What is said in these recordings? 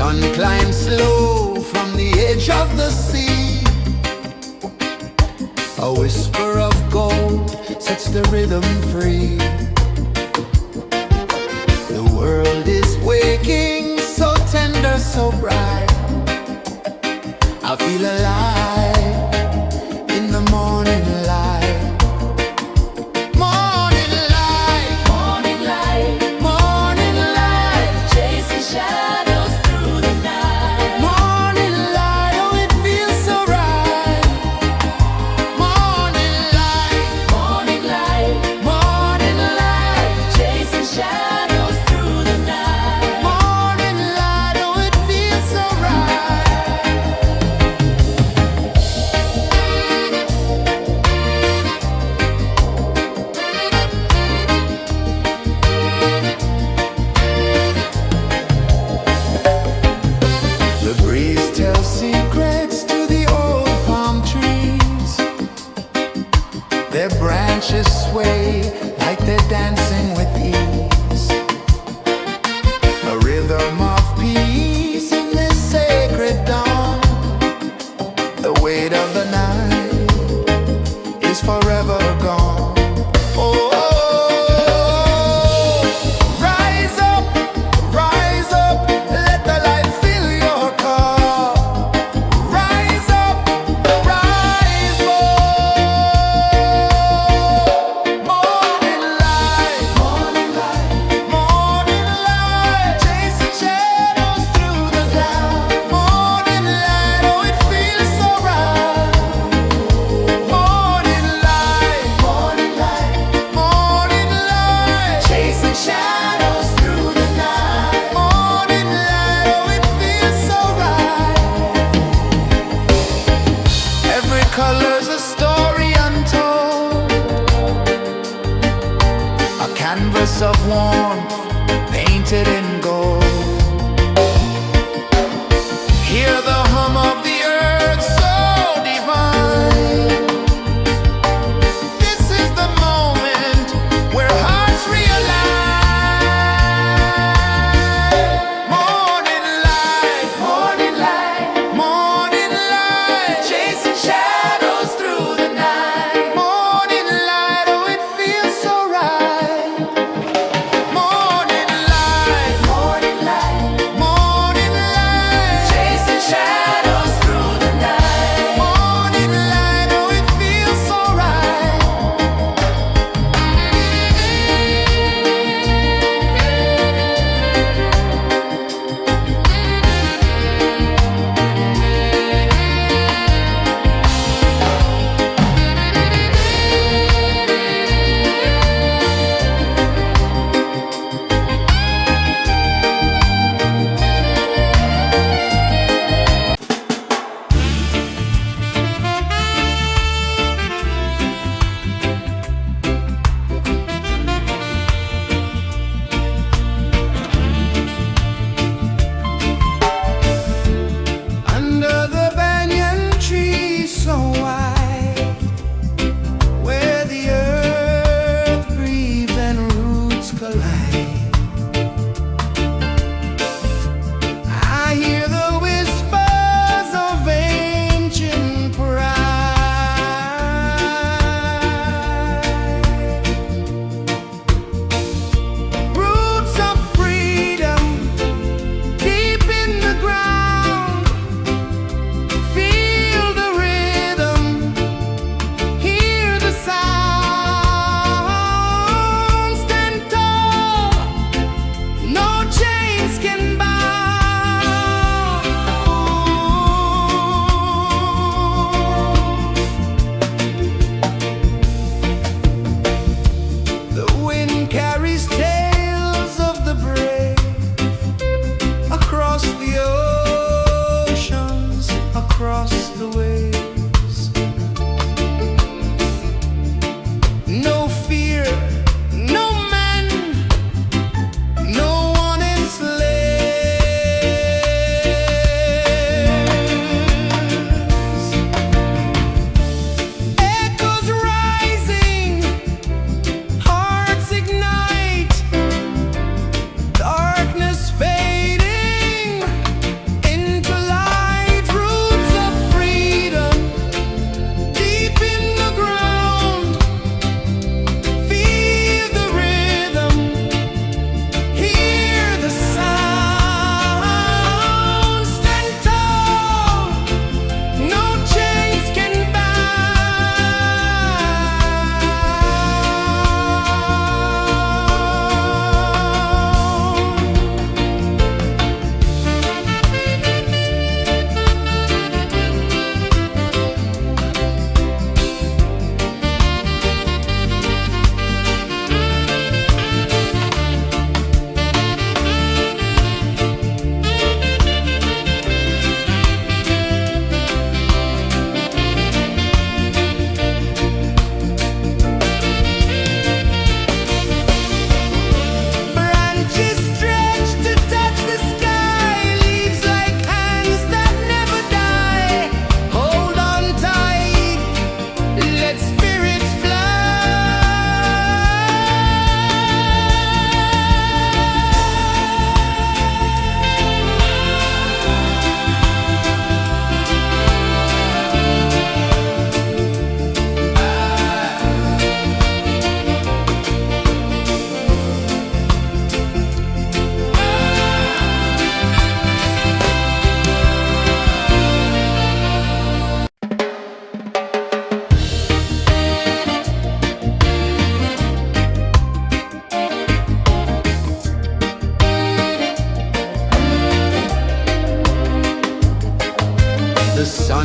sun climbs slow from the edge of the sea. A whisper of gold sets the rhythm free. The world is waking, so tender, so bright. I feel alive in the morning light. Morning light, Morning light, morning light, chasing shadows through the night. morning light, oh it feels so right. Morning light, Morning light, morning light, chasing shadows through the night. morning light, oh it feels so right. The breeze tells secrets to the old palm trees. Their branches sway like they're dancing with ease. A rhythm of peace in this sacred dawn. The weight of the night is forever gone. Oh, rise up, let the light fill your car. Rise up, rise more. Morning light, Morning light, morning light, chasing shadows through the cloud. Morning light, oh it feels so right. Morning light, morning light, morning light, chasing shadows through the night. morning light, oh it feels so right. Every color's a story untold, a canvas of warmth painted in gold. Hear the hum of the earth so divine. This is the moment where hearts realign. Morning light, Morning light, morning light, chasing shadows through the night. morning light, oh it feels so right. Morning light,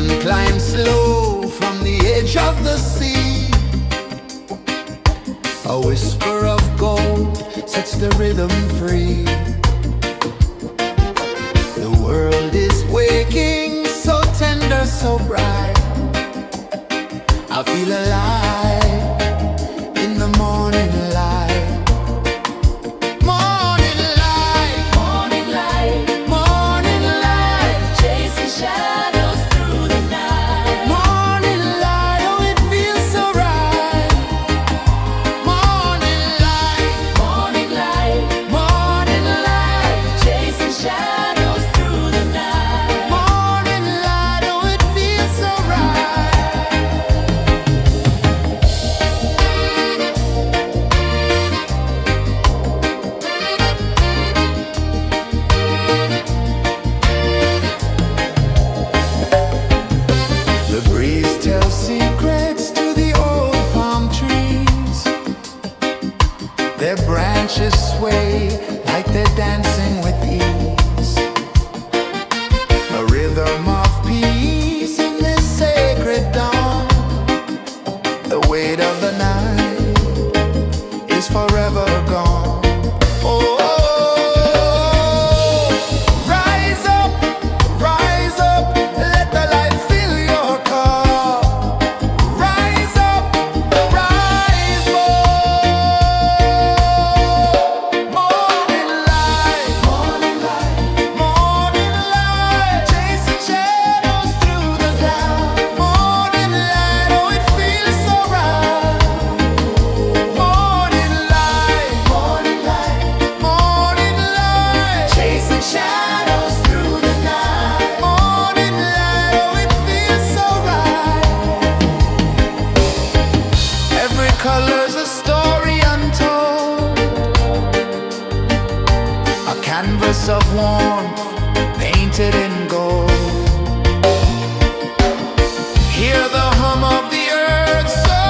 sun climbs slow from the edge of the sea. A whisper of gold sets the rhythm free. The world is waking, so tender, so bright. I feel alive in the morning light. Morning light, Morning light, morning light, chasing shadows through the night. morning light, oh it feels so right. Morning light, Morning light, morning light, chasing shadows through the night. morning light, oh it feels so right. The breeze tells secrets to the old palm trees. Their branches sway like they're dancing with ease. A rhythm of peace in this sacred dawn. The weight of the night is forever gone. Oh, rise up, let the light fill your cup. Rise up, rise more. Morning light, morning light, chasing shadows through the cloud. Morning light, oh it feels so right. Morning light, morning light, chasing shadows through the night. Morning light, oh it feels so right. Every color's a story untold, a canvas of warmth painted in gold. Hear the hum of the earth so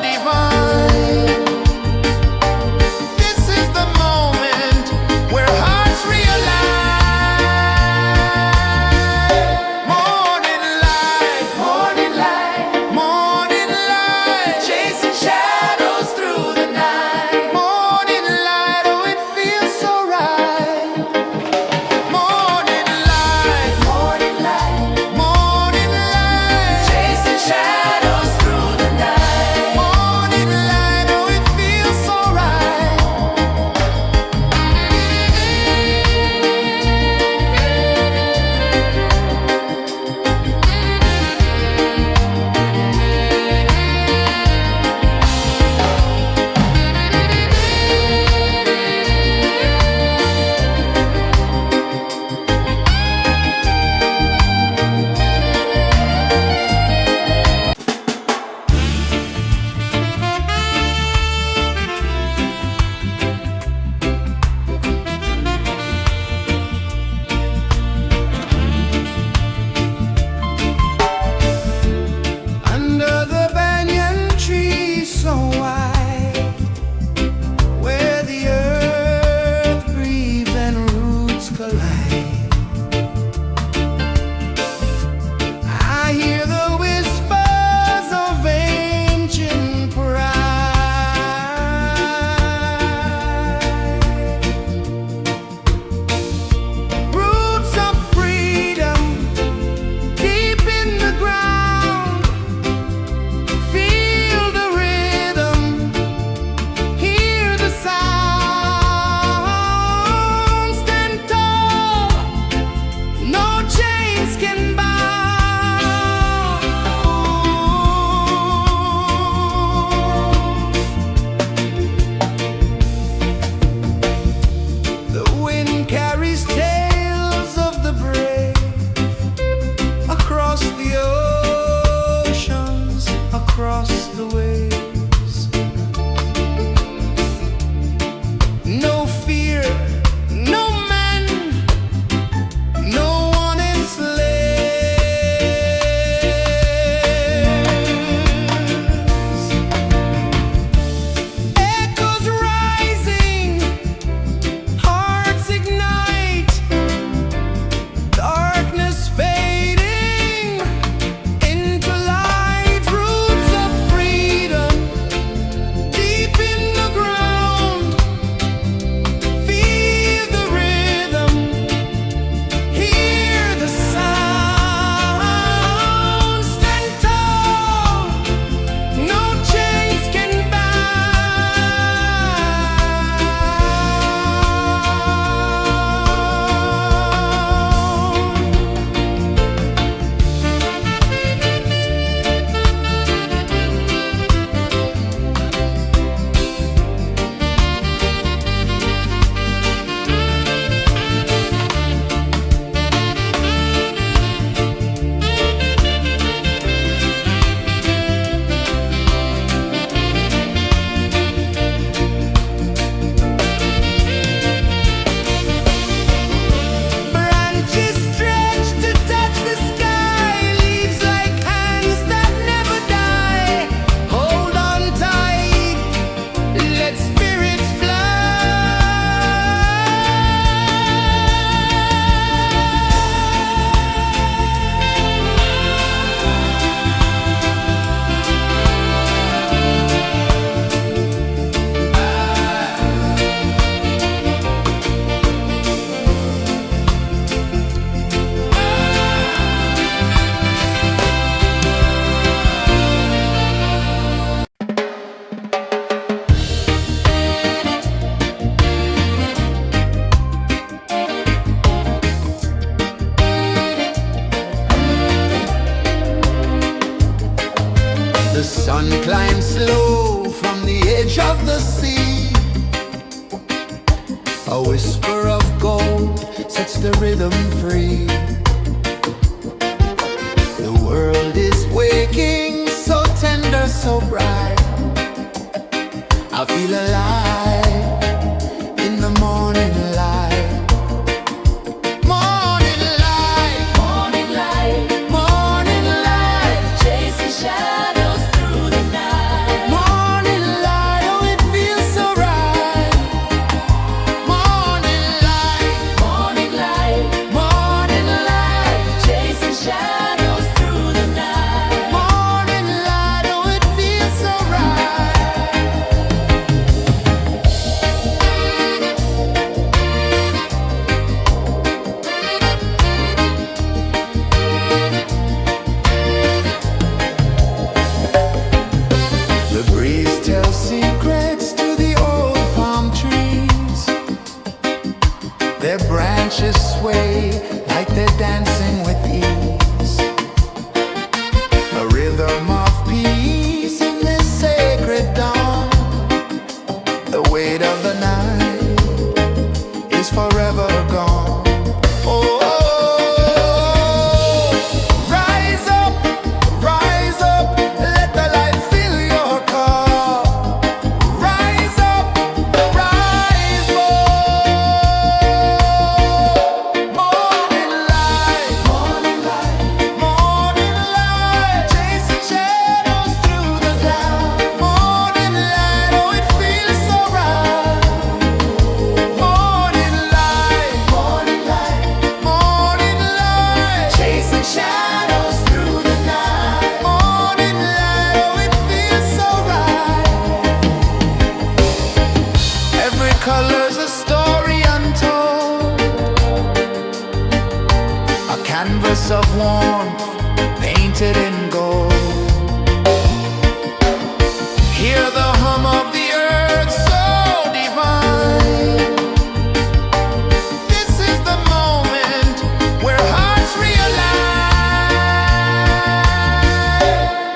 divine. This is the moment where hearts realign. Morning light, morning light, chasing shadows through the night. Morning light, oh it feels so right. Morning light, whisper of gold sets the rhythm free. The world is waking, so tender, so bright. I feel alive in the morning light. Morning light, Morning light, morning light, chasing shadows through the night. morning light. Oh, it feels so right. Morning light, Morning light, morning light, chasing shadows through the night. morning light. Oh, it feels so right. The breeze tells secrets to the old palm trees. Their branches sway like they're dancing with ease. A rhythm of peace in this sacred dawn. The weight of the night is forever gone. Oh, rise up, let the light fill your cup. Rise up, rise up. Morning light, morning light, morning light, chasing shadows through the cloud. Morning light, oh, it feels so right. Morning light, morning light, morning light, chasing shadows through the night. Morning light, oh, it feels so right. Every color's a story untold, a canvas of warmth painted in gold. Hear the hum of the earth so divine. This is the moment where hearts realign.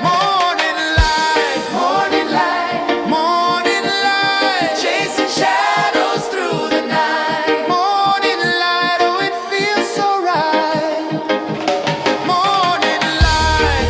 Morning light, morning light, morning light, chasing shadows through the night. Morning light, oh, it feels so right. Morning light,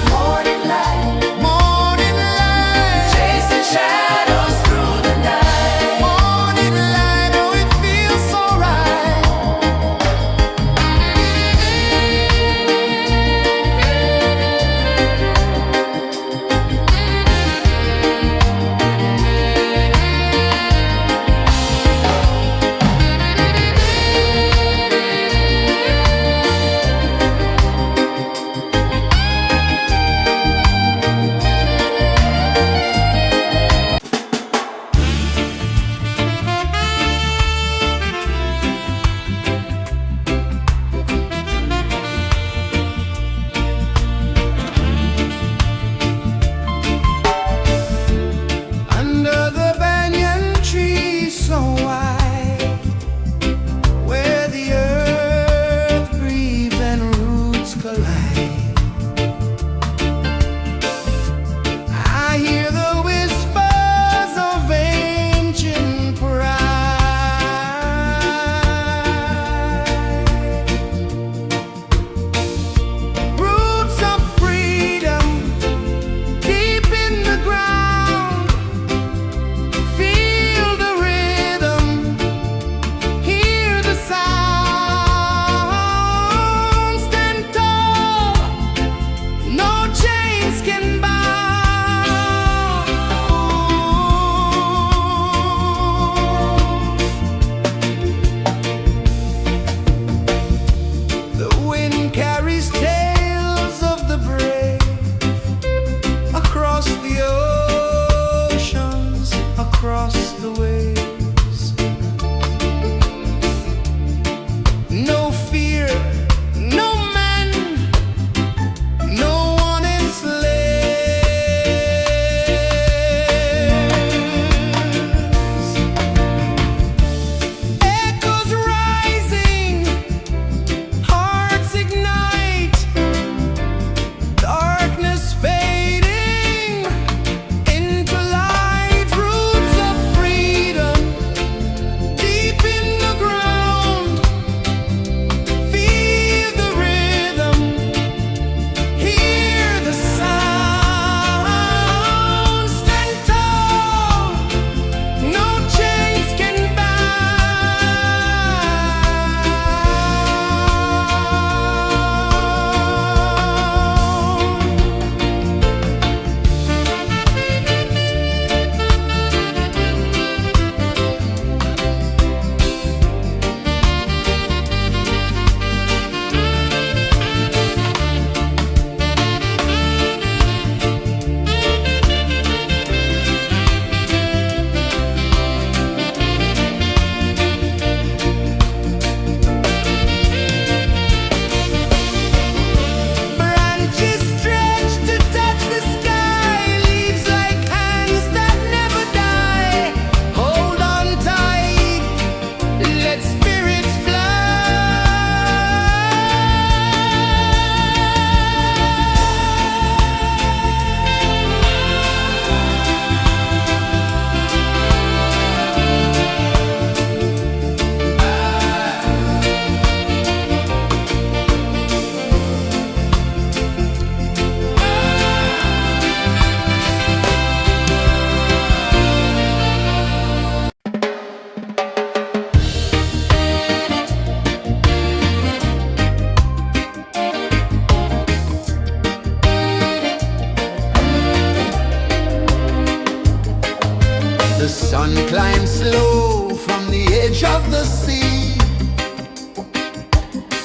climb slow from the edge of the sea.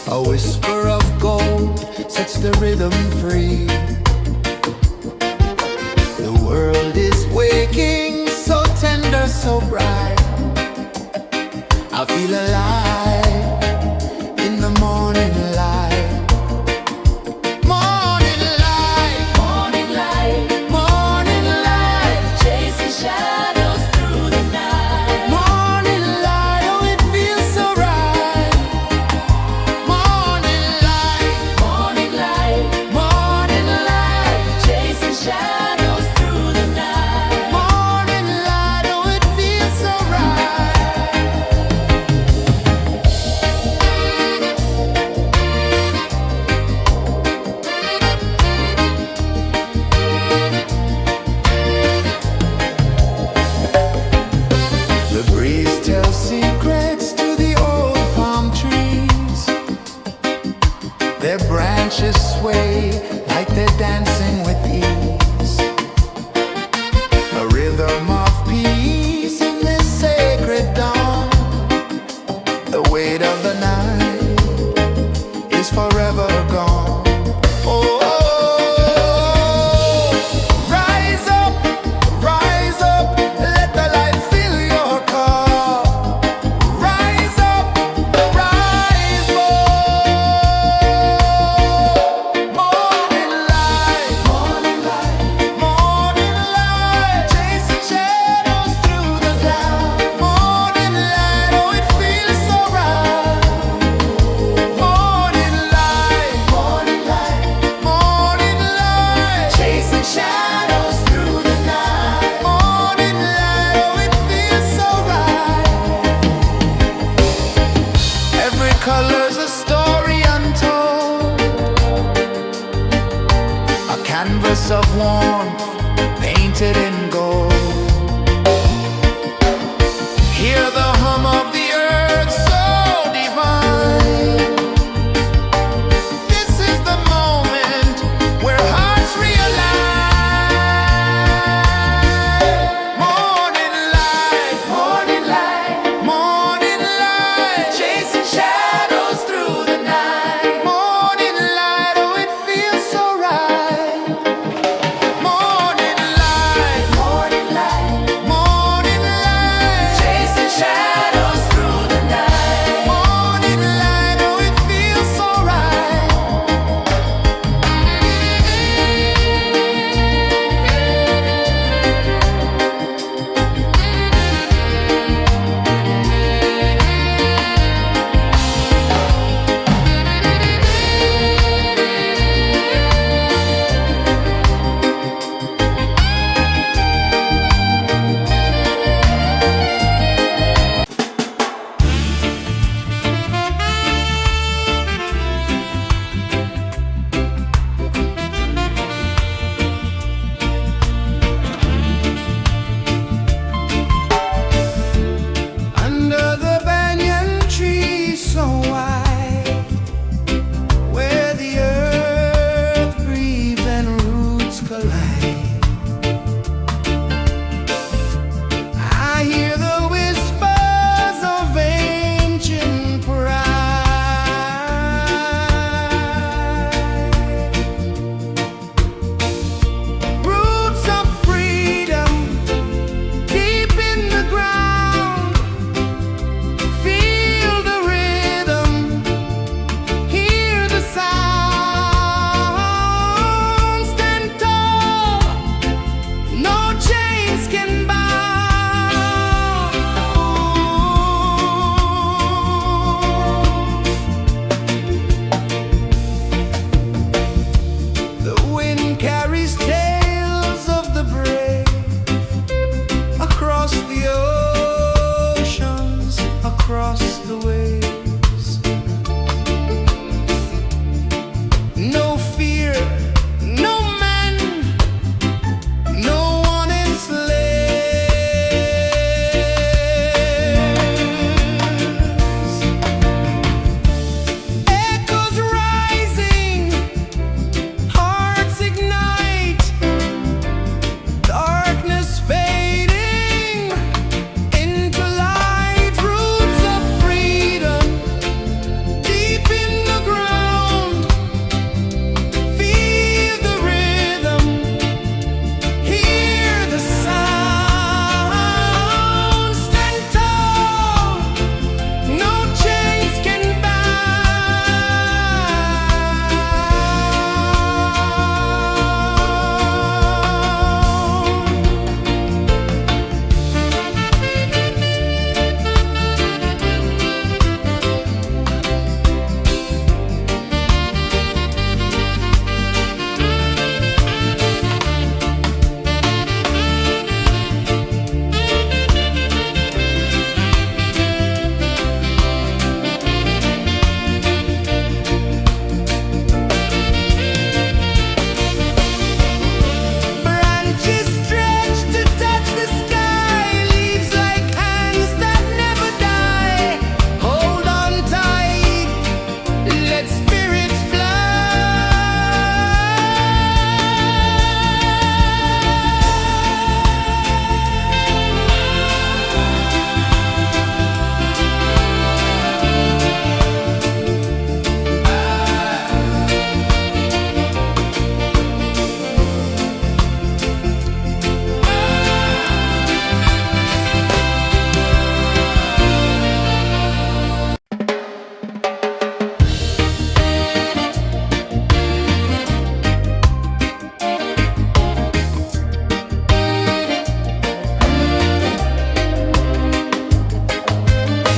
A whisper of gold sets the rhythm free. The world is waking, so tender, so bright. I feel alive in the morning light. Morning light, Morning light, morning light, chasing shadows through the night. morning light, oh it feels so right. Morning light, Morning light, morning light, chasing shadows through the night. morning light, oh it feels so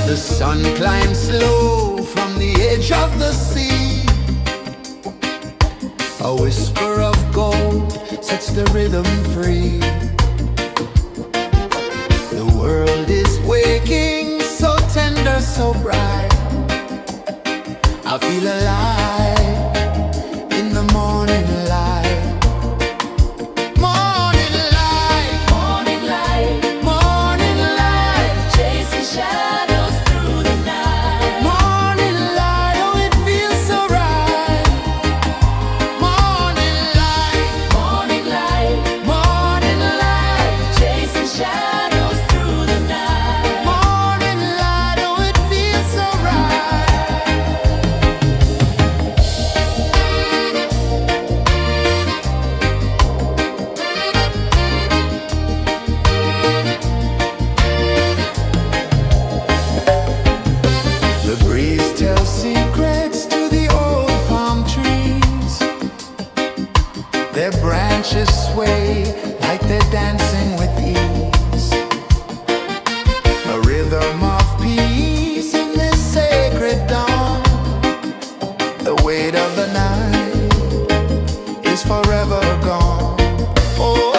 The sun climbs slow from the edge of the sea. A whisper of gold sets the rhythm free. The world is waking, so tender, so bright. I feel alive in the morning light. Morning light, Morning light, morning light, chasing shadows through the night. morning light, oh it feels so right. Morning light, Morning light, morning light, chasing shadows through the night. morning light, oh it feels so right. The breeze tells secrets to the old palm trees. Their branches sway like they're dancing with ease. A rhythm of peace in this sacred dawn. The weight of the night is forever gone. Oh,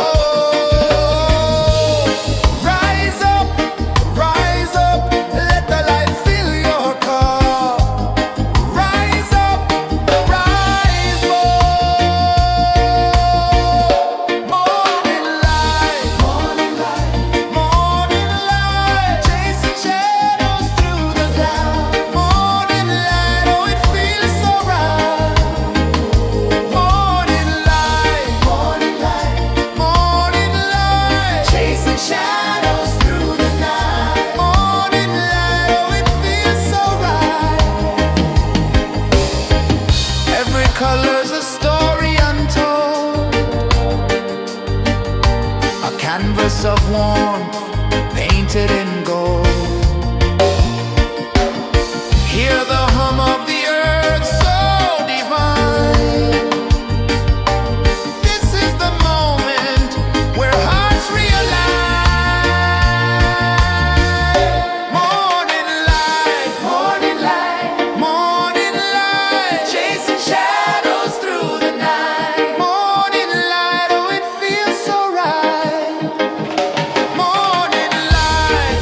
rise up, let the light fill your cup. Rise up, rise more. Morning light, morning light, morning light, chasing shadows through the cloud. Morning light, oh it feels so right. Morning light, morning light, morning light, chasing shadows through the night. Morning light, oh it feels so right. Every color's a story untold, a canvas of warmth painted in gold. Hear the hum of the earth so divine. This is the moment where hearts realign. Morning light, morning light, morning light, chasing shadows through the night. Morning light, oh it feels so right. Morning light,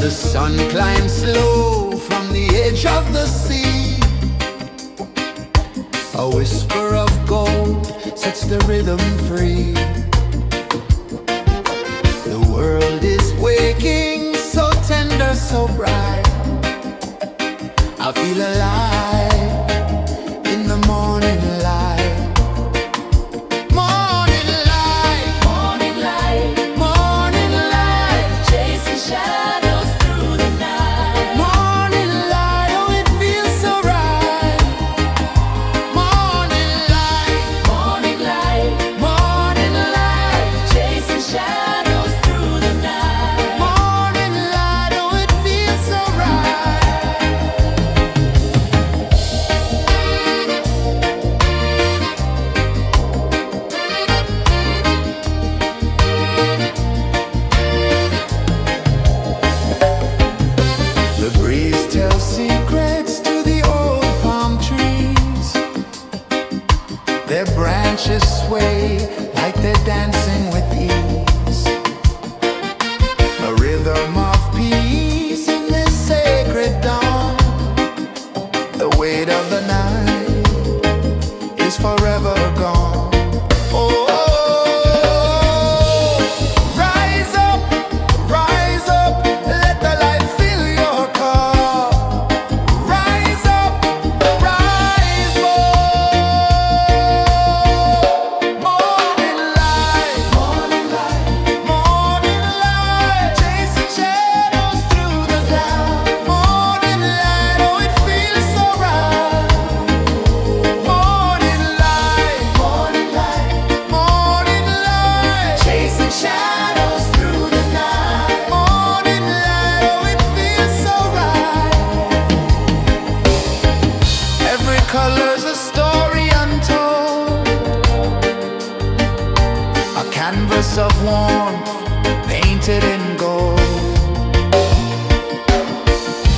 The sun climbs slow from the edge of the sea. A whisper of gold sets the rhythm free. The world is waking, so tender, so bright. I feel alive in the morning light. Morning light, Morning light, morning light, chasing shadows through the night. morning light. Oh, it feels so right. Morning light, Morning light, morning light, chasing shadows through the night. morning light. Oh, it feels so right. The breeze tells secrets to the old palm trees. Their branches sway like they're dancing with ease. A rhythm of peace in this sacred dawn. The weight of the night is forever gone. Oh, rise up, let the light fill your cup. Rise up, rise more. Morning light, morning light, chasing shadows through the cloud. Morning light, oh, it feels so right. Morning light, morning light, chasing shadows through the night. Morning light, oh, it feels so right. Every color's a story untold, a canvas of warmth painted in gold.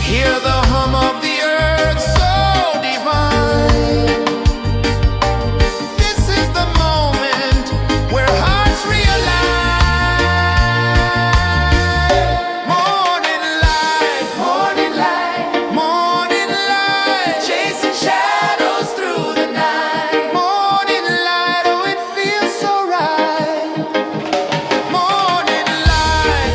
Hear the hum of the earth so divine. This is the moment where hearts realign. Morning light, morning light, chasing shadows through the night. Morning light, oh, it feels so right. Morning light,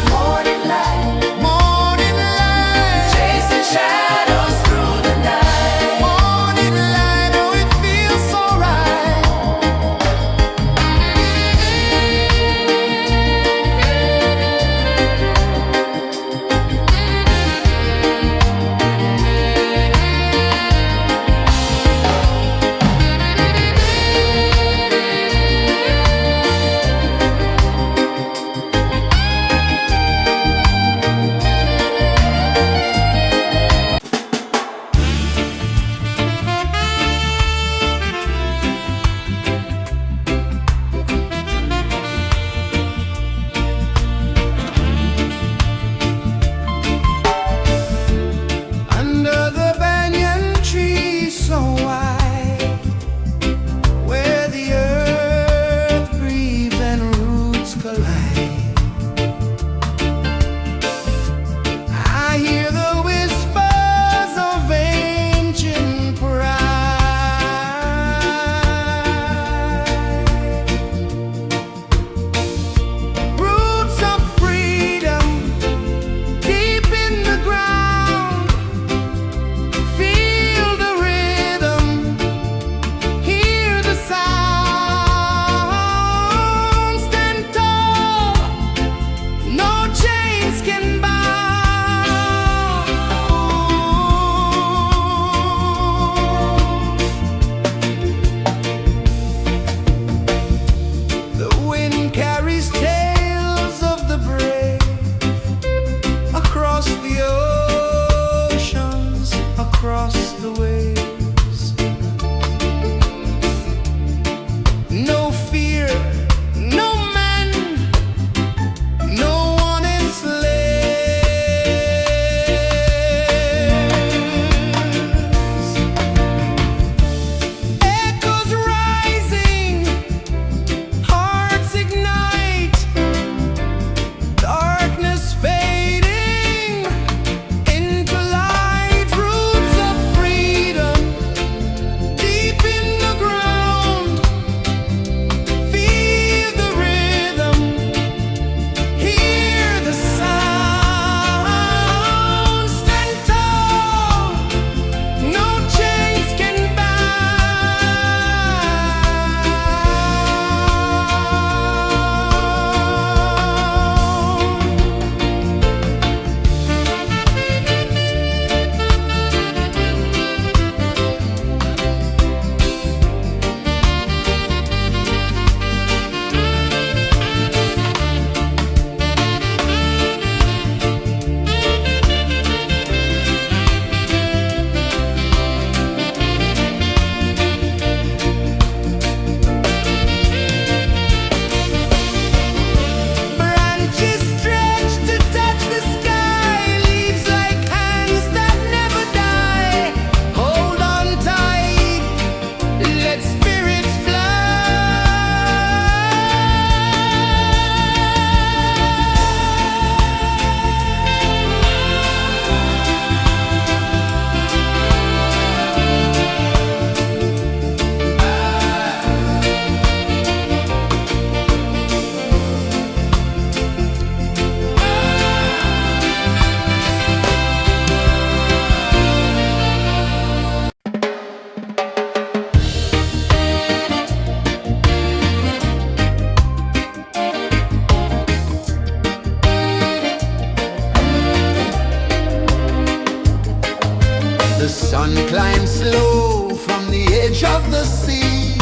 sun climbs slow from the edge of the sea.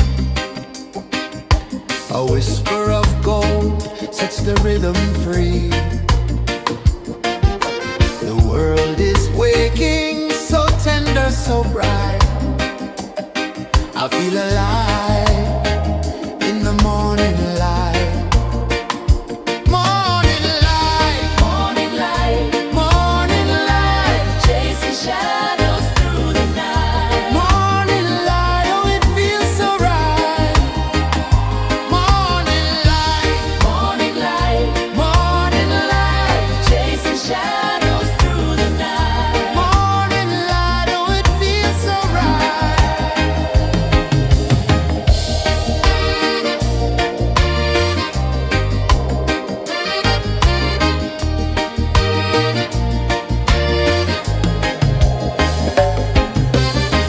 A whisper of gold sets the rhythm free. The world is waking, so tender, so bright. I feel alive in the morning light. Morning light, Morning light, morning light, chasing shadows through the night. morning light, oh it feels so right. Morning light, Morning light, morning light, chasing shadows through the night. morning light, oh it feels so right.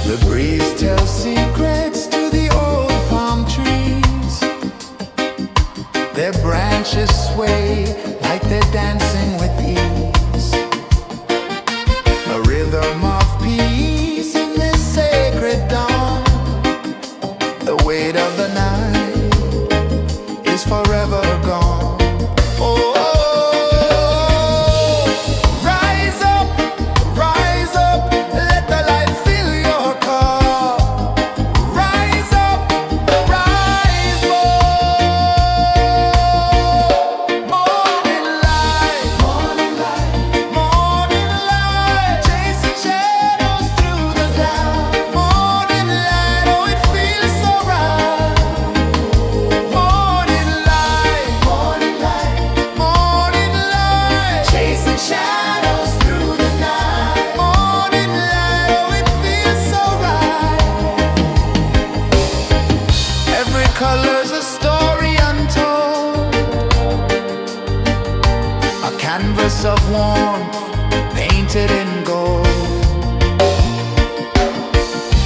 The breeze tells secrets to the old palm trees. Their branches sway like they're dancing with ease. A rhythm of peace in this sacred dawn. The weight of the night is forever gone. Oh, rise up, let the light fill your cup. Rise up, rise up. Morning light, morning light, chasing shadows through the cloud. Morning light, oh it feels so right. Morning light, morning light, chasing shadows through the night. Morning light, oh it feels so right. Every color's a story untold, a canvas of warmth painted in gold.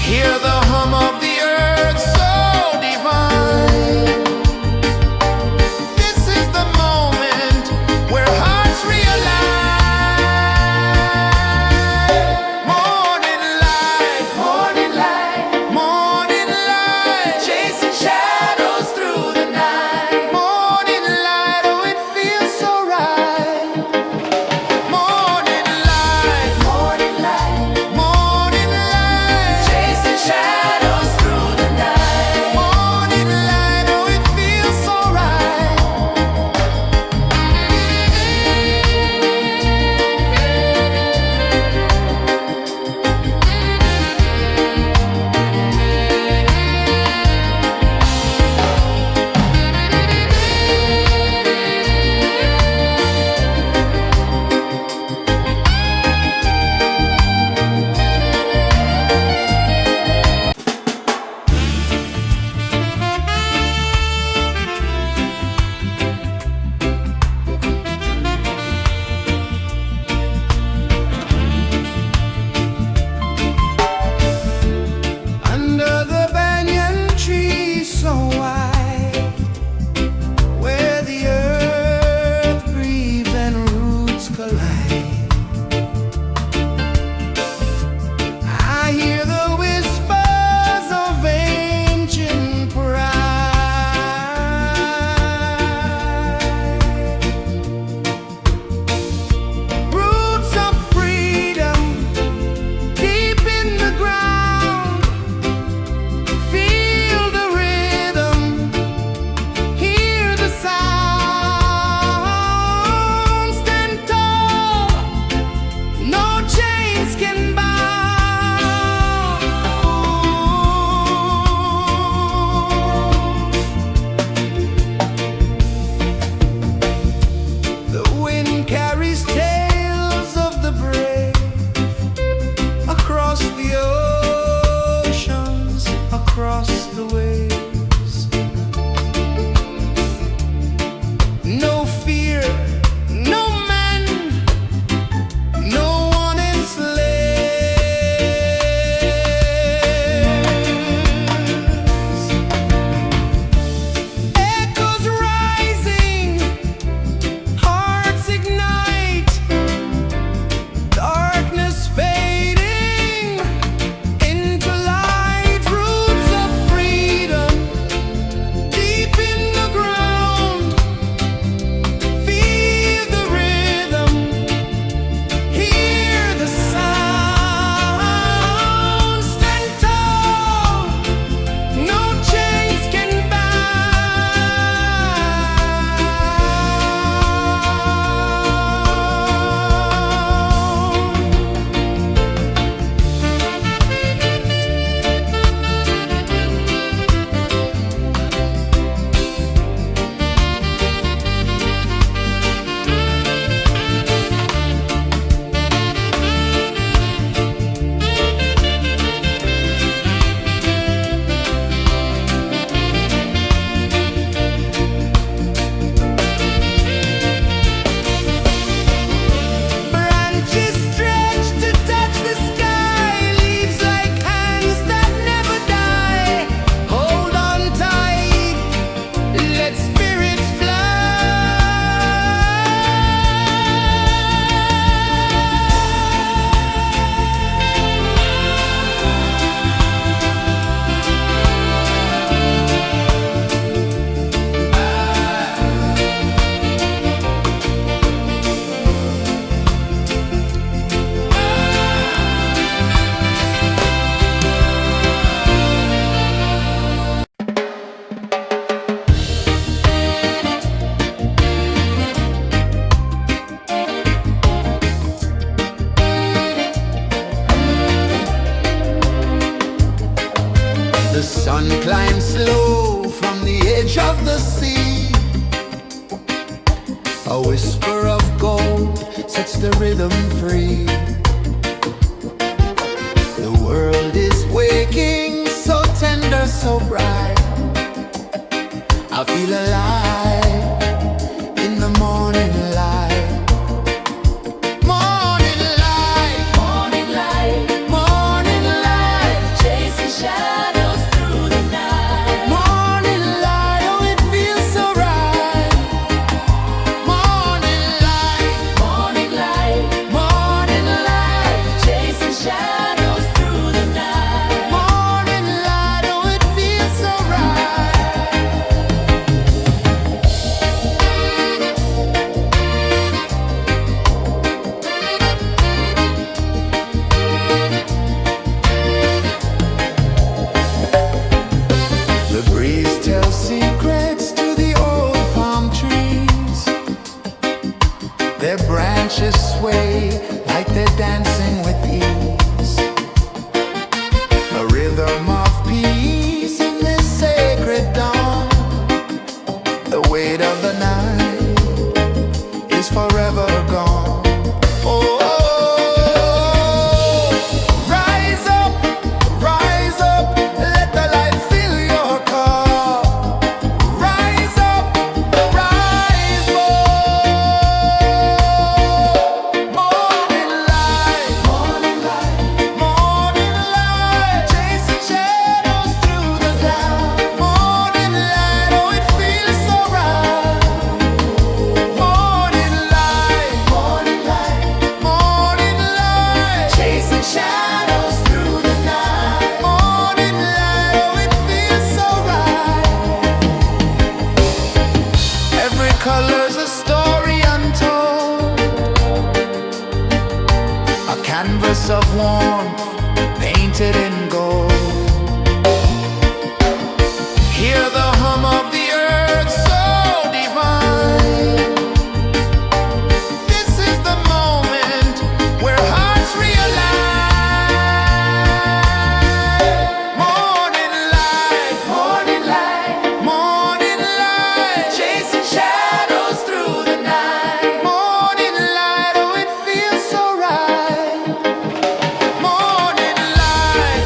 Hear the hum of the earth so divine. This is the moment where hearts realign. Morning light, morning light, chasing shadows through the night. Morning light, oh it feels so right. Morning slow from the edge of the sea. A whisper of gold sets the rhythm free. The world is waking, so tender, so bright. I feel alive in the morning light. Morning light, Morning light, morning light, chasing shadows through the night. morning light, oh it feels so right. Morning light, Morning light, morning light, chasing shadows through the night. morning light, oh it feels so right. The breeze tells secrets to the old palm trees. Their branches sway like they're dancing with ease. A rhythm of peace in this sacred dawn. The weight of the night is forever gone. Oh, rise up, let the light fill your cup. Rise up, rise up. Morning light, morning light, morning light, chasing shadows through the cloud. Morning light, oh it feels so right. Morning light, morning light, morning light, chasing shadows through the night. Morning light, oh it feels so right. Every color's a story untold, a canvas of warmth painted in gold. Hear the hum of the earth so divine. This is the moment where hearts realign. Morning light, morning light, morning light, chasing shadows through the night. Morning light, oh it feels so right. Morning light,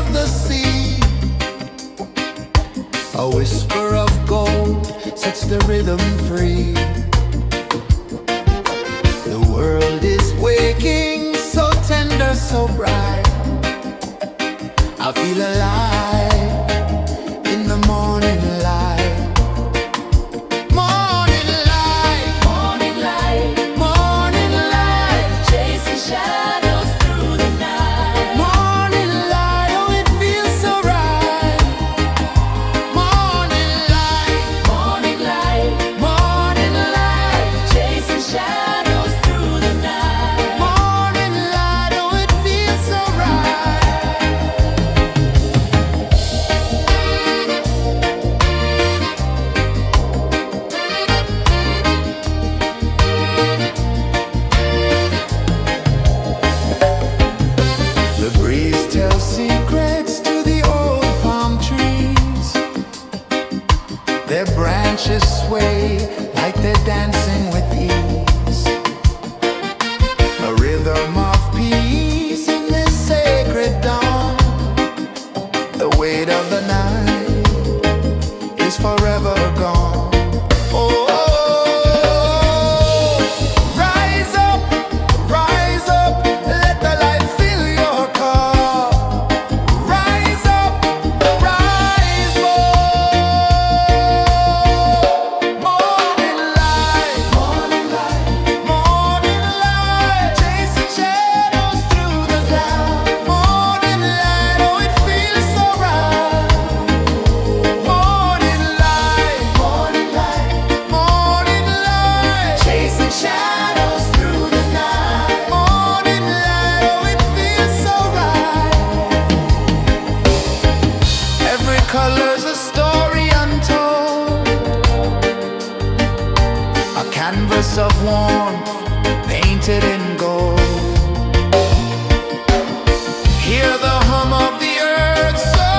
of the sea. A whisper of gold sets the rhythm free. The world is waking, so tender, so bright. I feel alive in the morning light. Morning light, Morning light, morning light, chasing shadows through the night. morning light, oh it feels so right. Morning light, Morning light, morning light, chasing shadows through the night. morning light, oh it feels so right. The breeze tells secrets to the old palm trees. Their branches sway like they're dancing with ease. A rhythm of peace in this sacred dawn. The weight of the night is forever gone. Oh, rise up, let the light fill your cup. Rise up, rise up. Morning light, morning light, morning light, chasing shadows through the cloud. Morning light, oh it feels so right. Morning light, morning light, morning light, chasing shadows through the night. Morning light, oh it feels so right. Every color's a story untold, a canvas of warmth painted in gold. Hear the hum of the earth so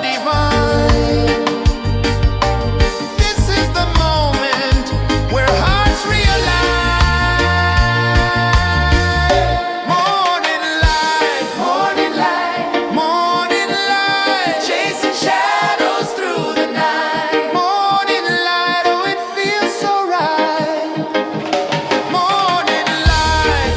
divine. This is the moment where hearts realign. Morning light, morning light, morning light, chasing shadows through the night. Morning light, oh it feels so right. Morning light,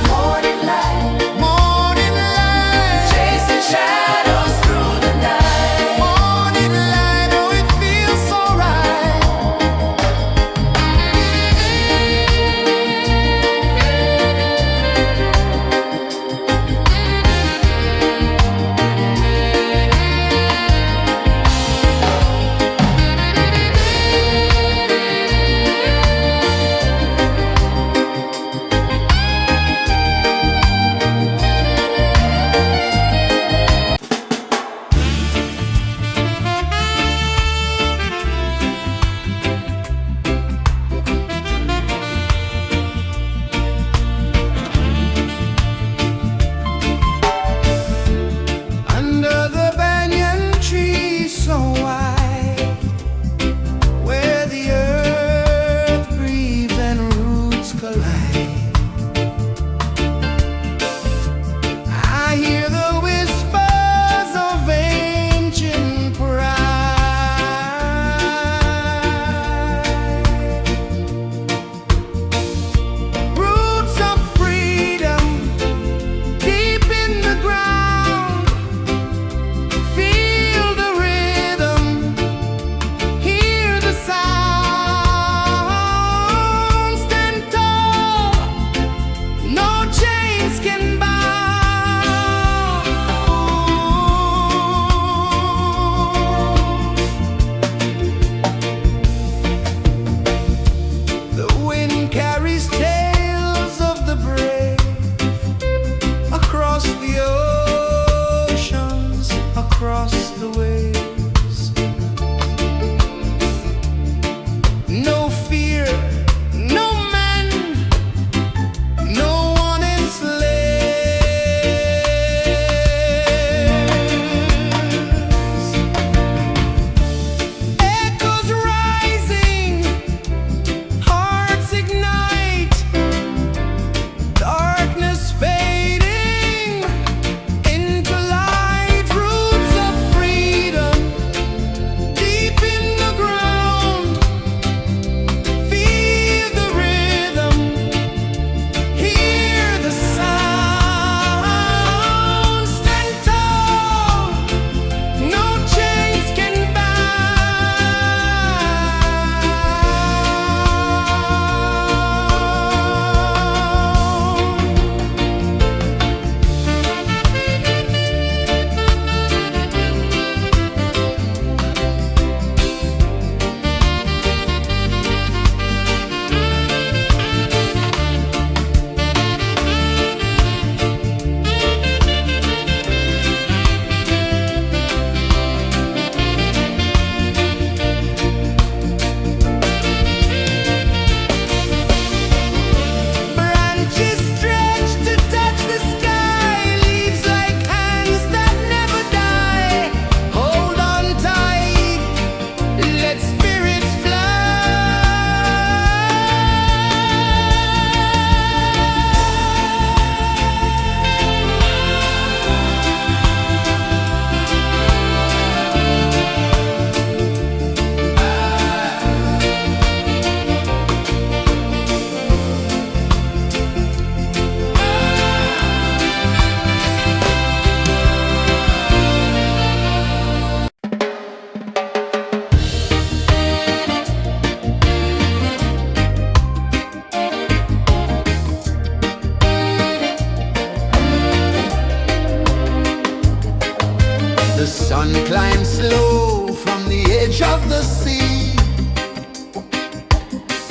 edge of the sea.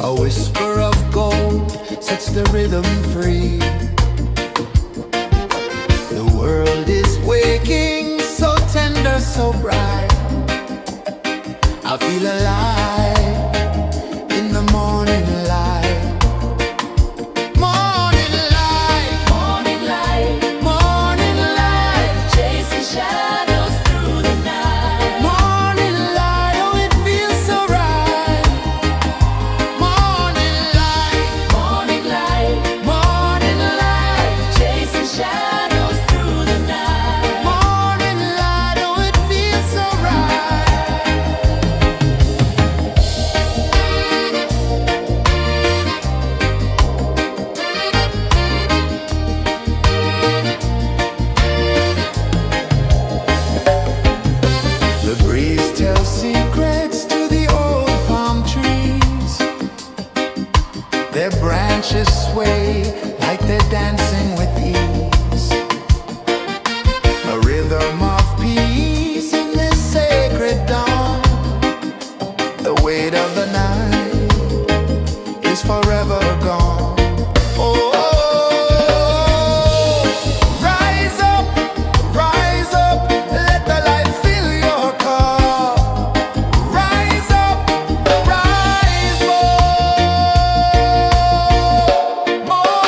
A whisper of gold sets the rhythm free. The world is waking, so tender, so bright. I feel alive in the morning light. Morning light, Morning light, morning light, chasing shadows through the night. morning light. Oh, it feels so right. Morning light, Morning light, morning light, chasing shadows through the night. morning light. Oh, it feels so right. The breeze tells secrets to the old palm trees. Their branches sway like they're dancing with ease. A rhythm of peace in this sacred dawn. The weight of the night is forever gone. Oh, rise up, let the light fill your cup. Rise up, rise more.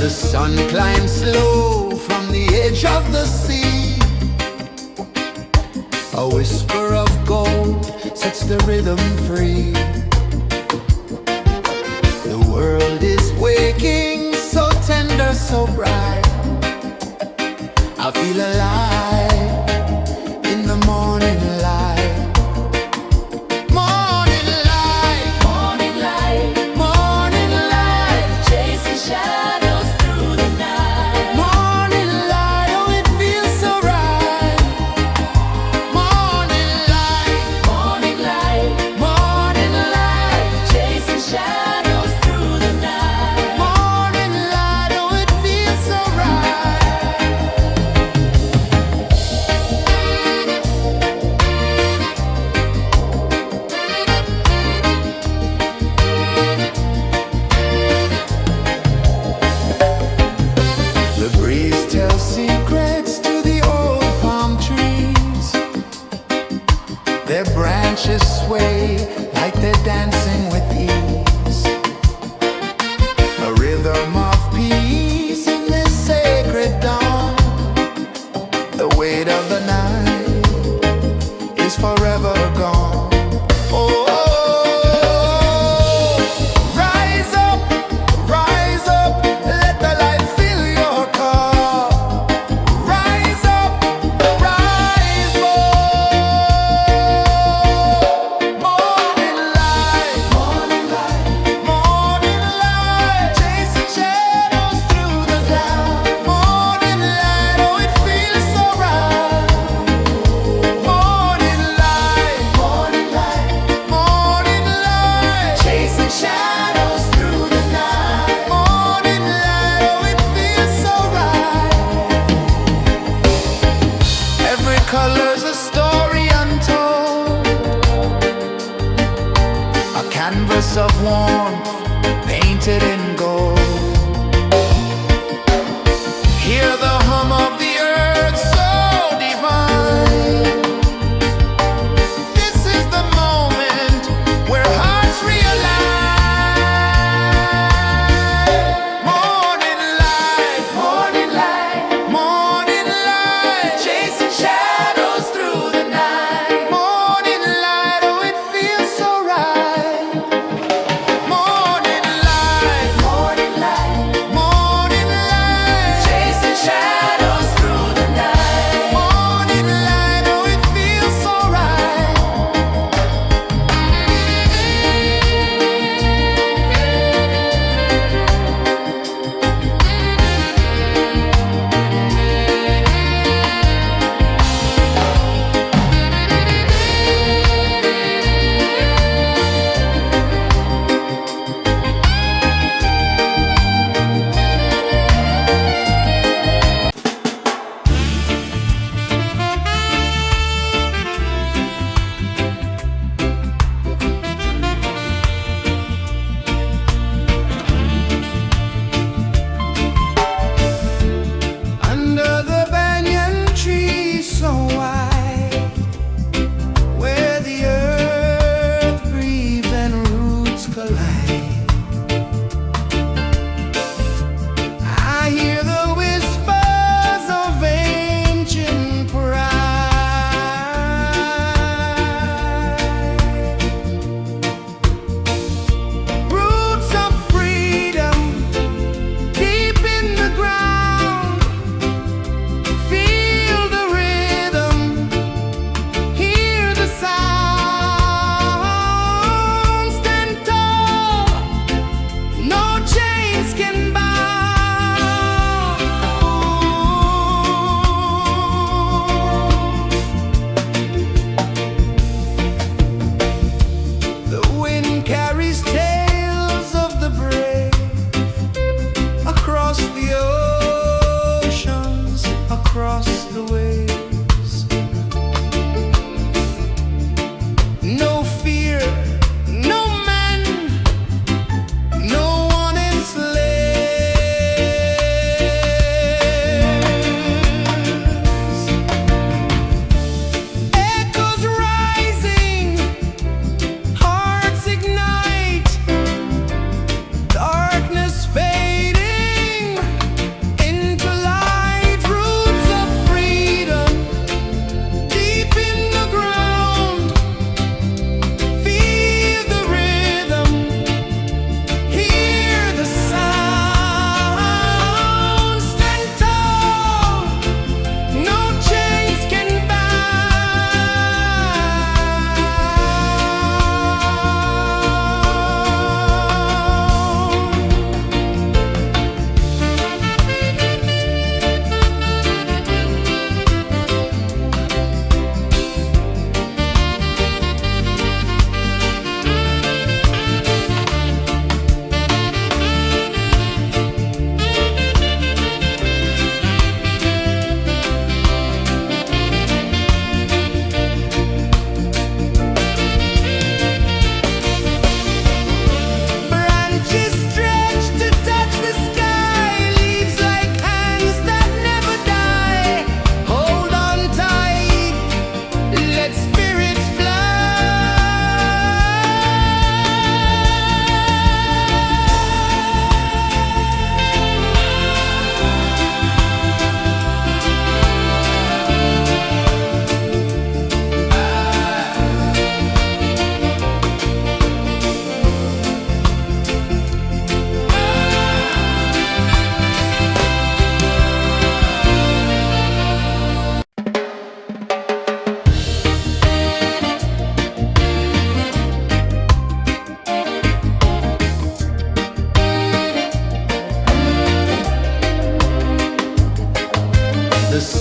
The sun climbs slow from the edge of the sea. A whisper of gold sets the rhythm free. The world is waking, so tender, so bright. I feel alive in the morning light. Morning light, Morning light, morning light, chasing shadows through the night. morning light, oh it feels so right. Morning light, Morning light, morning light, chasing shadows through the night. morning light, oh it feels so right. The breeze tells secrets to the old palm trees. Their branches sway like they're dancing with ease. A rhythm of peace in this sacred dawn. The weight of the night is forever gone. Oh, rise up, let the light fill your cup. Rise up, rise more. Morning light, morning light, morning light, chasing shadows through the cloud. Morning light, oh it feels so right. Morning light, morning light, morning light, chasing shadows through the night. Morning light, oh it feels so right. Every color's a story untold, a canvas of warmth painted in gold. Hear the hum of the earth so divine. This is the moment where hearts realign. Morning light, morning light, morning light, chasing shadows through the night. Morning light, oh it feels so right.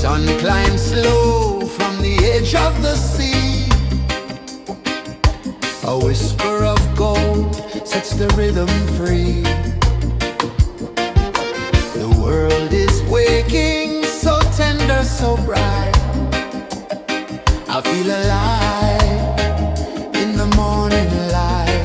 sun climbs slow from the edge of the sea. A whisper of gold sets the rhythm free. The world is waking, so tender, so bright. I feel alive in the morning light.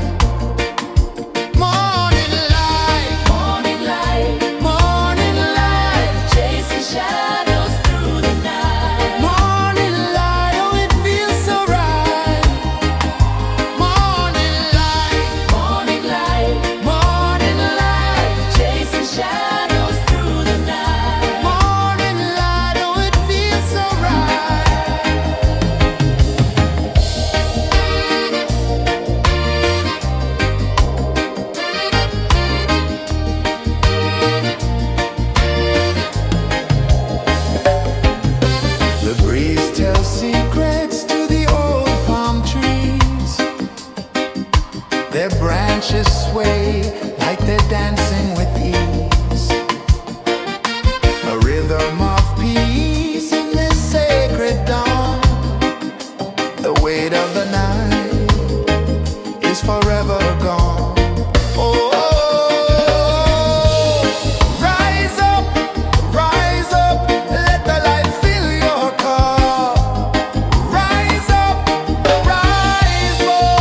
Morning light, Morning light, morning light, chasing shadows through the night. morning light, oh it feels so right. Morning light, Morning light, morning light, chasing shadows through the night. morning light, oh it feels so right. The breeze tells secrets to the old palm trees. Their branches sway like they're dancing with ease. A rhythm of peace in this sacred dawn. The weight of the night is forever gone. Oh, rise up, let the light fill your cup. Rise up, rise more.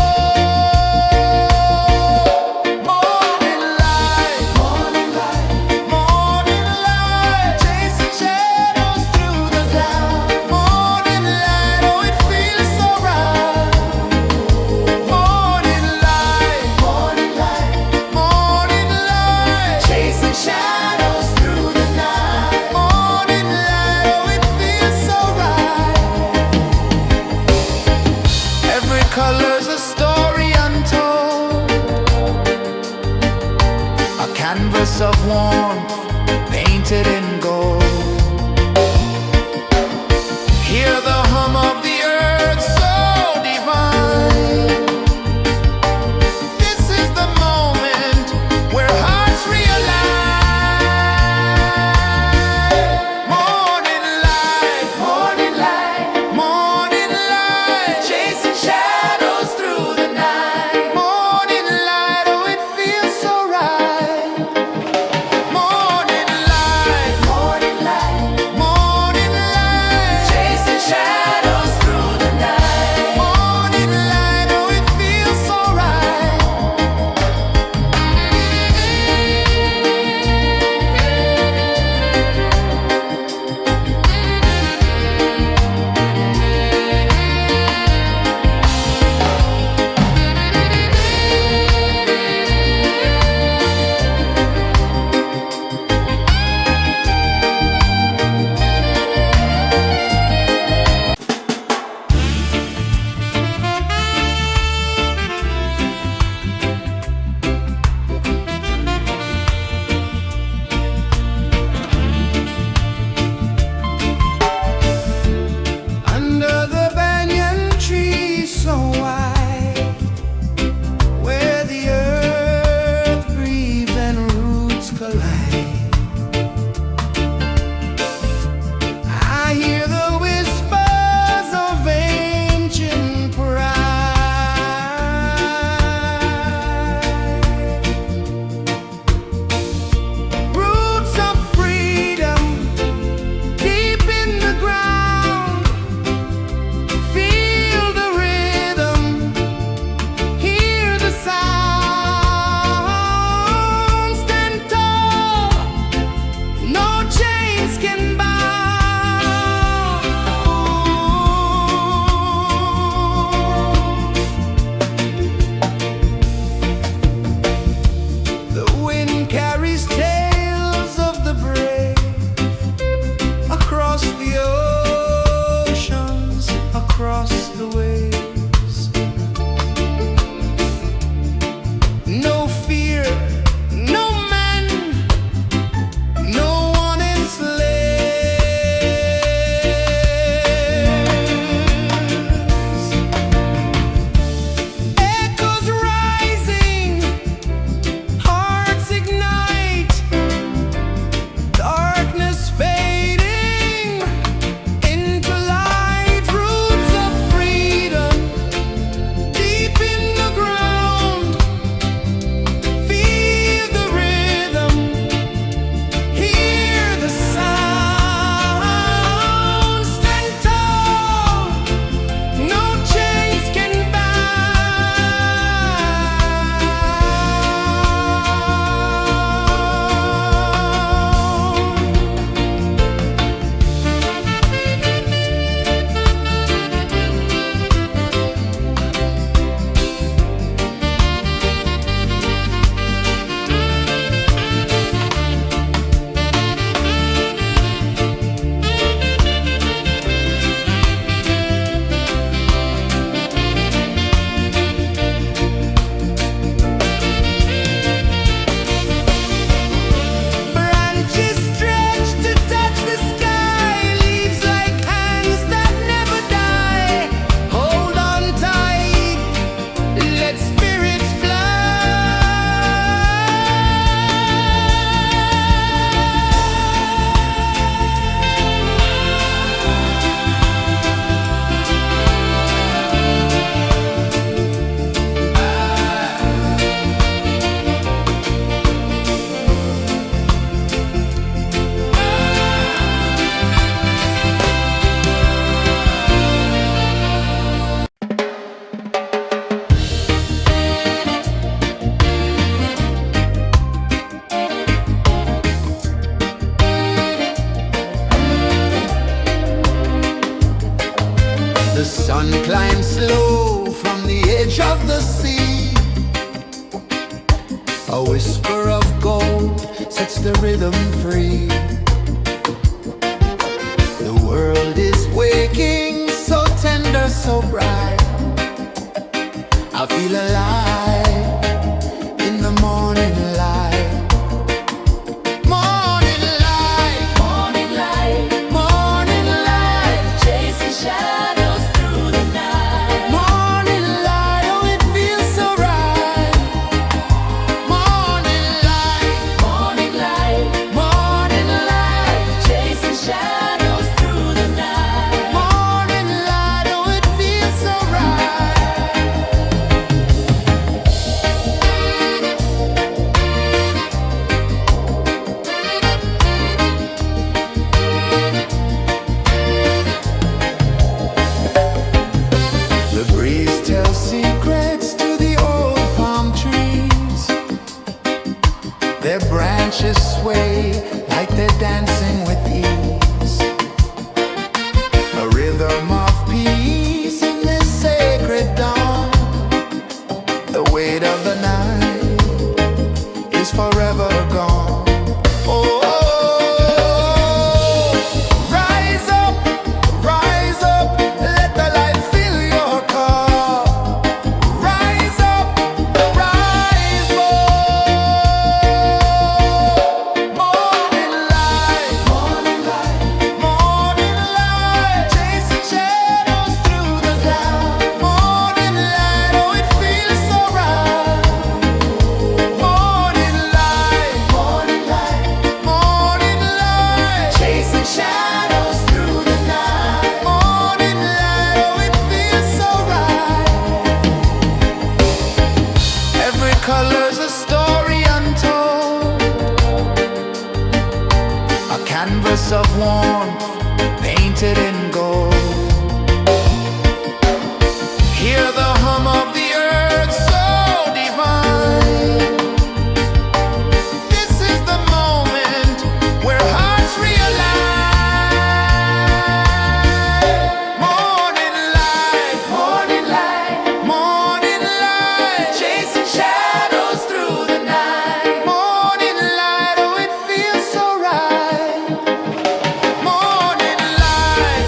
Morning light, morning light, morning light, chasing shadows through the cloud. Morning light, oh it feels so right. Morning light, morning light, morning light, chasing shadows through the night. Morning light, oh it feels so right. Every color's a story untold, a canvas of warmth painted in gold. Hear the hum of the earth so divine. This is the moment where hearts realign. Morning light, morning light, morning light, chasing shadows through the night. Morning light, oh it feels so right. Morning light, morning sun climbs slow from the edge of the sea. A whisper of gold sets the rhythm free. The world is waking, so tender, so bright. I feel alive in the morning light. Morning light, Morning light, morning light, chasing shadows through the night. morning light, oh it feels so right. Morning light, Morning light, morning light, chasing shadows through the night. morning light, oh it feels so right. The breeze tells secrets to the old palm trees. Their branches sway like they're dancing with ease. A rhythm of peace in this sacred dawn. The weight of the night is forever gone. Oh, rise up, let the light fill your cup. Rise up, rise more. Morning light, morning light, chasing shadows through the cloud. Morning light, oh it feels so right. Morning light, chasing shadows through the night. Morning light, oh it feels so right. Every color's a story untold, a canvas of warmth painted in gold. Hear the hum of the earth so divine. This is the moment where hearts realign. Morning light, morning light, chasing shadows through the night. Morning light, oh it feels so right. Morning light,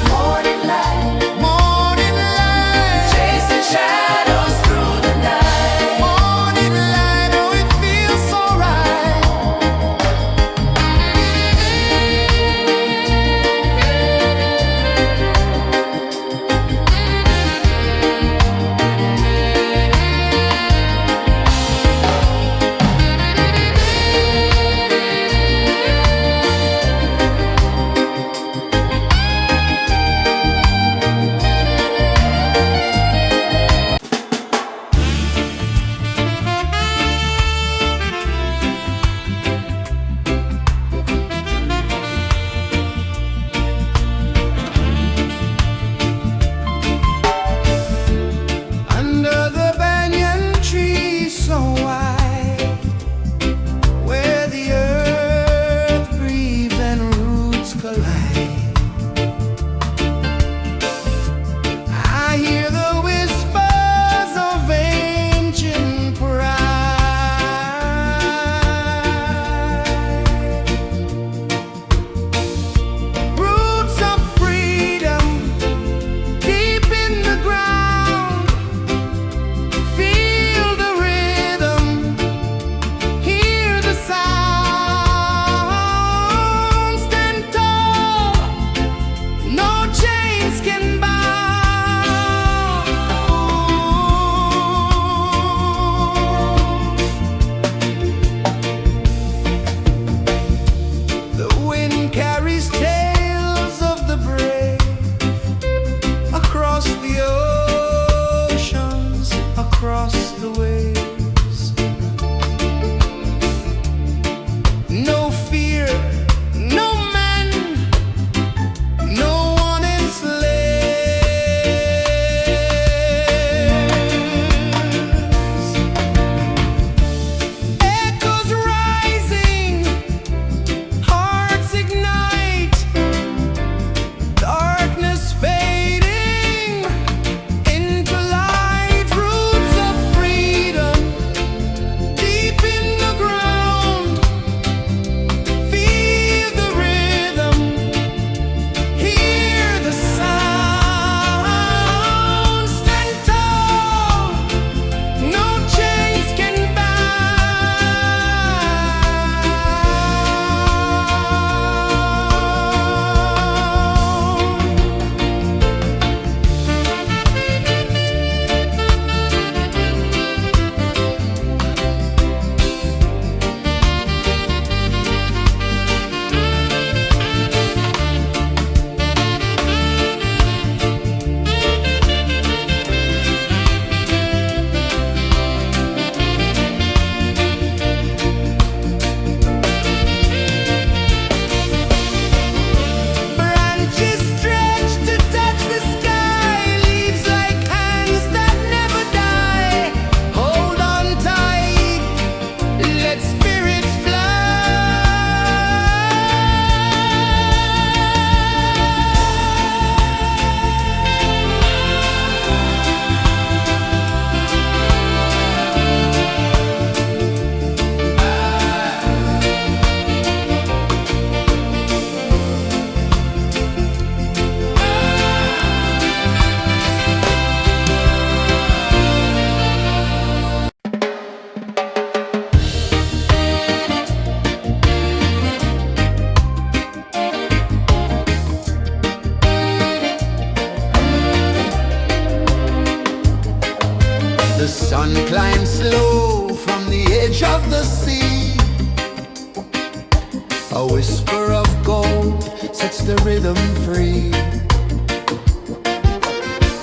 A whisper of gold sets the rhythm free.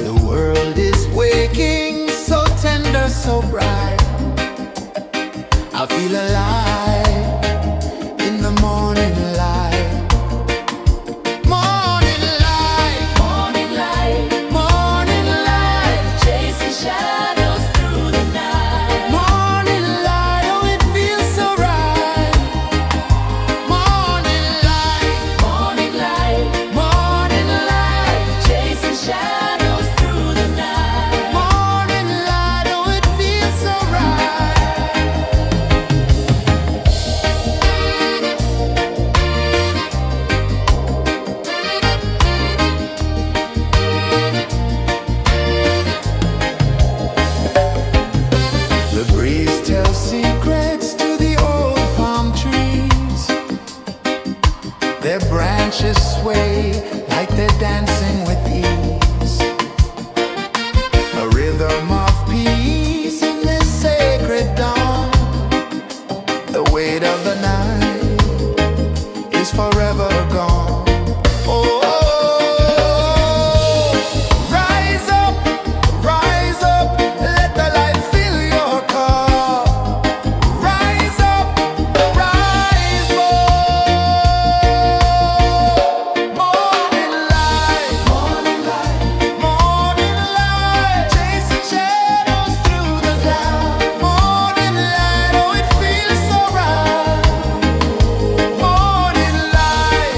The world is waking, so tender, so bright. I feel alive in the morning light. Morning light, Morning light, morning light, chasing shadows through the night. morning light. Oh, it feels so right. Morning light, Morning light, morning light, chasing shadows through the night. morning light. Oh, it feels so right. The breeze tells secrets to the old palm trees. Their branches sway like they're dancing with ease. A rhythm of peace in this sacred dawn. The weight of the night is forever gone. Oh, rise up, let the light fill your cup. Rise up, rise more. Morning light, morning light, chasing shadows through the cloud. Morning light, oh, it feels so right. Morning light,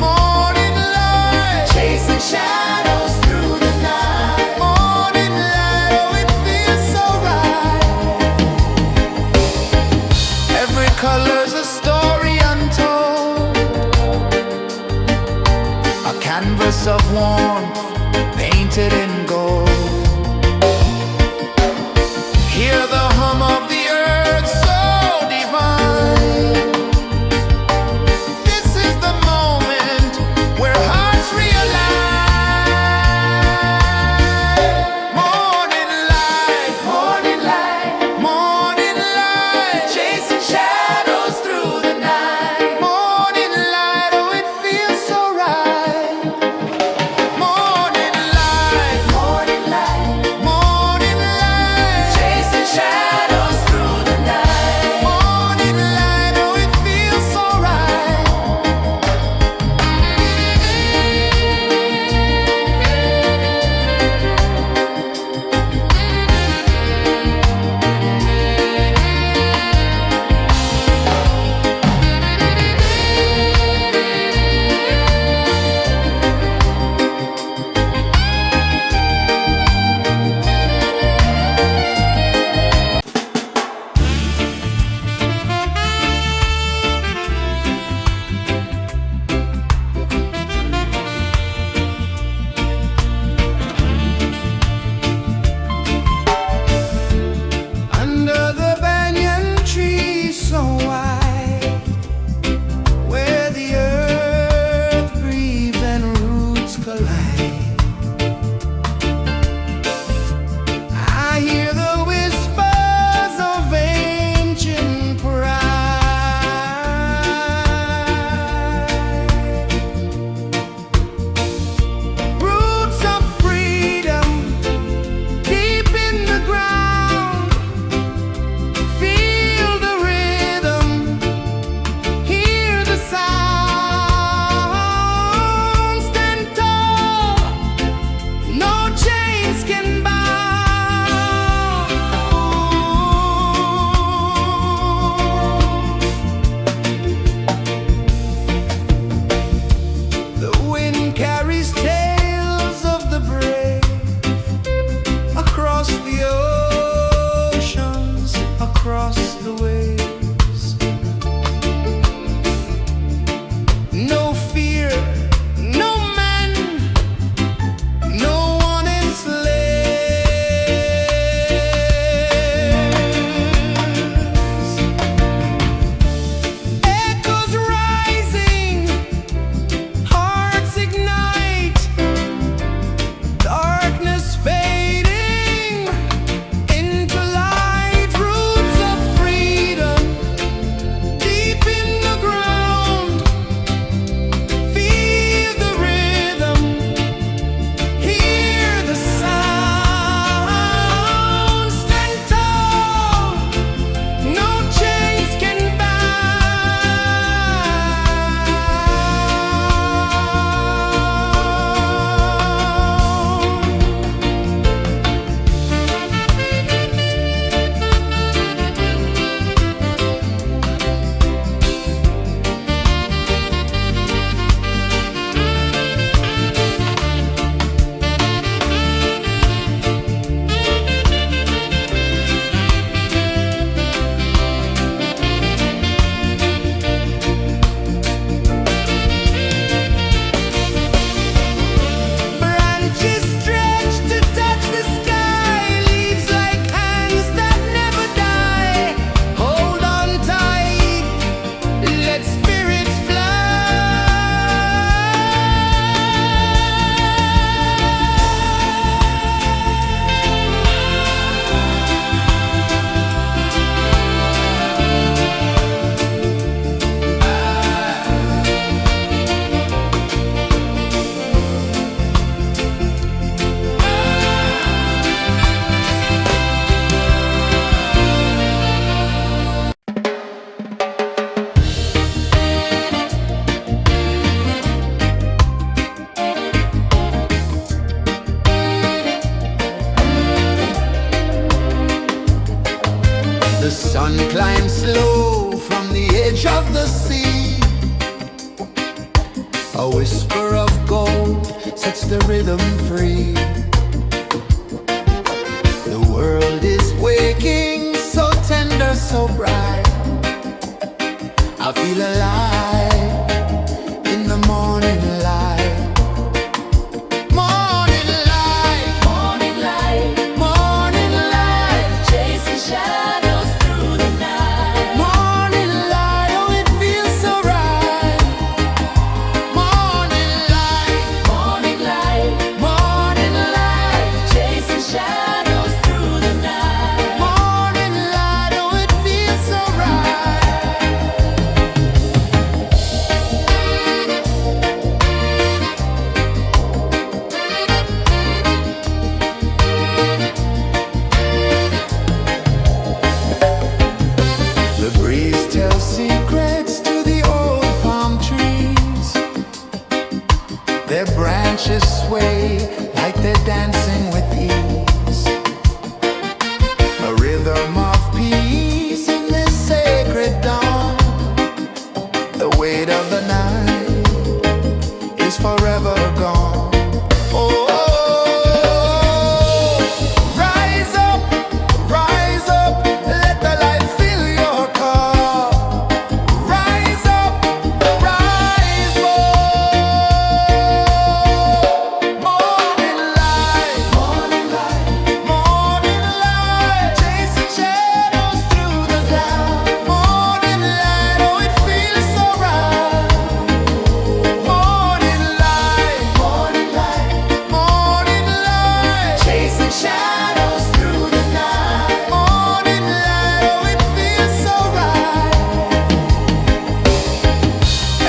morning light, chasing shadows through the night. Morning light, oh, it feels so right. Every color's a story untold, a canvas of warmth painted in gold. Hear the hum of the earth so divine. This is the moment where hearts realign. Morning light, morning light, chasing shadows through the night. Morning light, oh, it feels so right. Morning A whisper of gold sets the rhythm free. The world is waking, so tender, so bright. I feel alive in the morning light. Morning light, Morning light, morning light, chasing shadows through the night. morning light, oh it feels so right. Morning light, Morning light, morning light, chasing shadows through the night. morning light, oh it feels so right. The breeze tells secrets to the old palm trees. Their branches sway like they're dancing with ease. A rhythm of peace in this sacred dawn. The weight of the night is forever gone. Oh, rise up, let the light fill your cup. Rise up, rise up. Morning light, morning light, morning light, chasing shadows through the cloud. Morning light, oh it feels so right. Morning light, morning light, morning light, chasing shadows through the night. Morning light, oh it feels so right.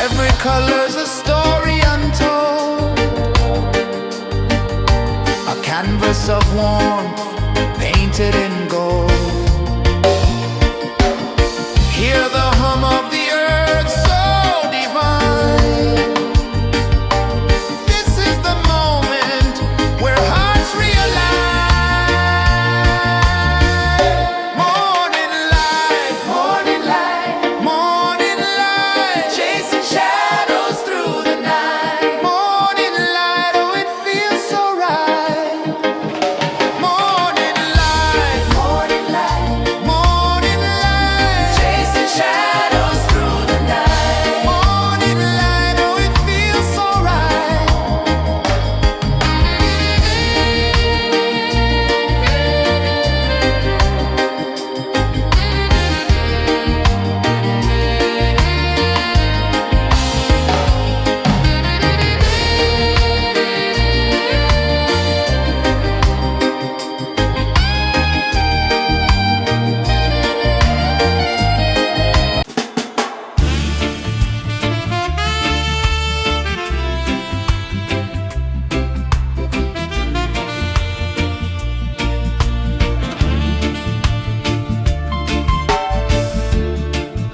Every color's a story untold, a canvas of warmth painted in gold. Hear the hum of the earth so divine. This is the moment where hearts realign. Morning light, morning light, morning light, chasing shadows through the night. Morning light, oh it feels so right. Morning light, morning light, morning light, chasing shadows through the night. Morning light, oh it feels so right.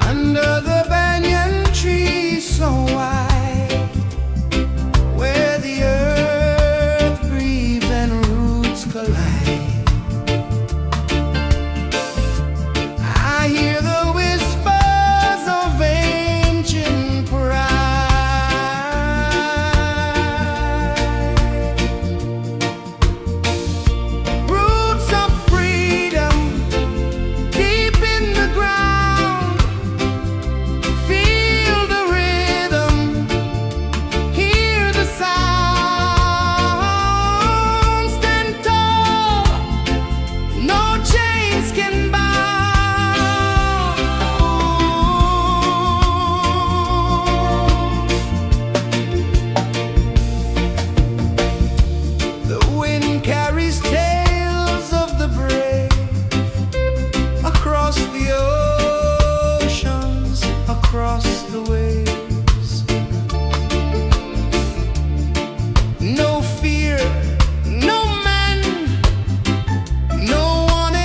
Under the banyan tree so wide, where the earth breathes and roots collide, I hear the whispers of ancient pride. Roots of freedom deep in the ground. Feel the rhythm, hear the sound. Stand tall, no chains can bind. The wind carries tales of the brave across the oceans, across the waves. No fear, no man, no one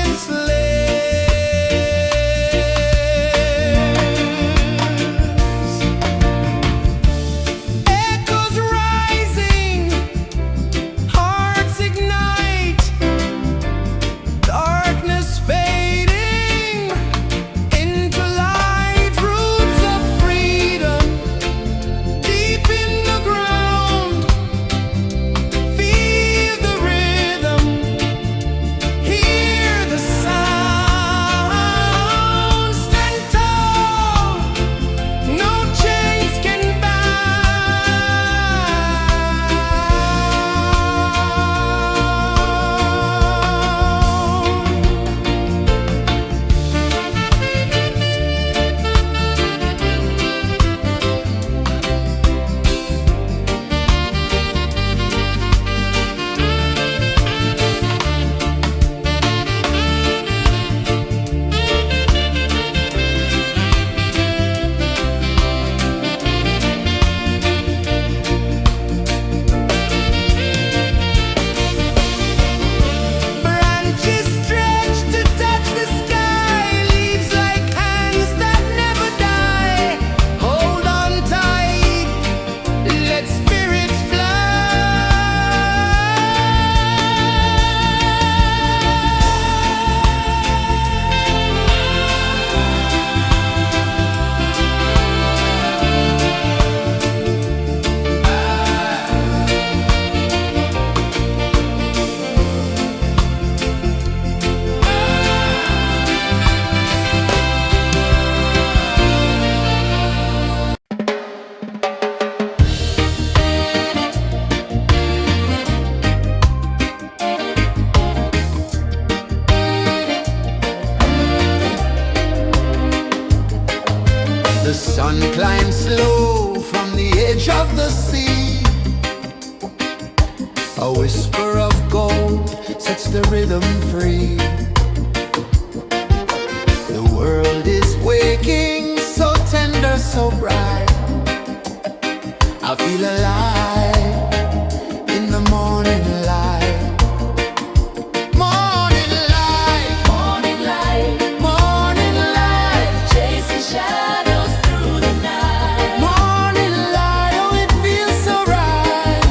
enslaves. Echoes rising, hearts ignite, darkness fading into light. Roots of freedom slow from the edge of the sea. A whisper of gold sets the rhythm free. The world is waking, so tender, so bright. I feel alive in the morning light. Morning light, Morning light, morning light, chasing shadows through the night. morning light. Oh, it feels so right.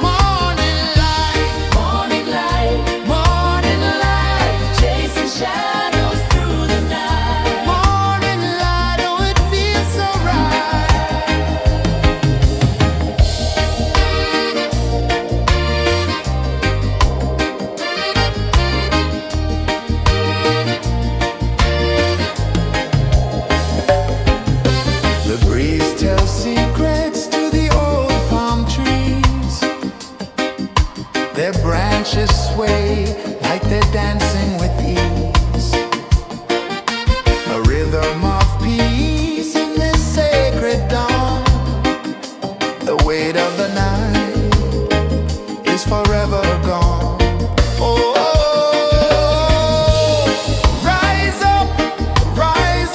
Morning light, Morning light, morning light, chasing shadows through the night. morning light. Oh, it feels so right. The breeze tells secrets to the old palm trees. Their branches sway like they're dancing with ease. A rhythm of peace in this sacred dawn. The weight of the night is forever gone. Oh, rise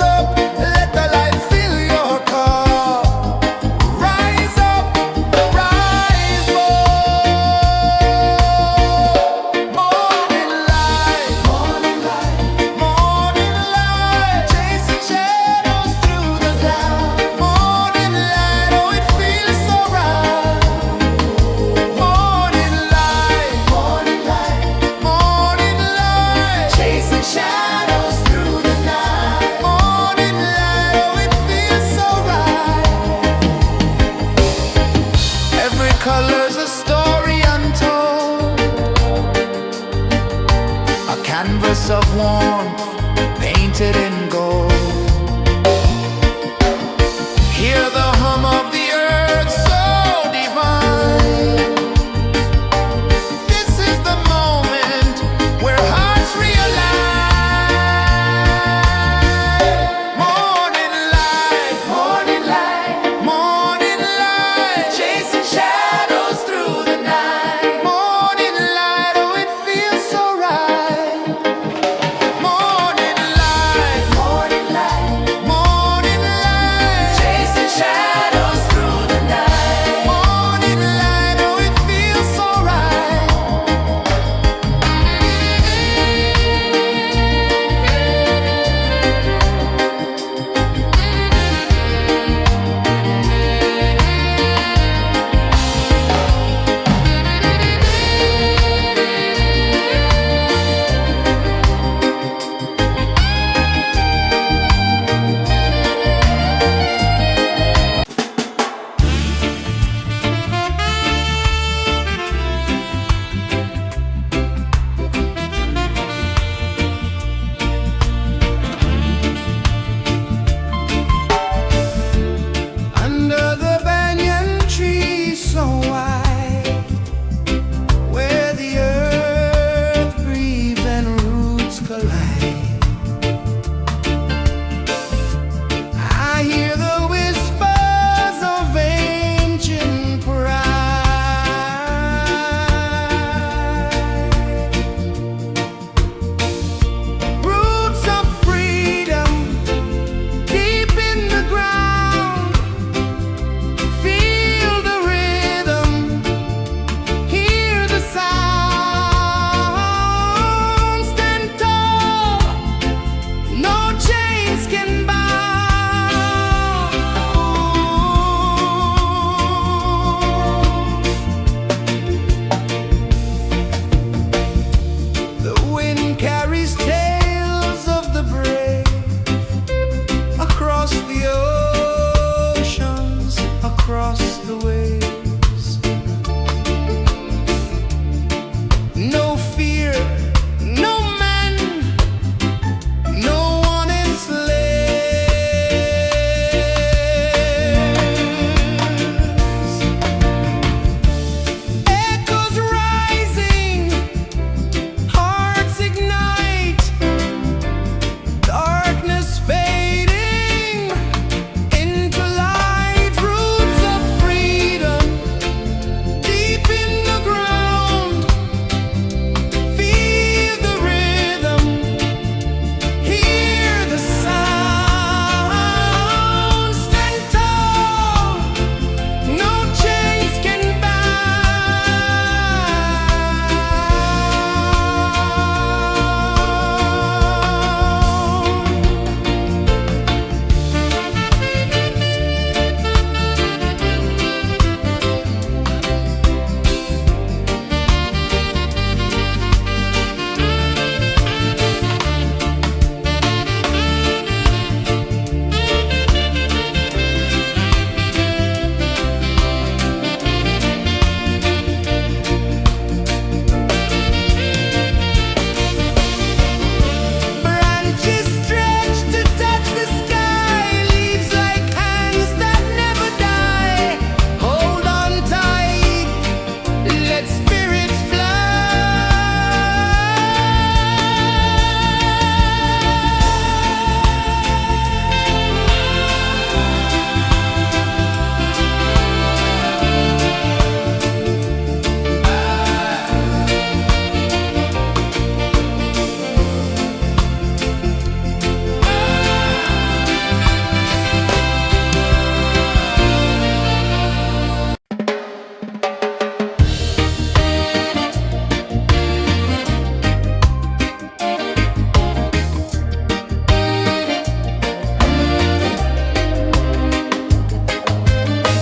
up, let the light fill your cup. Rise up, rise up. Morning light, morning light, chasing shadows through the cloud. Morning light, oh, it feels so right. Morning light, morning light, chasing shadows through the night. Morning light, oh, it feels so right. Every color's a story untold, a canvas of warmth painted in gold. Hear the hum of the earth so divine. This is the moment where hearts realign. Morning light, morning light, chasing shadows through the night. Morning light, oh, it feels so right. Morning light, chasing shadows.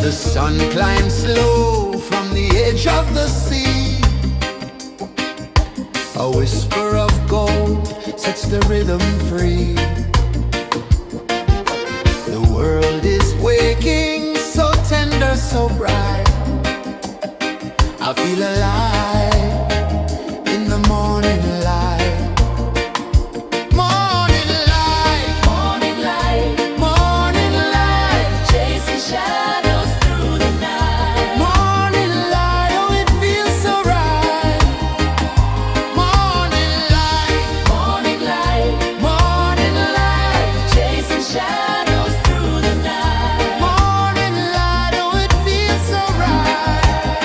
The sun climbs slow from the edge of the sea. A whisper of gold sets the rhythm free. The world is waking, so tender, so bright. I feel alive in the morning light. Morning light, Morning light, morning light, chasing shadows through the night. morning light, oh it feels so right. Morning light, Morning light, morning light, chasing shadows through the night. morning light, oh it feels so right.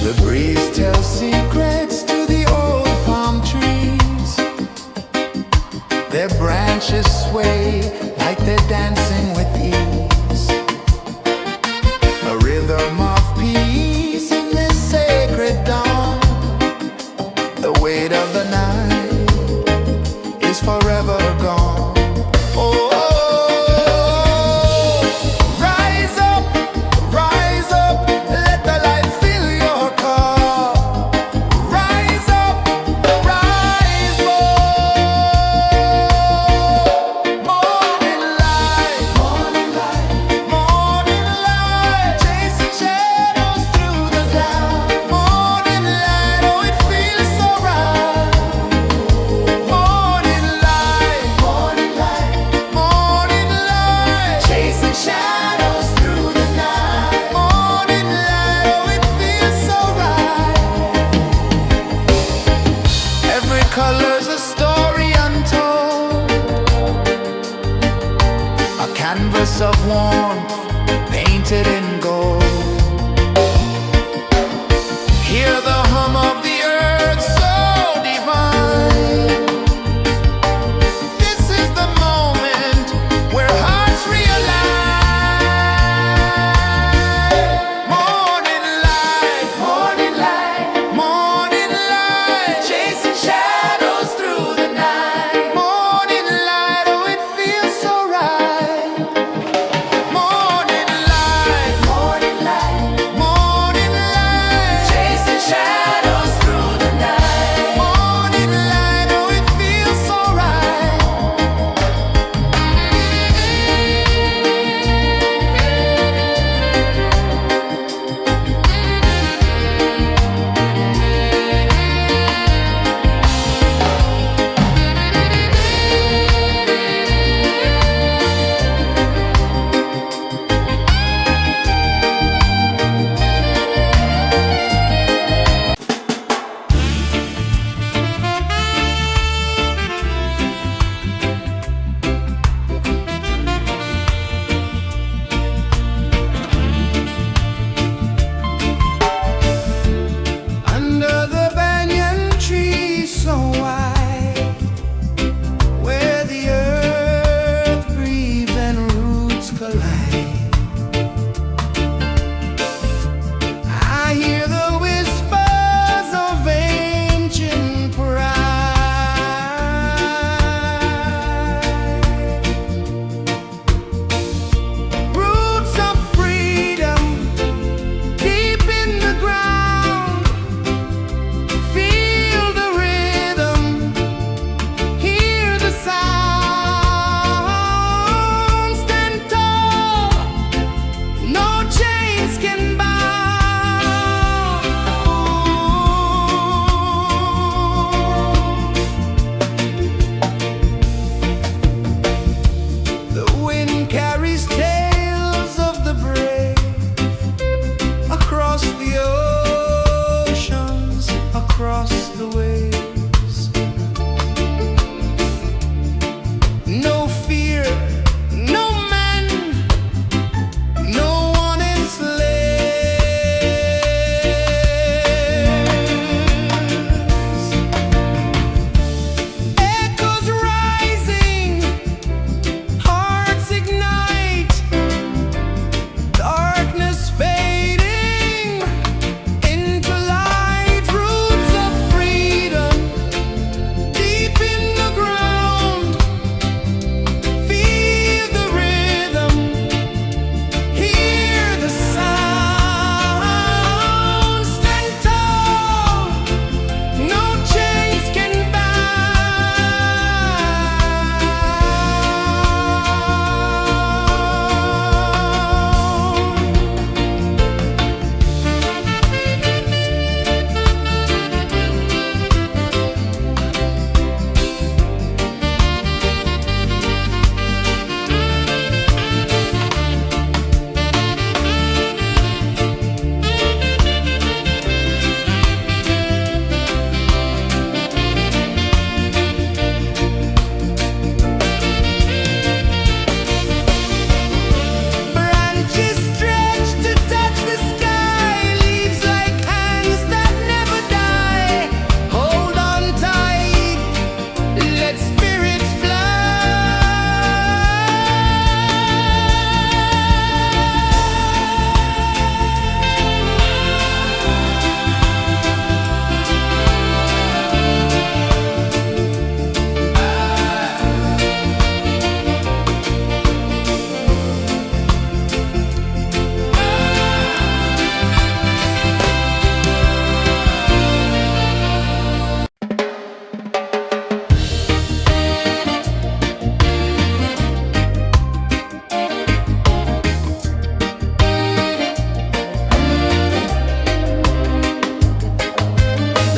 The breeze tells secrets to the old palm trees. Their branches sway like they're dancing with ease. A rhythm of peace in this sacred dawn. The weight of the night is forever gone. Oh, rise up, let the light fill your cup. Rise up, rise more.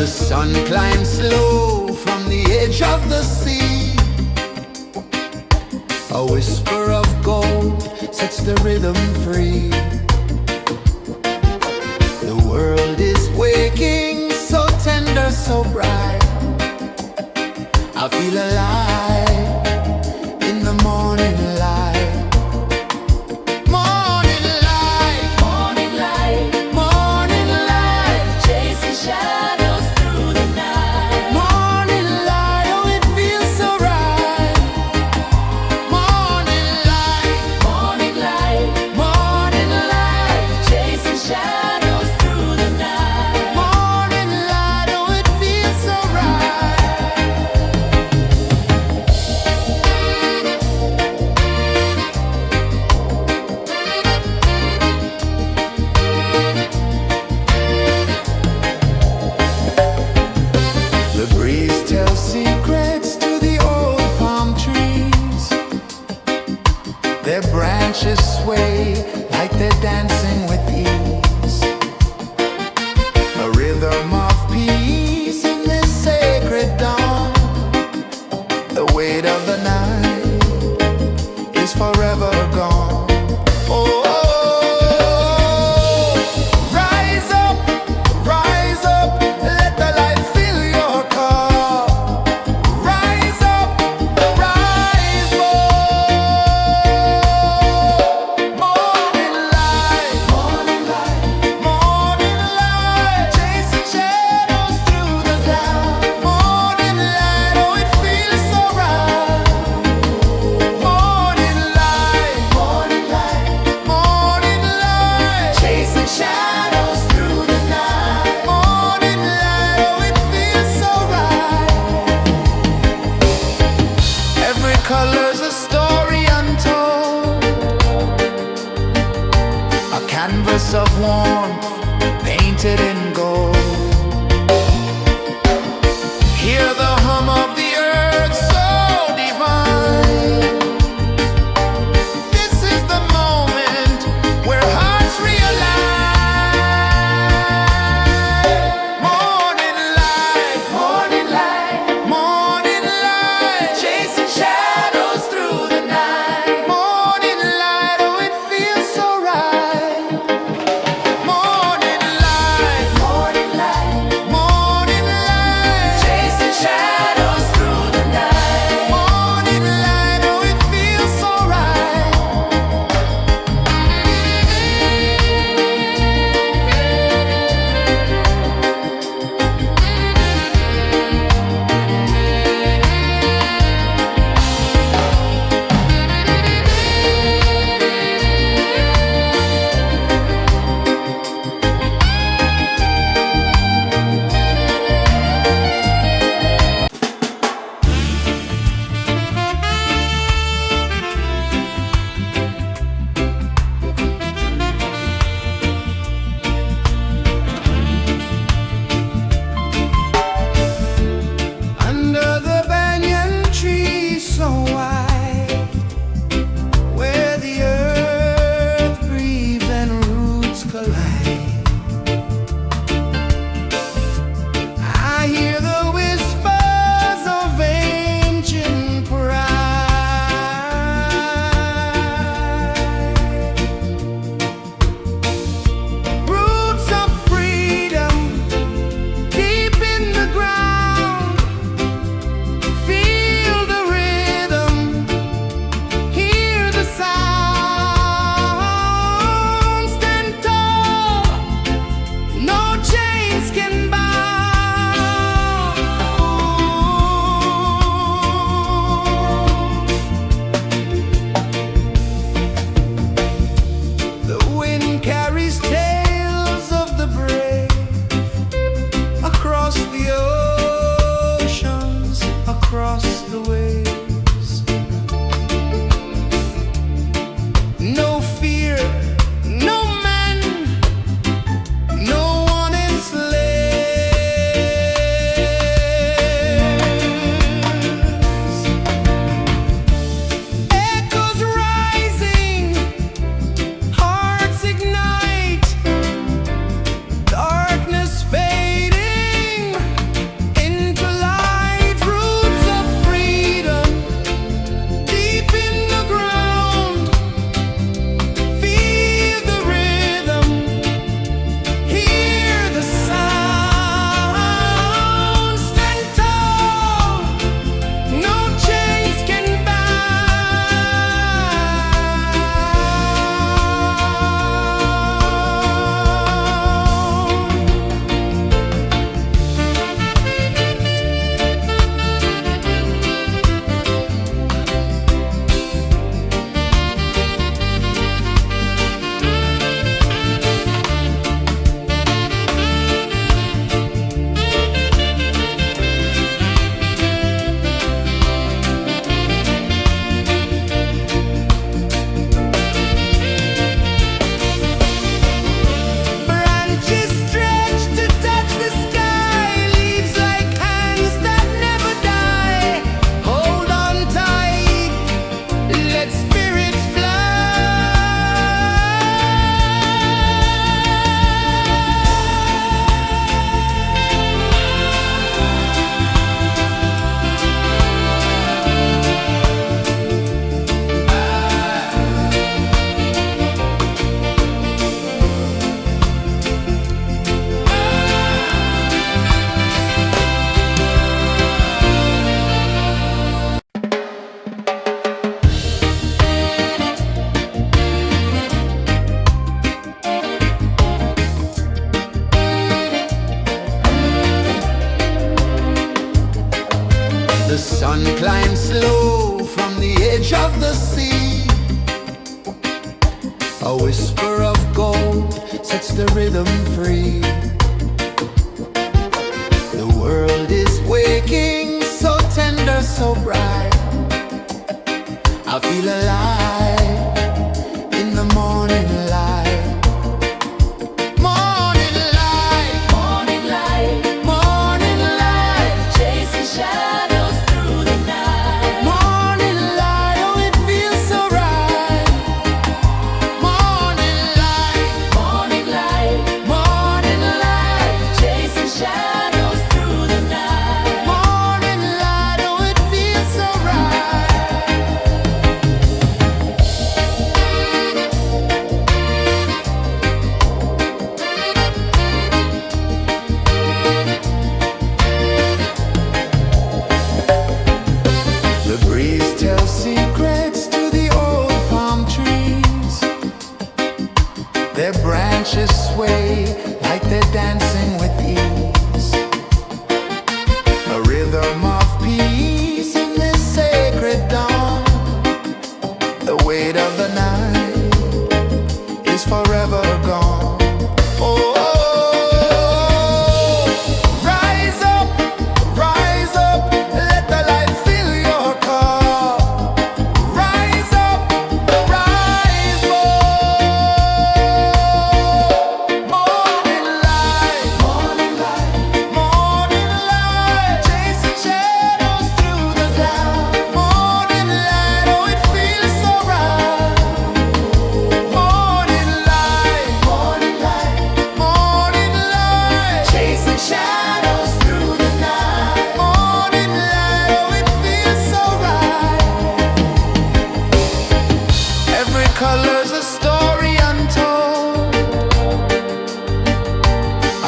The sun climbs slow from the edge of the sea. A whisper of gold sets the rhythm free. The world is waking, so tender, so bright. I feel alive in the morning light. Morning light, Morning light, morning light, chasing shadows through the night. morning light, oh it feels so right. Morning light, Morning light, morning light, chasing shadows through the night. morning light, oh it feels so right. The breeze tells secrets to the old palm trees. Their branches sway like they're dancing with ease. A rhythm of peace in this sacred dawn. The weight of the night is forever gone. Oh, rise up, let the light fill your cup. Rise up, rise up. Morning light, morning light, morning light, chasing shadows through the cloud. Morning light, oh it feels so right. Morning light, morning light, morning light, chasing shadows through the night. Morning light, oh it feels so right. Every color's a story untold, a canvas of warmth painted in gold. Hear the hum of the earth so divine. This is the moment where hearts realign. Morning light, morning light, morning light, chasing shadows through the night. Morning light, oh it feels so right. Morning light, morning light, morning light, chasing shadows. sun climbs slow from the edge of the sea. A whisper of gold sets the rhythm free. The world is waking, so tender, so bright. I feel alive in the morning light. Morning light, Morning light, morning light, chasing shadows through the night. morning light, oh it feels so right. Morning light, Morning light, morning light, chasing shadows through the night. morning light, oh it feels so right. The breeze tells secrets to the old palm trees. Their branches sway like they're dancing with ease. A rhythm of peace in this sacred dawn. The weight of the night is forever gone. Oh, rise up, let the light fill your cup. Rise up, rise up. Morning light, morning light, morning light, chasing shadows through the cloud. Morning light, oh it feels so right. Morning light, morning light, morning light, chasing shadows through the night. Morning light, oh it feels so right. Every color's a story untold,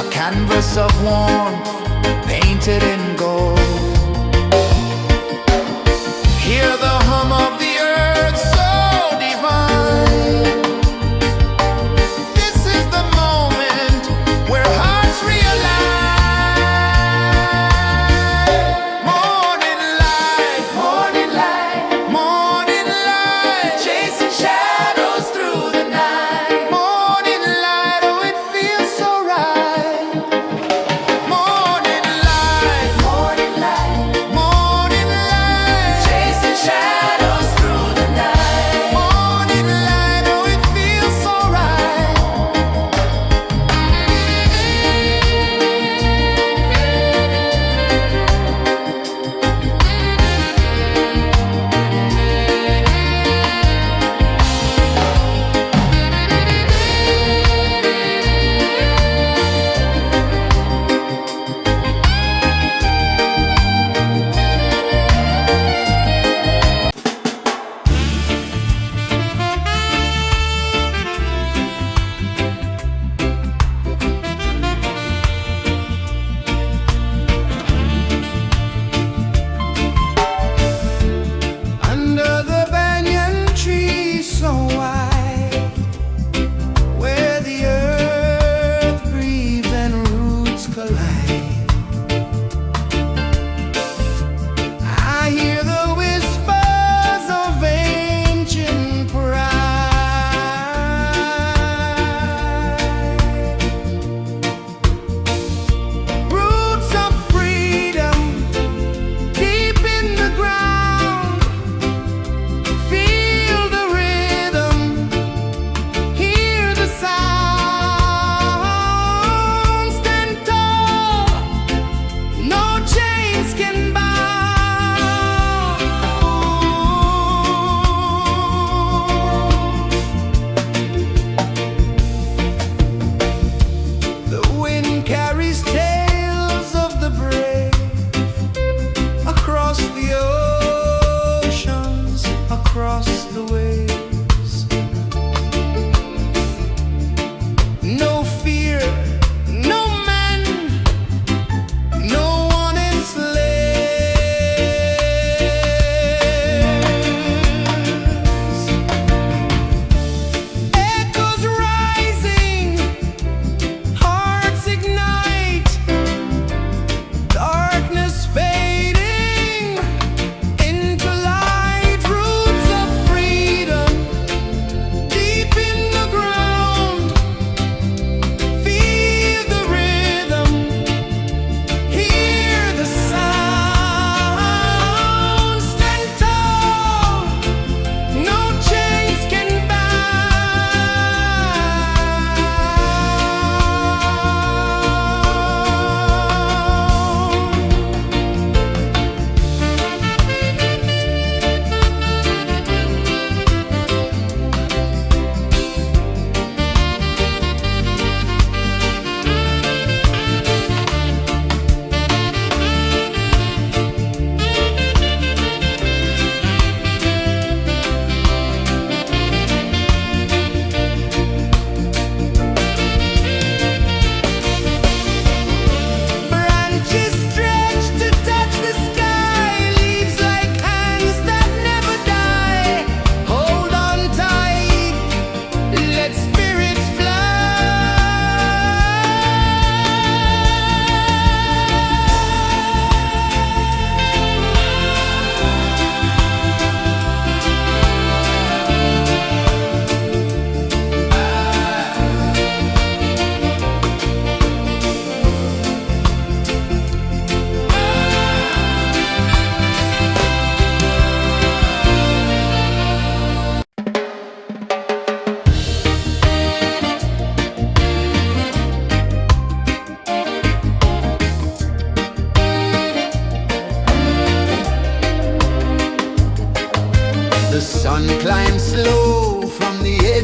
a canvas of warmth painted in gold. Hear the hum of the earth so divine. This is the moment where hearts realign. Morning light, morning light, morning light, chasing shadows through the night. Morning light, oh it feels so right. Morning light,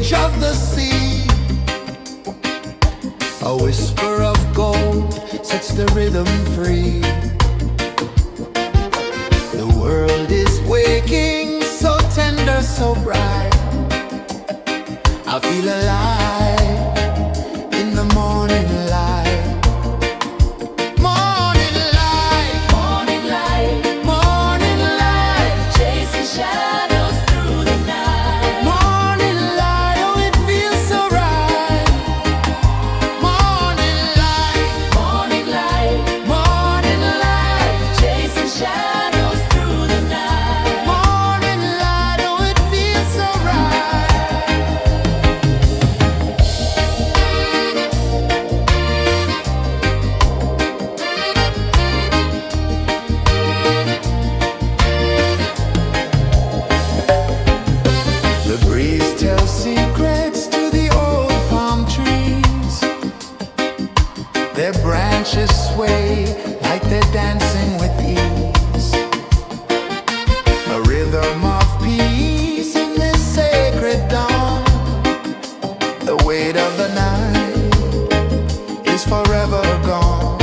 edge of the sea. A whisper of gold sets the rhythm free. The world is waking, so tender, so bright. I feel alive in the morning light. Morning light, Morning light, morning light, chasing shadows through the night. morning light. Oh, it feels so right. Morning light, Morning light, morning light, chasing shadows through the night. morning light. Oh, it feels so right. The breeze tells secrets to the old palm trees. Their branches sway like they're dancing with ease. A rhythm of peace in this sacred dawn. The weight of the night is forever gone.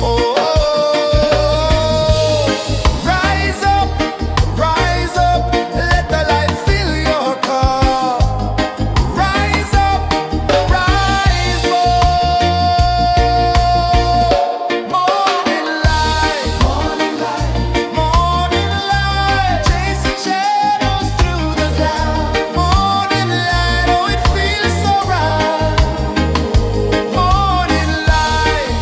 Oh, rise up, let the light fill your cup. Rise up, rise up. Morning light, morning light, morning light, chasing shadows through the cloud. Morning light, oh, it feels so right. Morning light,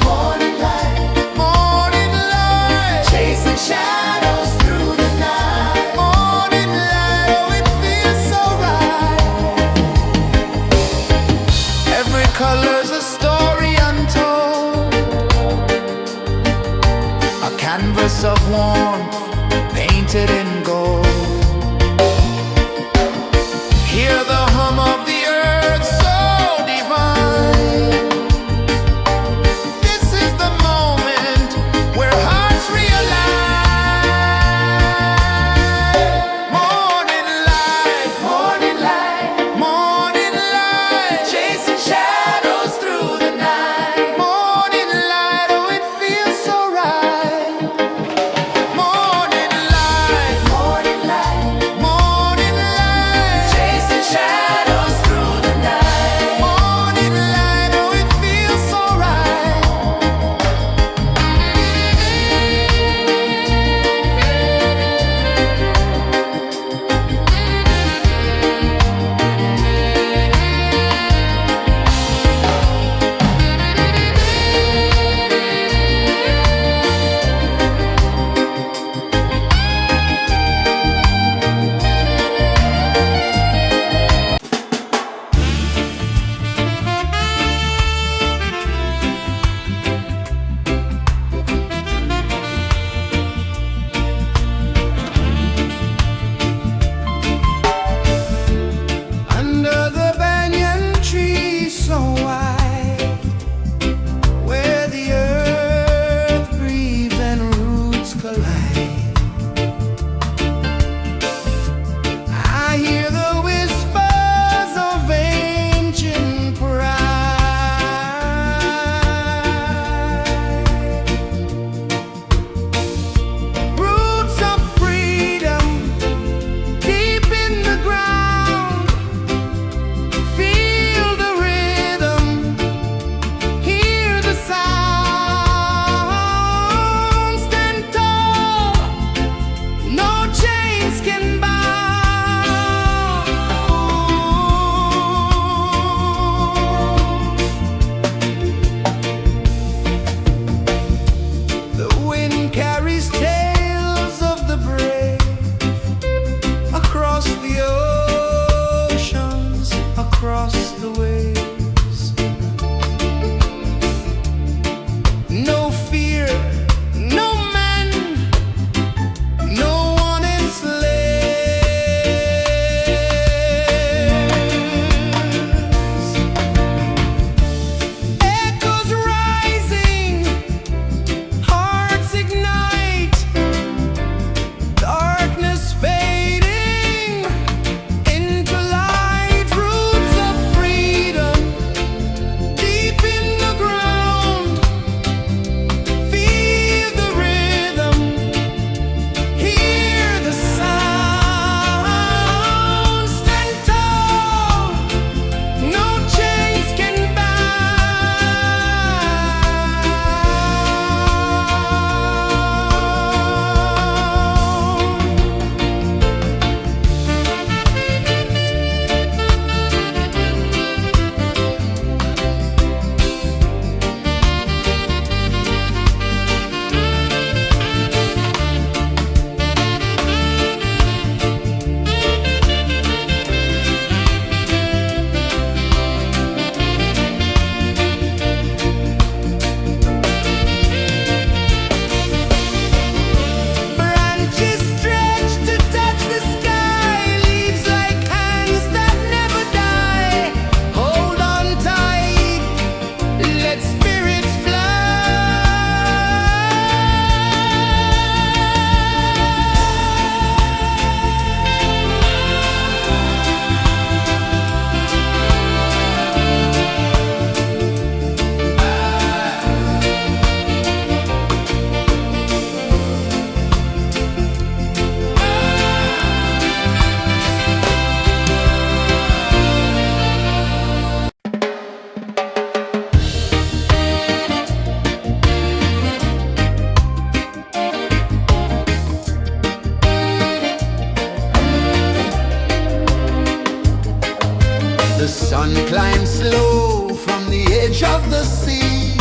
Sun climbs slow from the edge of the sea.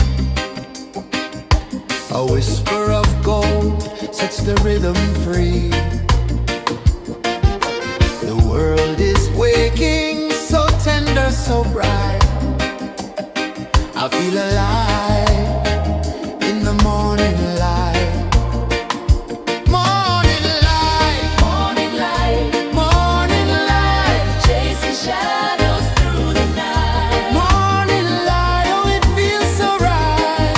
A whisper of gold sets the rhythm free. The world is waking, so tender, so bright. I feel alive in the morning light. Morning light, Morning light, morning light, chasing shadows through the night. morning light, oh it feels so right.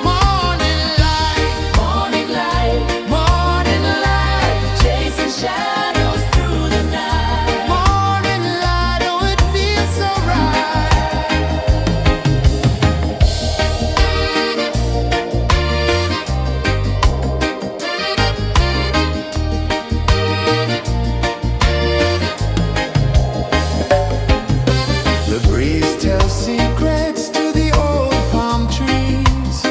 Morning light, Morning light, morning light, chasing shadows through the night. morning light, oh it feels so right. The breeze tells secrets to the old palm trees.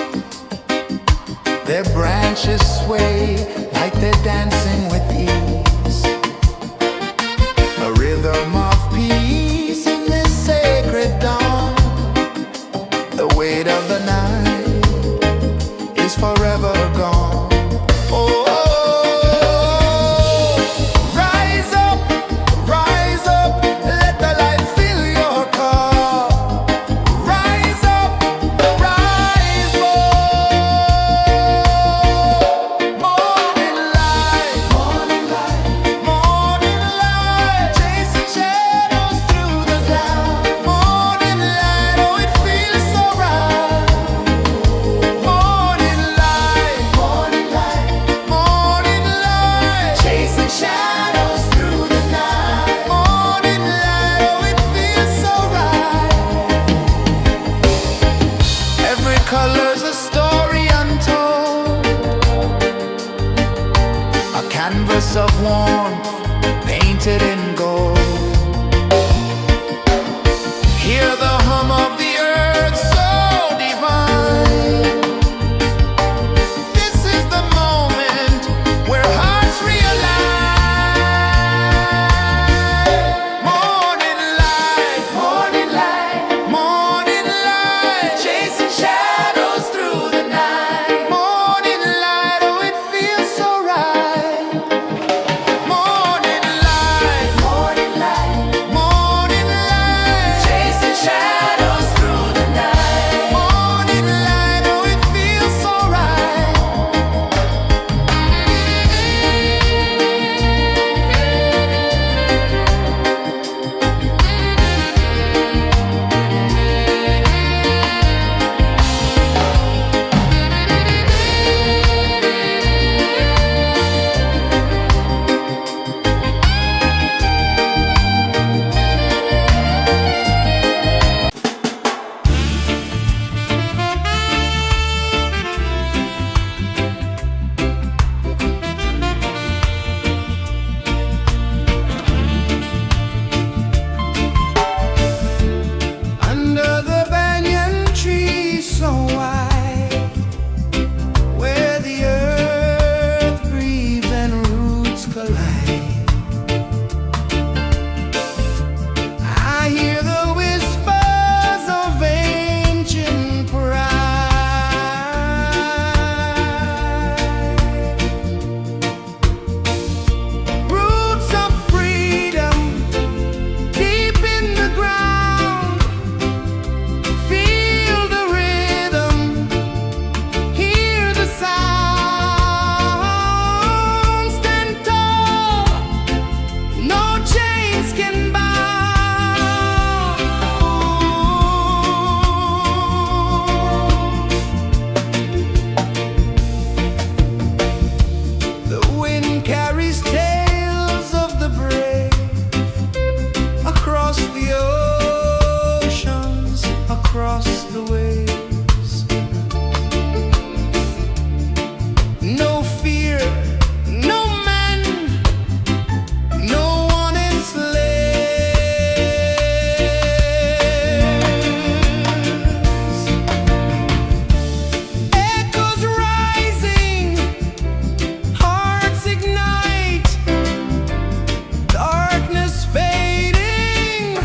Their branches sway like they're dancing with ease. A rhythm of peace in this sacred dawn. The weight of the night is forever gone. Oh, rise up, let the light fill your cup. Rise up, rise up. Morning light, morning light, morning light, chasing shadows through the cloud. Morning light, oh it feels so right. Morning light, morning light, morning light, chasing shadows through the night. Morning light, oh it feels so right. Every color's a story untold, a canvas of warmth painted in gold. Hear the hum of the earth so divine. This is the moment where hearts realign. Morning light, morning light, morning light, chasing shadows through the night. Morning light, oh it feels so right. Morning light, morning light, morning light, chasing shadows through the night. Morning light, oh it feels so right. Under the banyan tree so wide, where the earth breathes and roots collide, I hear the whispers of ancient pride. Roots of freedom deep in the ground. Feel the rhythm, hear the sound. Stand tall, no chains can bound. The wind carries tales of the brave across the oceans, across the waves. No fear, no man, no one enslaves. Echoes rising, hearts ignite, darkness fading,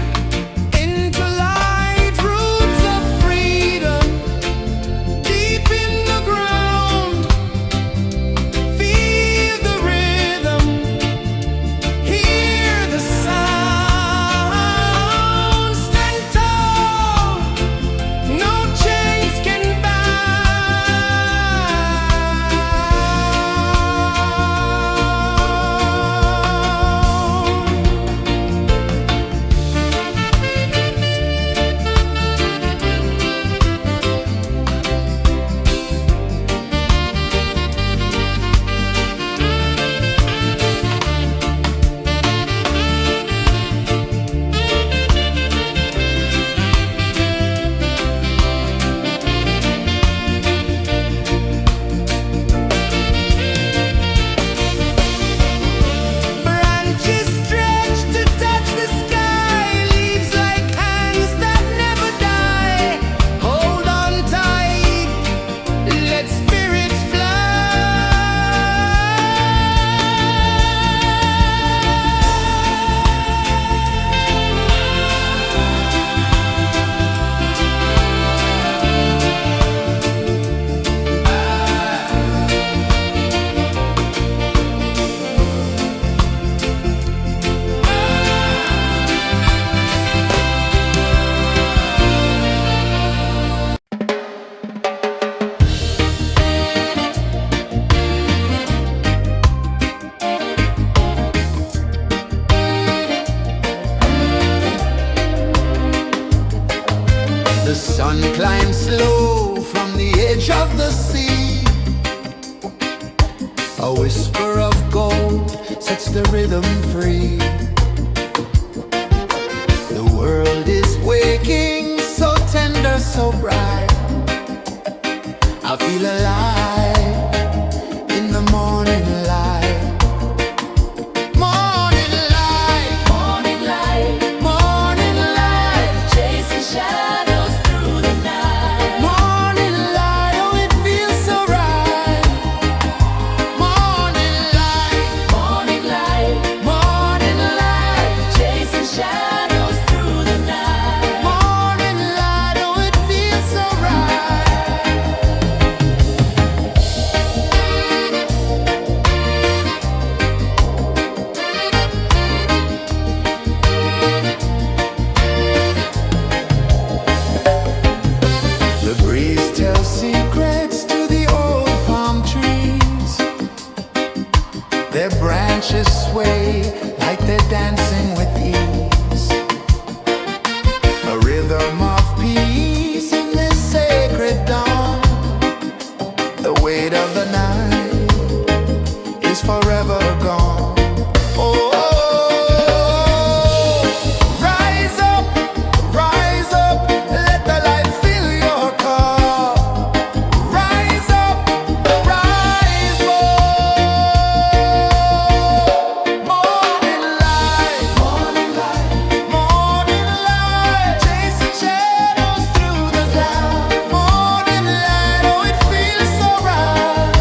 climb slow from the edge of the sea. A whisper of gold sets the rhythm free. The world is waking, so tender, so bright. I feel alive in the morning light. Morning light, Morning light, morning light, chasing shadows through the night. morning light, oh it feels so right. Morning light, Morning light, morning light, chasing shadows through the night. morning light, oh it feels so right. The breeze tells secrets to the old palm trees. Their branches sway like they're dancing with ease. A rhythm of peace in this sacred dawn. The weight of the night is forever gone. Oh, rise up, let the light fill your cup. Rise up, rise up. Morning light, morning light, morning light, chasing shadows through the cloud. Morning light, oh it feels so right.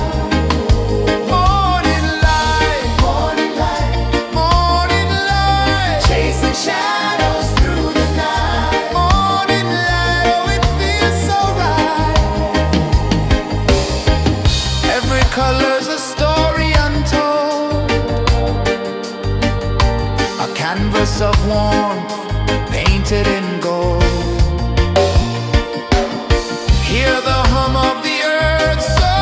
Morning light, morning light, morning light, chasing shadows through the night. Morning light, oh it feels so right. Every color's a story untold, a canvas of warmth painted in gold. Hear the hum of the earth so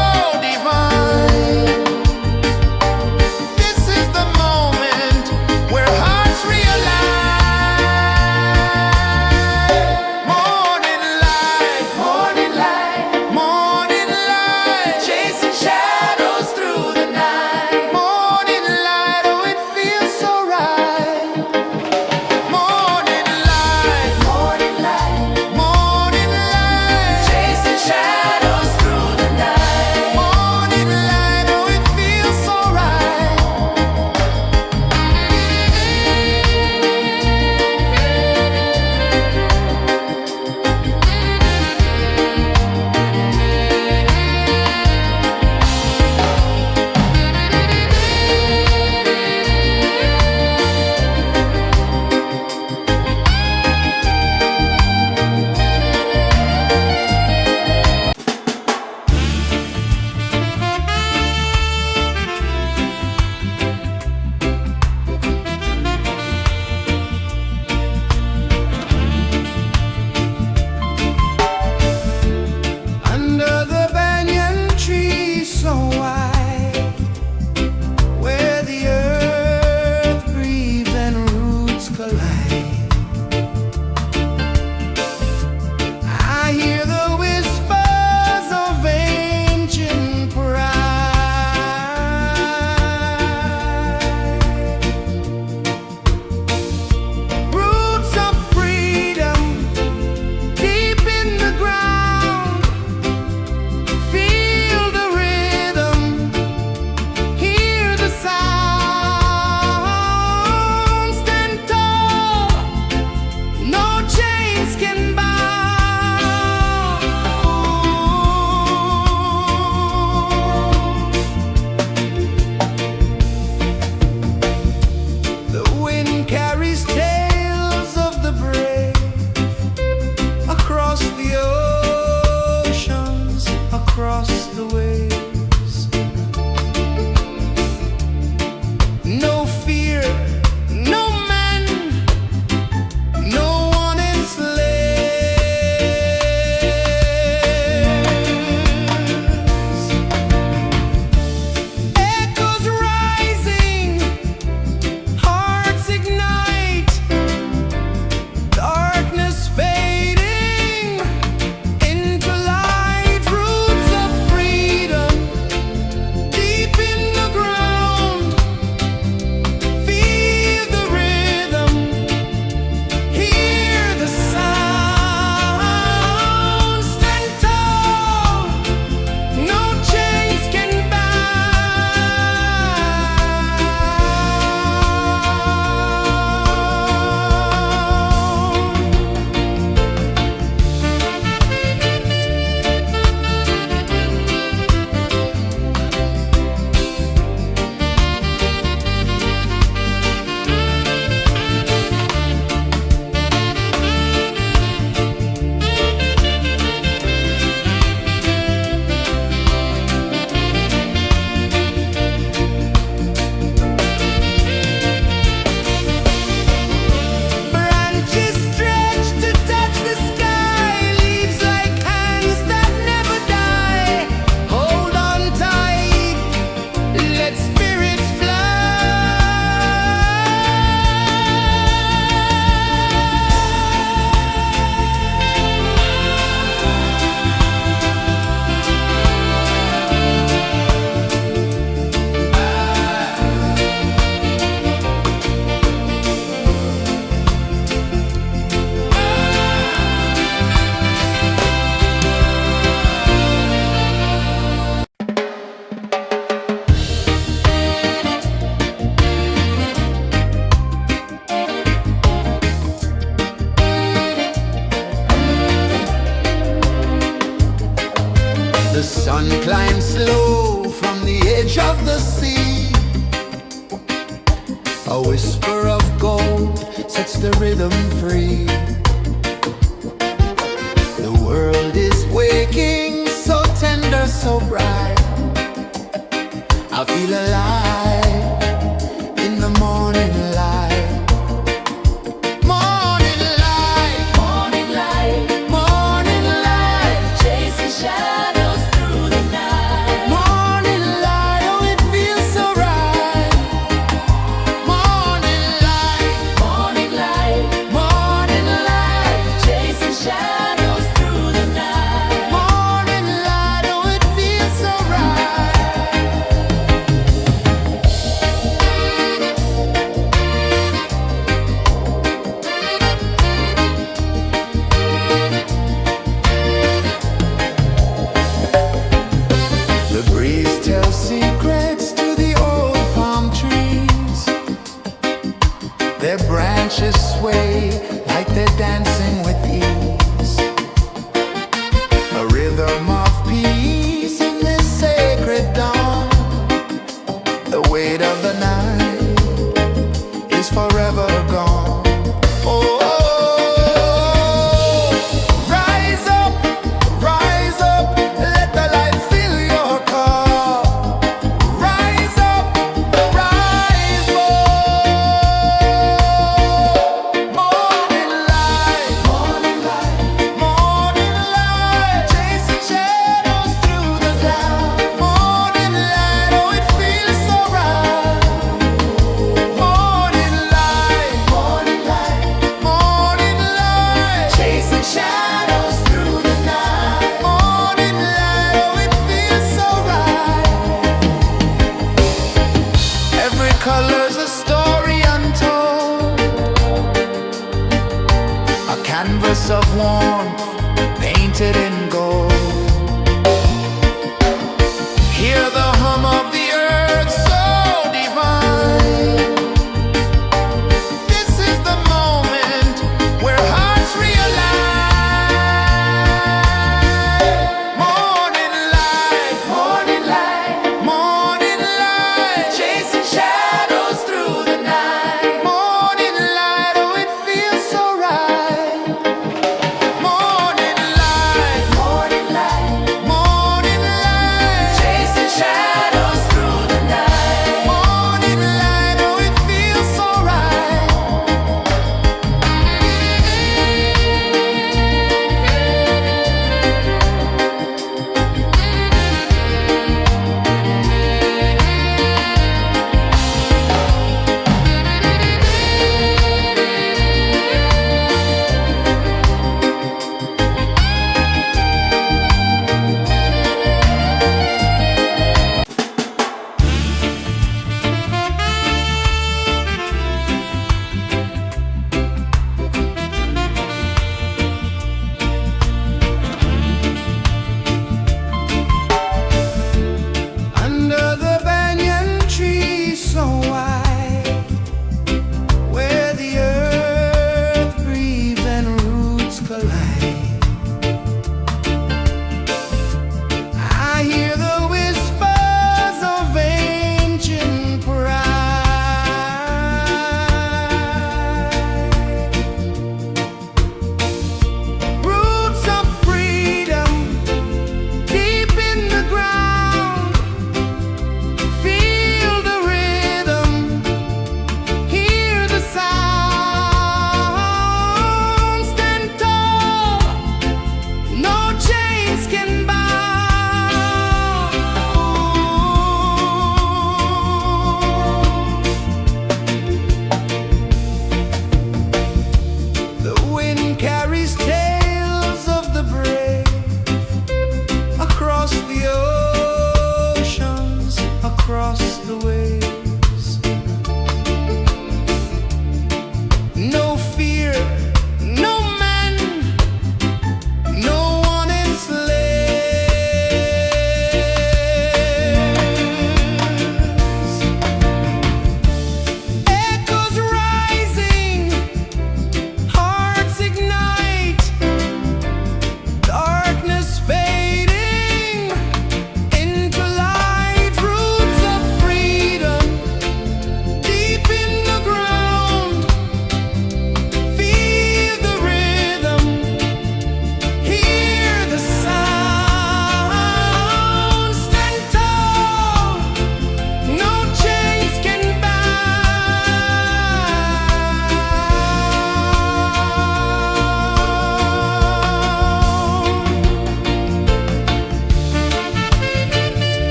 divine. This is the moment where hearts realign. Morning light, morning light, morning light, chasing shadows through the night. Morning light, oh it feels so right. Morning light, The sun climbs slow from the edge of the sea. A whisper of gold sets the rhythm free. The world is waking, so tender, so bright. I feel alive in the morning light. Morning light, Morning light, morning light, chasing shadows through the night. morning light, oh it feels so right. Morning light, Morning light, morning light, chasing shadows through the night. morning light, oh it feels so right. The breeze tells secrets to the old palm trees. Their branches sway like they're dancing with ease. A rhythm of peace in this sacred dawn. The weight of the night is forever gone. Oh, rise up, let the light fill your cup. Rise up, rise up. Morning light, morning light, morning light, chasing shadows.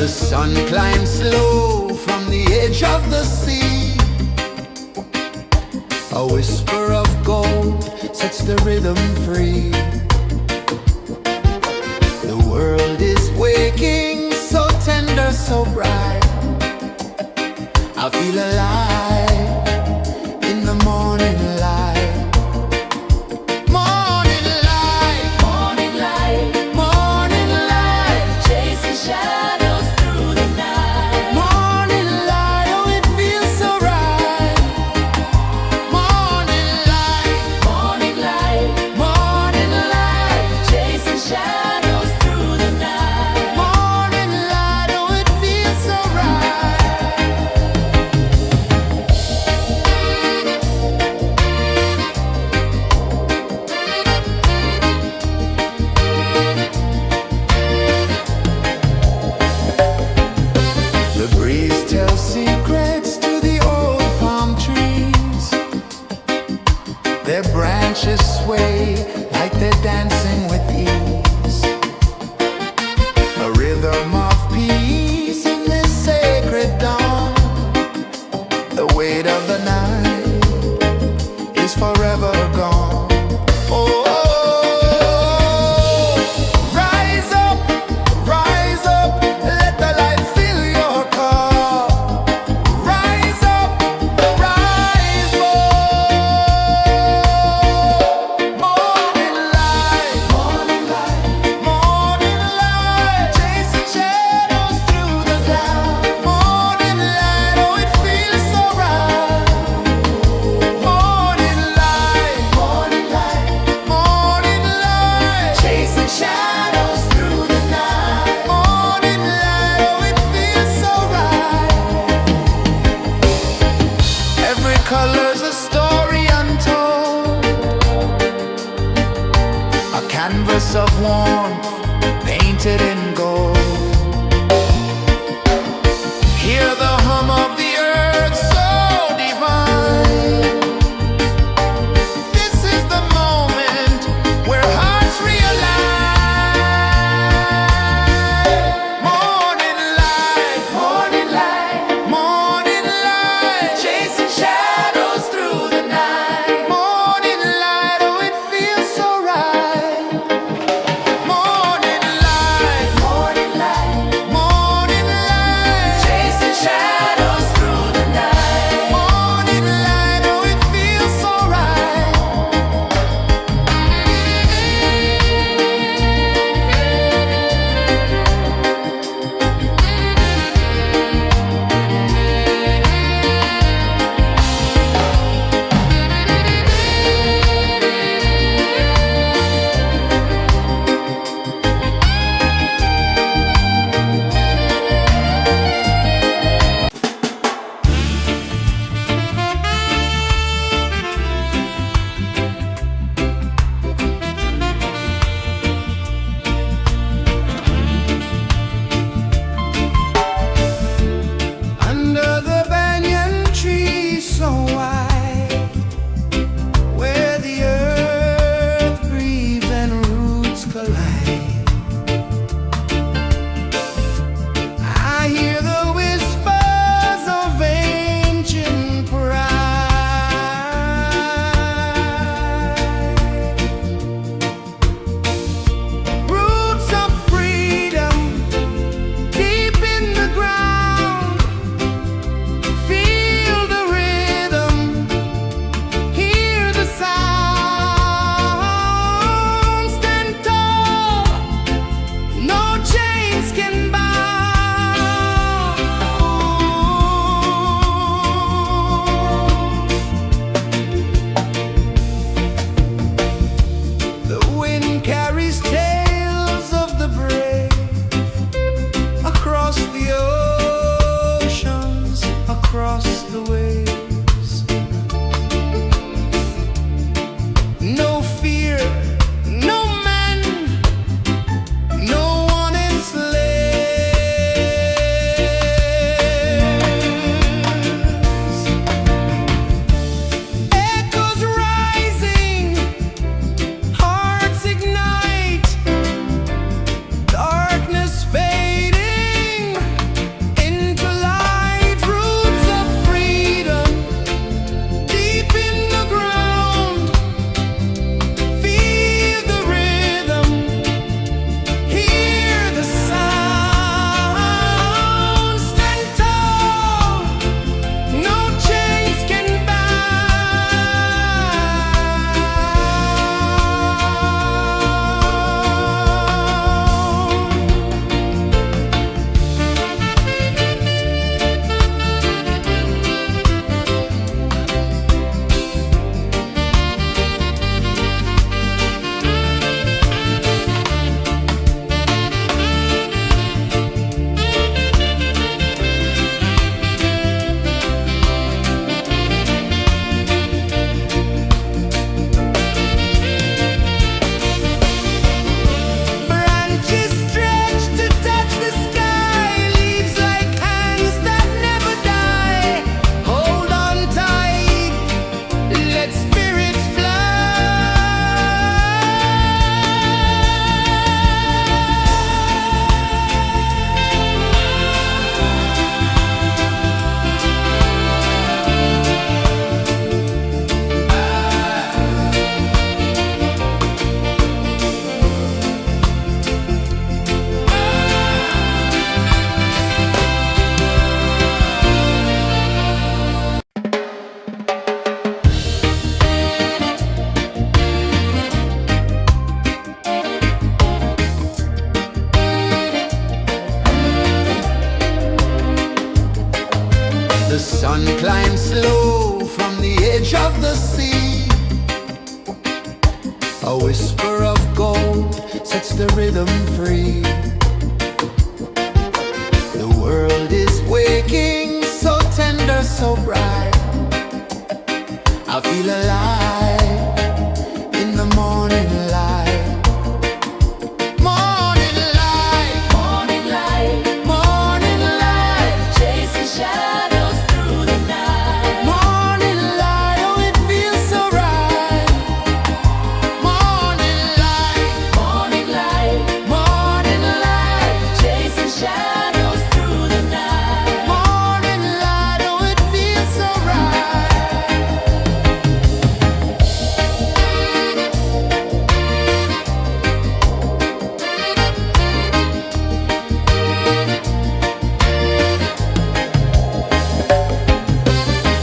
The sun climbs slow from the edge of the sea. A whisper of gold sets the rhythm free. The world is waking, so tender, so bright. I feel alive in the morning light. Morning light, Morning light, morning light, chasing shadows through the night. morning light, oh it feels so right. Morning light, Morning light, morning light, chasing shadows through the night. morning light, oh it feels so right. The breeze tells secrets to the old palm trees. Their branches sway like they're dancing with ease. A rhythm of peace in this sacred dawn. The weight of the night is forever gone. Oh, rise up, let the light fill your cup. Rise up, rise up. Morning light, morning light, morning light, chasing shadows through the cloud. Morning light, oh it feels so right. Morning light, morning light, morning light, chasing shadows through the night. Morning light, oh it feels so right. Every color's a story untold, a canvas of warmth painted in gold. Hear the hum of the earth so divine. This is the moment where hearts realign. Morning light, morning light, morning light, chasing shadows through the night. Morning light, oh it feels so right. Morning light, sun climbs slow from the edge of the sea. A whisper of gold sets the rhythm free. The world is waking, so tender, so bright. I feel alive in the morning light. Morning light, Morning light, morning light, chasing shadows through the night. morning light, oh it feels so right. Morning light, Morning light, morning light, chasing shadows through the night. morning light, oh it feels so right.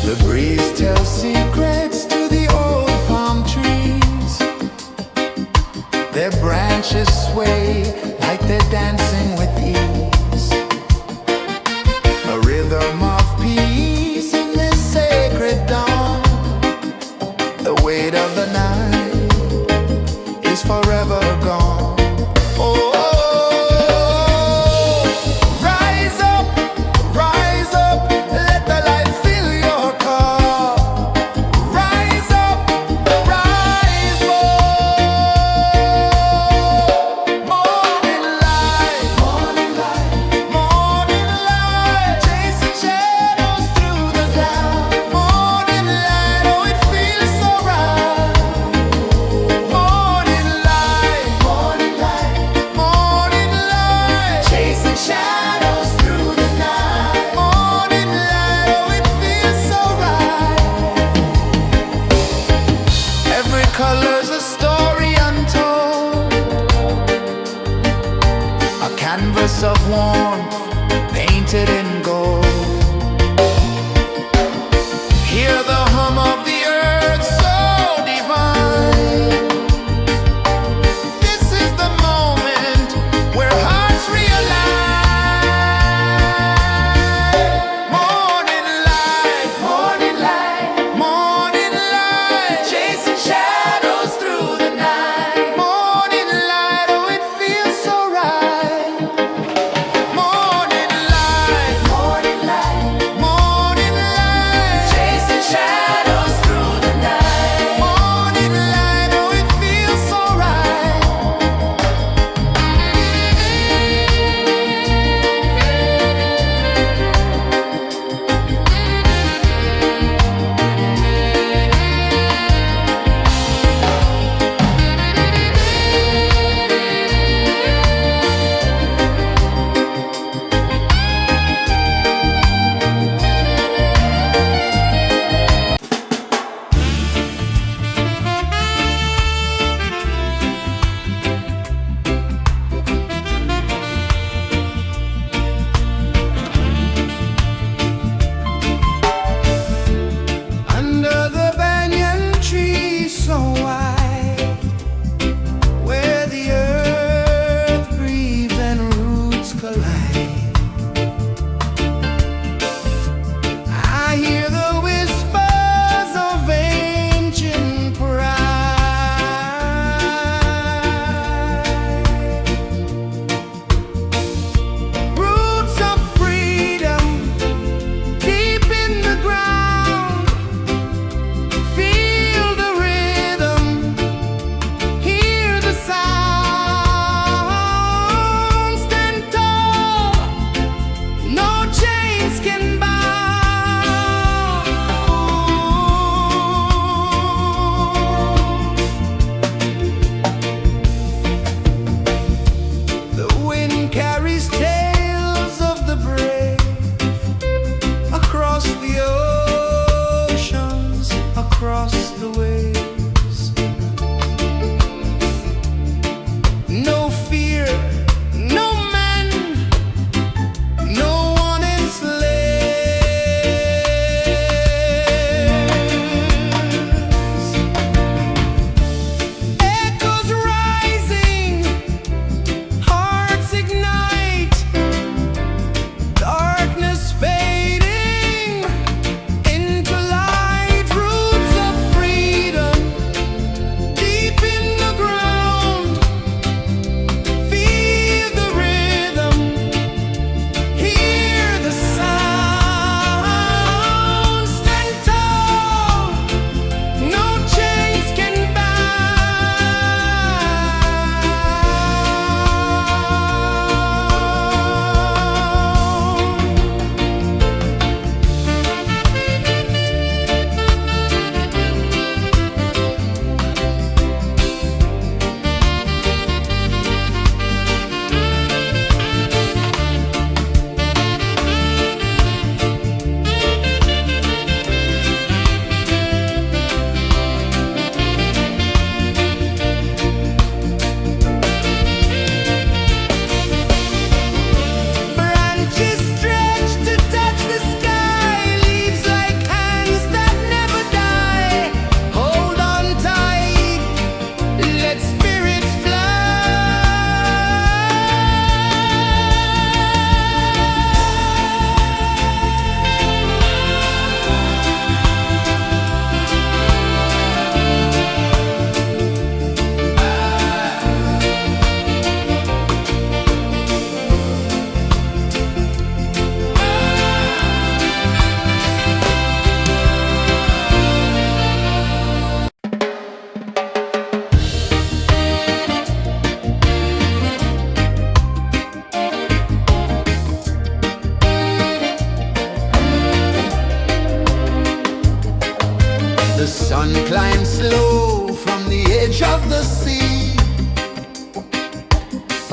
The breeze tells secrets to the old palm trees. Their branches sway like they're dancing with ease. A rhythm of peace in this sacred dawn. The weight of the night is forever gone. Oh, rise up, let the light fill your cup. Rise up, rise up. Morning light, morning light, chasing shadows through the cloud. Morning light, oh it feels so right. Morning light, chasing shadows through the night. Morning light, oh it feels so right. Every color's a story untold, a canvas of warmth painted in gold. Hear the hum of the earth so divine. This is the moment where hearts realign. Morning light, morning light, chasing shadows through the night. Morning light, oh it feels so right. Morning light,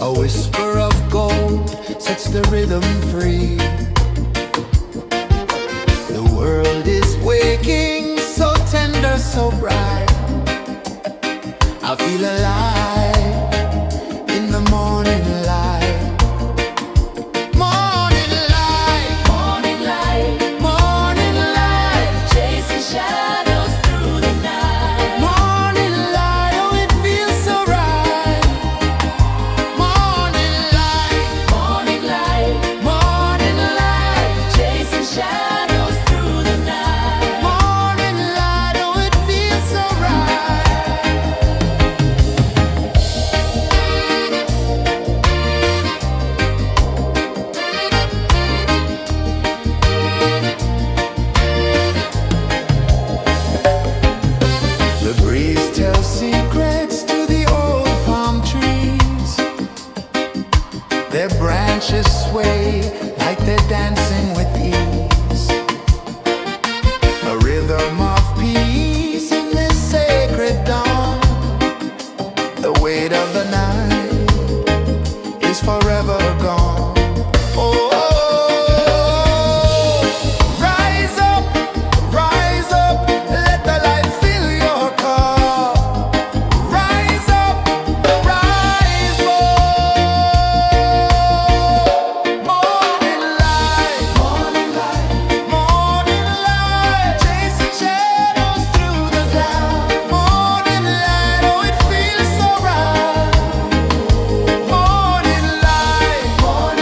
A whisper of gold sets the rhythm free. The world is waking, so tender, so bright. I feel alive in the morning light. Morning light, Morning light, morning light, chasing shadows through the night. morning light. Oh, it feels so right. Morning light, Morning light, morning light, chasing shadows through the night. morning light. Oh, it feels so right. The breeze tells secrets to the old palm trees. Their branches sway like they're dancing with ease. A rhythm of peace in this sacred dawn. The weight of the night is forever gone. Oh, rise up, let the light fill your cup. Rise up, rise more. Morning light, morning light, chasing shadows through the cloud. Morning light, oh, it feels so right. Morning light, morning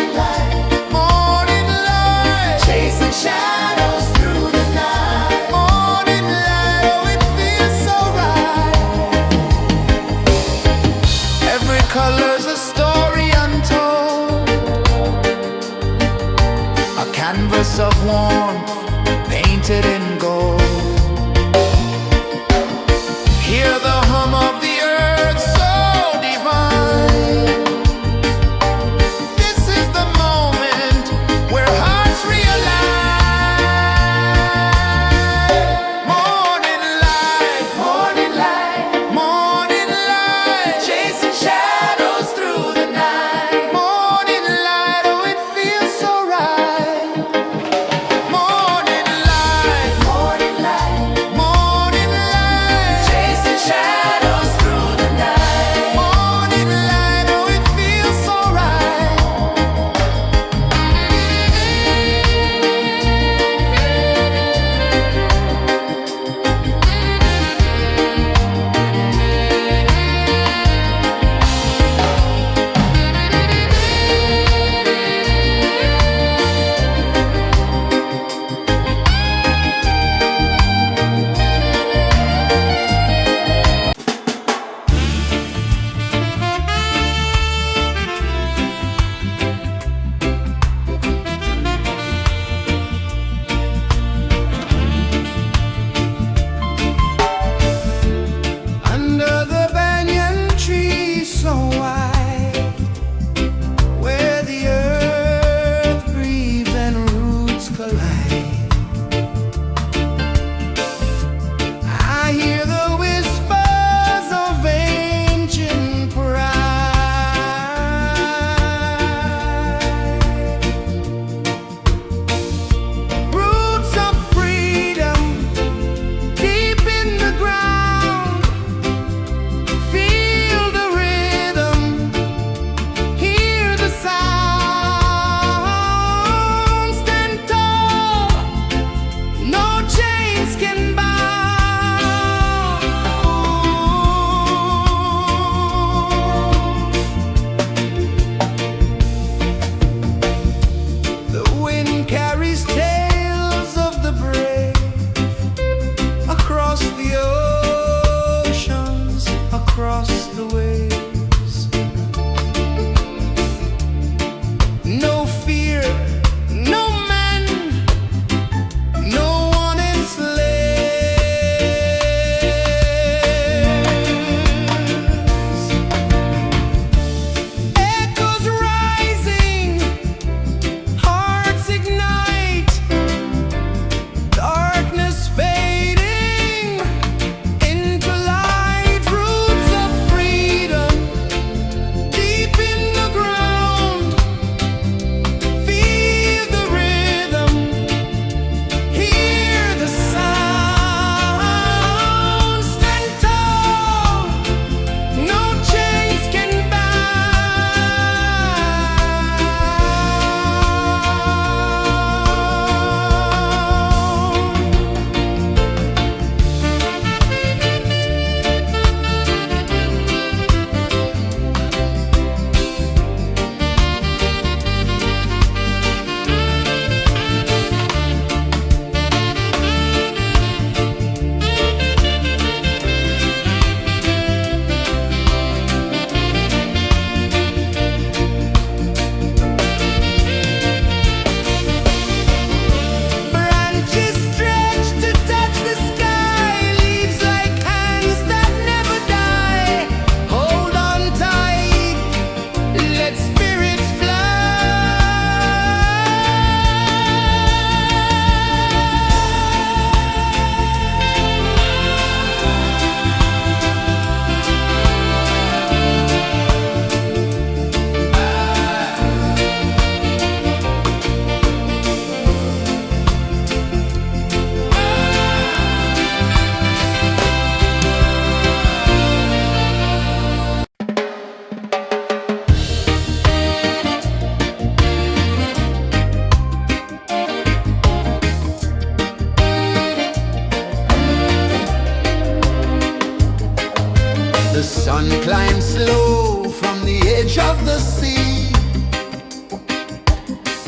sea.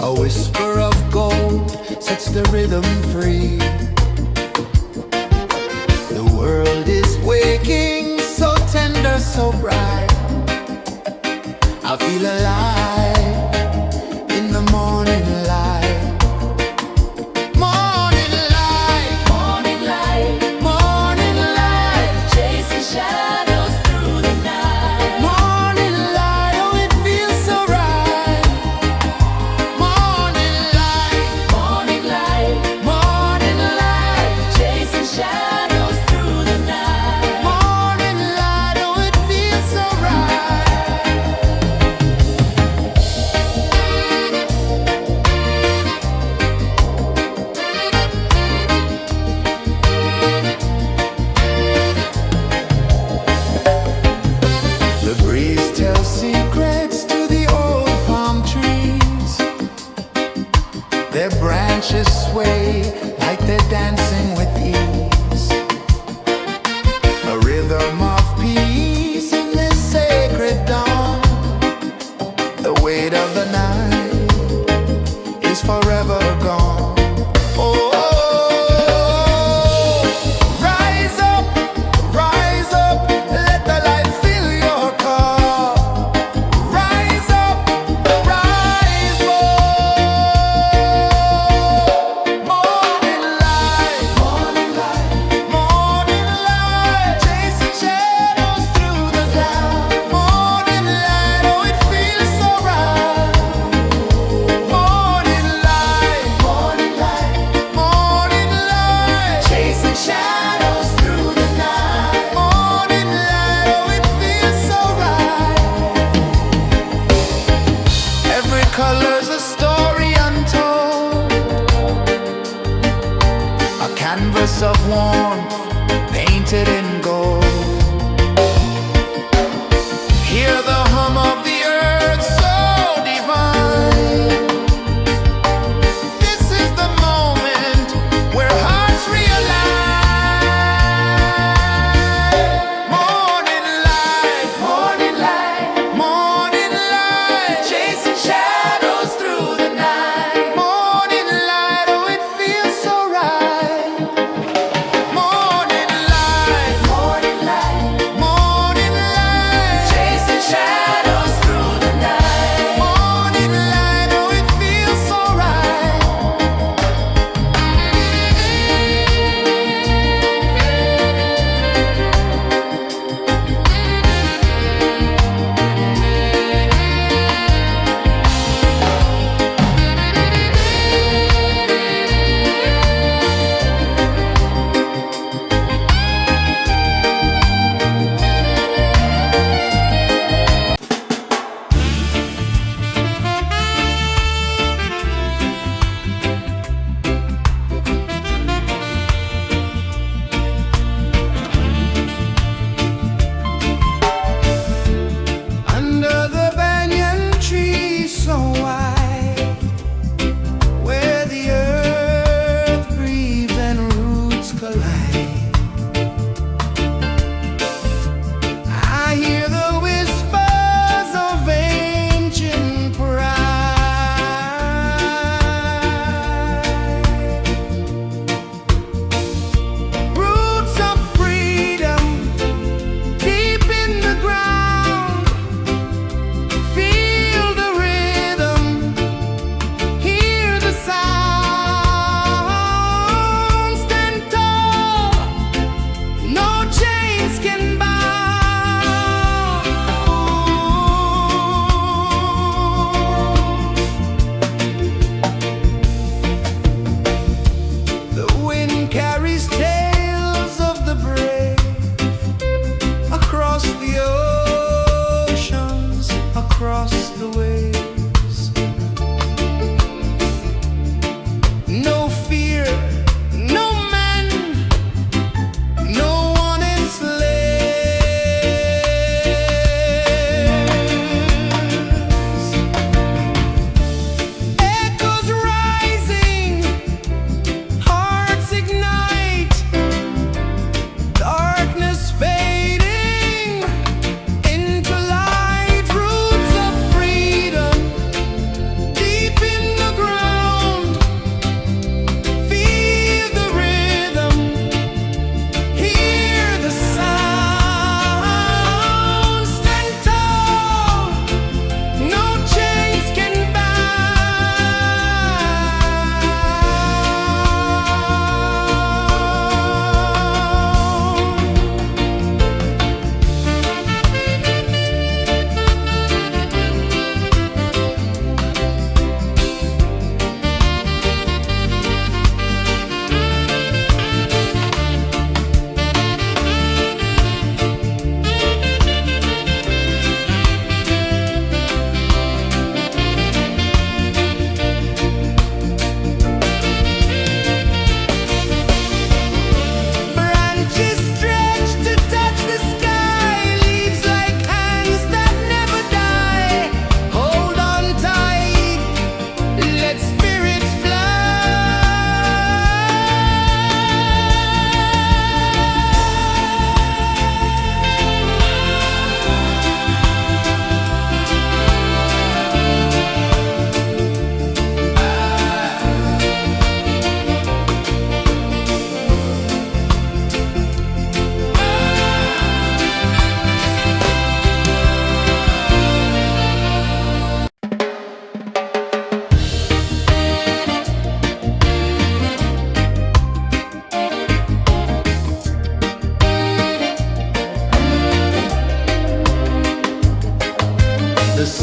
A whisper of gold sets the rhythm free. The world is waking, so tender, so bright. I feel alive in the morning light. Morning light, Morning light, morning light, chasing shadows through the night. morning light, oh it feels so right. Morning light, Morning light, morning light, chasing shadows through the night. morning light, oh it feels so right. The breeze tells secrets to the old palm trees. Their branches sway like they're dancing with ease. A rhythm of peace in this sacred dawn. The weight of the night is forever gone. Oh, rise up, let the light fill your cup. Rise up, rise up. Morning light, morning light, chasing shadows through the cloud. Morning light, oh it feels so right. Morning light, morning light, chasing shadows through the night. Morning light, oh it feels so right. Every color's a story untold, a canvas of warmth painted in gold. Hear the hum of the earth so divine. This is the moment where hearts realign. Morning light, morning light, chasing shadows through the night. Morning light, oh it feels so right. Morning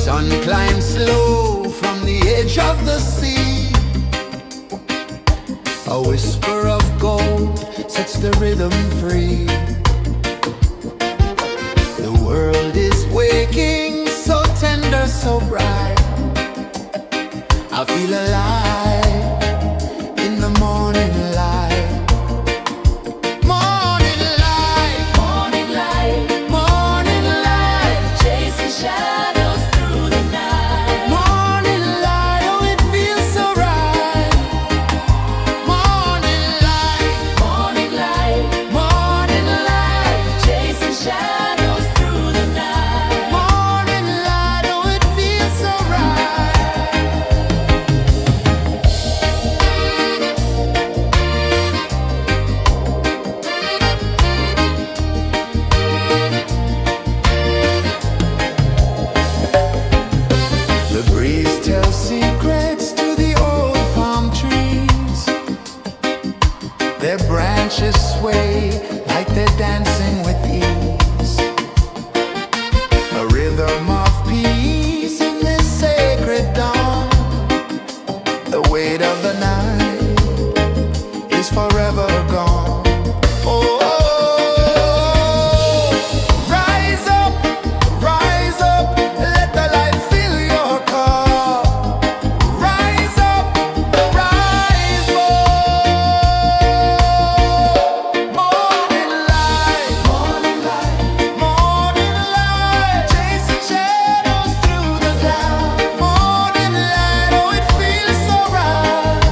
sun climbs slow from the edge of the sea. A whisper of gold sets the rhythm free. The world is waking, so tender, so bright. I feel alive in the morning light. Morning light, Morning light, morning light, chasing shadows through the night. morning light, oh it feels so right. Morning light, Morning light, morning light, chasing shadows through the night. morning light, oh it feels so right. The breeze tells secrets to the old palm trees. Their branches sway like they're dancing with ease. A rhythm of peace in this sacred dawn. The weight of the night is forever gone. Oh, rise up, let the light fill your cup. Rise up, rise up. Morning light, morning light, morning light, chasing shadows through the cloud. Morning light, oh it feels so right.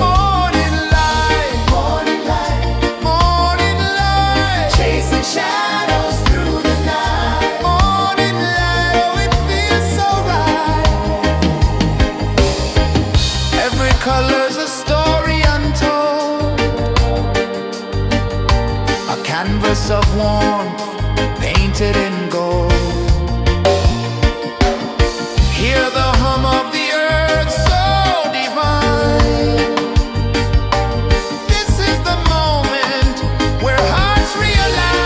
Morning light, morning light, morning light, chasing shadows through the night. Morning light, oh it feels so right. Every color's a story untold, a canvas of warmth painted in gold. Hear the hum of the earth so divine. This is the moment where hearts realign.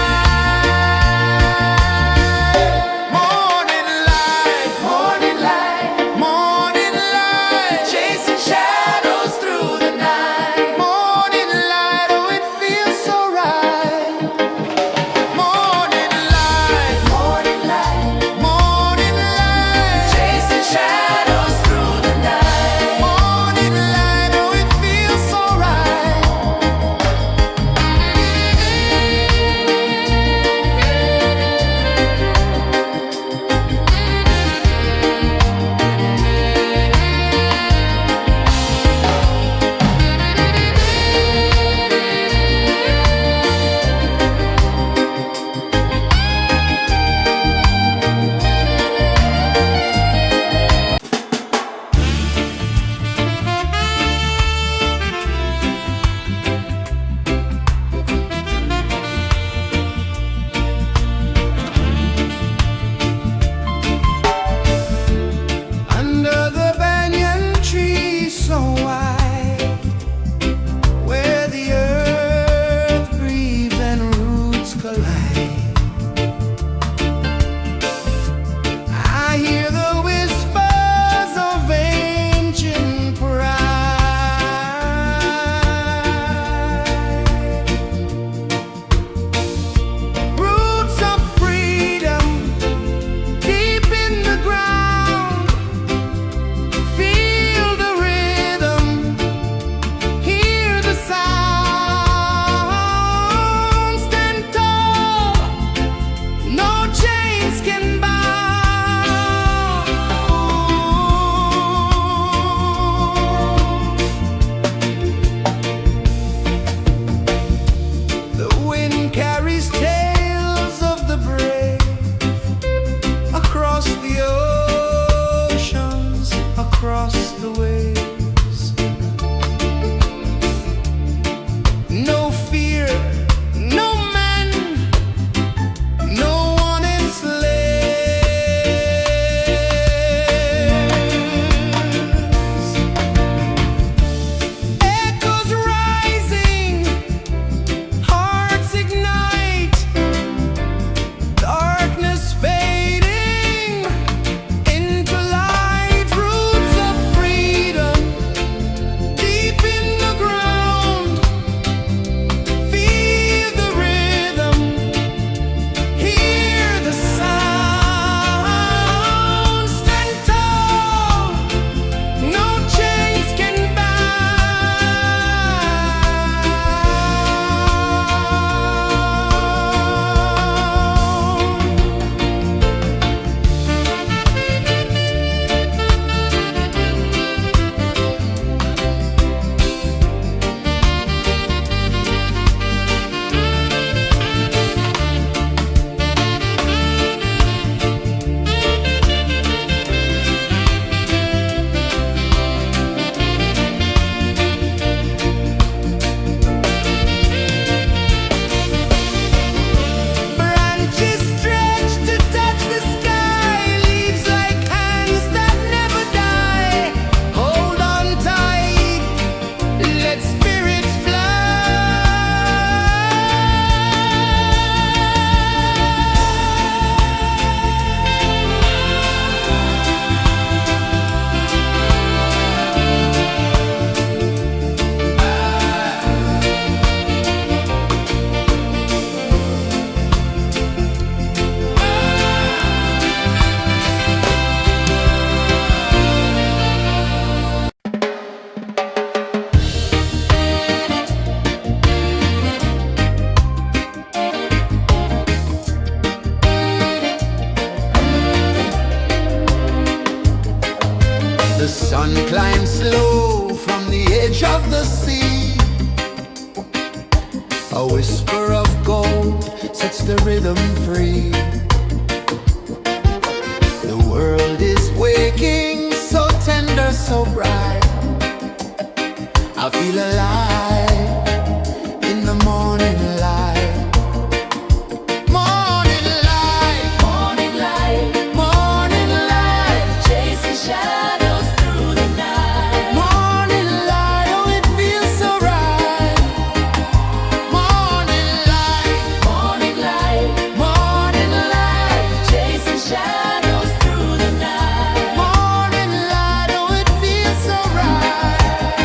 Morning light, morning light, morning light, chasing shadows through the night. Morning light, oh it feels so right. Morning light, The sun climbs slow from the edge of the sea. A whisper of gold sets the rhythm free. The world is waking, so tender, so bright. I feel alive in the morning light. Morning light, Morning light, morning light, chasing shadows through the night. morning light, oh it feels so right. Morning light, Morning light, morning light, chasing shadows through the night. morning light, oh it feels so right.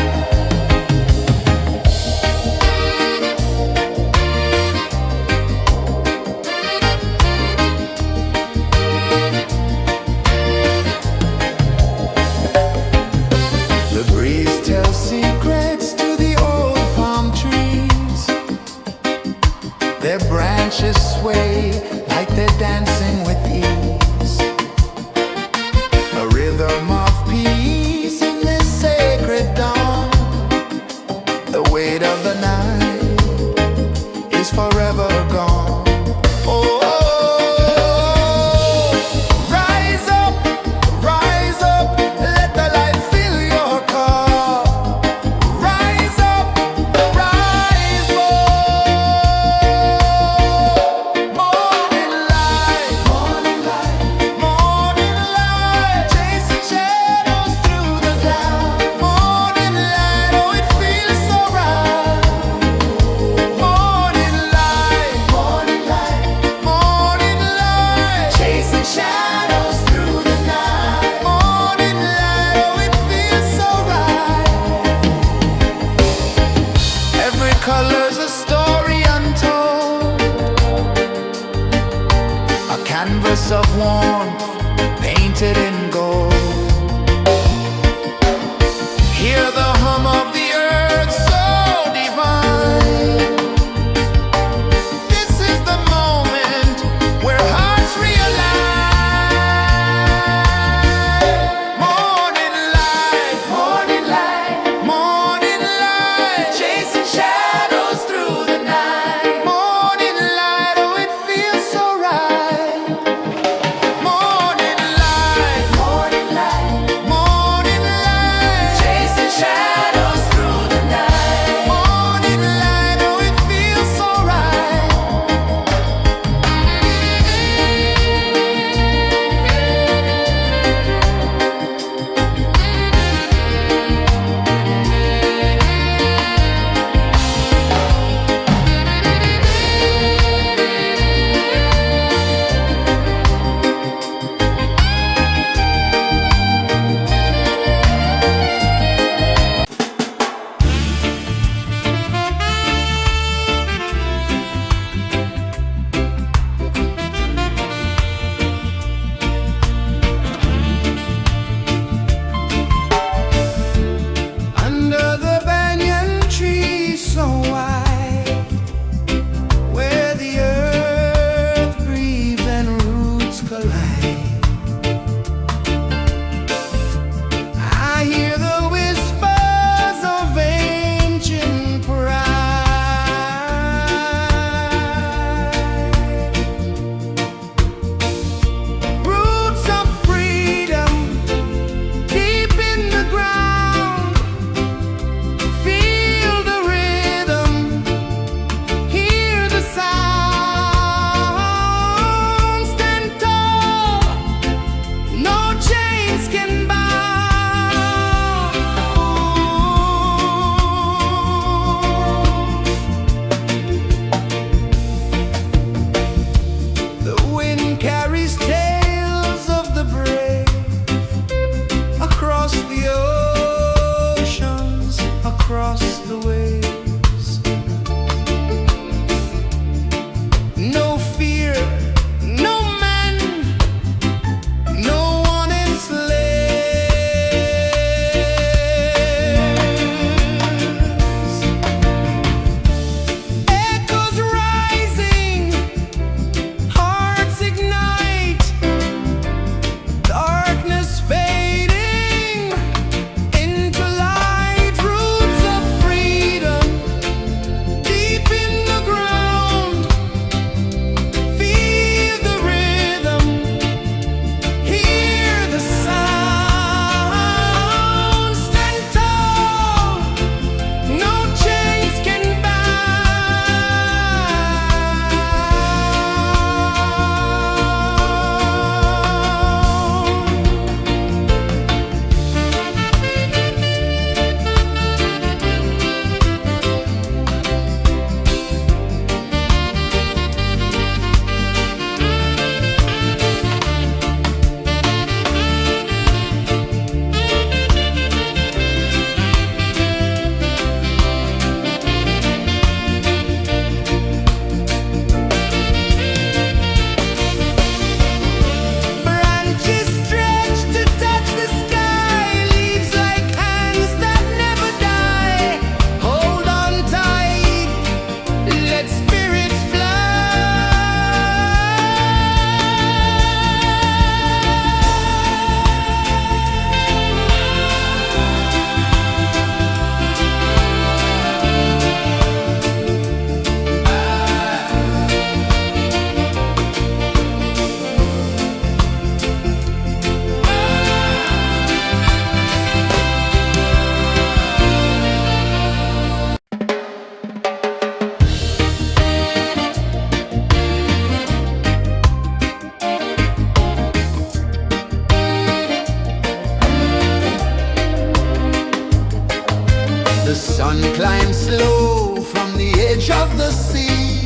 sun climbs slow from the edge of the sea.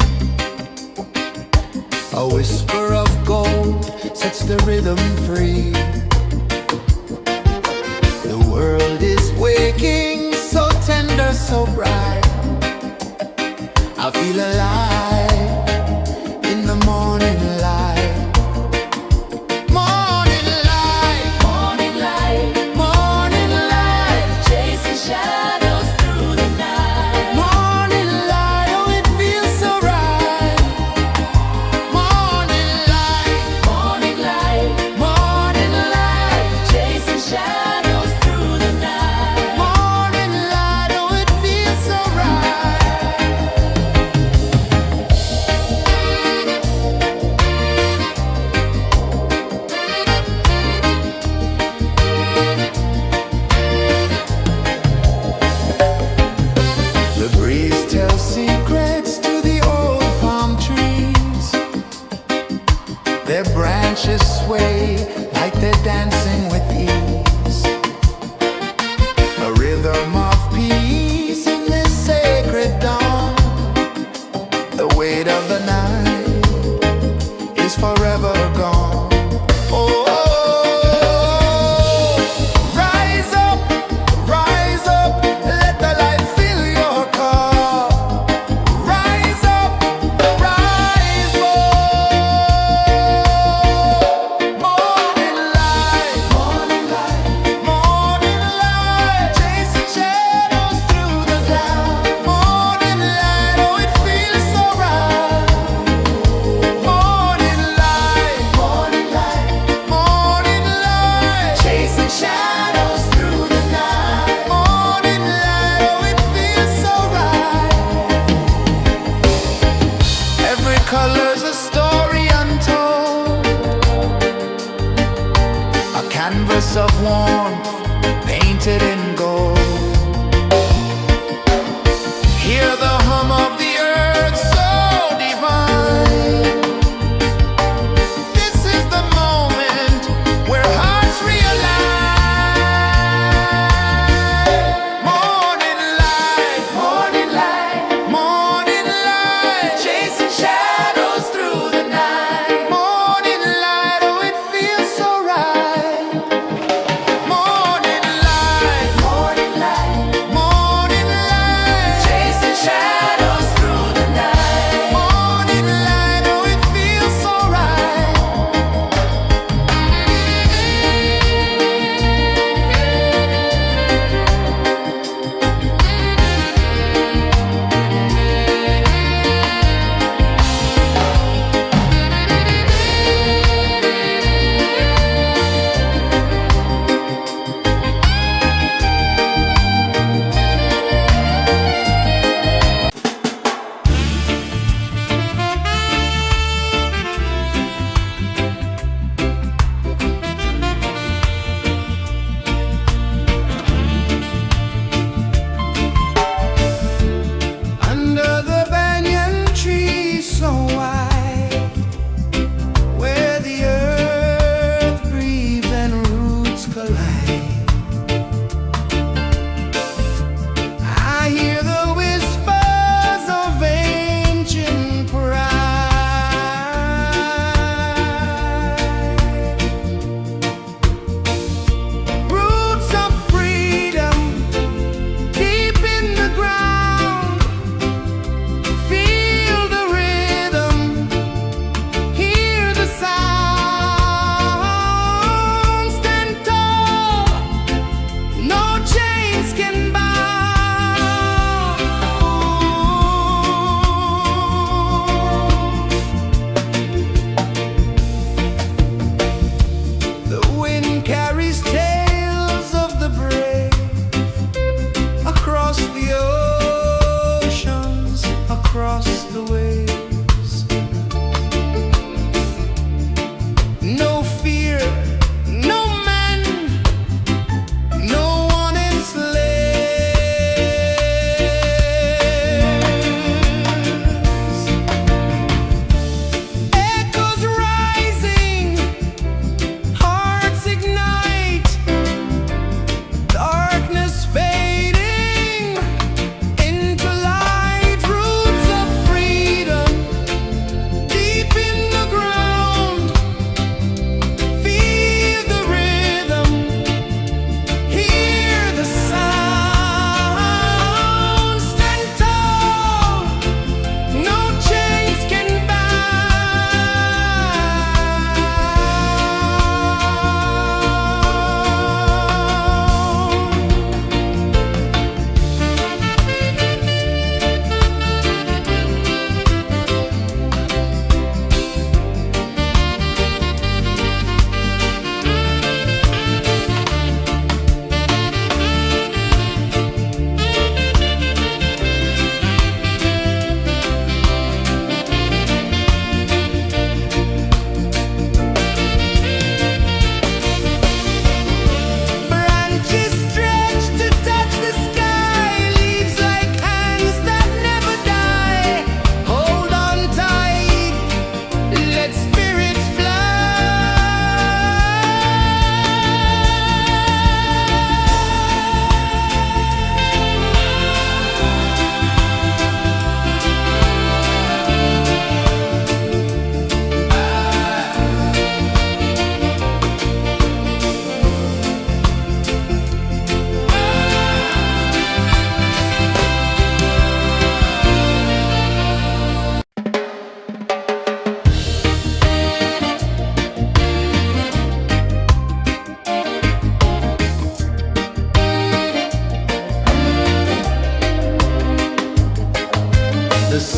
A whisper of gold sets the rhythm free. The world is waking, so tender, so bright. I feel alive in the morning light. Morning light, Morning light, morning light, chasing shadows through the night. morning light, oh it feels so right. Morning light, Morning light, morning light, chasing shadows through the night. morning light, oh it feels so right. The breeze tells secrets to the old palm trees. Their branches sway like they're dancing with ease. A rhythm of peace in this sacred dawn. The weight of the night is forever gone. Oh, rise up, let the light fill your cup. Rise up, rise up. Morning light, morning light, morning light, chasing shadows through the cloud. Morning light, oh it feels so right. Morning light, morning light, morning light, chasing shadows through the night. Morning light, oh it feels so right. Every color's a story untold, a canvas of warmth painted in gold. Hear the hum of the earth so divine. This is the moment where hearts realign. Morning light, morning light, morning light, chasing shadows through the night. Morning light, oh it feels so right. Morning light,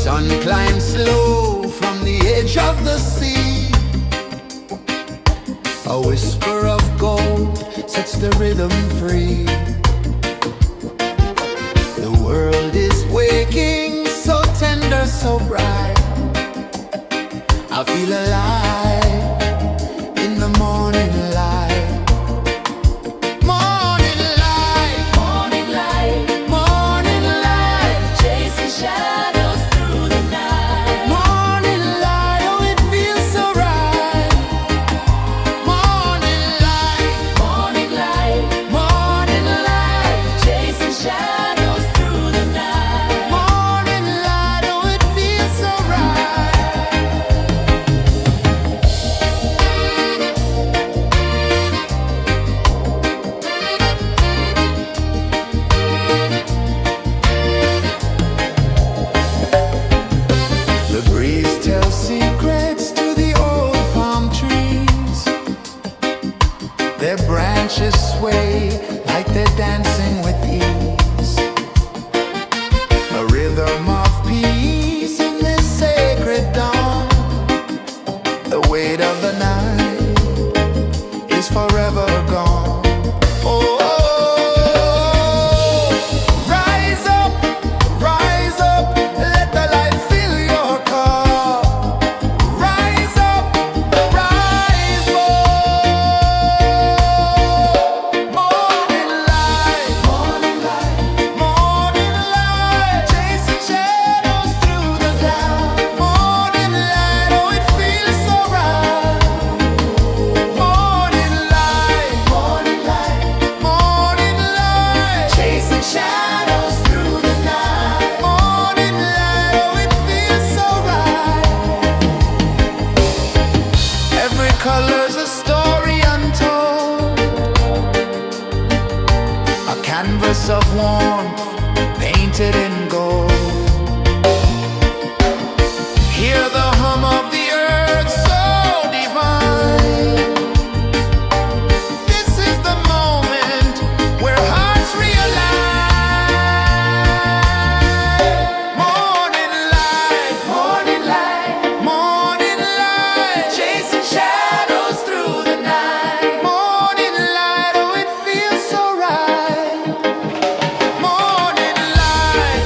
sun climbs slow from the edge of the sea. A whisper of gold sets the rhythm free. The world is waking, so tender, so bright. I feel alive in the morning light. Morning light, Morning light, morning light, chasing shadows through the night. morning light, oh it feels so right. Morning light, Morning light, morning light, chasing shadows through the night. morning light, oh it feels so right. The breeze tells secrets to the old palm trees. Their branches sway like they're dancing with ease. A rhythm of peace in this sacred dawn. The weight of the night is forever gone. Oh, rise up, let the light fill your cup. Rise up, rise up. Morning light, morning light, morning light, chasing shadows through the cloud. Morning light, oh it feels so right. Morning light, morning light, morning light, chasing shadows through the night. Morning light, oh it feels so right. Every color's a story untold, a canvas of warmth painted in gold. Hear the hum of the earth so divine. This is the moment where hearts realign. Morning light, morning light, morning light, chasing shadows through the night. Morning light, oh it feels so right. Morning light,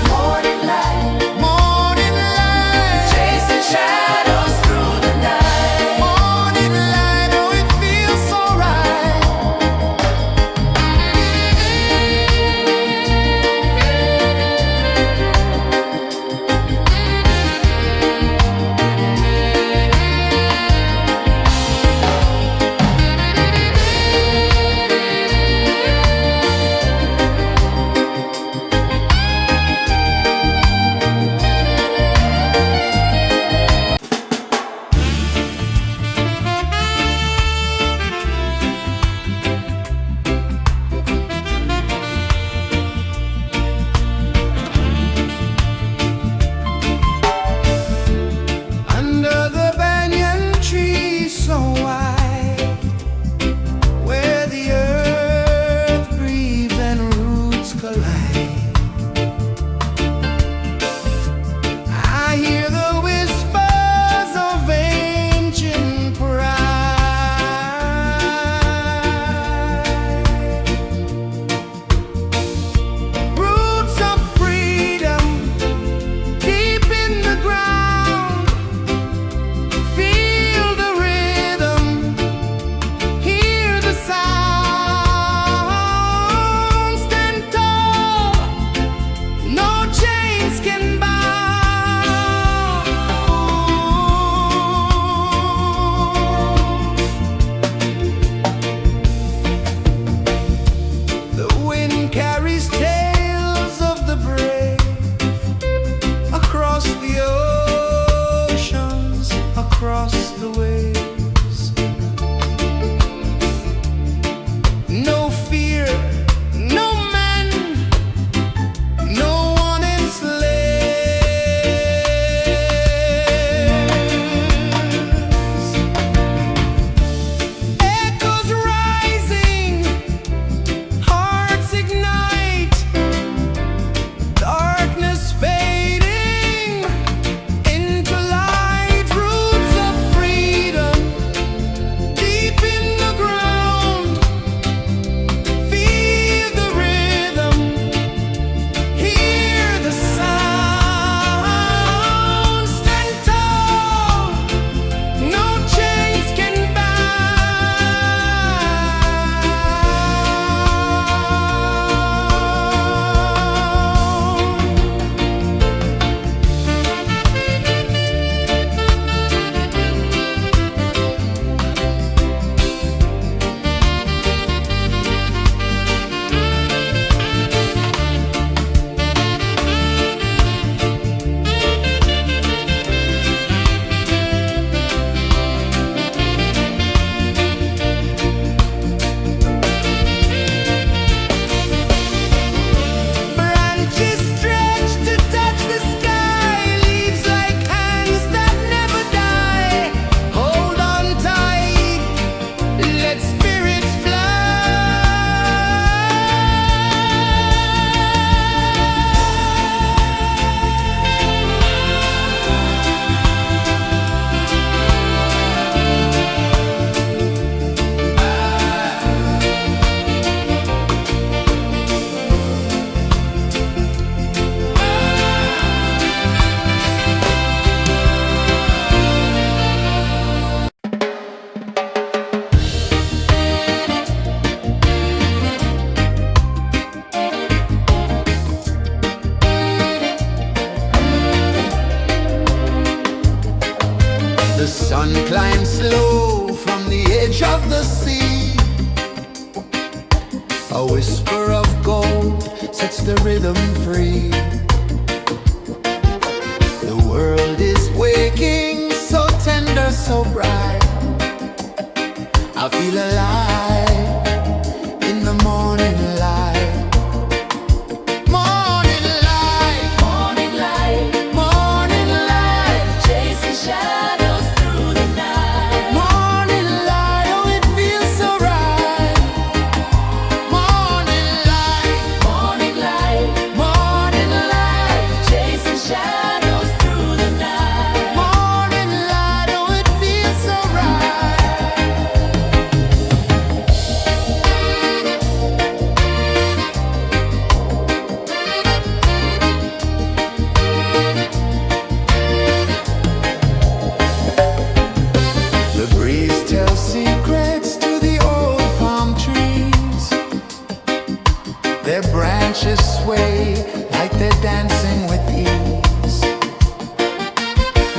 A whisper of gold sets the rhythm free. The world is waking, so tender, so bright. I feel alive in the morning light. Morning light, Morning light, morning light, chasing shadows through the night. morning light. Oh, it feels so right. Morning light, Morning light, morning light, chasing shadows through the night. morning light. Oh, it feels so right. The breeze tells secrets to the old palm trees. Their branches sway like they're dancing with ease.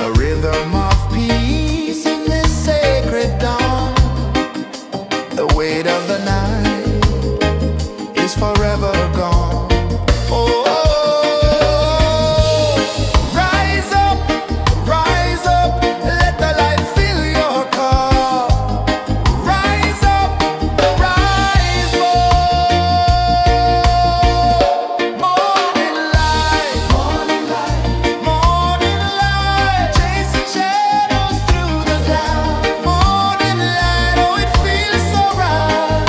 A rhythm of peace in this sacred dawn. The weight of the night is forever gone. Oh, rise up, let the light fill your cup. Rise up, rise up. Morning light, morning light, morning light, chasing shadows through the cloud. Morning light, oh, it feels so right.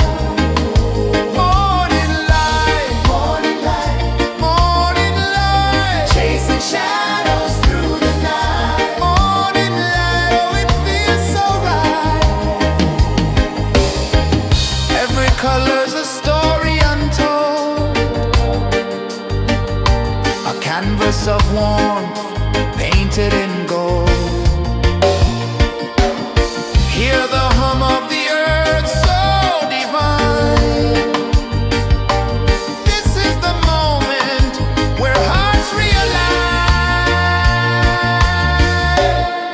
Morning light, morning light, morning light, chasing shadows through the night. Morning light, oh, it feels so right. Every color's a story untold, a canvas of warmth painted in gold. Hear the hum of the earth so divine. This is the moment where hearts realign.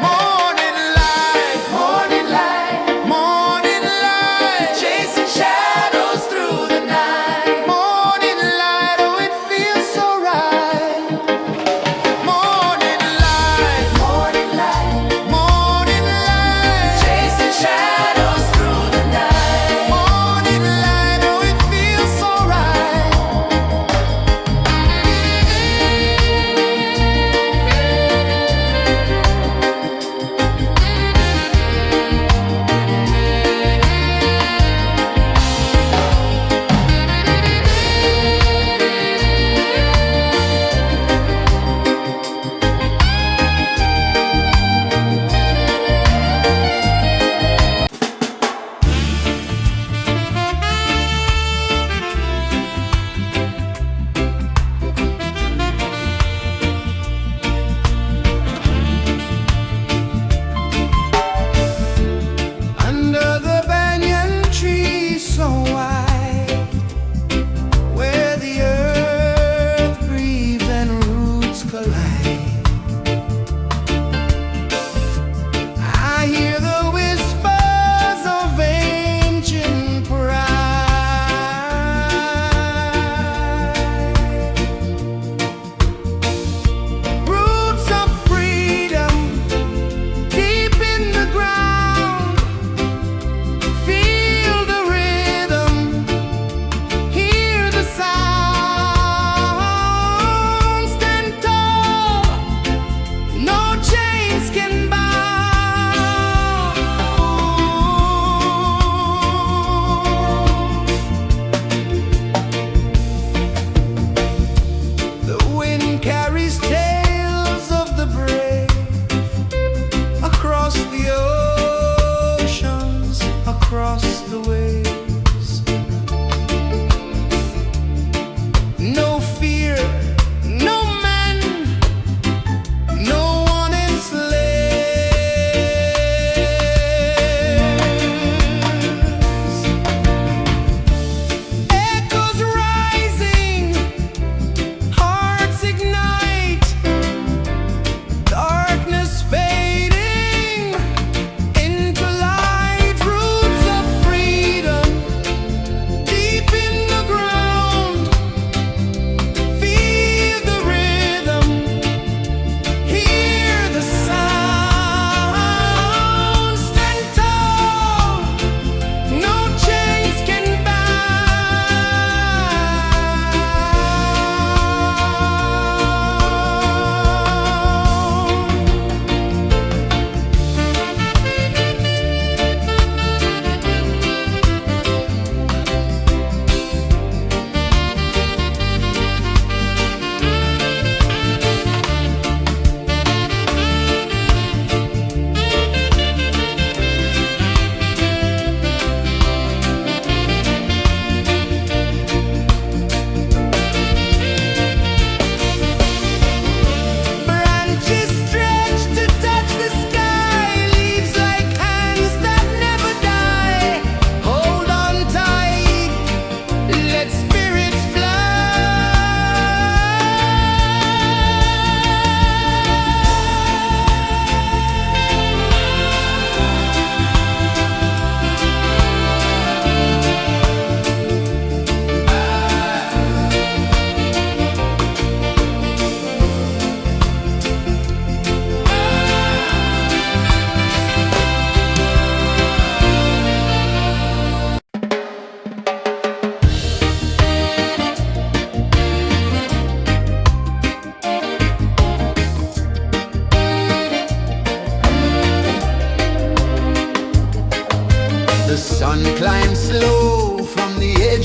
Morning light, morning light, morning light, chasing shadows through the night. Morning light, oh, it feels so right. Morning light,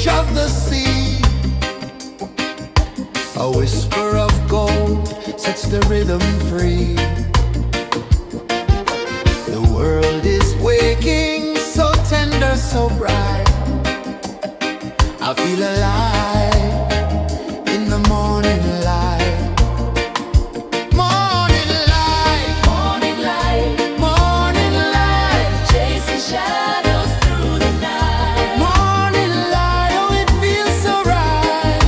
change of the sea. A whisper of gold sets the rhythm free. The world is waking, so tender, so bright. I feel alive in the morning light. Morning light, Morning light, morning light, chasing shadows through the night. morning light, oh it feels so right.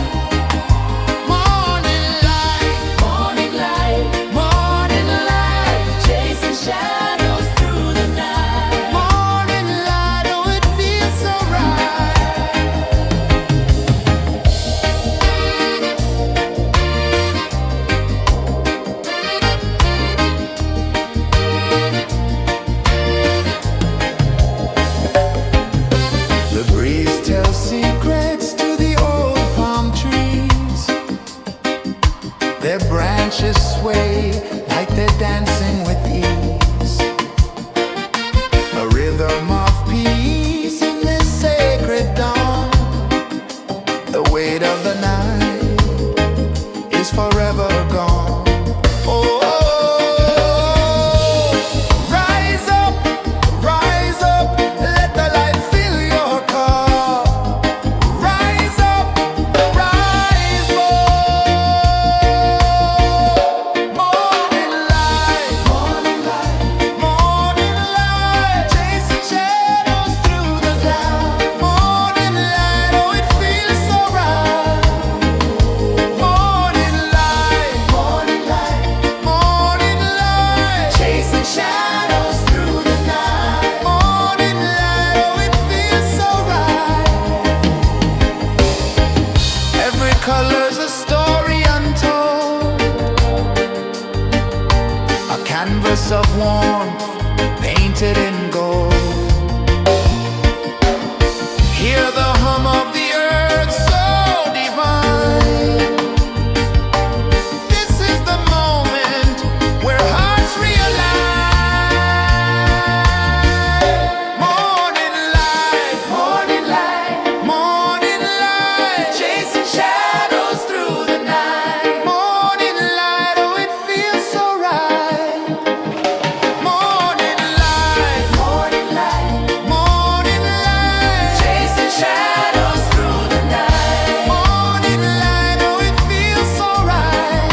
Morning light, Morning light, morning light, chasing shadows through the night. morning light, oh it feels so right. The breeze tells secrets to the old palm trees. Their branches sway like they're dancing with ease. A rhythm of peace in this sacred dawn. The weight of the night is forever gone. Oh, rise up, let the light fill your cup. Rise up, rise more. Morning light, morning light, chasing shadows through the cloud. Morning light, oh it feels so right. Morning light, morning light, chasing shadows through the night. Morning light, oh it feels so right. Every color's a story untold, a canvas of warmth painted in gold. Hear the hum of the earth so divine. This is the moment where hearts realign. Morning light, morning light, chasing shadows through the night. Morning light, oh it feels so right. Morning light, morning light, Chasing shadows through the night. morning light, oh it feels so right.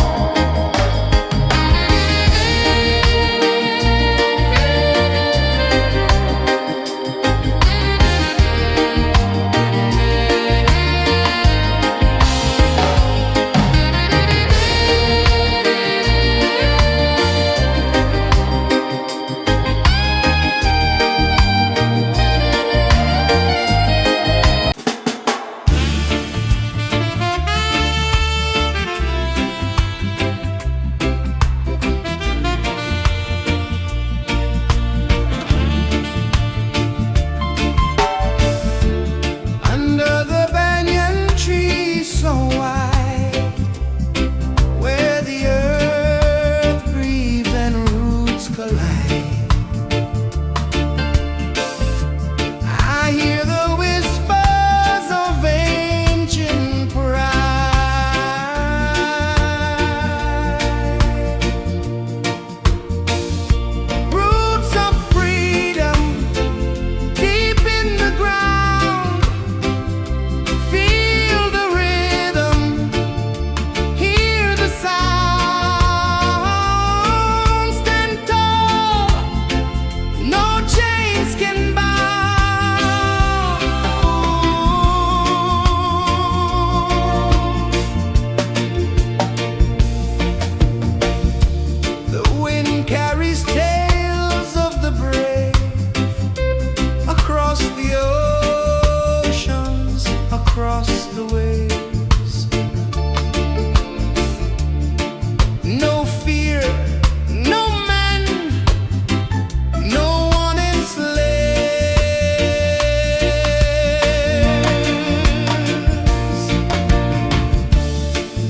Under the banyan tree so wide, where the earth breathes and roots collide, I hear the whispers of ancient pride. Roots of freedom deep in the ground. Feel the rhythm, hear the sound. Stand tall, no chains can bound. The wind carries tales of the brave across the oceans, across the waves. No fear, no man, no one enslaves.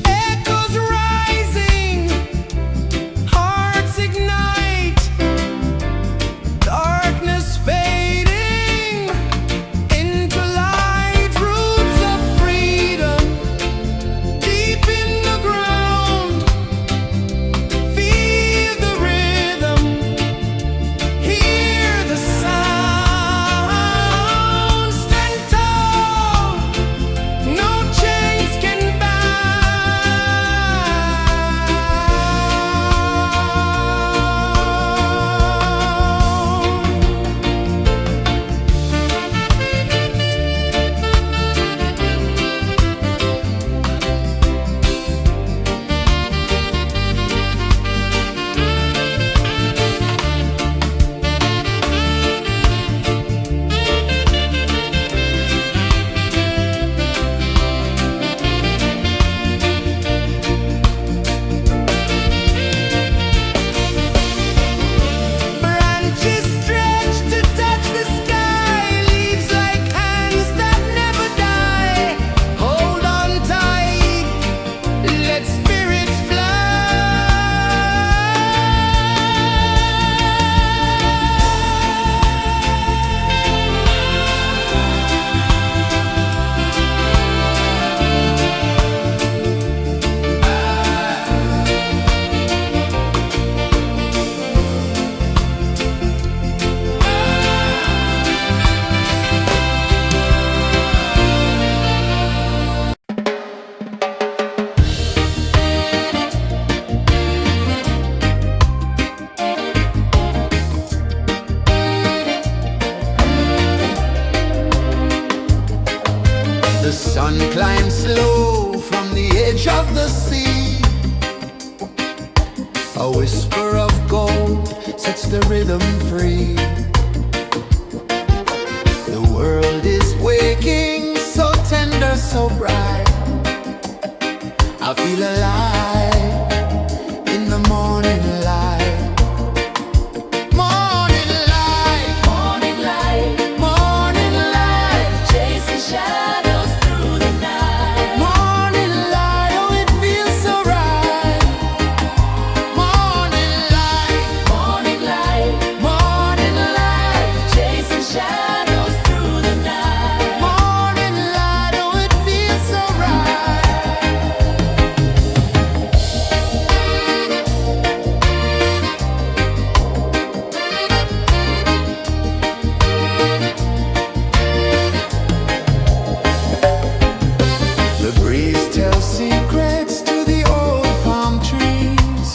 Echoes rising, hearts ignite, darkness fading into light. Roots slow from the edge of the sea. A whisper of gold sets the rhythm free. The world is waking, so tender, so bright. I feel alive in the morning light. Morning light, Morning light, morning light, chasing shadows through the night. morning light, oh it feels so right. Morning light, Morning light, morning light, chasing shadows through the night. morning light, oh it feels so right. The breeze tells secrets to the old palm trees.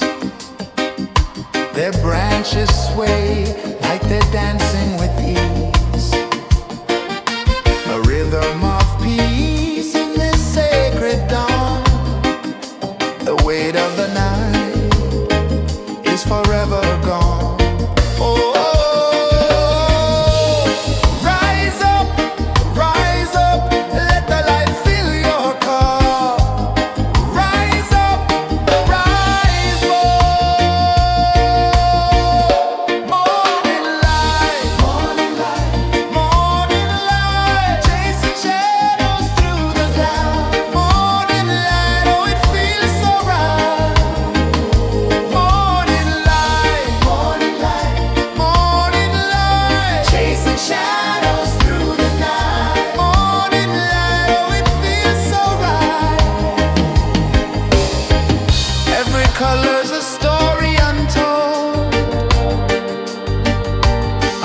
Their branches sway like they're dancing with ease. A rhythm of peace in this sacred dawn. The weight of the night is forever gone. Oh, rise up, let the light fill your cup. Rise up, rise up. Morning light, morning light, chasing shadows through the cloud. Morning light, oh it feels so right. Morning light, morning light, chasing shadows through the night. Morning light, oh it feels so right. Every color's a story untold,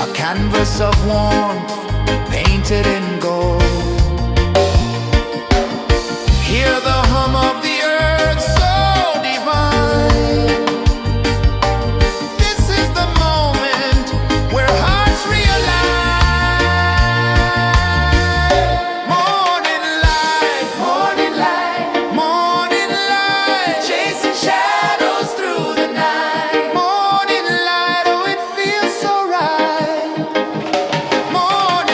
a canvas of warmth painted in gold. Hear the hum of the earth so divine. This is the moment where hearts realign. Morning light, morning light, chasing shadows through the night. Morning light, oh it feels so right. Morning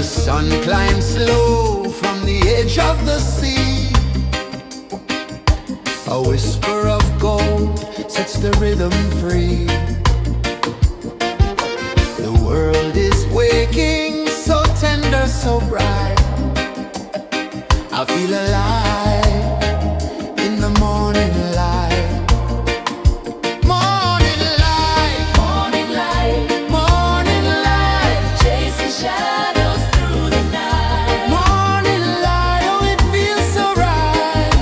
The sun climbs slow from the edge of the sea. A whisper of gold sets the rhythm free. The world is waking, so tender, so bright. I feel alive in the morning light. Morning light, Morning light, morning light, chasing shadows through the night. morning light, oh it feels so right.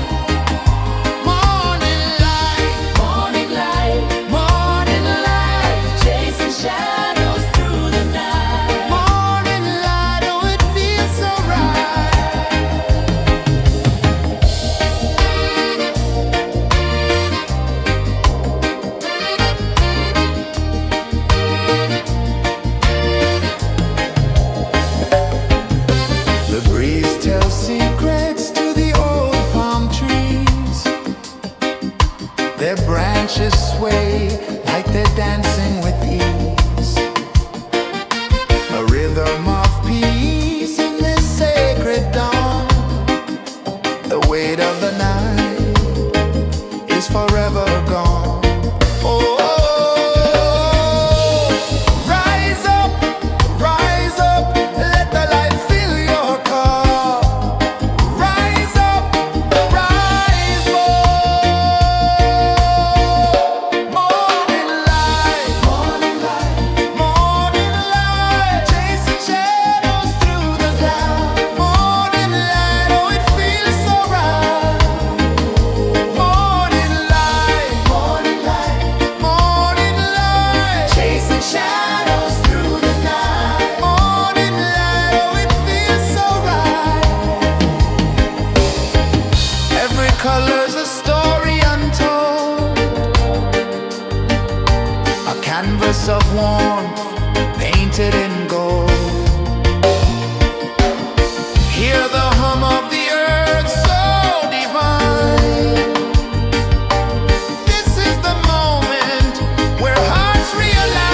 Morning light, Morning light, morning light, chasing shadows through the night. morning light, oh it feels so right. The breeze tells secrets to the old palm trees. Their branches sway like they're dancing with ease. A rhythm of peace in this sacred dawn. The weight of the night is forever gone. Oh, rise up, let the light fill your cup. Rise up, rise up. Morning light, morning light, chasing shadows through the cloud. Morning light, oh it feels so right. Morning light, morning light, chasing shadows through the night. Morning light, oh it feels so right. Every color's a story untold, a canvas of warmth painted in gold. Hear the hum of the earth so divine. This is the moment where hearts realign.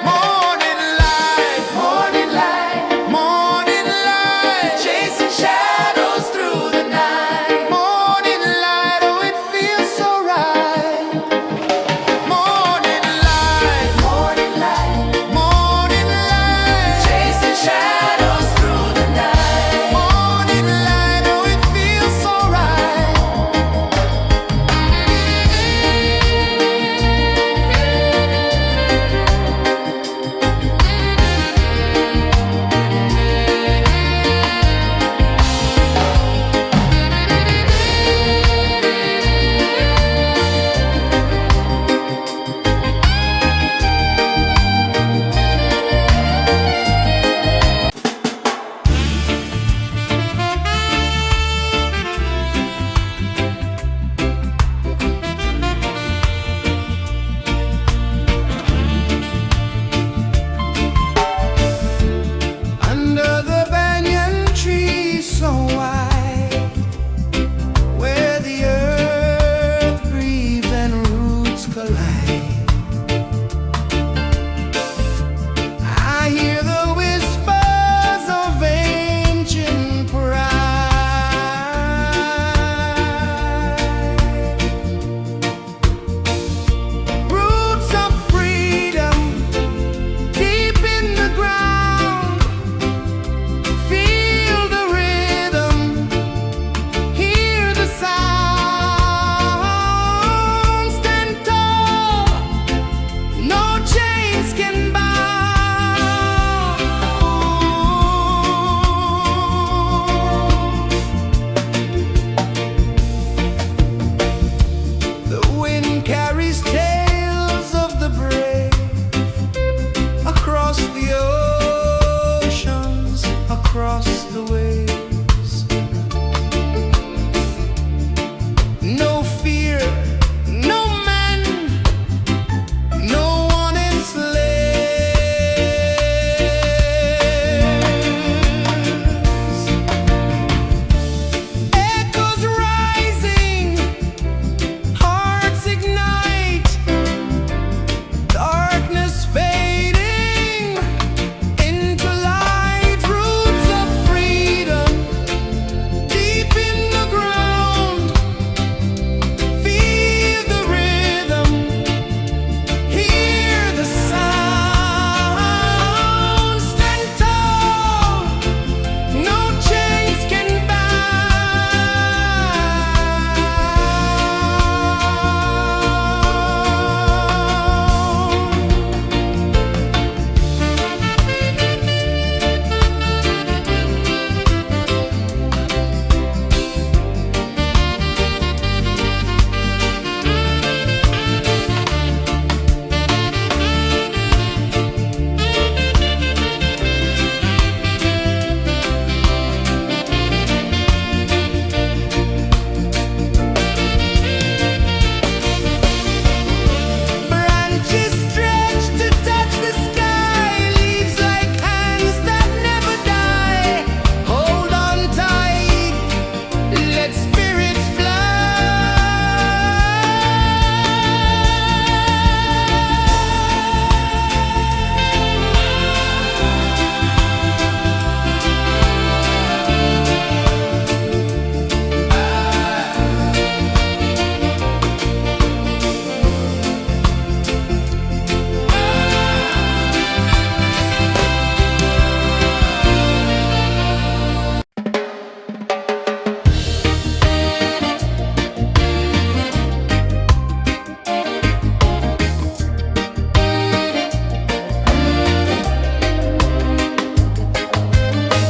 Morning light, morning light, chasing shadows through the night. Morning light, oh it feels so right.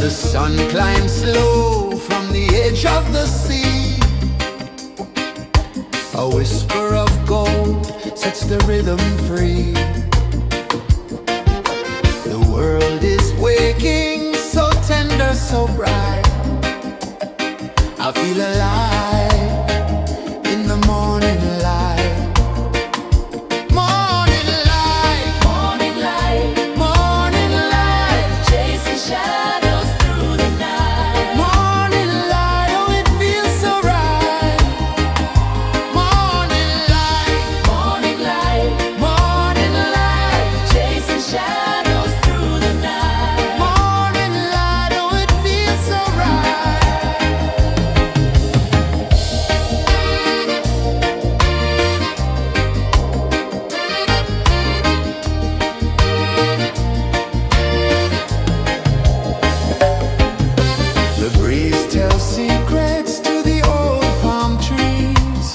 The sun climbs slow from the edge of the sea. A whisper of gold sets the rhythm free. The world is waking, so tender, so bright. I feel alive in the morning light. Morning light, Morning light, morning light, chasing shadows through the night. morning light. Oh, it feels so right. Morning light, Morning light, morning light, chasing shadows through the night. morning light. Oh, it feels so right. The breeze tells secrets to the old palm trees.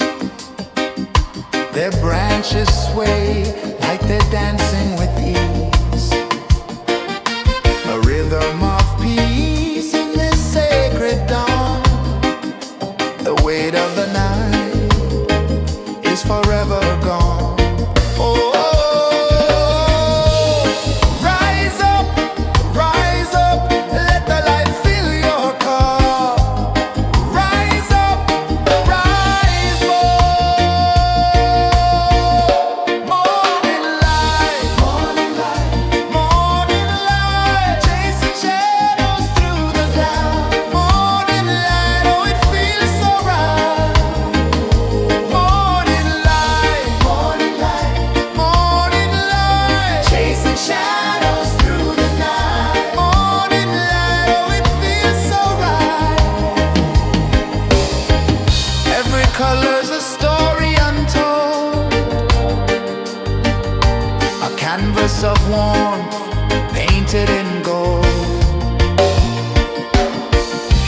Their branches sway like they're dancing with ease. A rhythm of peace in this sacred dawn. The weight of the night is forever gone. Oh, rise up, let the light fill your cup. Rise up, rise up. Morning light, morning light, chasing shadows through the cloud. Morning light, oh, it feels so right. Morning light, morning light, chasing shadows through the night. Morning light, oh, it feels so right. Every color's a story untold, a canvas of warmth painted in gold.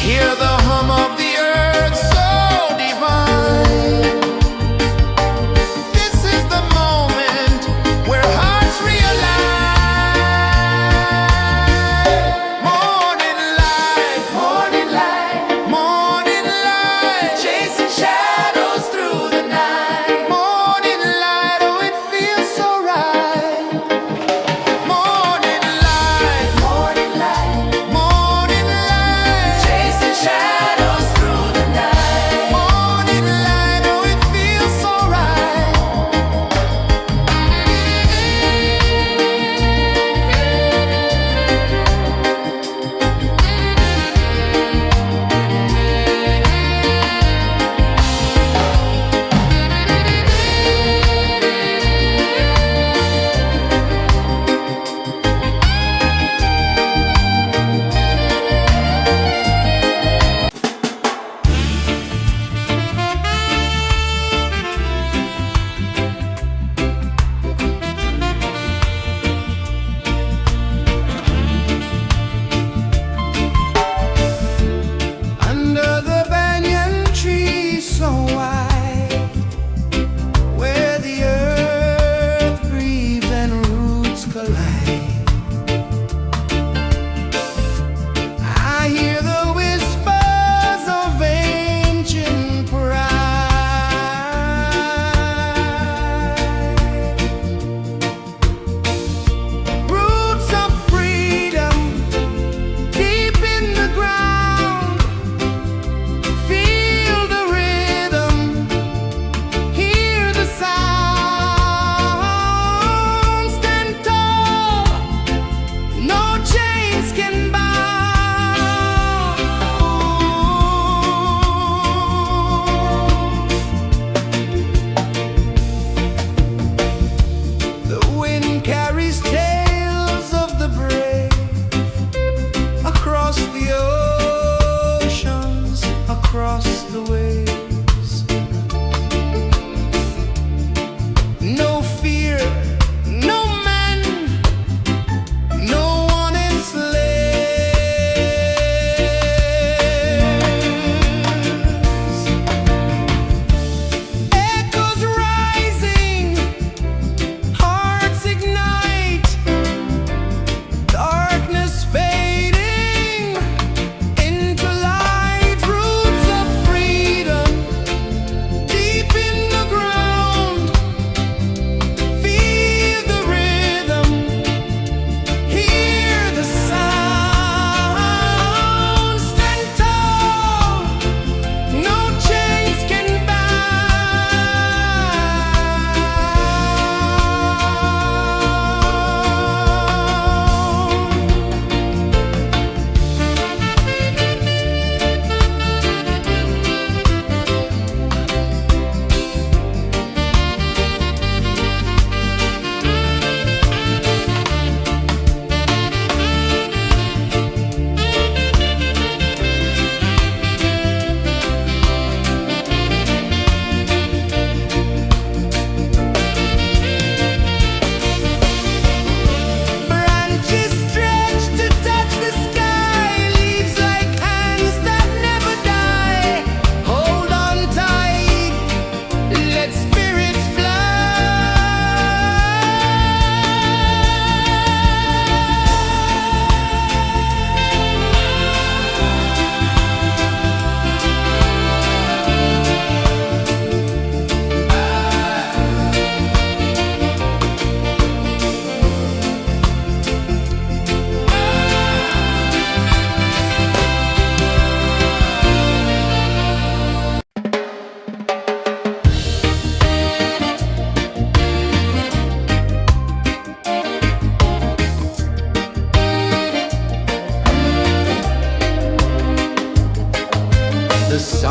Hear the hum of the earth so divine. This is the moment where hearts realign. Morning light, morning light, chasing shadows through the night. Morning light, oh, it feels so right. Morning light,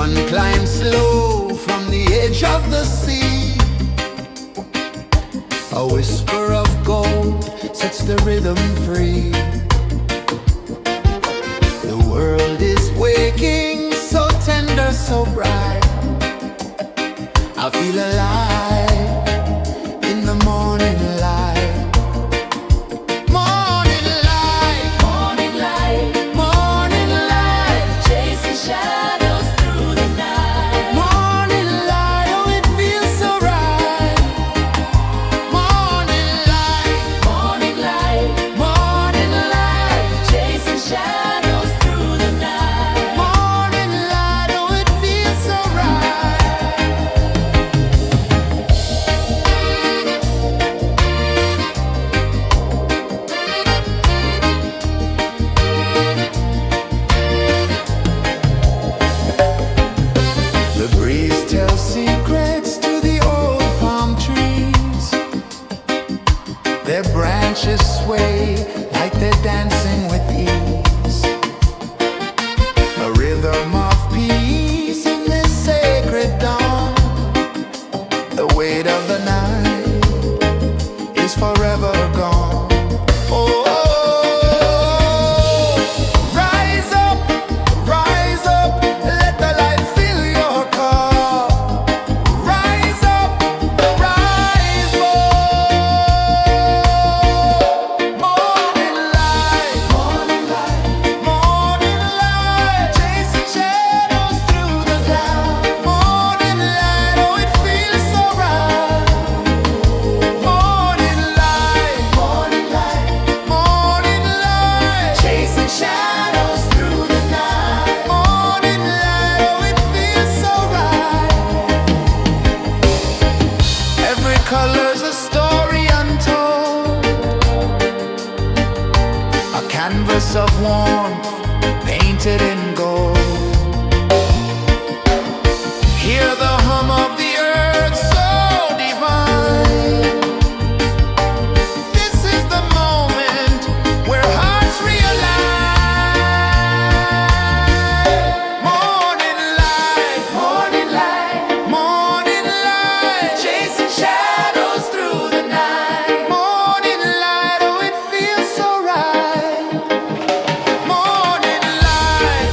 sun climbs slow from the edge of the sea. A whisper of gold sets the rhythm free. The world is waking, so tender, so bright. I feel alive in the morning light. Morning light, Morning light, morning light, chasing shadows through the night. morning light, oh it feels so right. Morning light, Morning light, morning light, chasing shadows through the night. morning light, oh it feels so right. The breeze tells secrets to the old palm trees. Their branches sway like they're dancing with ease. A rhythm of peace in this sacred dawn. The weight of the night is forever gone. Oh, rise up, let the light fill your cup. Rise up, rise up. Morning light, morning light, chasing shadows through the cloud. Morning light, oh it feels so right. Morning light, morning light, chasing shadows through the night. Morning light, oh it feels so right. Every color's a story untold, a canvas of warmth painted in gold. Hear the hum of the earth so divine. This is the moment where hearts realign. Morning light, morning light, chasing shadows through the night. Morning light, oh it feels so right. Morning light,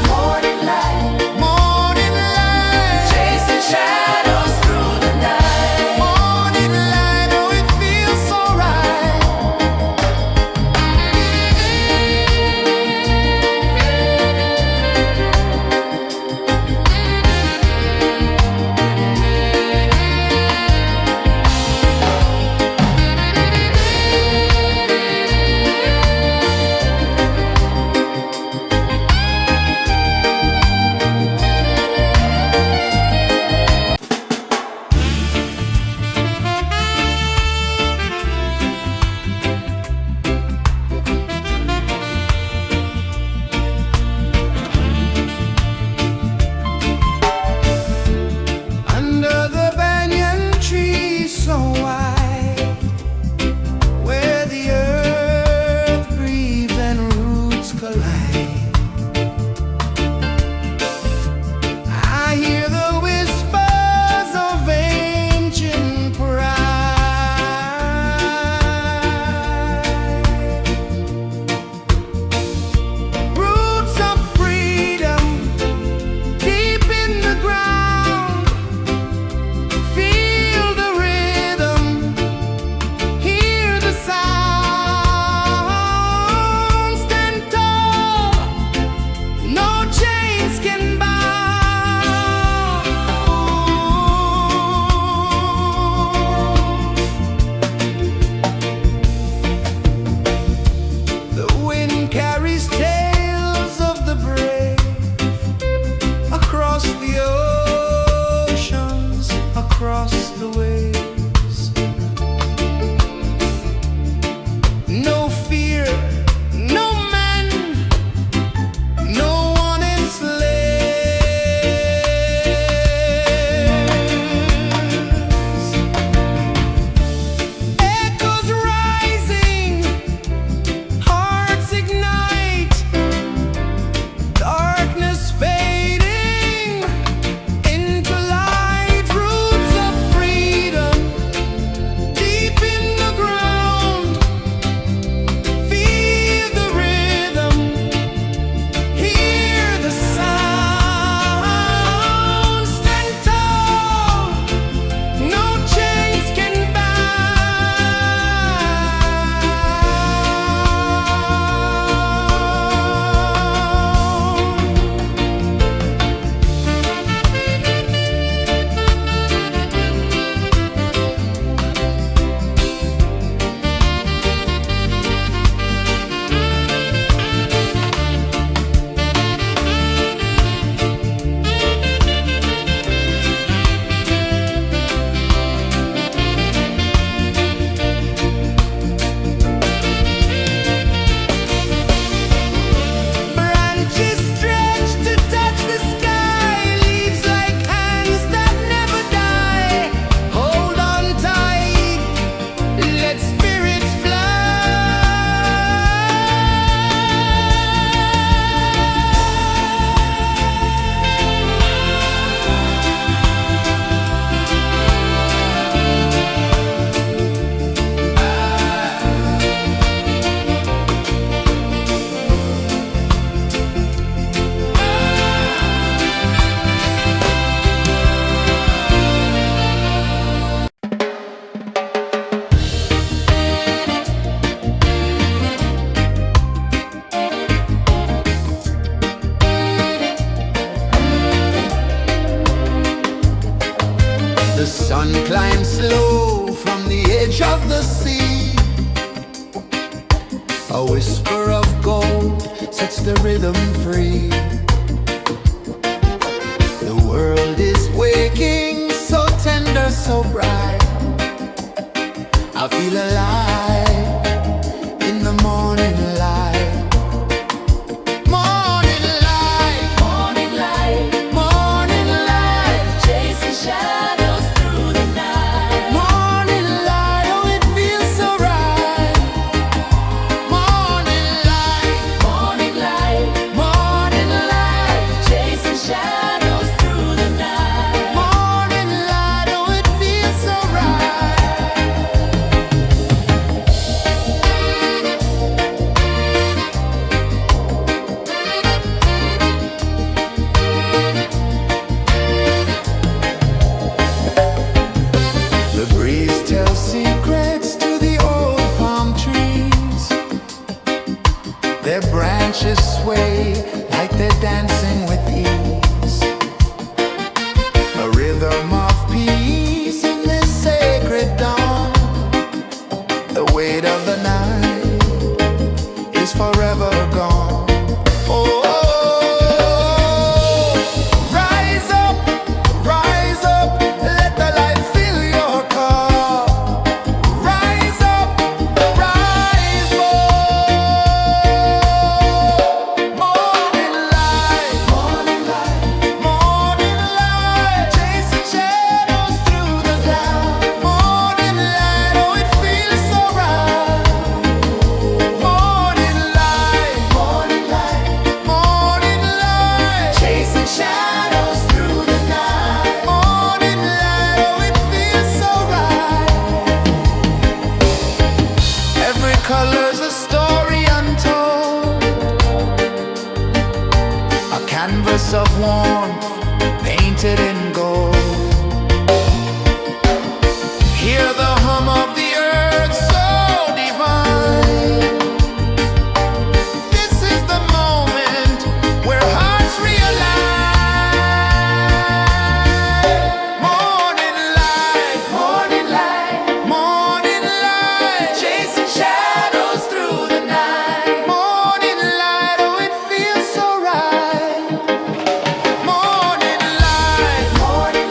sun climbs slow from the edge of the sea. A whisper of gold sets the rhythm free. The world is waking, so tender, so bright. I feel alive in the morning light. Morning light, Morning light, morning light, chasing shadows through the night. morning light, oh it feels so right. Morning light, Morning light, morning light, chasing shadows through the night. morning light, oh it feels so right. The breeze tells secrets to the old palm trees. Their branches sway like they're dancing with ease. A rhythm of peace in this sacred dawn. The weight of the night is forever gone. Oh, rise up, let the light fill your cup. Rise up, rise up. Morning light, morning light, morning light, chasing shadows through the cloud. Morning light, oh it feels so right. Morning light, morning light, morning light, chasing shadows through the night. Morning light, oh it feels so right. Every color's a story untold, a canvas of warmth painted in gold. Hear the hum of the earth so divine. This is the moment where hearts realign. Morning light, morning light, morning light, chasing shadows through the night. Morning light, oh it feels so right. Morning light, morning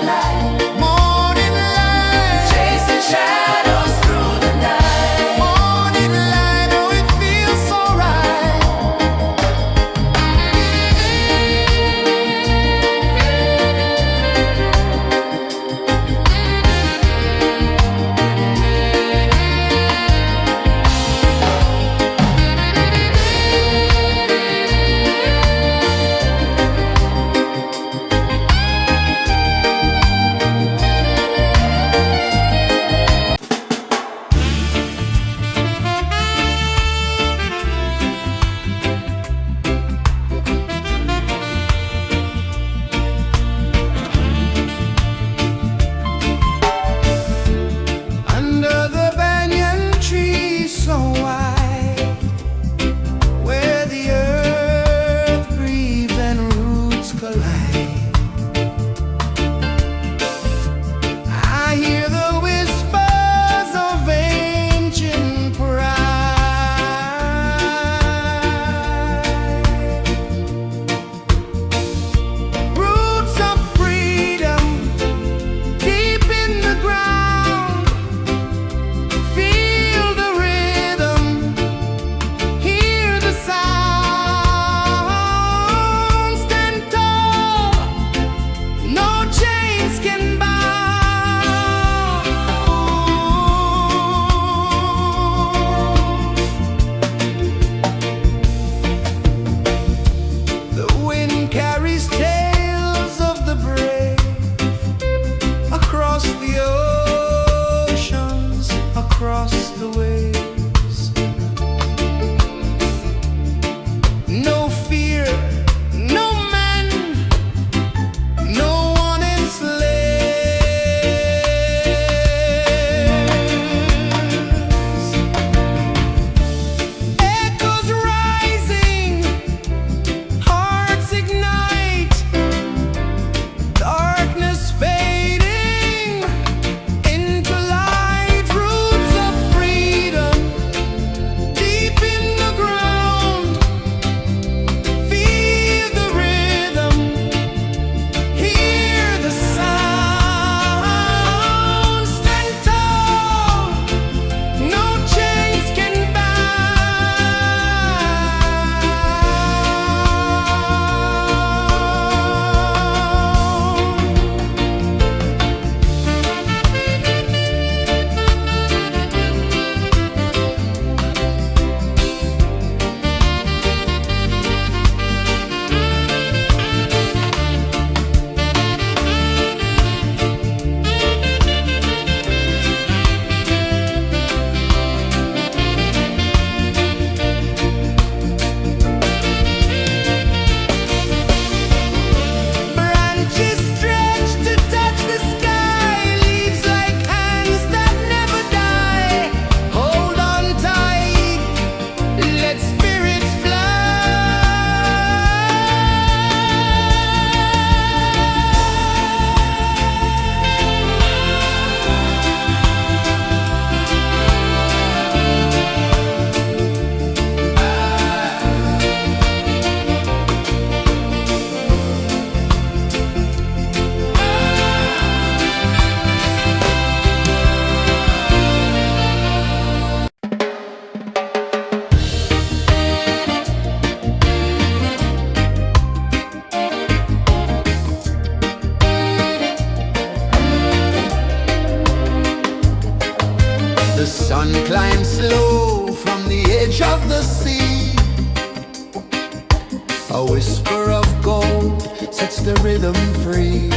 A whisper of gold sets the rhythm free.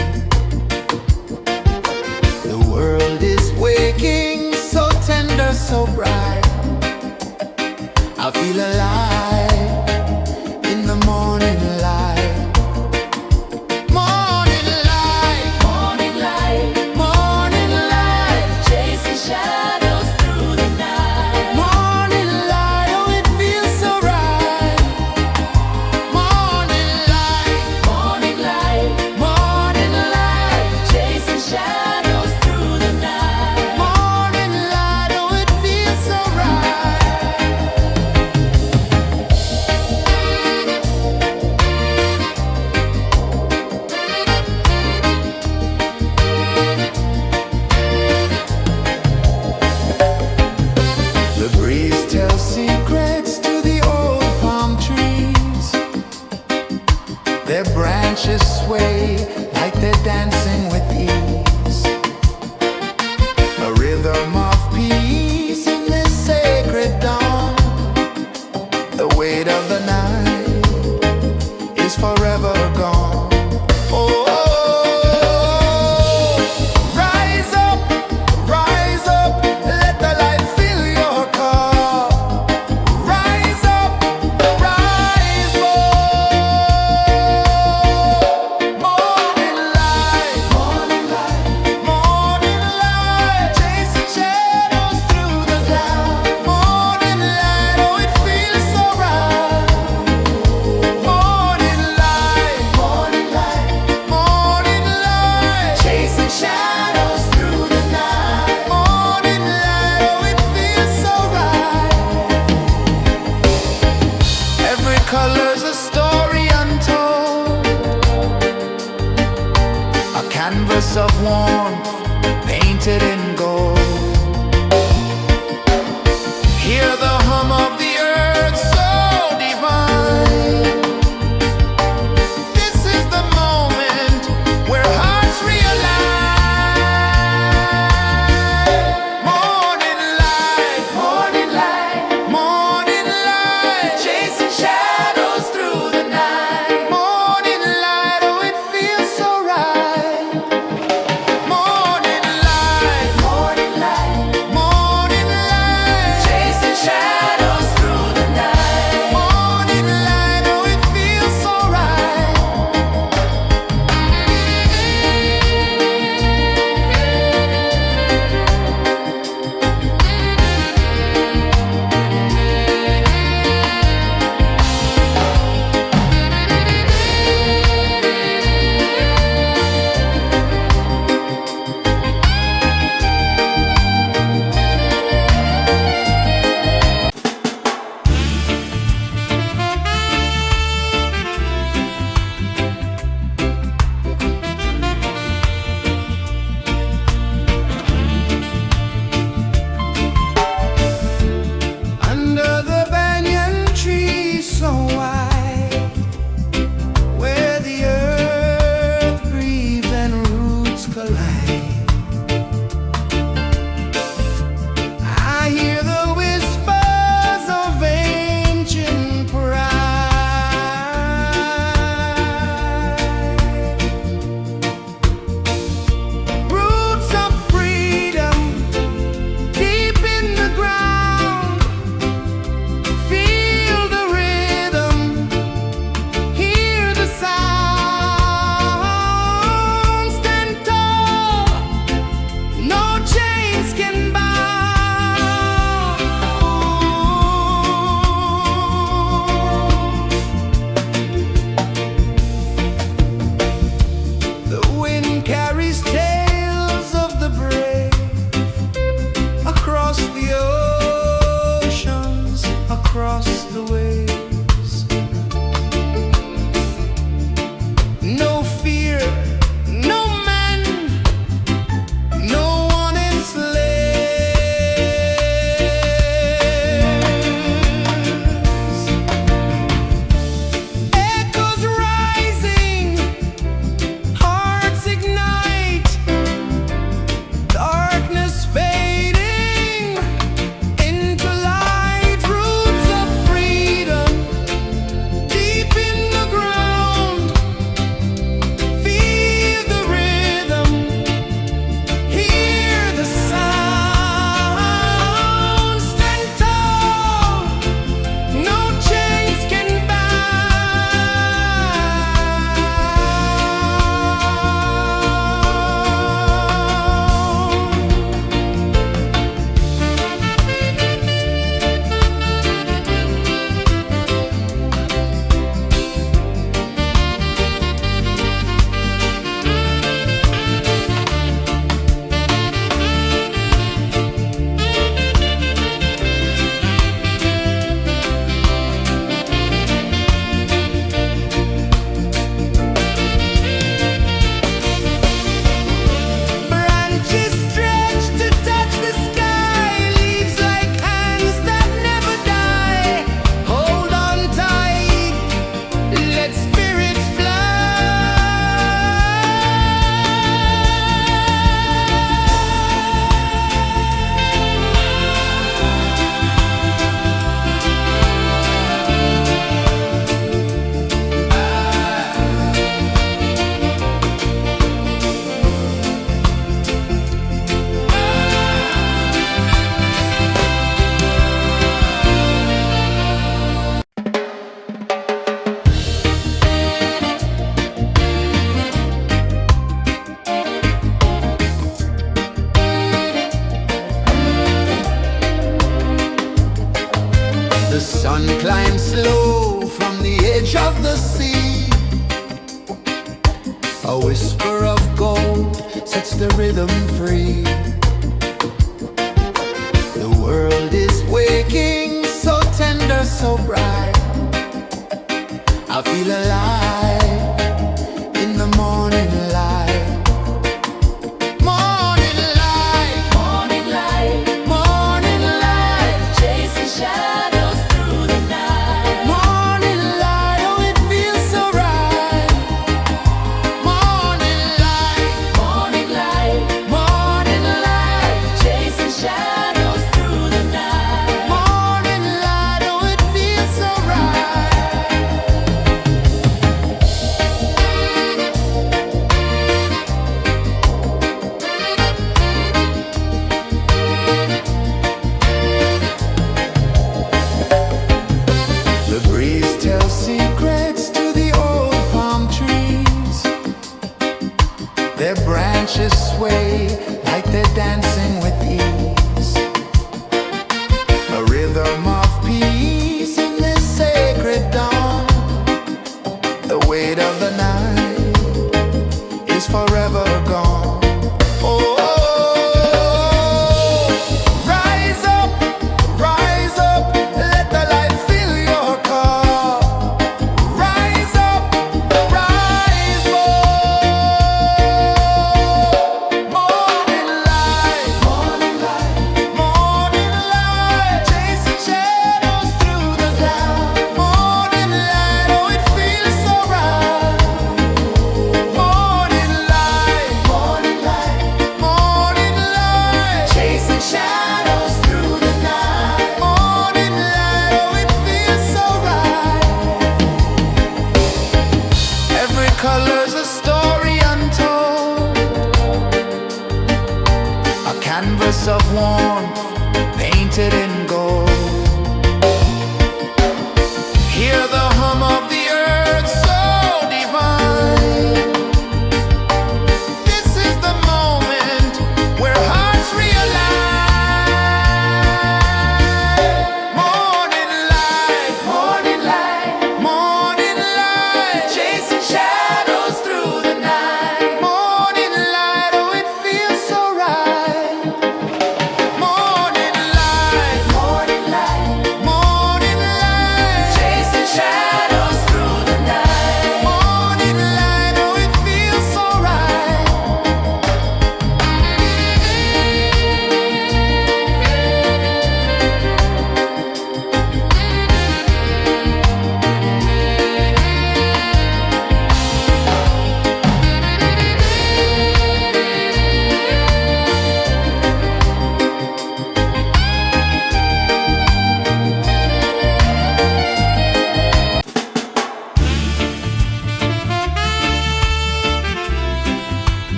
The world is waking, so tender, so bright. I feel alive in the morning light. Morning light, Morning light, morning light, chasing shadows through the night. morning light. Oh, it feels so right. Morning light, Morning light, morning light, chasing shadows through the night. morning light. Oh, it feels so right. The breeze tells secrets to the old palm trees. Their branches sway like they're dancing with ease. A rhythm of peace in this sacred dawn. The weight of the night is forever gone. Oh, rise up, let the light fill your cup. Rise up, rise up. Morning light, morning light, morning light, chasing shadows through the cloud. Morning light, oh, it feels so right. Morning light, morning light, morning light, chasing shadows through the night. Morning light, oh, it feels so right. Every color's a story untold, a canvas of warmth painted in gold. Hear the hum of the earth so divine. This is the moment where hearts realign. Morning light, morning light, morning light, chasing shadows through the night. Morning light, oh, it feels so right. Morning light, morning light, morning light, chasing shadows through the night. Morning light, oh, it feels so right. Under the banyan tree so wide, where the earth breathes and roots collide, I hear the whispers of ancient pride. Roots of freedom deep in the ground. Feel the rhythm, hear the sound. Stand tall, no chains can bound. The wind carries tales of the brave across the oceans, across the waves. No fear, no man, no one enslaves. Echoes rising, hearts ignite, darkness fading into light. Roots of freedom Time slow from the edge of the sea. A whisper of gold sets the rhythm free. The world is waking, so tender, so bright. I feel alive in the morning light. Morning light, Morning light, morning light, chasing shadows through the night. morning light. Oh, it feels so right. Morning light, Morning light, morning light, chasing shadows through the night. morning light. Oh, it feels so right. The breeze tells secrets to the old palm trees. Their branches sway like they're dancing with ease. A rhythm of peace in this sacred dawn. The weight of the night is forever gone. Oh, rise up, let the light fill your cup. Rise up, rise more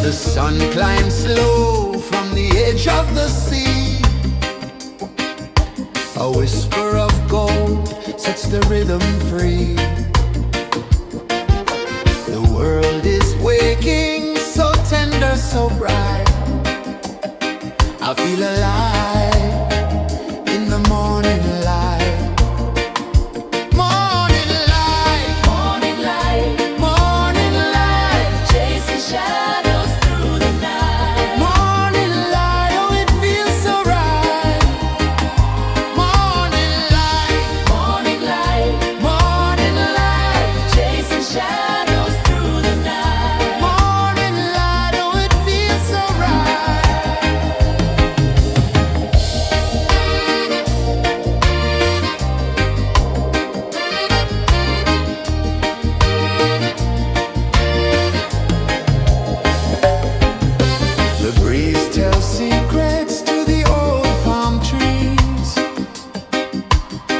The sun climbs slow from the edge of the sea. A whisper of gold sets the rhythm free. The world is waking, so tender, so bright. I feel alive in the morning light. Morning light, Morning light, morning light, chasing shadows through the night. morning light, oh it feels so right. Morning light, Morning light, morning light, chasing shadows through the night. morning light, oh it feels so right. The breeze tells secrets to the old palm trees.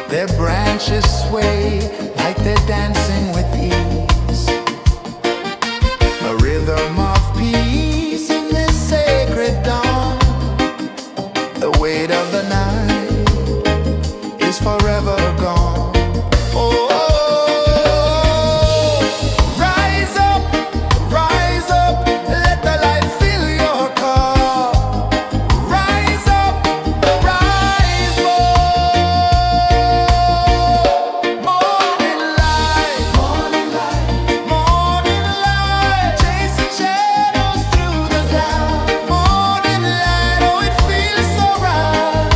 Their branches sway like they're dancing with ease. A rhythm of peace in this sacred dawn. The weight of the night is forever gone. Oh, rise up, let the light fill your cup. Rise up, rise more. Morning light, morning light, morning light, chasing shadows through the cloud. Morning light, oh it feels so right.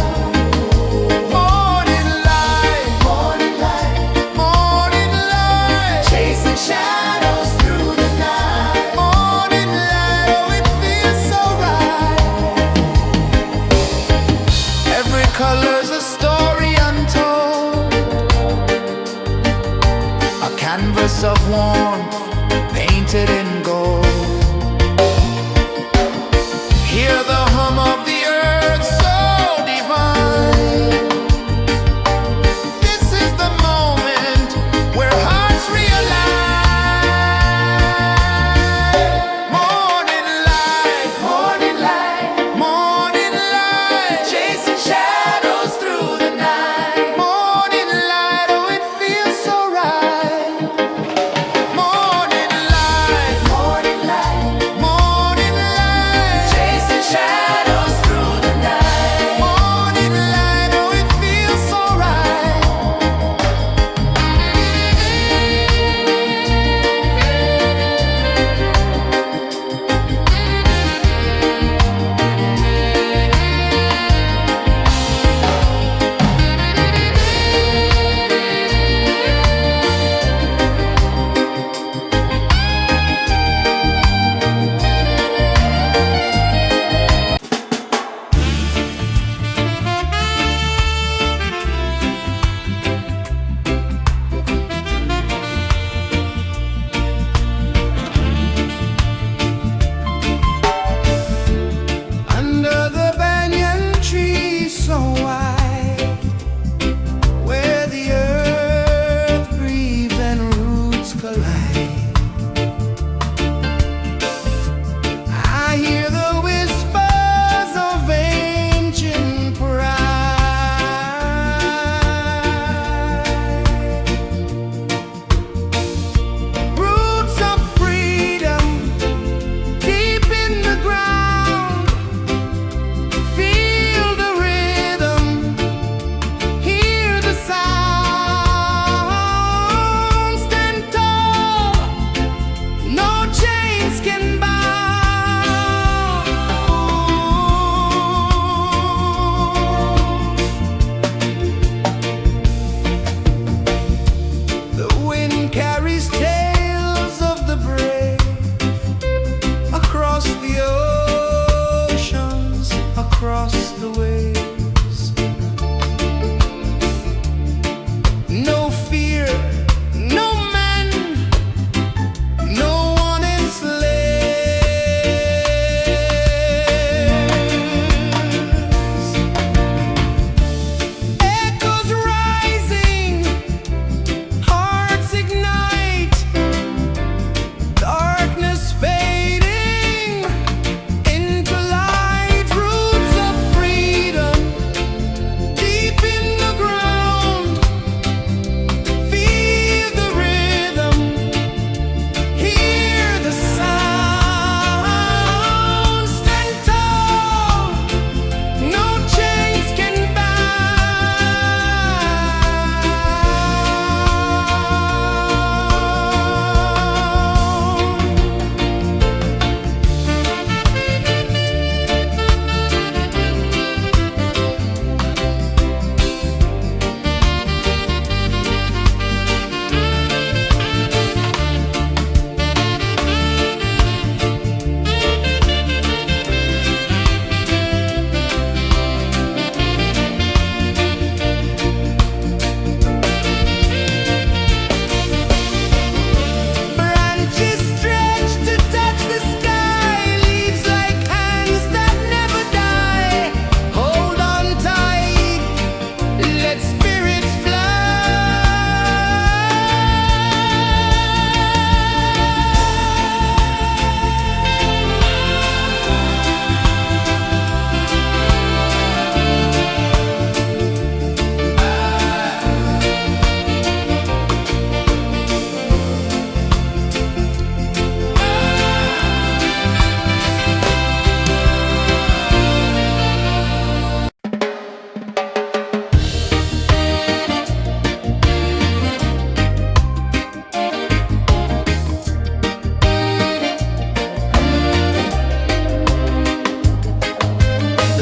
Morning light, morning light, morning light, chasing shadows through the night. Morning light, oh it feels so right. Every color's a story untold, a canvas of warmth painted in gold. Hear the hum of the earth so divine. This is the moment where hearts realign. Morning light, morning light, morning light, chasing shadows through the night. Morning light, oh it feels so right. Morning light,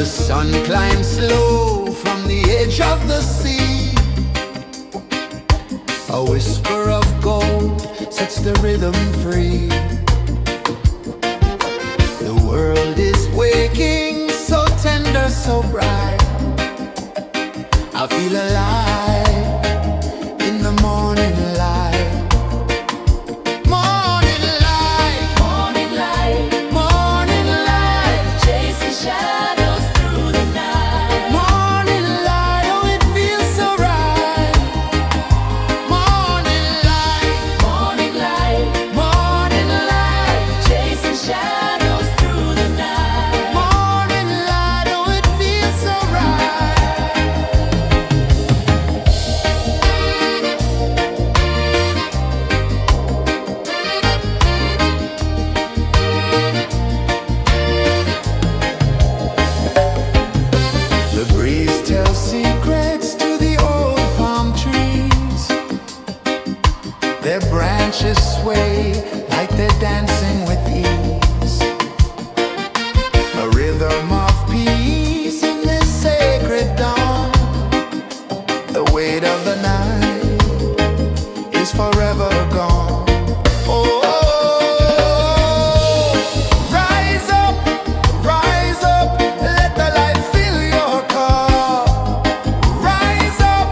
sun climbs slow from the edge of the sea. A whisper of gold sets the rhythm free. The world is waking, so tender, so bright. I feel alive in the morning light. Morning light, Morning light, morning light, chasing shadows through the night. morning light, oh it feels so right. Morning light, Morning light, morning light, chasing shadows through the night. morning light, oh it feels so right. The breeze tells secrets to the old palm trees. Their branches sway like they're dancing with ease. A rhythm of peace in this sacred dawn. The weight of the night is forever gone. Oh, rise up, let the light fill your cup. Rise up,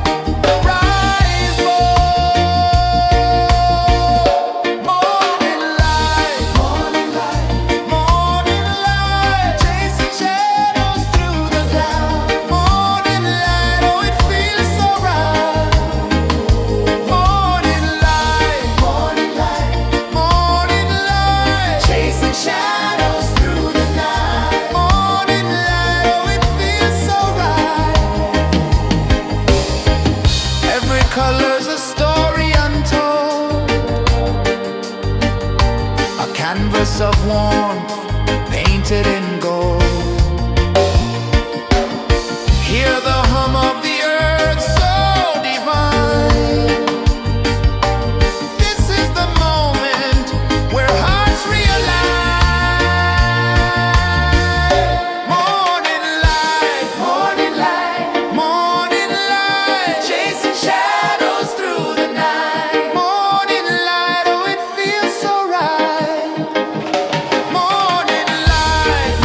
rise up. Morning light, morning light, chasing shadows through the cloud. Morning light, oh it feels so right. Morning light, morning light, chasing shadows through the night. Morning light, oh it feels so right. Every color's a story untold, a canvas of warmth painted in gold. Hear the hum of the earth so divine. This is the moment where hearts realign. Morning light, morning light, chasing shadows through the night. Morning light, oh it feels so right. Morning light,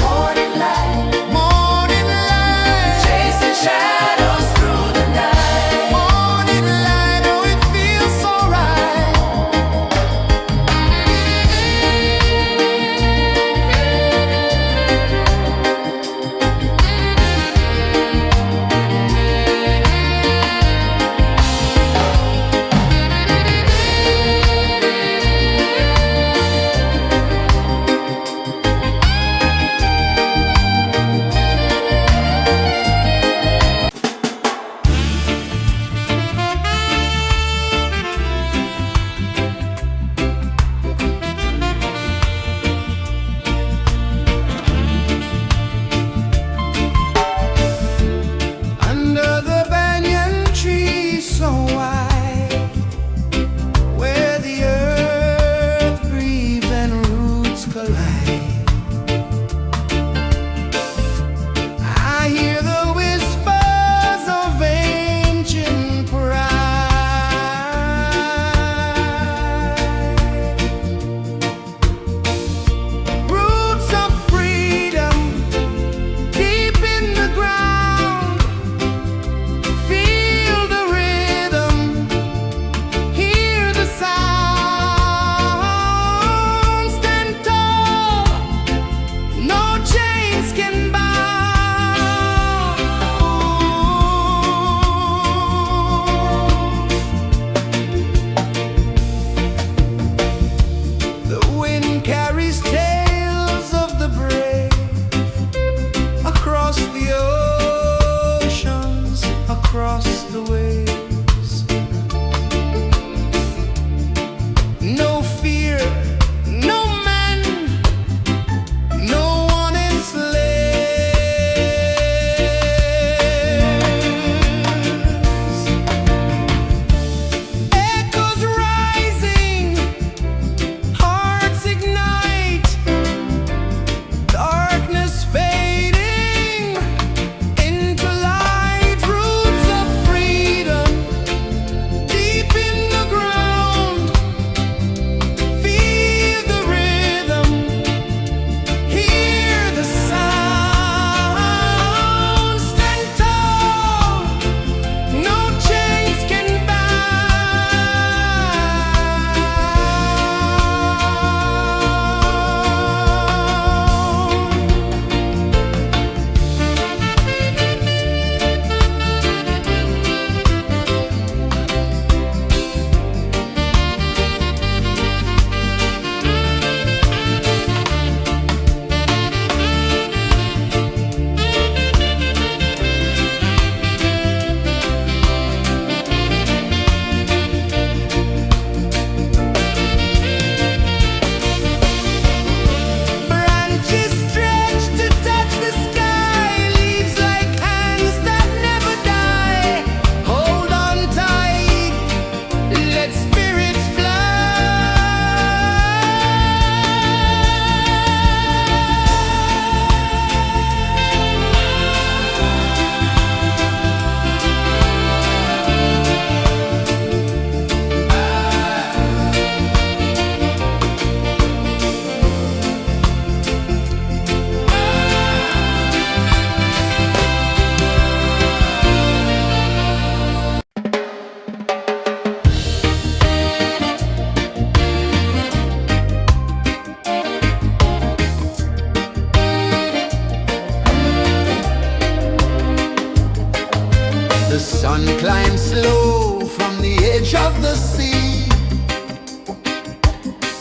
sun climbs slow from the edge of the sea.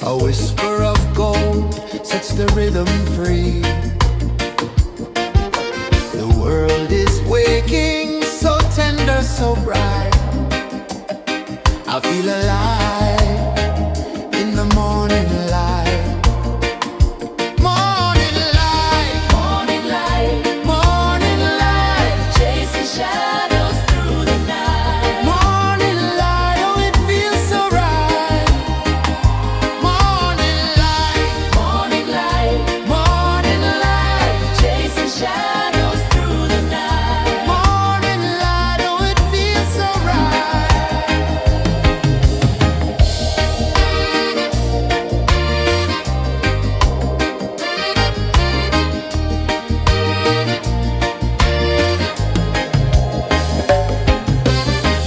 A whisper of gold sets the rhythm free. The world is waking, so tender, so bright. I feel alive in the morning light. Morning light, Morning light, morning light, chasing shadows through the night. morning light, oh it feels so right. Morning light, Morning light, morning light, chasing shadows through the night. morning light, oh it feels so right.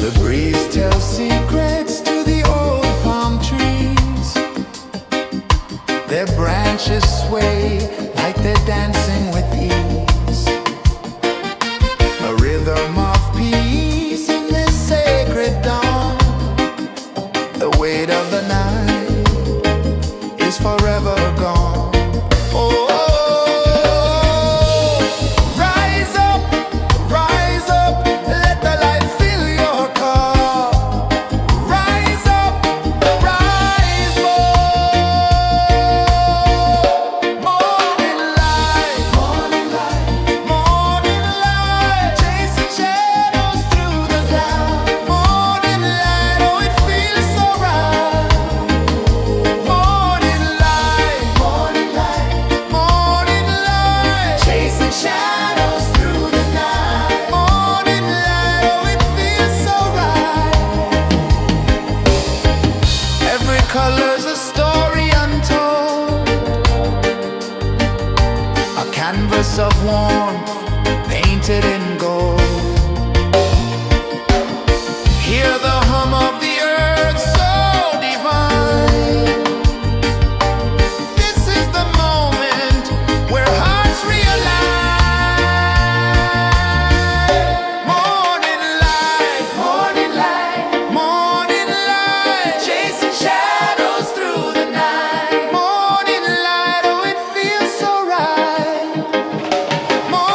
The breeze tells secrets to the old palm trees. Their branches sway like they're dancing with ease. A rhythm of peace in this sacred dawn. The weight of the night is forever gone. Oh, rise up, let the light fill your cup. Rise up, rise more. Morning light, morning light, chasing shadows through the cloud. Morning light, oh it feels so right. Morning light, morning light, chasing shadows through the night. Morning light, oh it feels so right. Every color's a story untold, a canvas of warmth painted in gold. Hear the hum of the earth so divine. This is the moment where hearts realign. Morning light, morning light, chasing shadows through the night. Morning light, oh it feels so right. Morning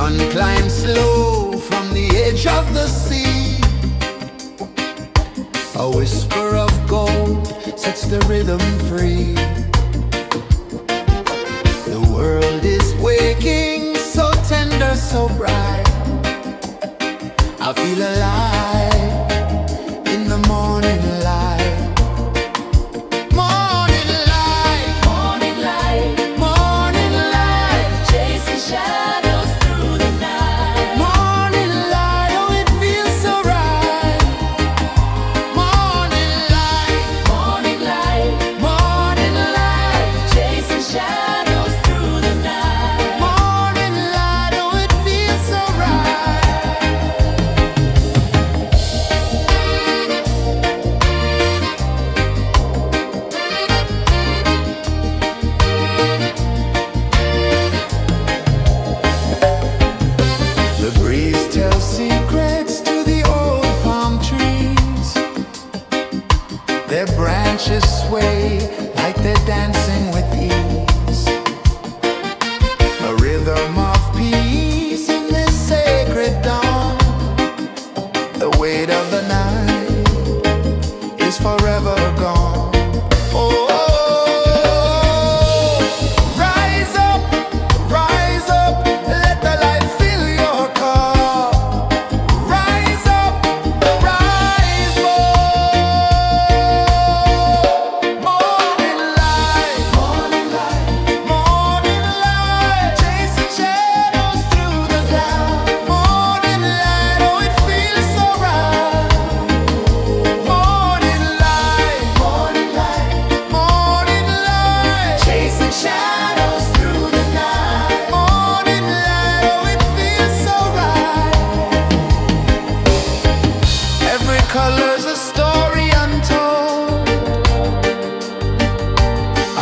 sun climbs slow from the edge of the sea. A whisper of gold sets the rhythm free. The world is waking, so tender, so bright. I feel alive in the morning light. Morning light, Morning light, morning light, chasing shadows through the night. morning light, oh it feels so right. Morning light, Morning light, morning light, chasing shadows through the night. morning light, oh it feels so right. The breeze tells secrets to the old palm trees. Their branches sway like they're dancing with ease. A rhythm of peace in this sacred dawn. The weight of the night is forever gone. Oh, rise up, let the light fill your cup. Rise up, rise up. Morning light, morning light, chasing shadows through the cloud. Morning light, oh it feels so right. Morning light, chasing shadows through the night. Morning light, oh it feels so right. Every color's a story untold,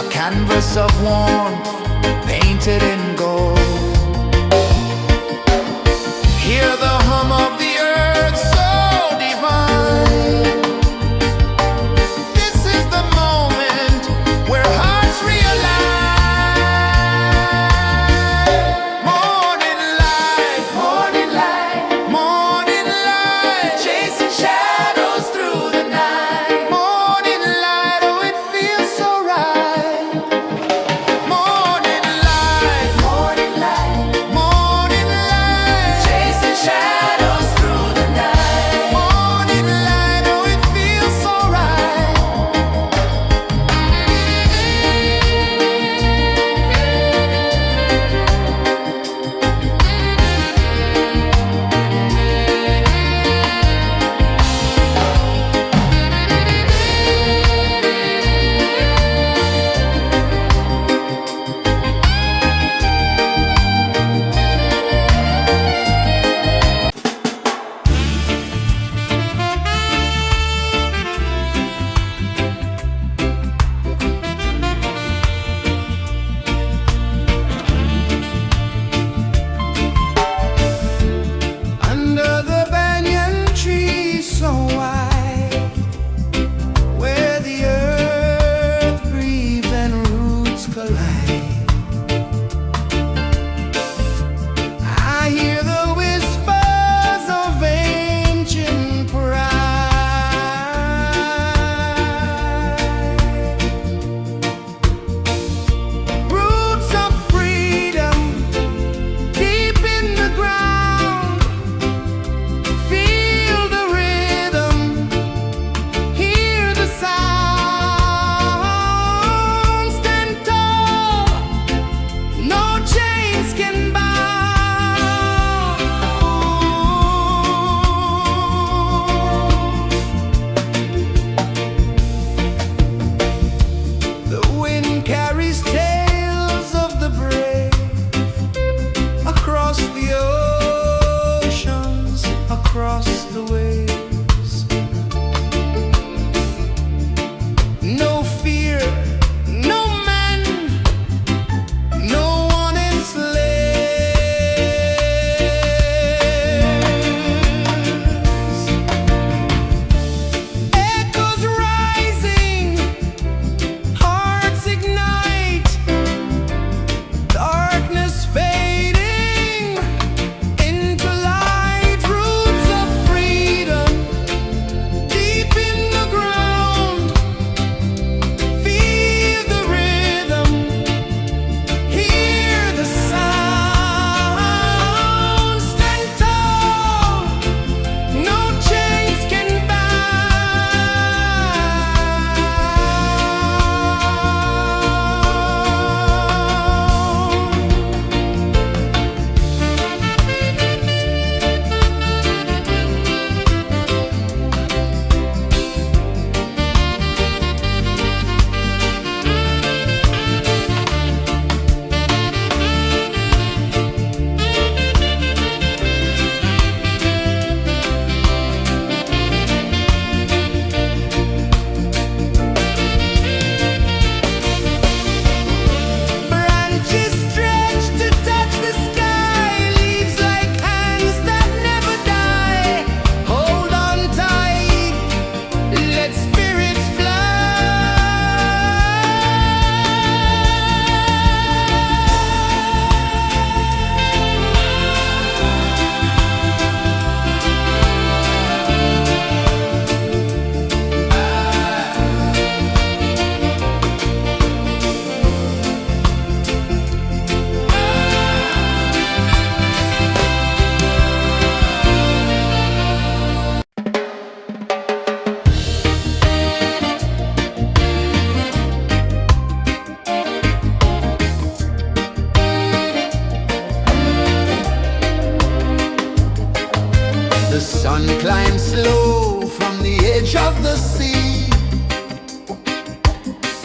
a canvas of warmth painted in gold. Hear the hum of the earth so divine. This is the moment where hearts realign. Morning light, morning light, chasing shadows through the night. Morning light, oh it feels so right. Morning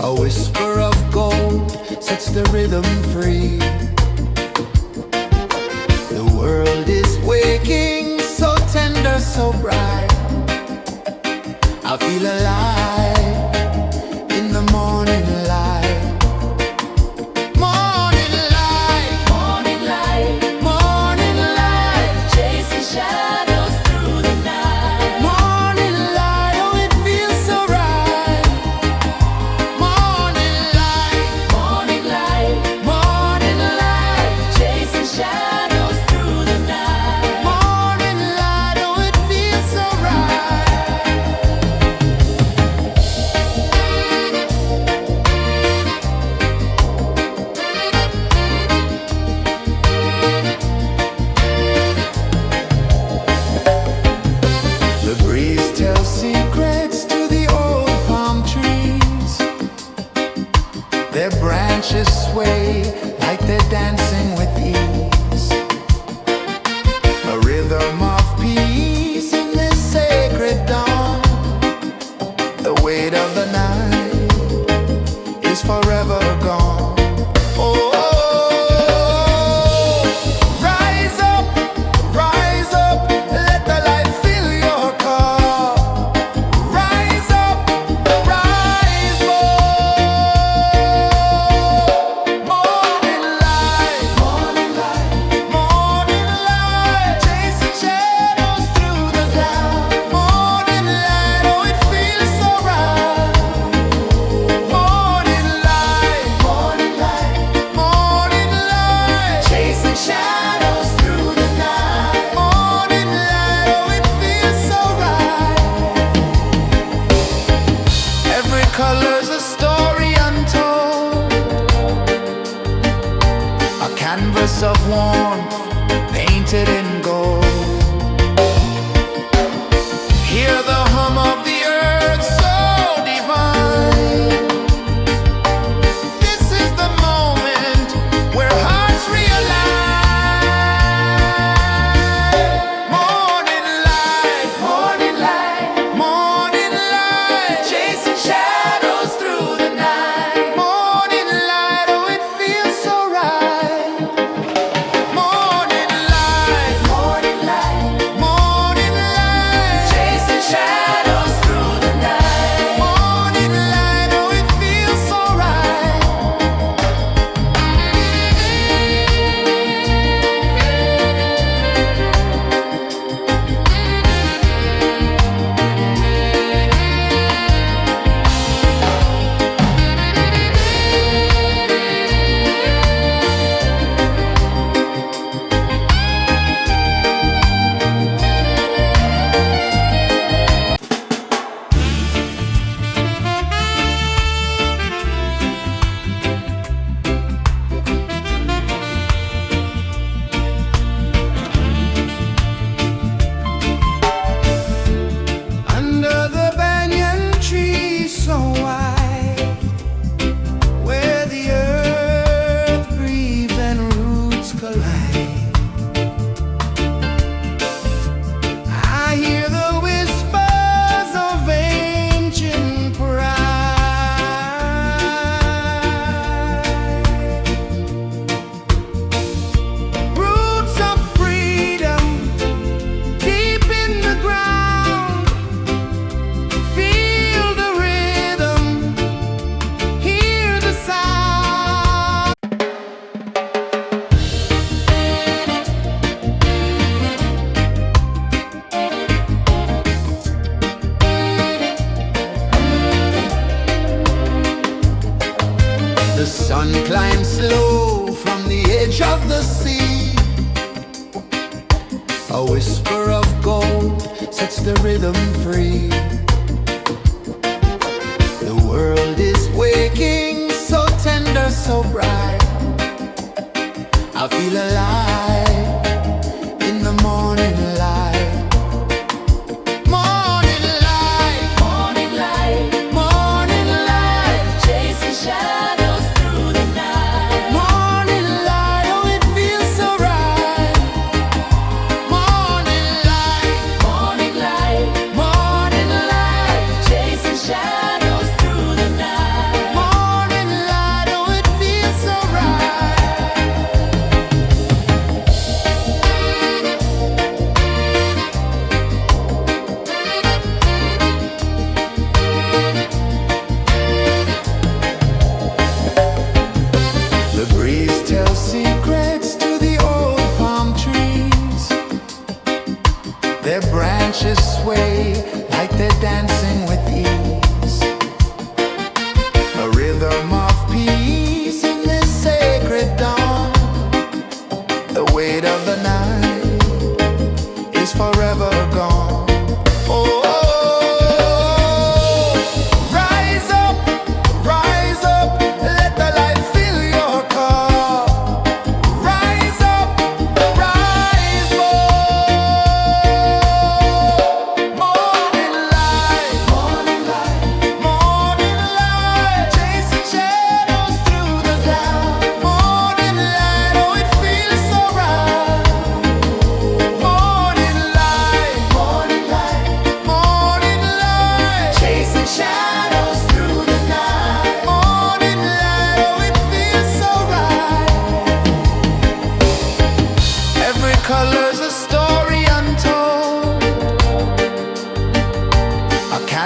A whisper of gold sets the rhythm free. The world is waking, so tender, so bright. I feel alive in the morning light. Morning light, Morning light, morning light, chasing shadows through the night. morning light. Oh, it feels so right. Morning light, Morning light, morning light, chasing shadows through the night. morning light. Oh, it feels so right. The breeze tells secrets to the old palm trees. Their branches sway like they're dancing with ease. A rhythm of peace in this sacred dawn. The weight of the night is forever gone. Oh, rise up, let the light fill your cup. Rise up, rise more. Morning light, morning light, chasing shadows through the cloud. Morning light, oh, it feels so right. Morning light, morning light, chasing shadows through the night. Morning light, oh, it feels so right. Every color's a story untold, a canvas of warmth painted in gold. Hear the hum of the earth so divine. This is the moment where hearts realign. Morning light, morning light, chasing shadows through the night. Morning light, oh, it feels so right. Morning light, chasing shadows through the night. Morning light, oh, it feels so right. Under the banyan tree so wide, where the earth breathes and roots collide, I hear the whispers of ancient pride. Roots of freedom deep in the ground. Feel the rhythm, hear the sound. The sun climbs slow from the edge of the sea. A whisper of gold sets the rhythm free. The world is waking, so tender, so bright. I feel alive in the morning light. Morning light, morning light, chasing shadows through the night. morning light, oh, it feels so right. Morning light, Morning light, morning light.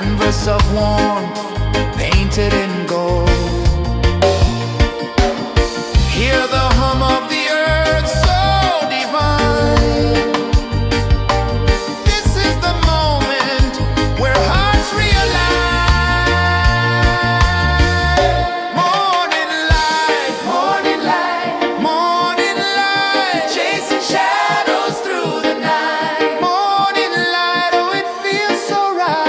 canvas of warmth painted in gold. Hear the hum of the earth so divine. This is the moment where hearts realize. Morning light, morning light, morning light, chasing shadows through the night. Morning light, oh it feels so right.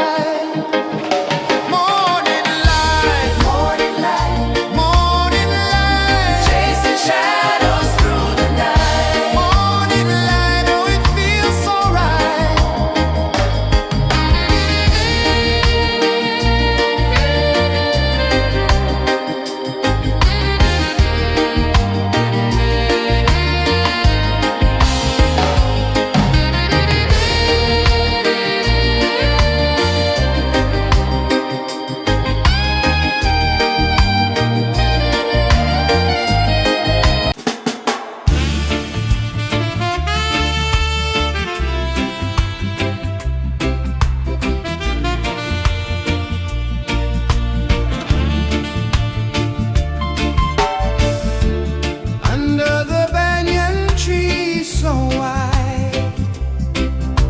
Morning light, morning light, morning light, chasing shadows through the night. Morning light, oh it feels so right. Under the banyan tree so wide,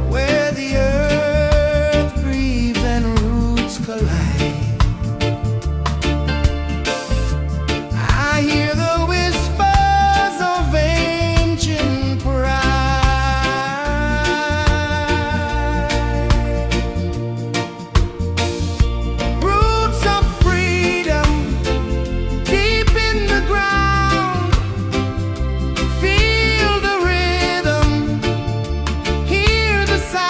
where the earth breathes and roots collide, I hear the whispers of ancient pride. Roots of freedom deep in the ground. Feel the rhythm, hear the sound.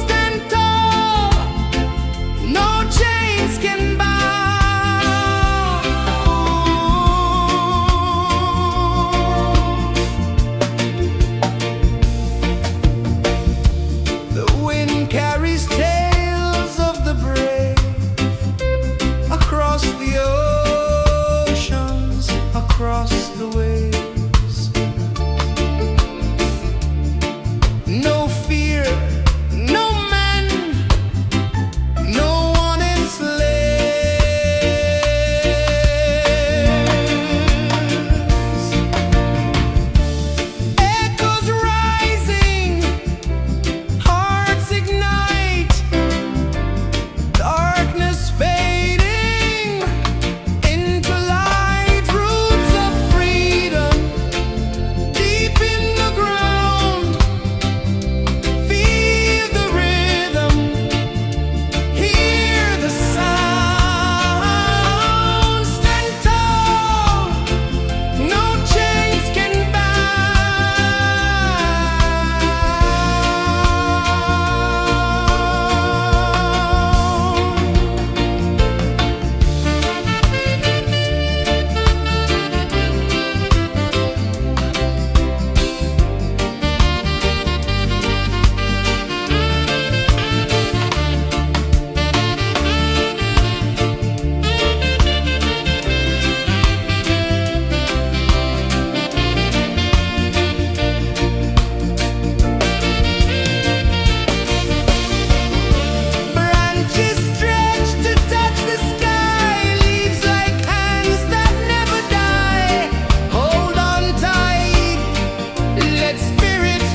Stand tall, no chains can bound. The wind carries tales of the brave across the oceans, across the waves. No fear, no man, no one enslaves. Echoes rising, hearts ignite, darkness fading into light. Roots of freedom deep in the ground. Feel the rhythm, hear the sound. Stand tall, no chains can bound. Branches stretch to touch the sky, leaves like hands that never die. Hold on tight, let spirits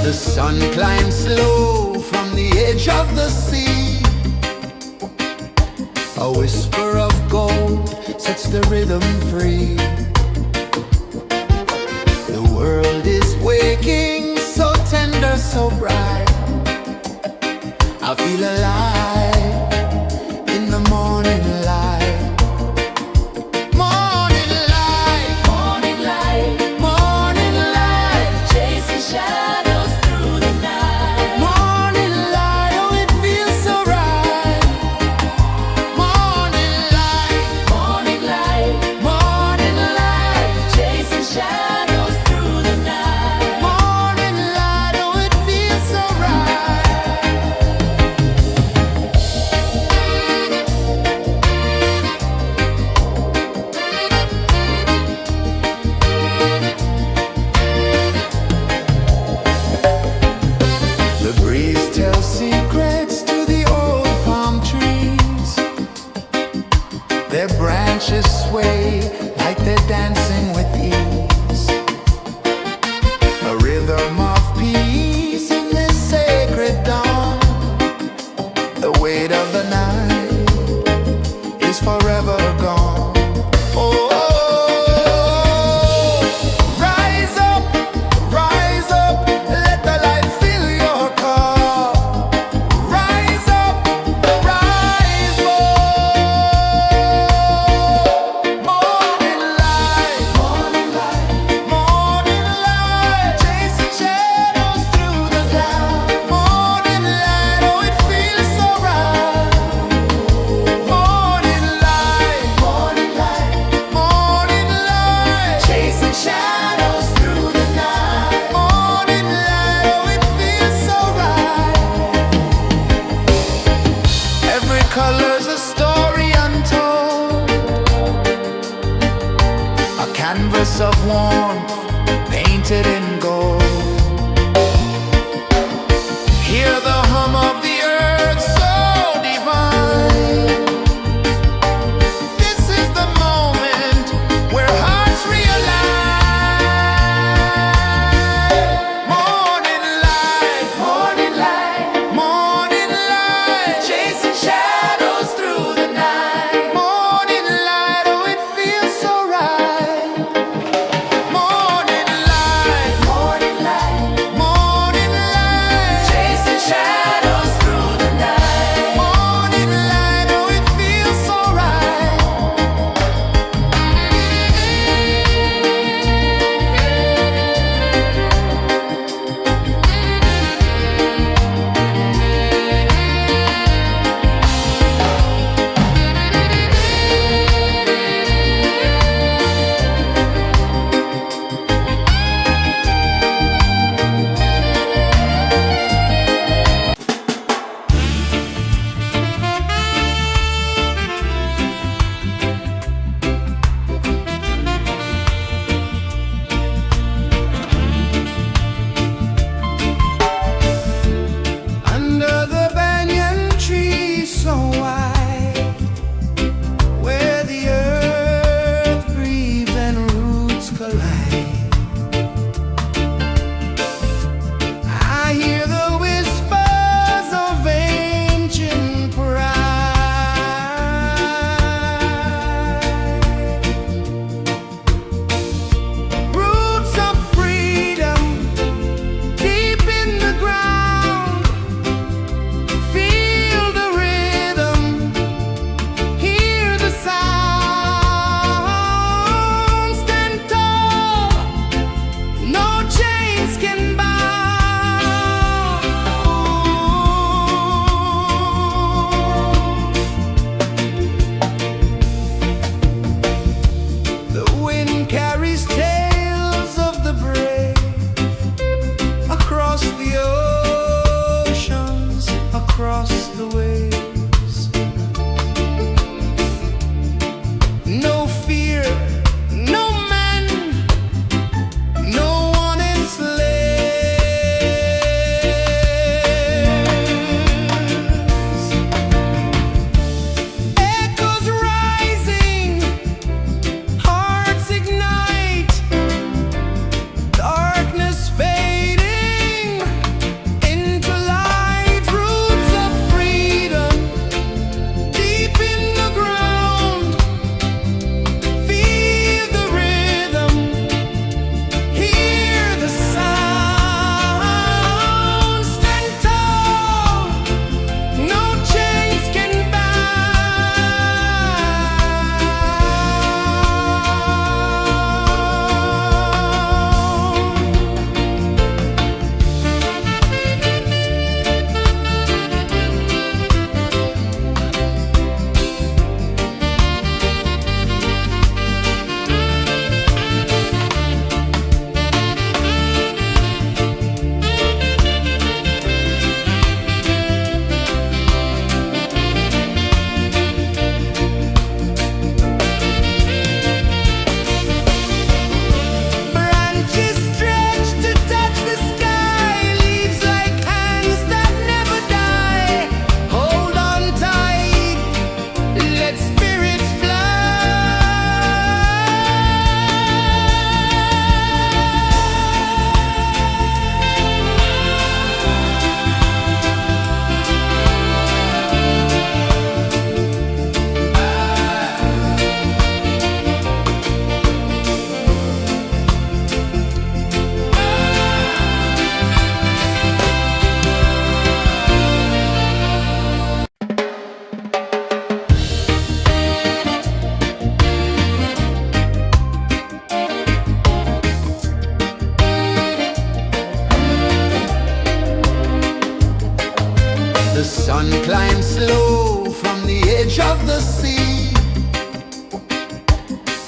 The sun climbs slow from the edge of the sea. A whisper of gold sets the rhythm free. The world is waking, so tender, so bright. I feel alive in the morning light. sway like they're dancing with ease. A rhythm of peace in this sacred dawn. The weight of the night is forever gone. Oh, rise up, let the light fill your cup. Rise up, rise up. Morning light, morning light, chasing shadows through the cloud. Morning light, oh it feels so right. Morning light, chasing shadows through the night. Morning light, oh it feels so right. Every color's a story untold, a canvas of warmth painted in gold. Hear the hum of the earth so divine. This is the moment where hearts realign. Morning light, chasing shadows through the night. Morning light, oh it feels so right. Morning light,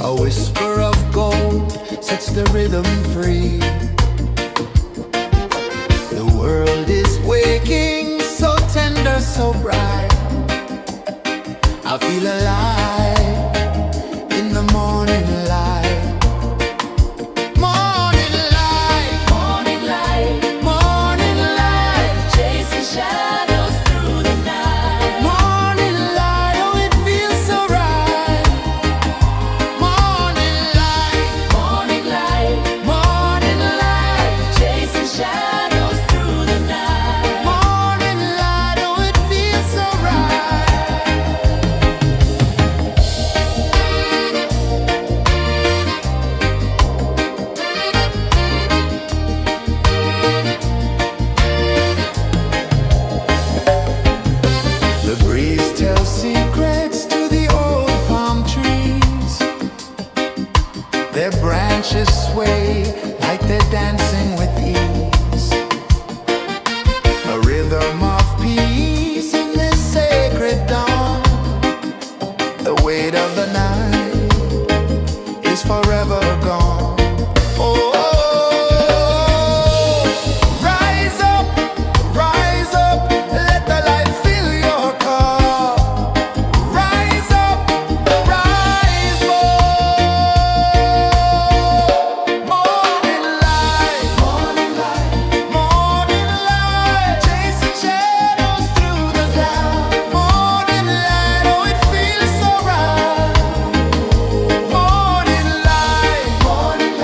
A whisper of gold sets the rhythm free. The world is waking, so tender, so bright. I feel alive in the morning light. Morning light, Morning light, morning light, chasing shadows through the night. morning light. Oh, it feels so right. Morning light, Morning light, morning light, chasing shadows through the night. morning light. Oh, it feels so right. The breeze tells secrets to the old palm trees. Their branches sway like they're dancing with ease. A rhythm of peace in this sacred dawn. The weight of the night is forever gone. Oh, rise up, let the light fill your cup. Rise up, rise up. Morning light, morning light, morning light, chasing shadows through the cloud. Morning light, oh, it feels so right. Morning light, morning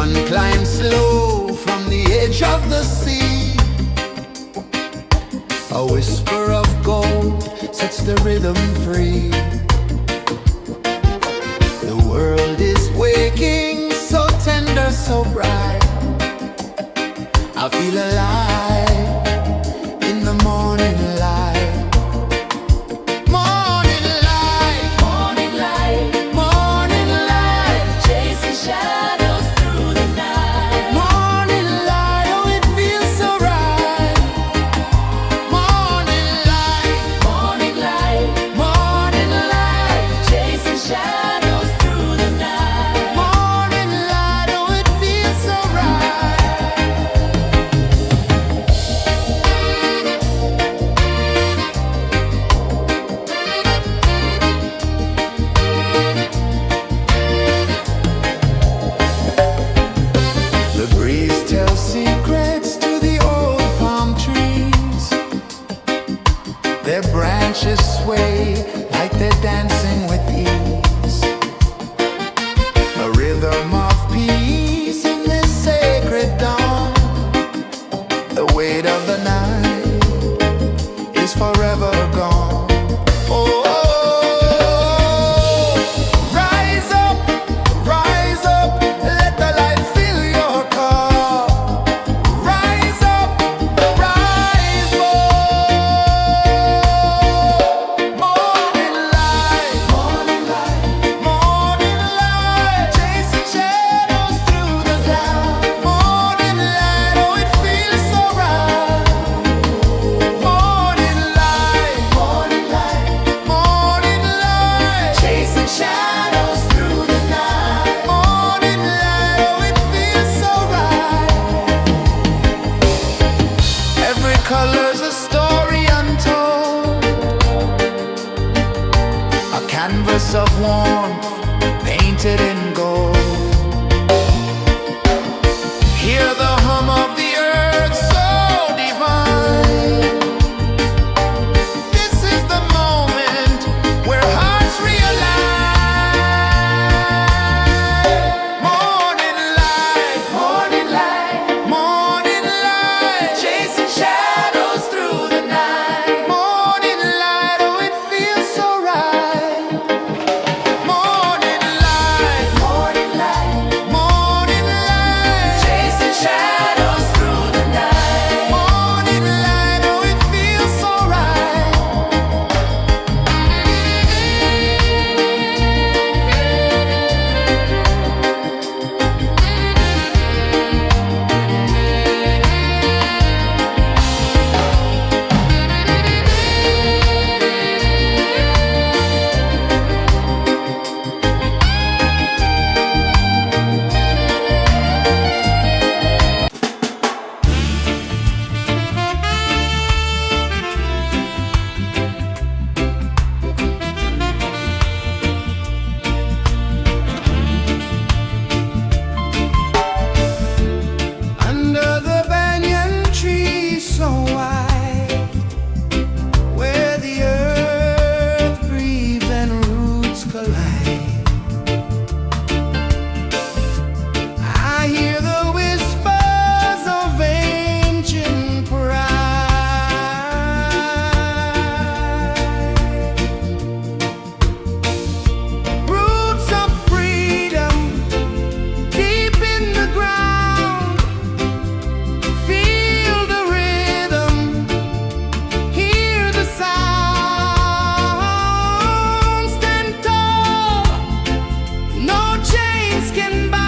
sun climbs slow from the edge of the sea. A whisper of gold sets the rhythm free. The world is waking, so tender, so bright. I feel alive in the morning light. Morning light, Morning light, morning light, chasing shadows through the night. morning light, oh it feels so right. Morning light, Morning light, morning light, chasing shadows through the night. morning light, oh it feels so right. The breeze tells secrets to the old palm trees. Their branches sway like they're dancing with ease. A rhythm of peace in this sacred dawn. The weight of the night is forever gone. Oh, rise up, let the light fill your car. Rise up, rise up. Morning light, morning light, morning light, chasing shadows through the cloud. Morning light, oh it feels so right. Morning light, morning light, morning light, chasing shadows through the night. Morning light, oh it feels so right. Every color's a story untold, a canvas of warmth painted in gold. Hear the hum of the earth so divine. This is the moment where hearts realign. Morning light, morning light, morning light, chasing shadows through the night. Morning light, oh it feels so right. Morning light, morning light, morning light, chasing shadows through the night. Morning light, oh it feels so right. Under the banyan tree so wide, where the earth breathes and roots collide, I hear the whispers of ancient pride. Roots of freedom deep in the ground. Feel the rhythm, hear the sound. Stand tall, no chains can bound.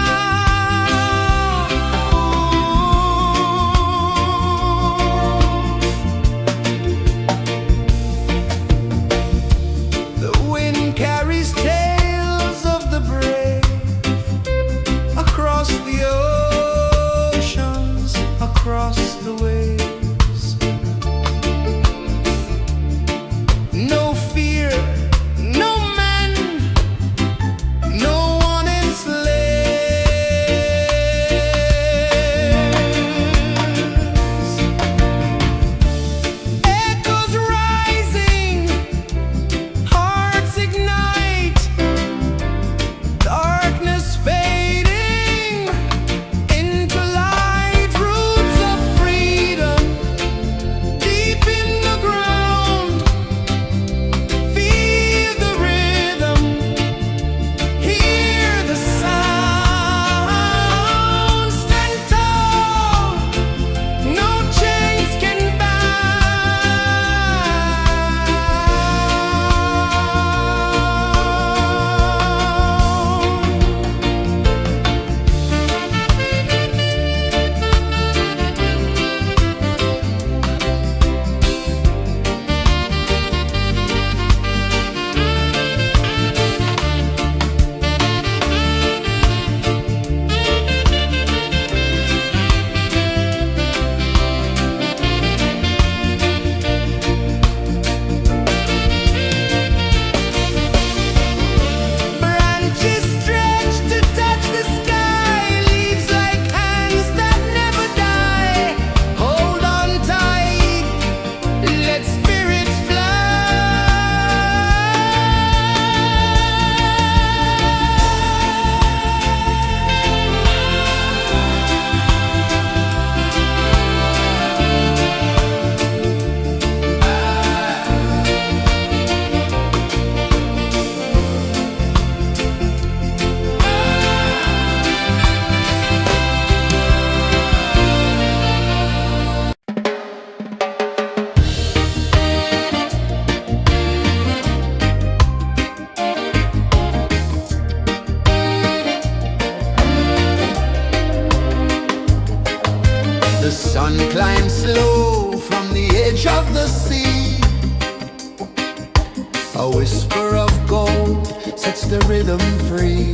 The wind carries tales of the brave across the oceans, across the waves. No fear, no man, no one enslaves. Echoes rising, hearts ignite, darkness fading, sun climbs slow from the edge of the sea. A whisper of gold sets the rhythm free.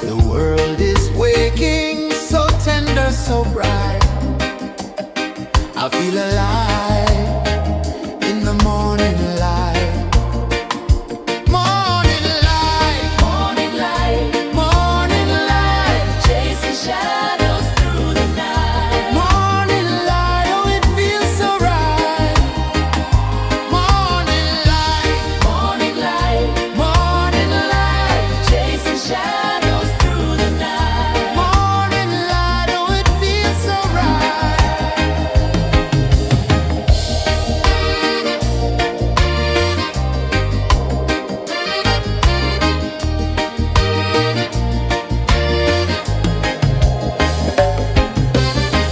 The world is waking, so tender, so bright. I feel alive in the morning light. Morning light, Morning light, morning light, chasing shadows through the night. morning light, oh it feels so right. Morning light, Morning light, morning light, chasing shadows through the night. morning light, oh it feels so right.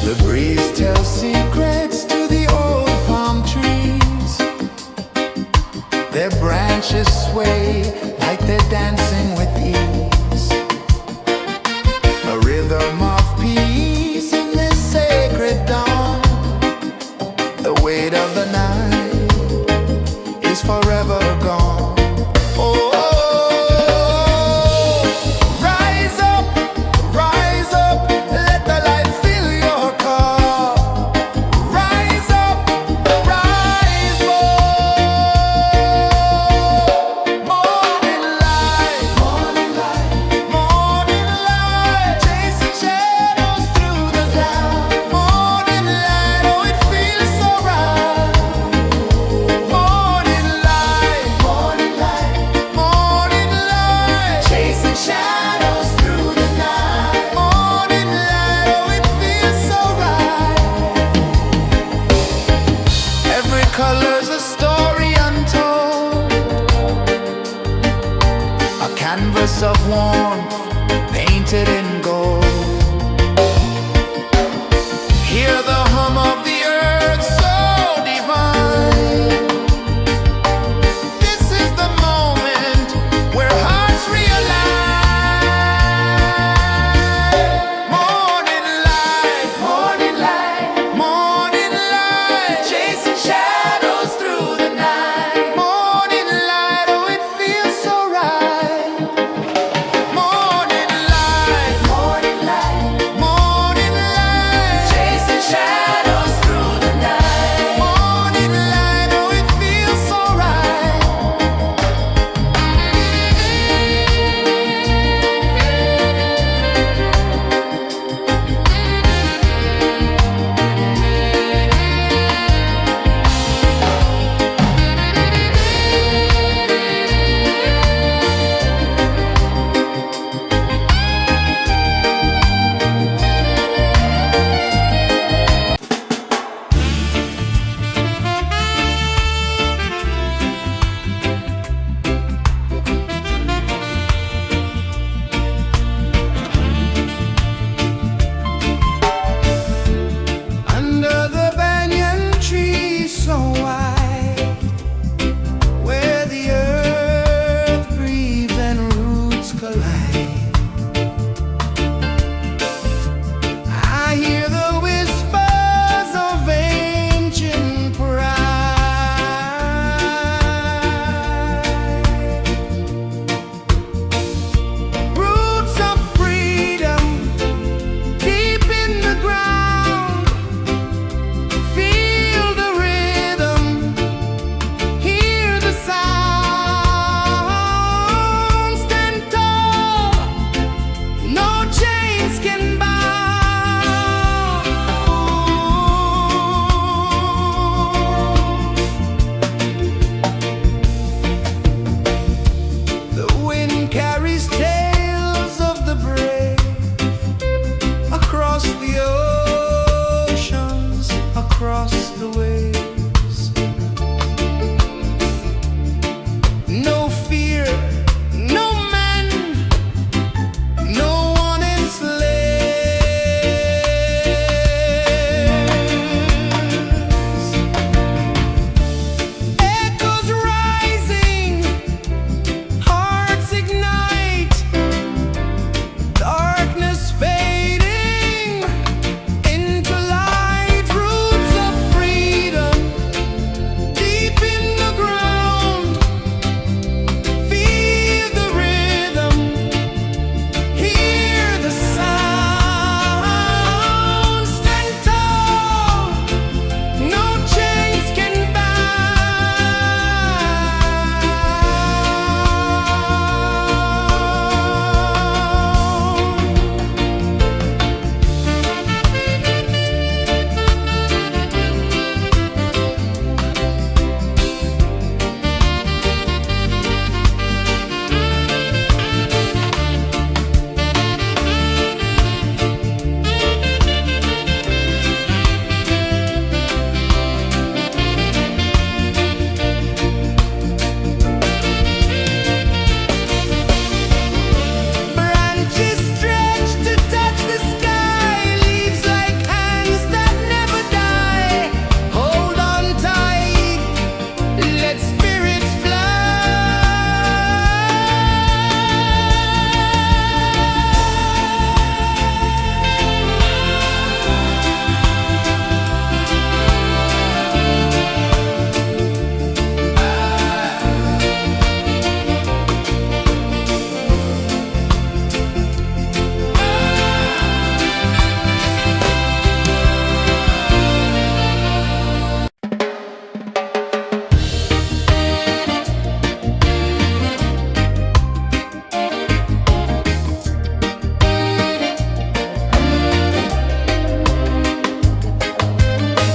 The breeze tells secrets to the old palm trees. Their branches sway like they're dancing with ease. A rhythm of peace in this sacred dawn. The weight of the night is forever gone. Oh, rise up, let the light fill your car. Rise up, rise up. Morning light, morning light, morning light, chasing shadows through the cloud. Morning light, oh it feels so right. Morning light, morning light, morning light, chasing shadows through the night. Morning light, oh it feels so right. Every color's a story untold, a canvas of warmth painted in gold. Hear the hum of the earth so divine. This is the moment where hearts realign. Morning light, morning light, morning light, chasing shadows through the night. Morning light, oh it feels so right. Morning light, morning light, morning light, Chasing shadows through the night. morning light, oh it feels so right. Under the banyan tree so wide, where the earth breathes and roots collide, I hear the whispers of ancient pride. Roots of freedom deep in the ground. Feel the rhythm, hear the sound. Stand tall, no chains can bound. The wind carries tales of the brave across the oceans, across the waves. No fear, no man, no one enslaves. Echoes rising, hearts ignite, darkness fading,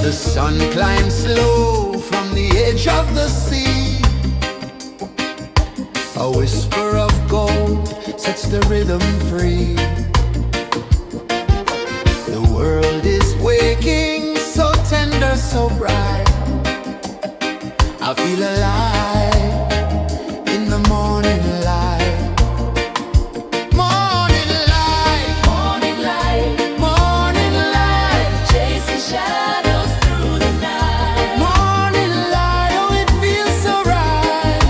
The sun climbs slow from the edge of the sea. A whisper of gold sets the rhythm free. The world is waking, so tender, so bright. I feel alive in the morning light. Morning light, Morning light, morning light, chasing shadows through the night. morning light, oh it feels so right.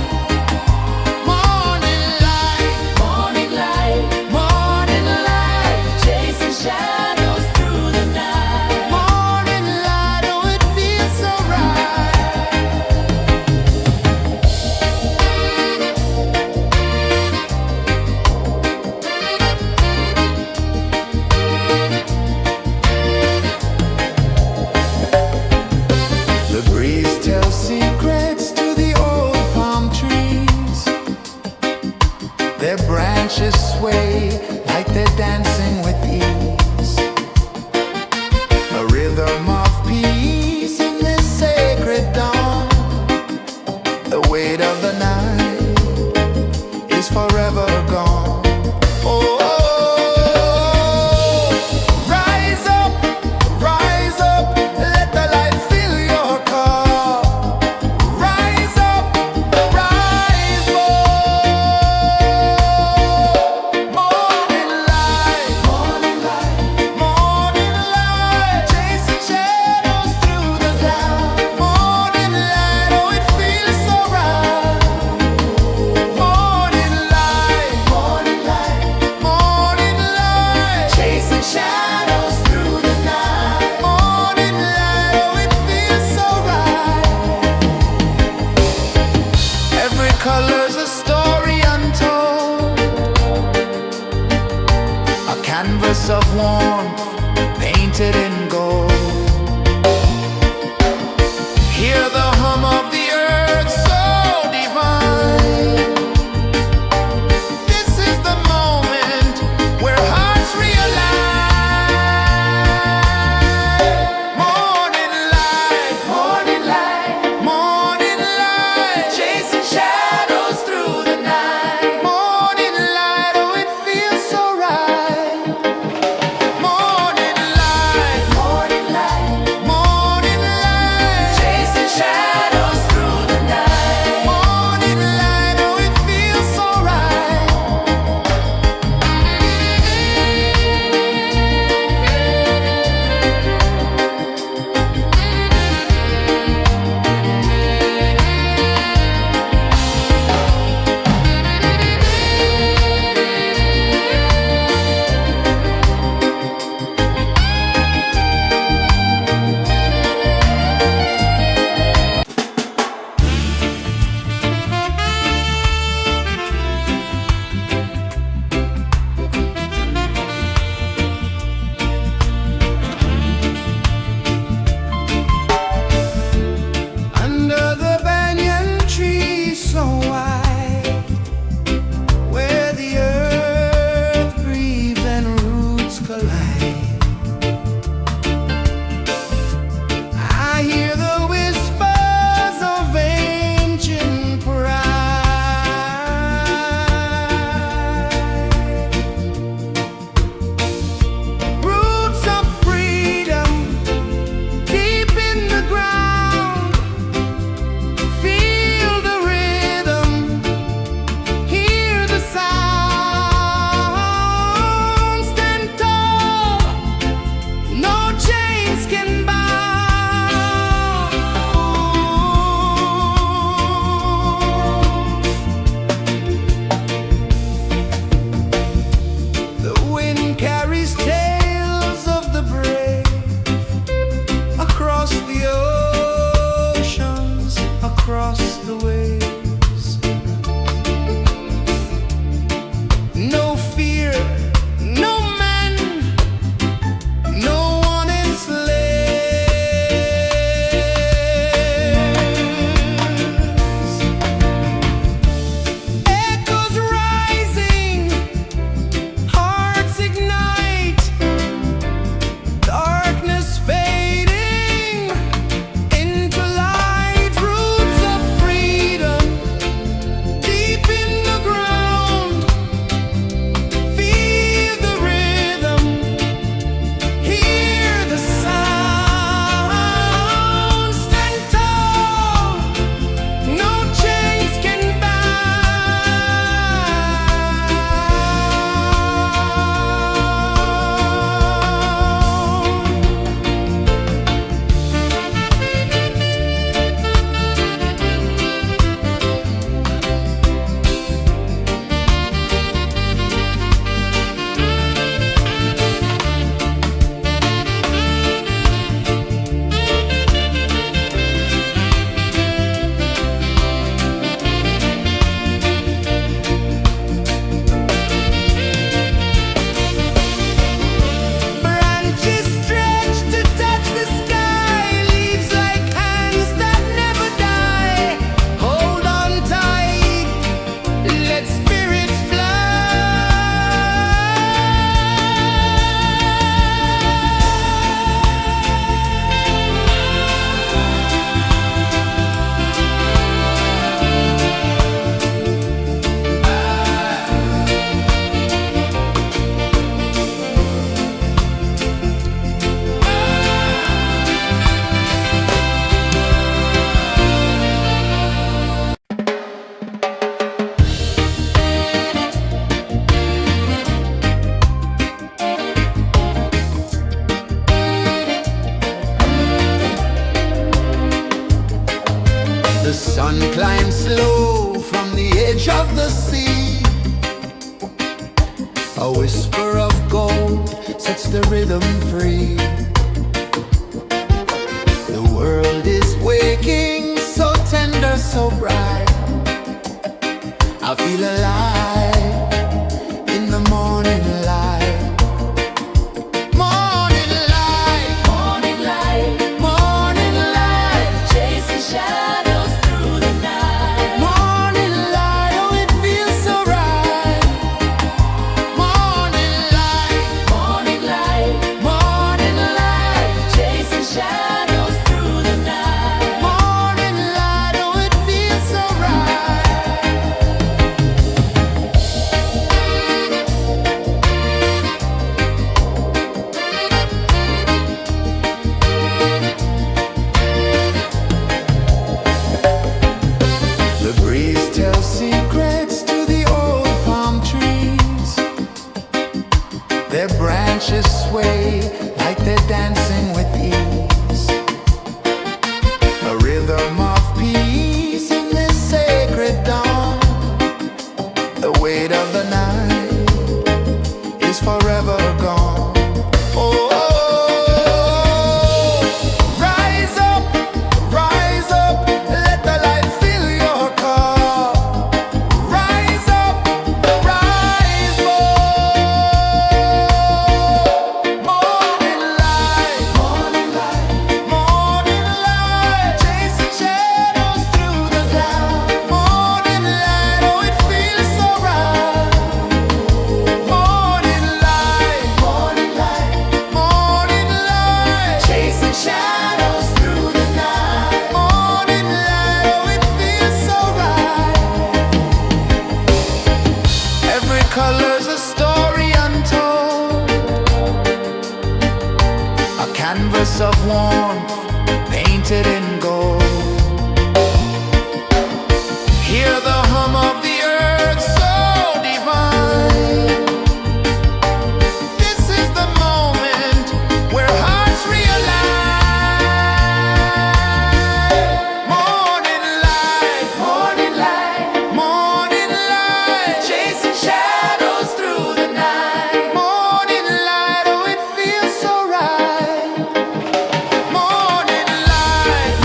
Morning light, Morning light, morning light, chasing shadows through the night. morning light, oh it feels so right. The breeze tells secrets to the old palm trees. Their branches sway like they're dancing with ease. A rhythm of peace in this sacred dawn. The weight of the night is forever gone. Oh, rise up, let the light fill your cup. Rise up, rise up. Morning light, morning light, morning light, chasing shadows through the cloud. Morning light, oh it feels so right. Morning light, morning light, morning light, chasing shadows through the night. Morning light, oh it feels so right. Every color's a story untold, a canvas of warmth painted in gold. Hear the hum of the earth so divine. This is the moment where hearts realign. Morning light, morning light, morning light, chasing shadows through the night. Morning light, oh it feels so right. Morning light, morning light, morning light, Chasing shadows through the night. morning light, oh it feels so right. Under the banyan tree so wide, where the earth breathes and roots collide, I hear the whispers of ancient pride. Roots of freedom deep in the ground. Feel the rhythm, hear the sound. Stand tall, no chains can bound. The wind carries tales of the brave across the oceans, across the waves. No fear, no man, no one enslaved. sun climbs slow from the edge of the sea. A whisper of gold sets the rhythm free. The world is waking, so tender, so bright. I feel alive in the morning light. Morning light, Morning light, morning light, chasing shadows through the night. morning light, oh it feels so right. Morning light, Morning light, morning light, chasing shadows through the night. morning light, oh it feels so right. The breeze tells secrets to the old palm trees. Their branches sway like they're dancing with ease. A rhythm of peace in this sacred dawn. The weight of the night is forever gone. Oh, rise up, let the light fill your cup. Rise up, rise more. Morning light, morning light, chasing shadows through the cloud. Morning light, oh it feels so right. Morning light, chasing shadows through the night. Morning light, oh it feels so right. Every color's a story untold, a canvas of warmth painted in gold. Hear the hum of the earth so divine. This is the moment where hearts realign. Morning light, morning light, chasing shadows through the night. Morning light, oh it feels so right. Morning light,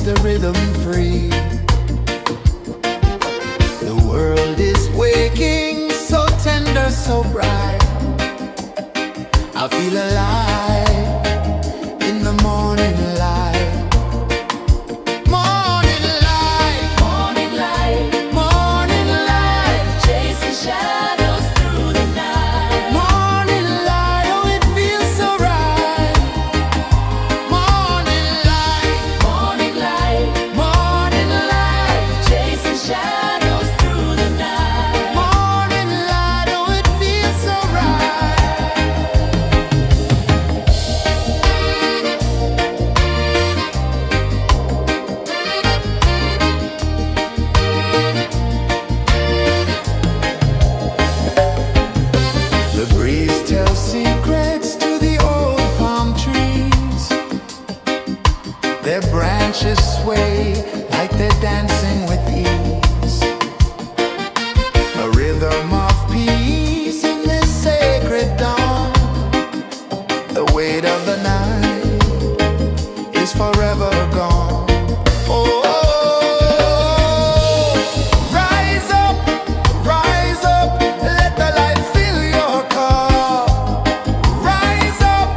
the rhythm free. The world is waking, so tender, so bright. I feel alive in the morning light. Morning light, Morning light, morning light, chasing shadows through the night. morning light. Oh, it feels so right. Morning light, Morning light, morning light, chasing shadows through the night. morning light. Oh, it feels so right. The breeze tells secrets to the old palm trees. Their branches sway like they're dancing with ease. A rhythm of peace in this sacred dawn. The weight of the night is forever gone. Oh, rise up, let the light fill your cup. Rise up,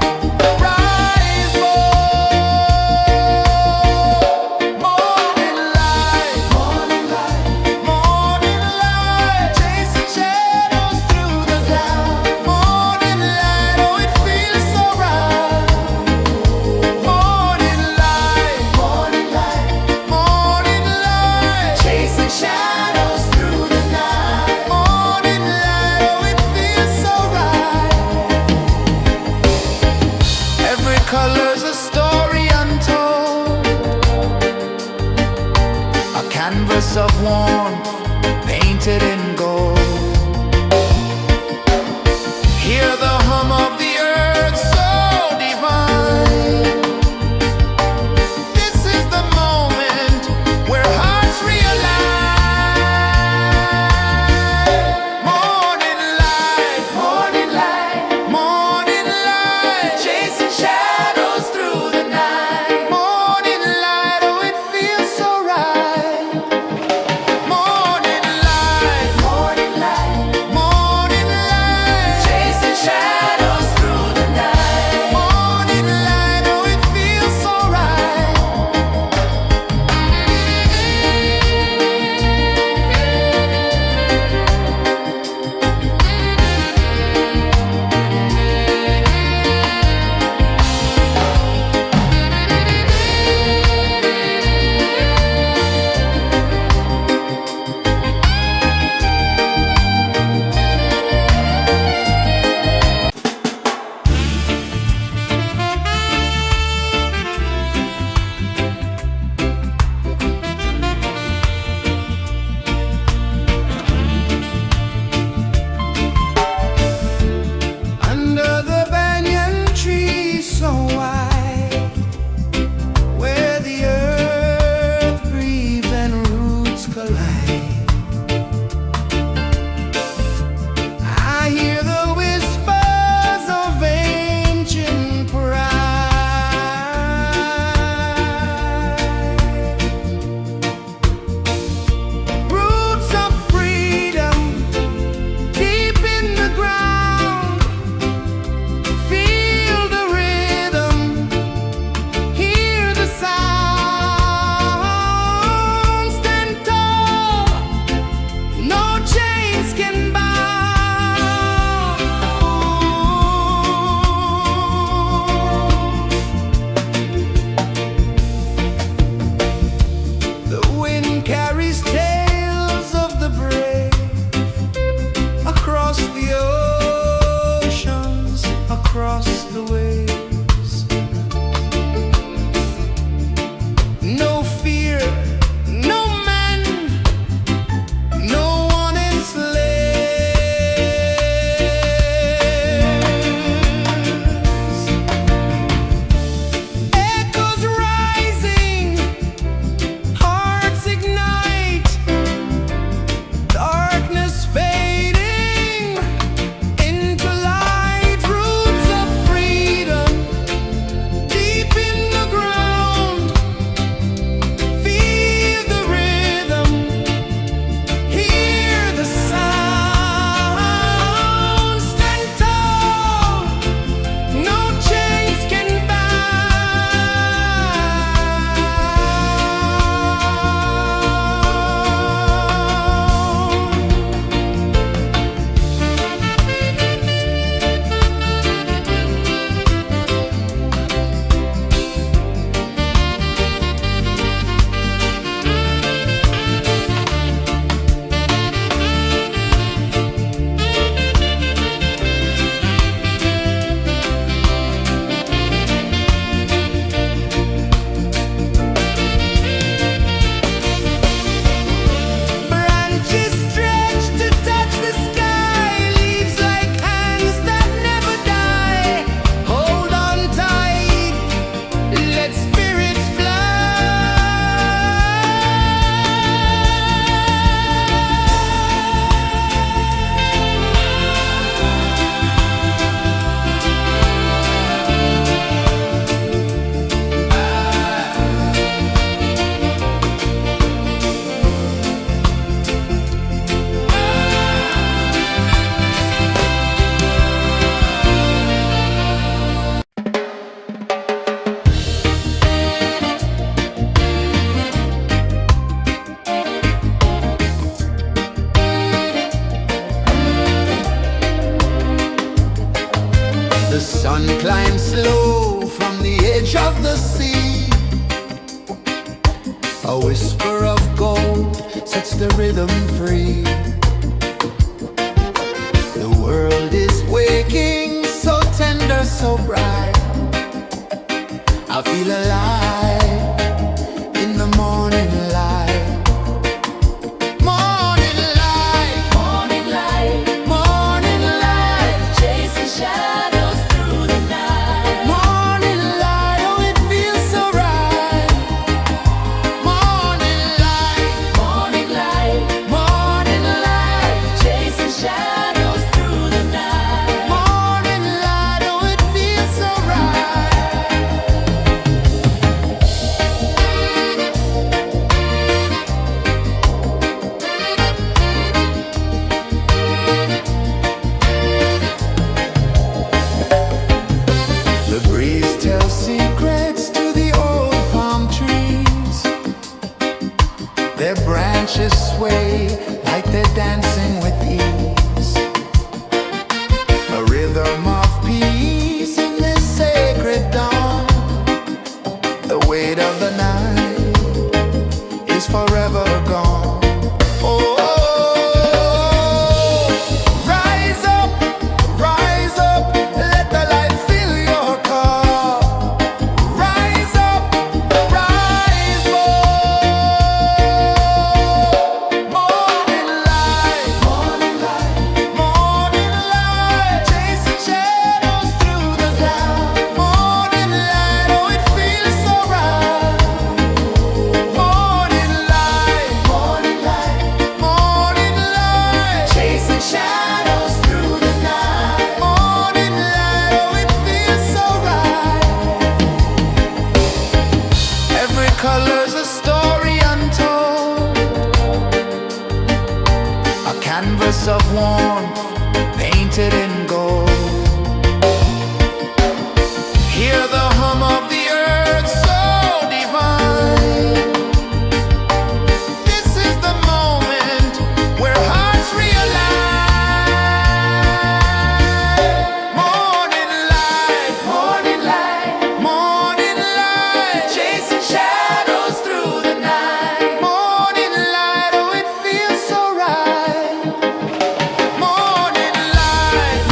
rise more. Morning light, morning light, chasing shadows through the cloud. Morning light, oh, it feels so right. Morning light, morning light, chasing shadows through the night. Morning light, oh, it feels so right. Every color's a story untold, a canvas of warmth painted in gold. Hear the hum of the earth so divine. This is the moment where hearts realign. Morning light, morning light, chasing shadows through the night. Morning light, oh, it feels so right. Morning light, A whisper of gold sets the rhythm free. The world is waking, so tender, so bright. I feel alive in the morning light. Morning light, Morning light, morning light, chasing shadows through the night. morning light, oh it feels so right. Morning light, Morning light, morning light, chasing shadows through the night. morning light, oh it feels so right. The breeze tells secrets to the old palm trees. Their branches sway like they're dancing with ease. A rhythm of peace in this sacred dawn. The weight of the night is forever gone. Oh, rise up, let the light fill your cup. Rise up, rise up. Morning light, morning light, chasing shadows through the cloud. Morning light, oh it feels so right. Morning light, morning light, chasing shadows through the night. Morning light, oh it feels so right. Every color's a story untold, a canvas of warmth painted in gold. Hear the hum of the earth so divine. This is the moment where hearts realign. Morning light, morning light, chasing shadows through the night. Morning light, oh it feels so right. Morning light,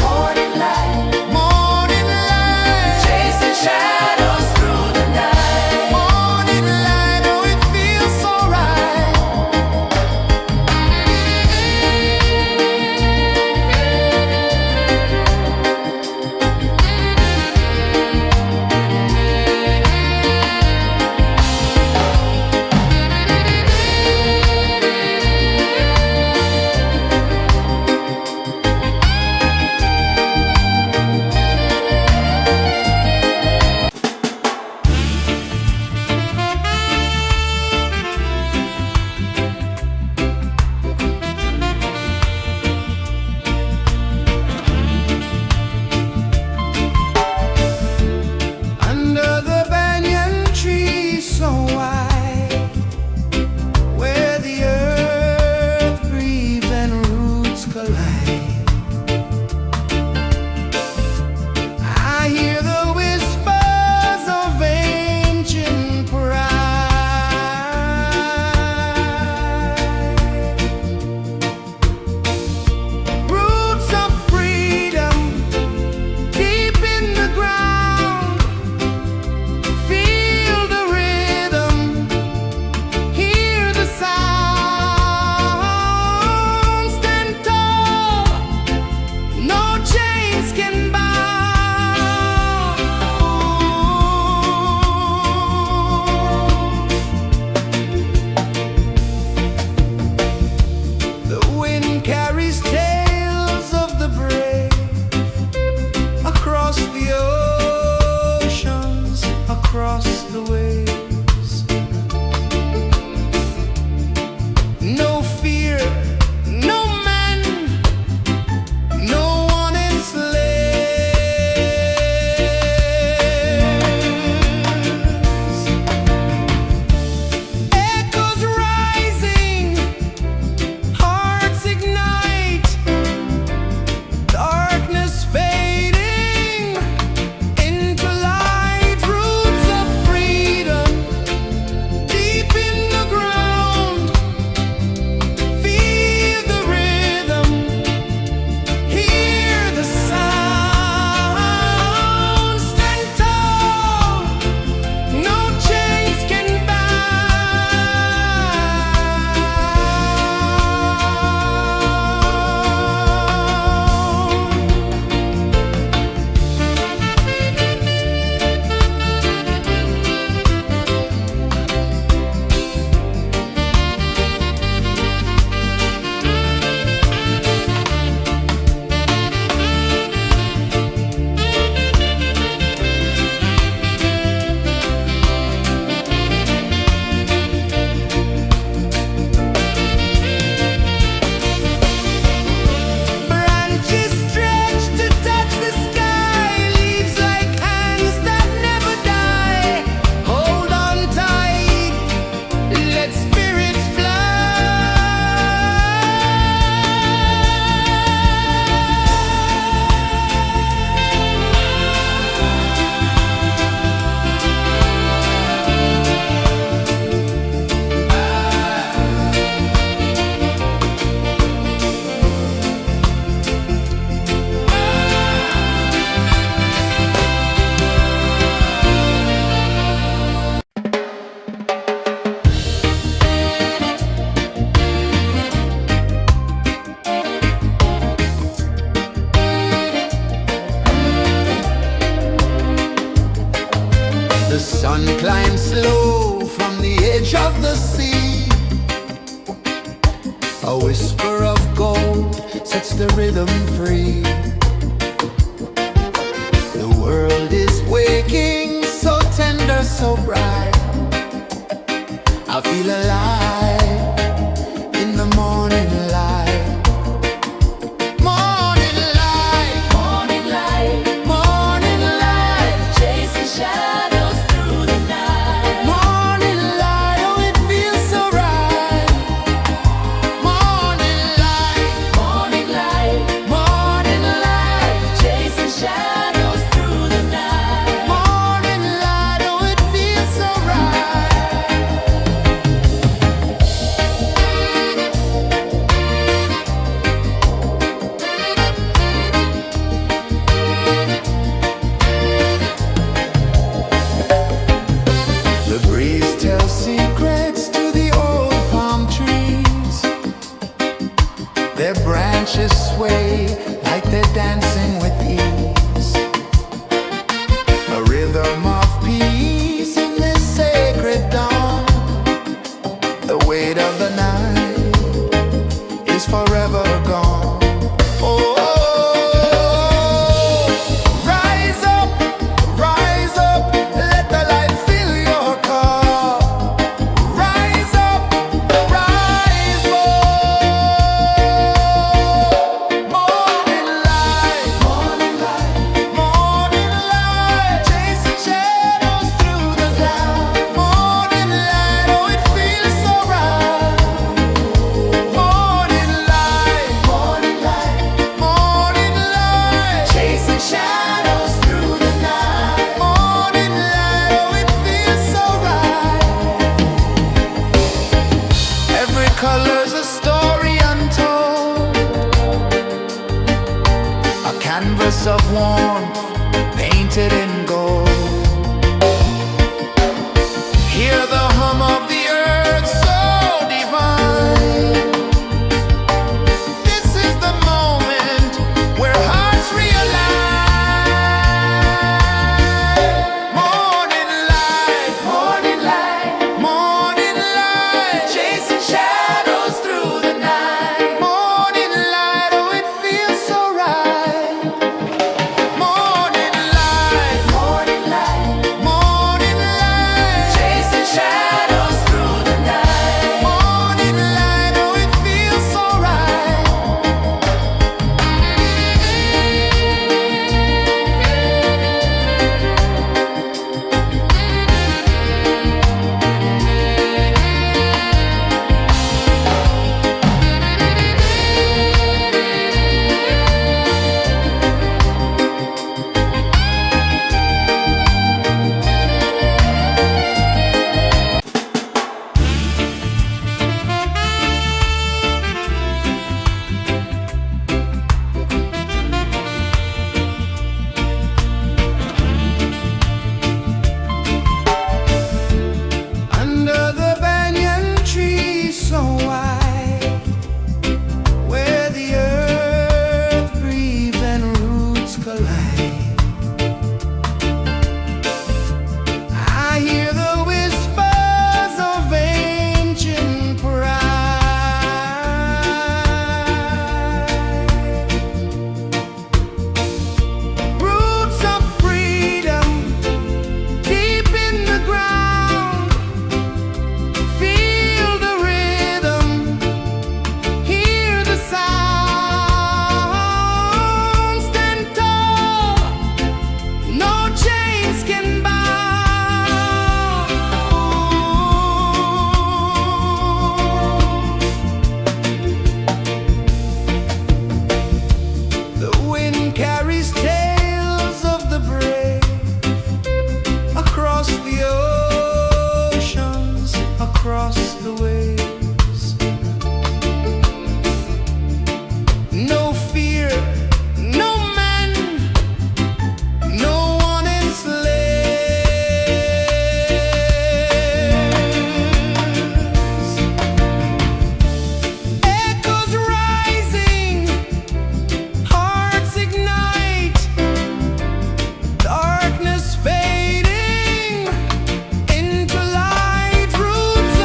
change of the sea. A whisper of gold sets the rhythm free. The world is waking, so tender, so bright. I feel alive in the morning light. Morning light, Morning light, morning light, chasing shadows through the night. morning light, oh it feels so right. Morning light, Morning light, morning light, chasing shadows through the night. morning light, oh it feels so right. The breeze tells secrets to the old palm trees. Their branches sway like they're dancing with ease. A rhythm of peace in this sacred dawn. The weight of the night is forever gone. Oh, rise up, let the light fill your cup. Rise up, rise more. Morning light, morning light, chasing shadows through the cloud. Morning light, oh it feels so right. Morning light, morning light, chasing shadows through the night. Morning light, oh it feels so right. Every color's a story untold, a canvas of warmth painted in gold. Hear the hum of the earth so divine. This is the moment where hearts realign. Morning light, morning light, chasing shadows through the night. Morning light, oh it feels so right. Morning light, morning light, Chasing shadows through the night. morning light, oh it feels so right. Under the banyan tree so wide, where the earth breathes and roots collide, I hear the whispers of ancient pride. Roots of freedom deep in the ground. Feel the rhythm, hear the sound. Stand tall, no chains can bound. The wind carries tales of the brave across the oceans, across the waves. No fear, no man, no one enslaves. Echoes rising, hearts ignite, darkness fading into light. Roots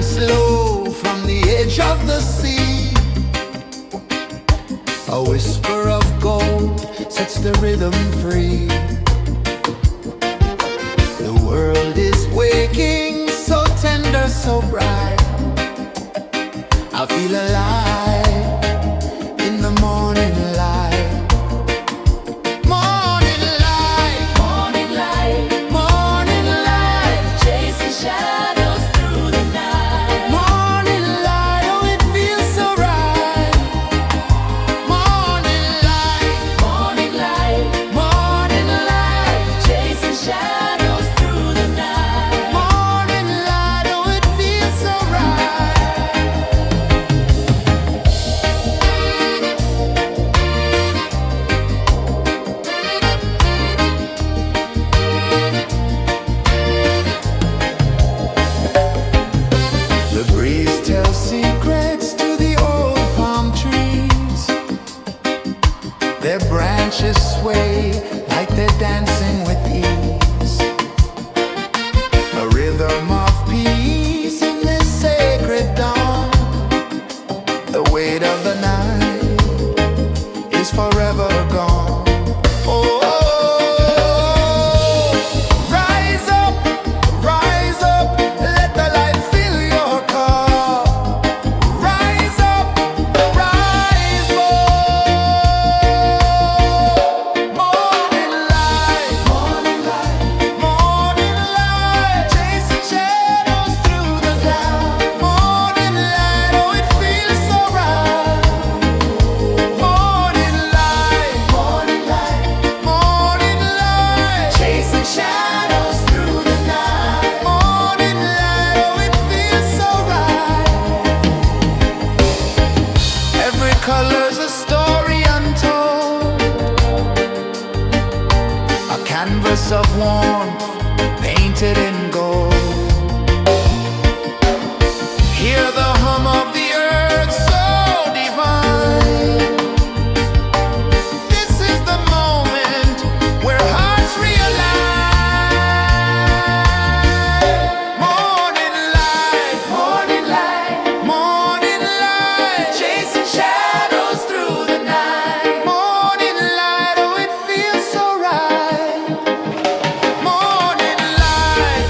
down slow from the edge of the sea. A whisper of gold sets the rhythm free. The world is waking, so tender, so bright. I feel alive in the morning light. Morning light, Morning light, morning light, chasing shadows through the night. morning light. Oh, it feels so right. Morning light, Morning light, morning light, chasing shadows through the night. morning light. Oh, it feels so right. The breeze tells secrets to the old palm trees. Their branches sway like they're dancing with ease. A rhythm of peace in this sacred dawn. The weight of the night is forever gone. Oh, rise up, let the light fill your cup. Rise up, rise up. Morning light, morning light, chasing shadows through the cloud. Morning light, oh, it feels so right. Morning light, morning light, chasing shadows through the night. Morning light, oh, it feels so right. Every color's a story untold, a canvas of warmth painted in gold. Hear the hum of the earth so divine. This is the moment where hearts realign. Morning light, morning light, chasing shadows through the night. Morning light, oh, it feels so right. Morning light,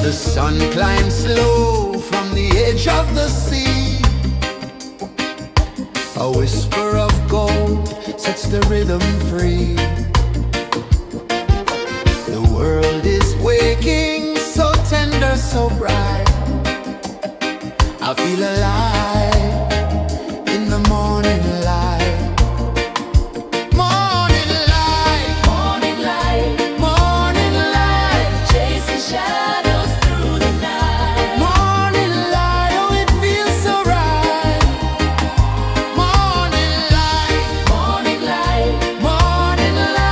The sun climbs slow from the edge of the sea. A whisper of gold sets the rhythm free. The world is waking, so tender, so bright. I feel alive in the morning light. Morning light, Morning light, morning light, chasing shadows through the night. morning light, oh it feels so right. Morning light, Morning light, morning light.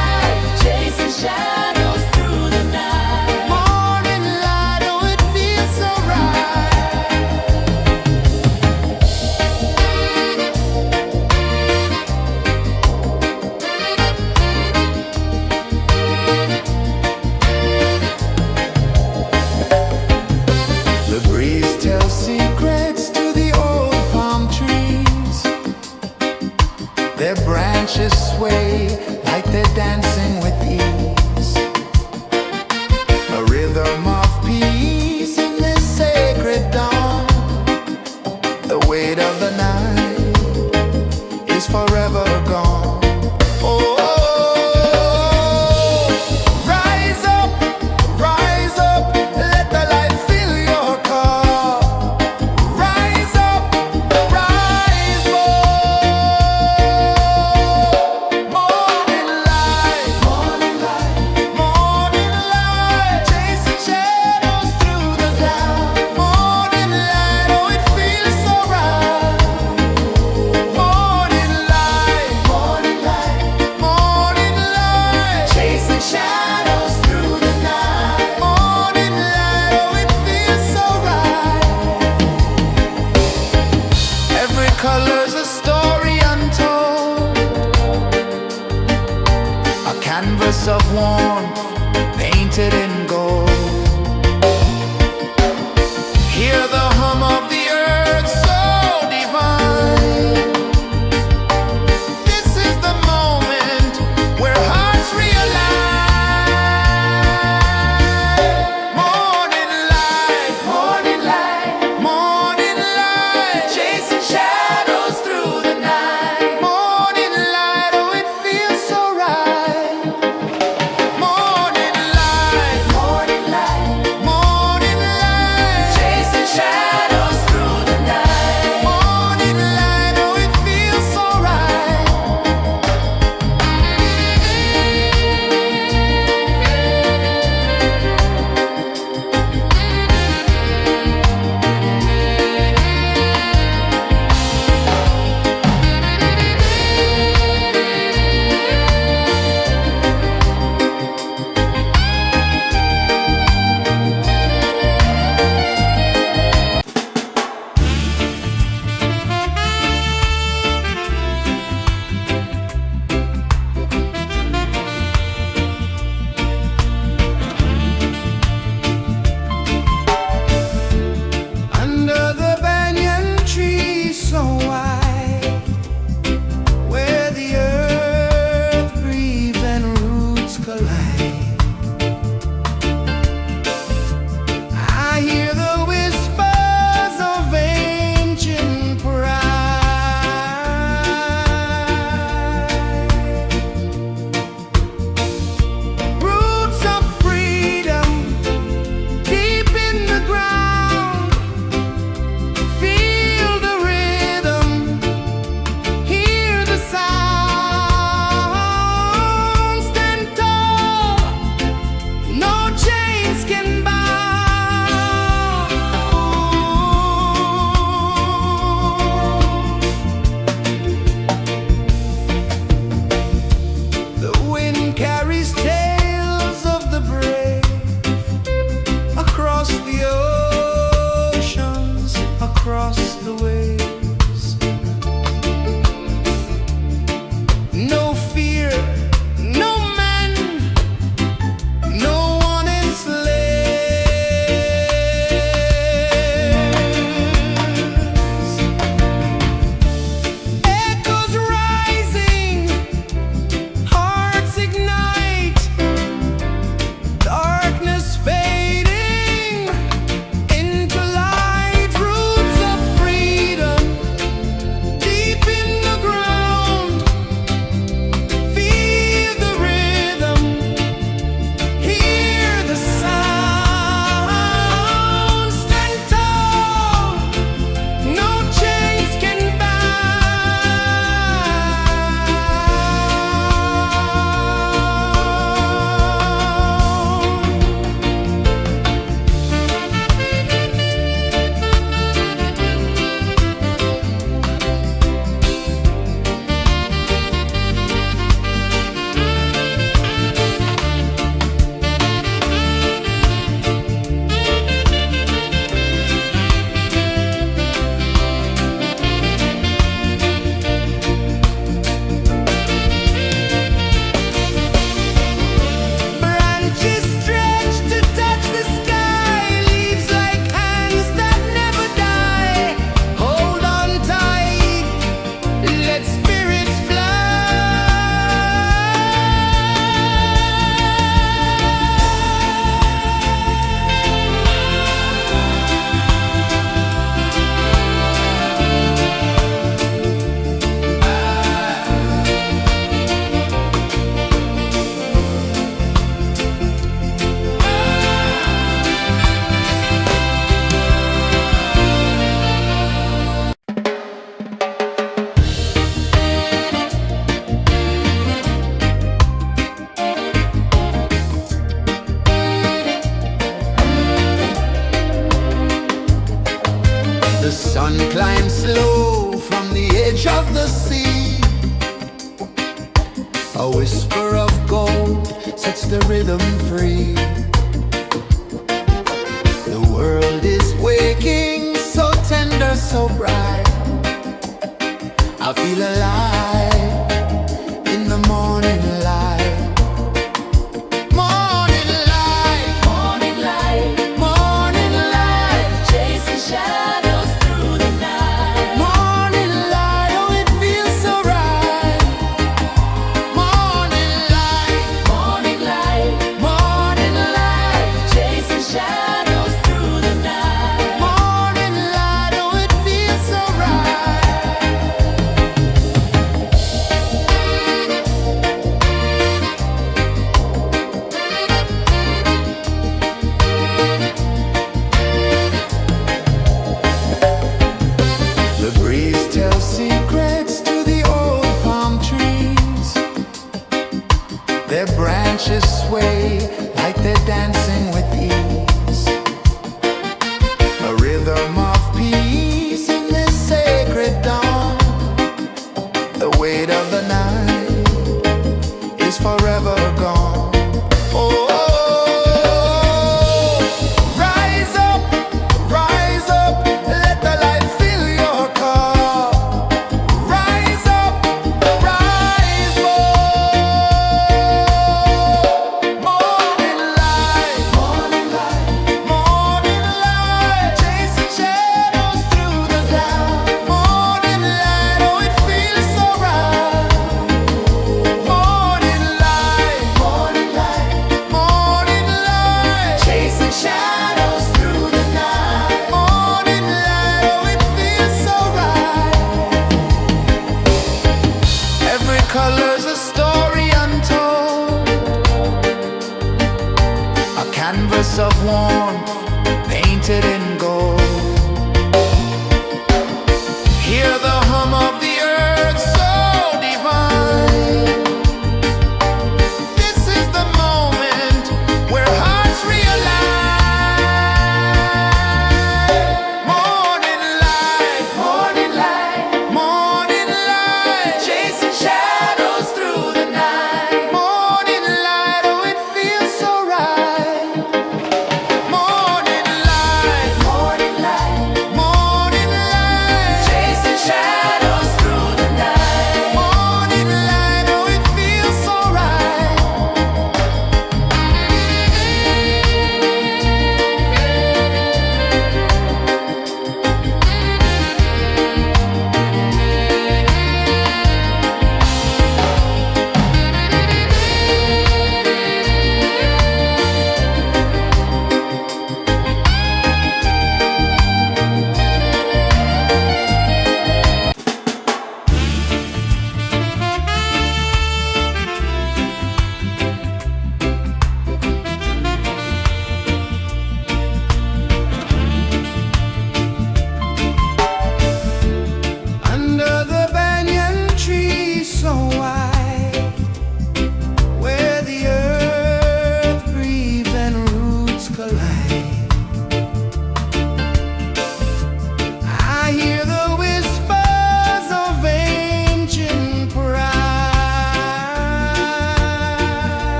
The sun climbs slow from the edge of the sea. A whisper of gold sets the rhythm free. The world is waking, so tender, so bright. I feel alive in the morning light. Morning light, Morning light, morning light, chasing shadows through the night. morning light, oh it feels so right. Morning light, Morning light, morning light, chasing shadows through the night. morning light, oh it feels so right. The breeze tells secrets to the old palm trees. Their branches sway like they're dancing with ease. A rhythm of peace in this sacred dawn. The weight of the night is forever gone. Oh, rise up, let the light fill your cup. Rise up, rise up. Morning light, morning light, morning light, chasing shadows through the cloud. Morning light, oh it feels so right. Morning light, morning light, morning light, chasing shadows through the night. Morning light, oh it feels so right. Every color's a story untold, a canvas of warmth painted in gold. Hear the hum of the earth so divine. This is the moment where hearts realign. Morning light, morning light, morning light, chasing shadows through the night. Morning light, oh it feels so right. Morning light, morning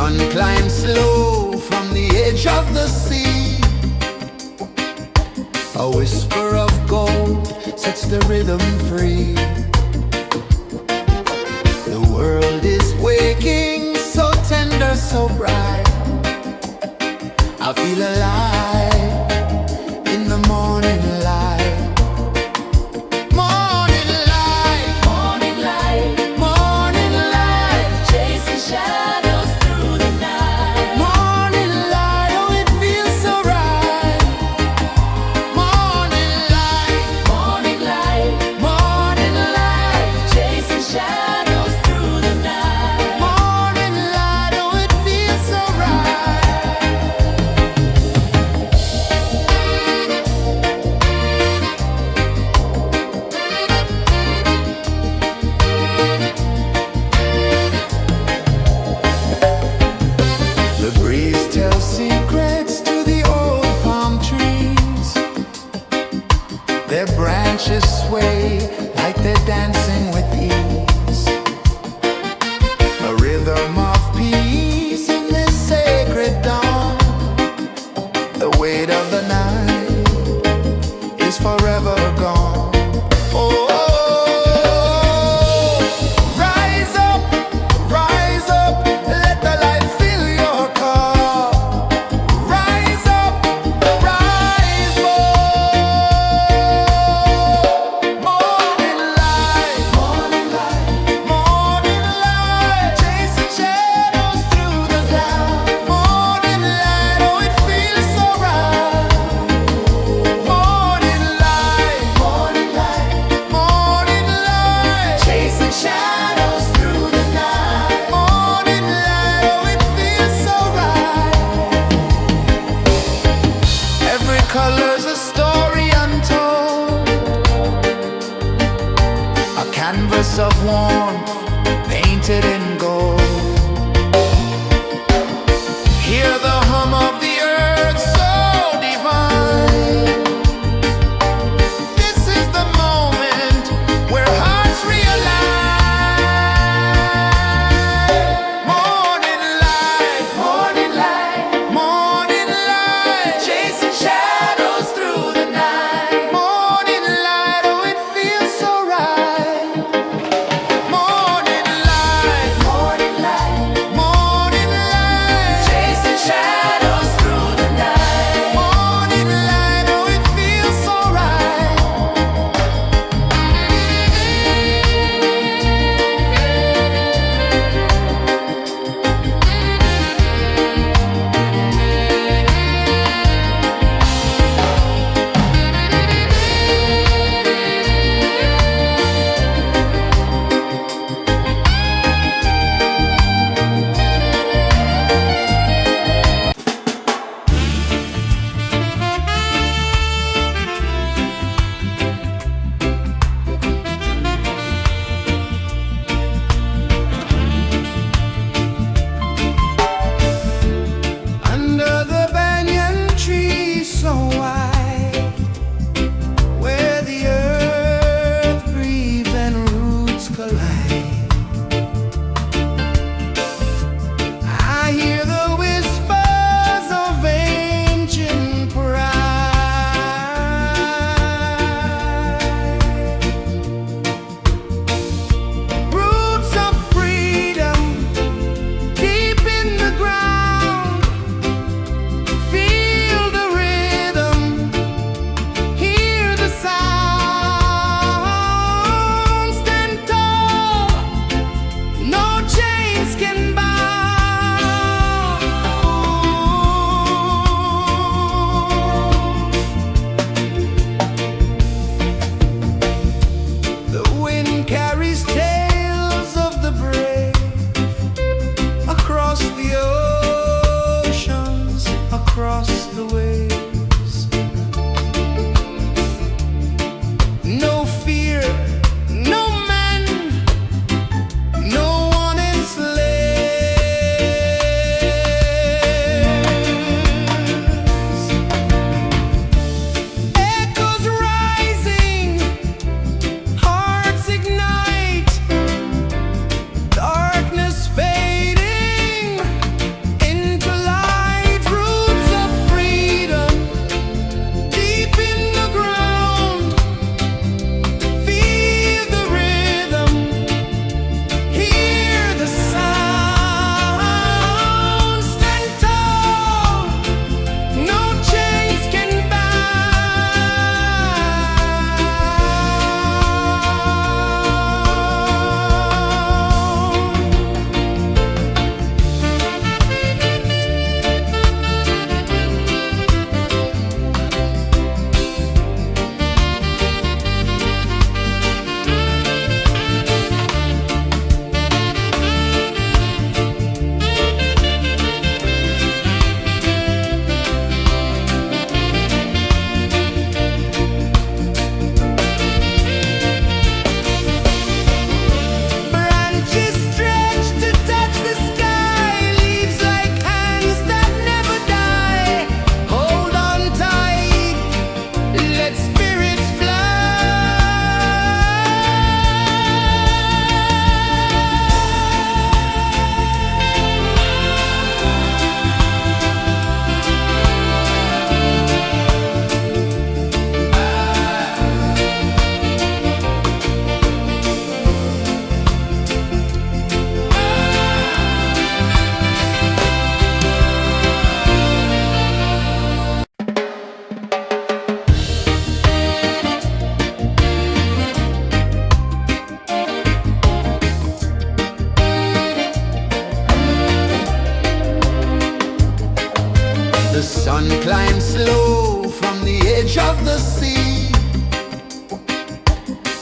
sun climbs slow from the edge of the sea. A whisper of gold sets the rhythm free. The world is waking, so tender, so bright. I feel alive in the morning light. Morning light, Morning light, morning light, chasing shadows through the night. morning light, oh it feels so right. Morning light, Morning light, morning light, chasing shadows through the night. morning light, oh it feels so right. The breeze tells secrets to the old palm trees. Their branches sway like they're dancing with ease. A rhythm of peace in this sacred dawn. The weight of the night is forever gone. Oh, rise up, let the light fill your cup. Rise up, rise up. Morning light, morning light, morning light, chasing shadows through the cloud. Morning light, oh it feels so right. Morning light, morning light, morning light, chasing shadows through the night. Morning light, oh it feels so right. Every color's a story untold, a canvas of warmth painted in gold. Hear the hum of the earth so divine. This is the moment where hearts realign. Morning light, morning light, morning light, chasing shadows through the night. Morning light, oh it feels so right. Morning light, morning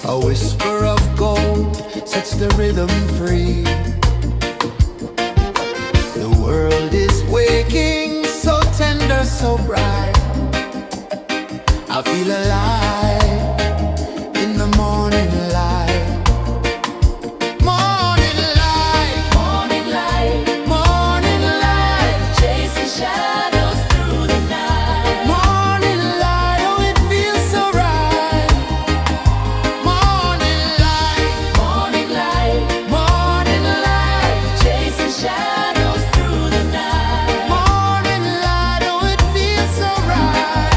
A whisper of gold sets the rhythm free. The world is waking, so tender, so bright. I feel alive in the morning light. Morning light, Morning light, morning light, chasing shadows through the night. morning light, oh it feels so right. Morning light, Morning light, morning light, chasing shadows through the night. morning light, oh it feels so right.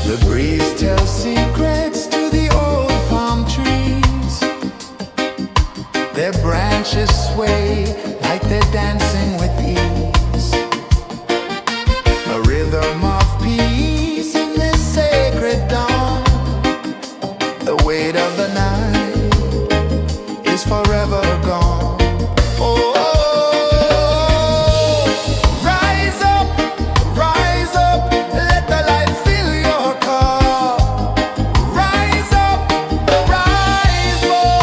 The breeze tells secrets to the old palm trees. Their branches sway like they're dancing with ease. A rhythm of peace in this sacred dawn. The weight of the night is forever gone. Oh, rise up, let the light fill your cup. Rise up, rise more.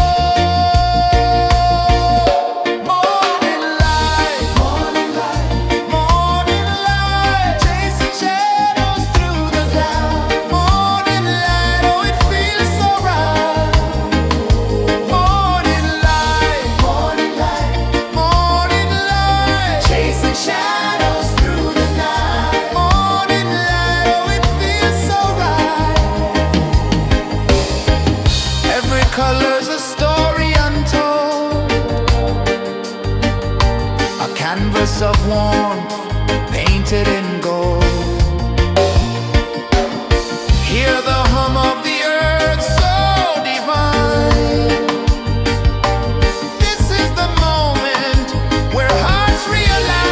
Morning light, morning light, morning light, chasing shadows through the cloud. Morning light, oh it feels so right. Morning light, morning light, morning light, chasing shadows through the night. Morning light, oh it feels so right. Every color's a story untold, a canvas of warmth painted in gold. Hear the hum of the earth so divine. This is the moment where hearts realign.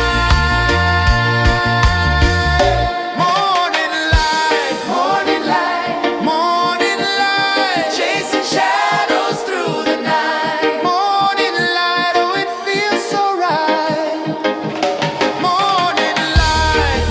Morning light, morning light, morning light, chasing shadows through the night. Morning light, oh it feels so right. Morning light,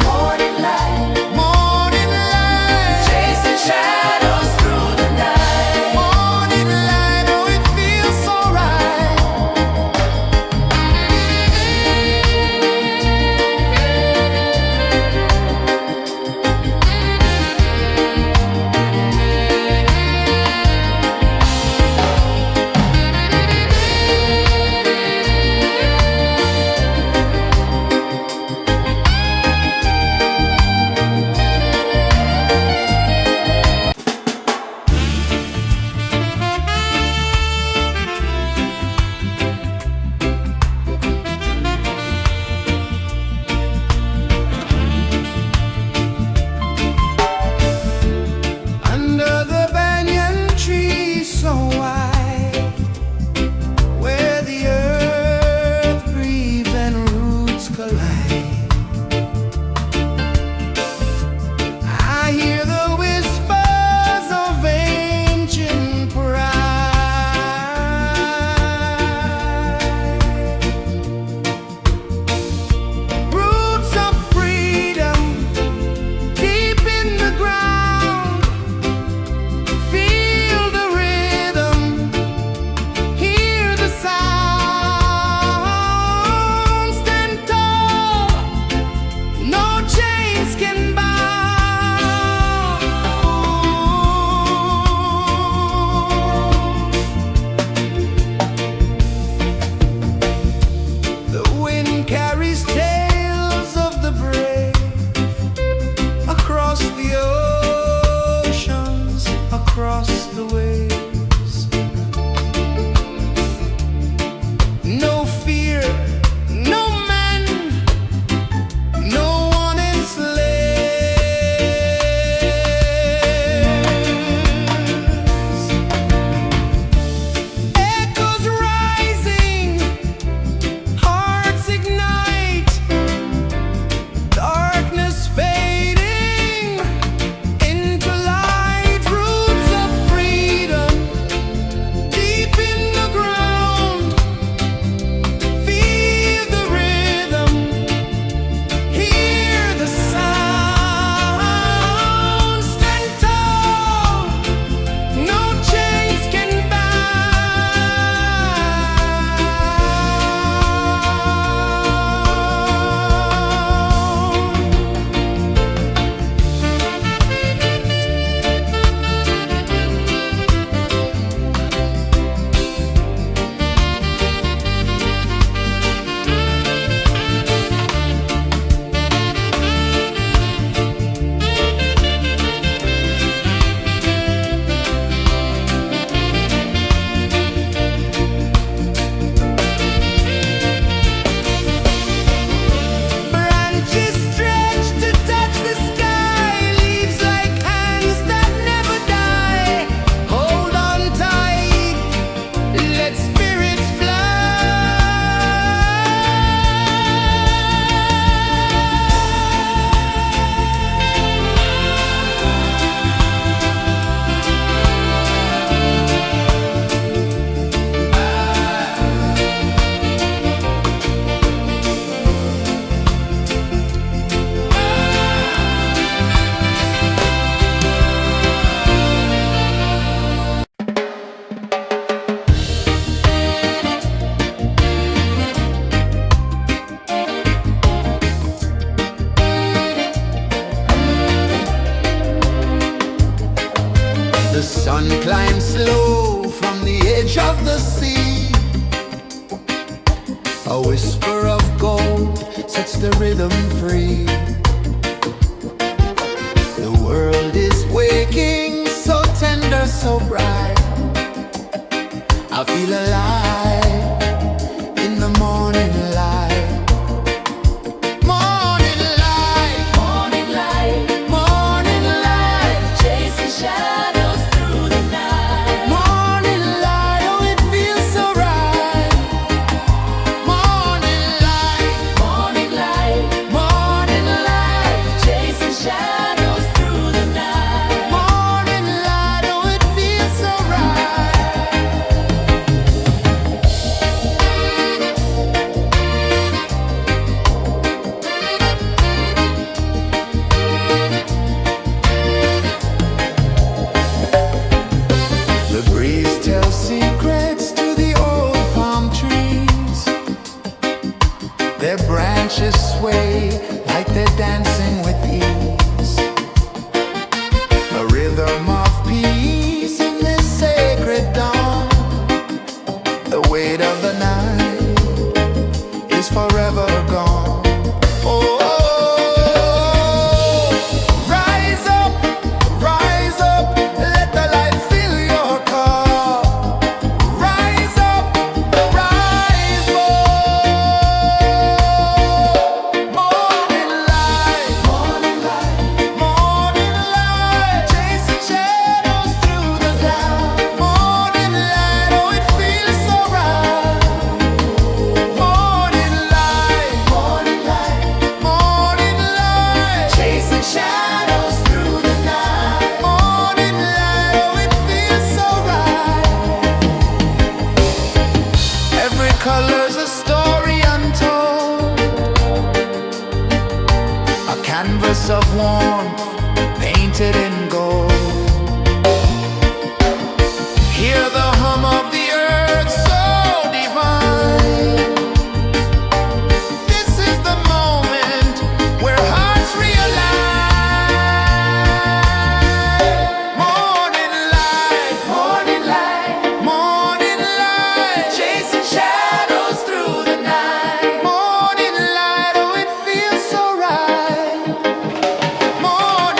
the rhythm free. The world is waking, so tender, so bright. I feel alive in the morning light. Morning light, Morning light, morning light, chasing shadows through the night. morning light. Oh, it feels so right. Morning light, Morning light, morning light, chasing shadows through the night. morning light. Oh, it feels so right. The breeze tells secrets to the old palm trees. Their branches sway like they're dancing with ease. A rhythm of peace in this sacred dawn. The weight of the night is forever gone. Oh, rise up, let the light fill your cup. Rise up, rise more. Morning light, morning light, morning light, chasing shadows through the cloud. Morning light, oh, it feels so right. Morning light, morning light, morning light, chasing shadows through the night. Morning light, oh, it feels so right. Every color's a story untold, a canvas of warmth painted in gold. Hear the hum of the earth so divine. This is the moment where hearts realign. Morning light, morning light, morning light, chasing shadows through the night. Morning light, oh, it feels so right. Morning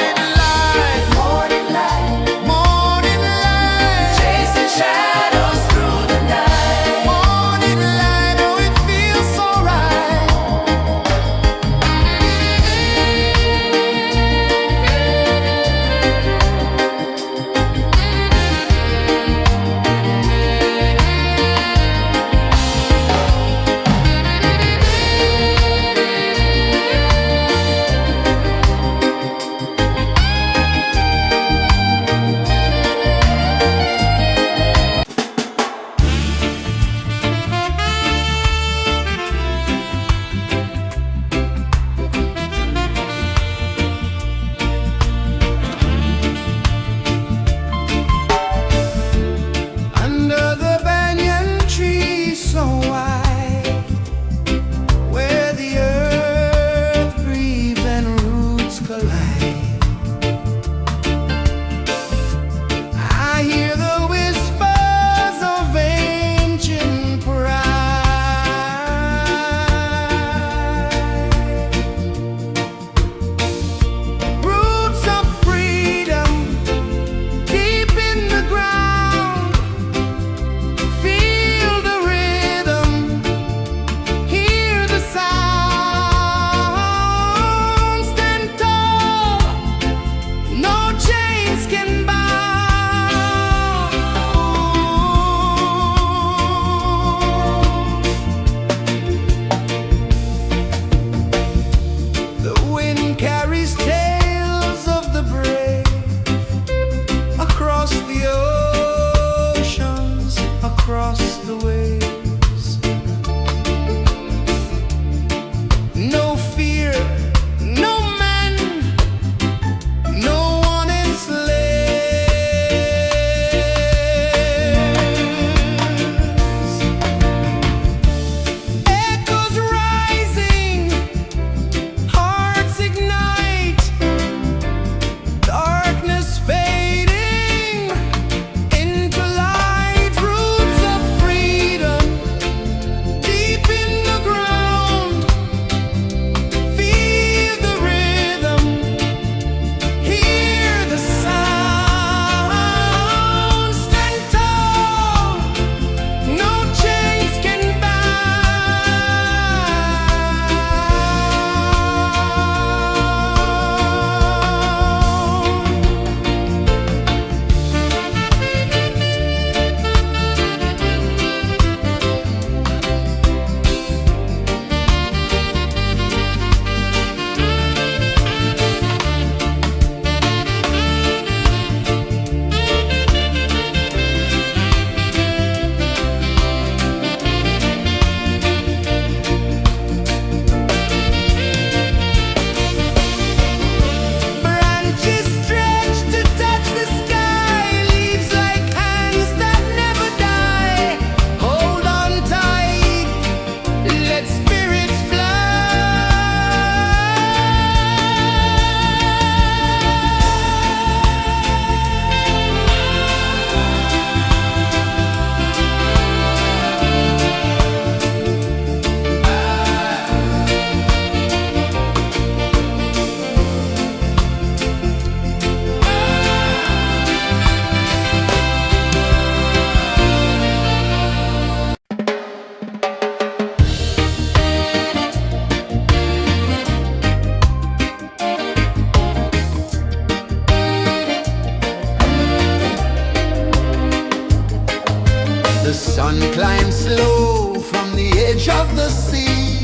climb slow from the edge of the sea.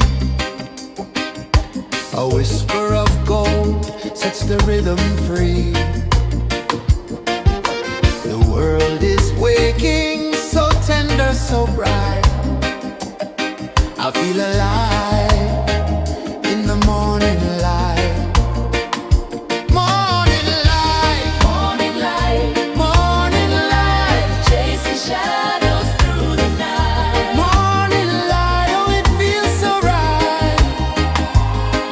A whisper of gold sets the rhythm free. The world is waking, so tender, so bright. I feel alive in the morning light. Morning light, Morning light, morning light, chasing shadows through the night. morning light, oh it feels so right.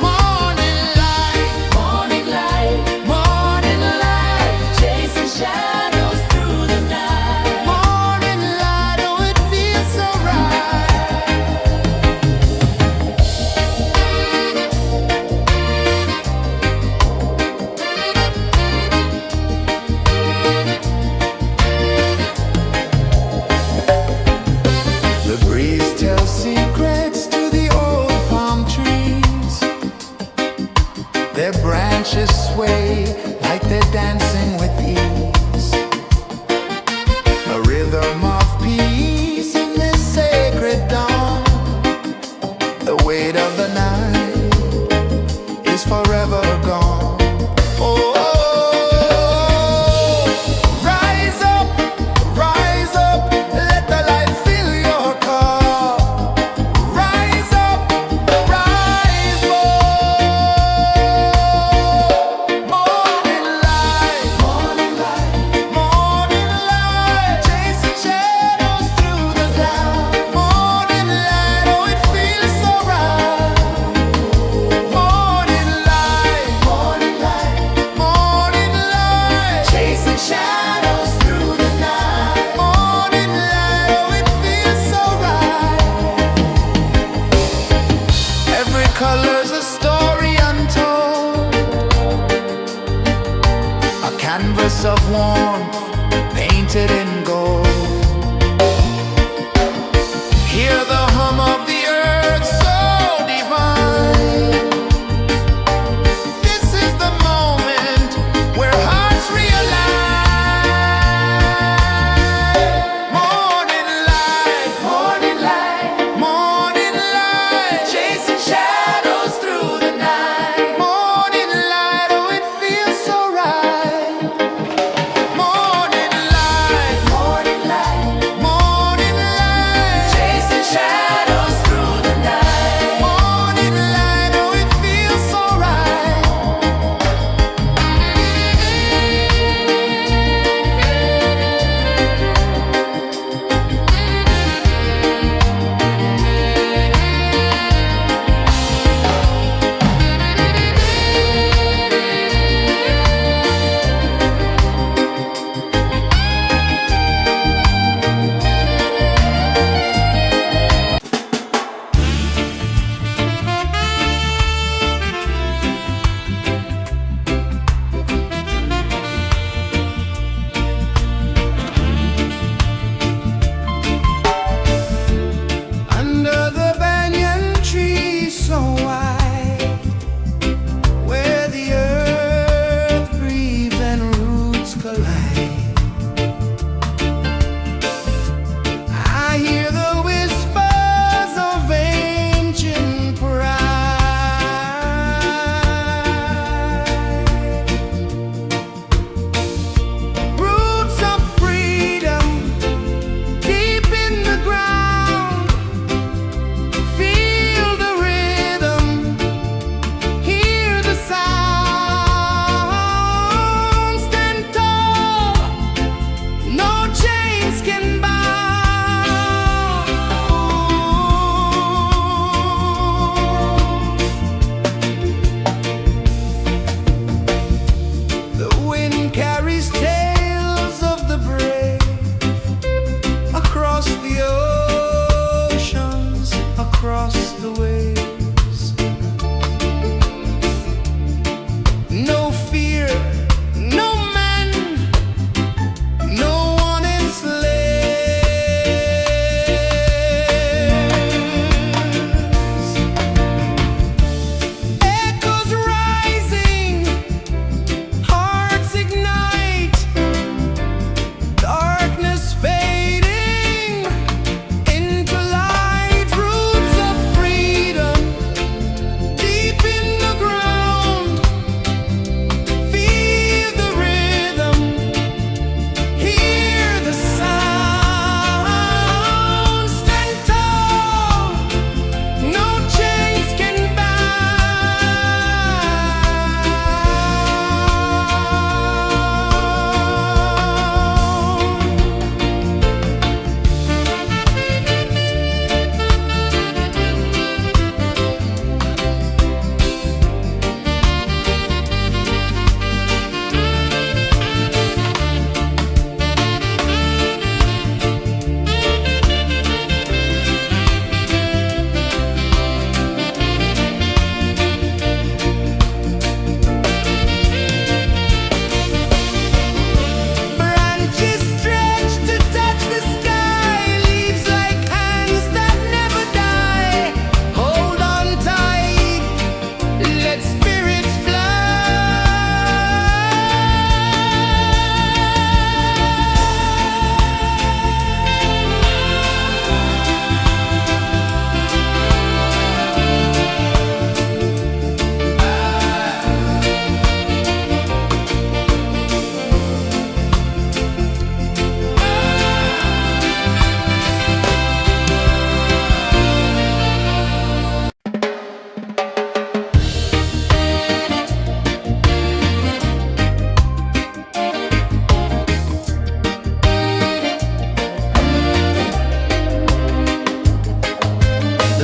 Morning light, Morning light, morning light, chasing shadows through the night. morning light, oh it feels so right.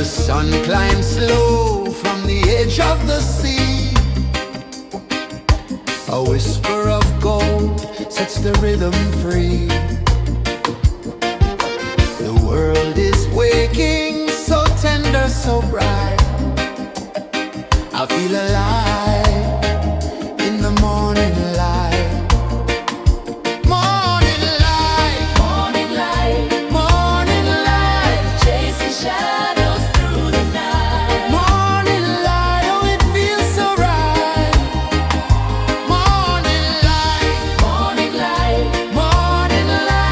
sun climbs slow from the edge of the sea. A whisper of gold sets the rhythm free. The world is waking, so tender, so bright. I feel alive in the morning light. Morning light, Morning light, morning light, chasing shadows through the night. morning light, oh it feels so right. Morning light, Morning light, morning light.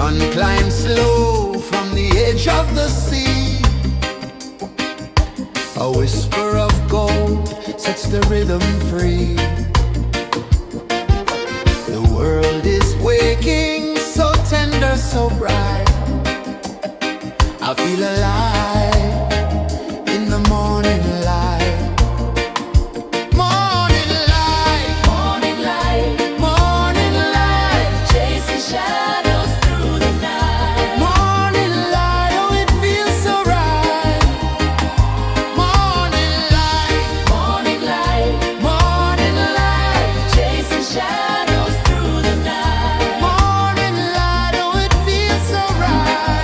sun climbs slow from the edge of the sea. A whisper of gold sets the rhythm free. The world is waking, so tender, so bright. I feel alive in the morning light. Morning light, Morning light, morning light, chasing shadows through the night. morning light, oh it feels so right. Morning light, Morning light, morning light, chasing shadows through the night. morning light, oh it feels so right.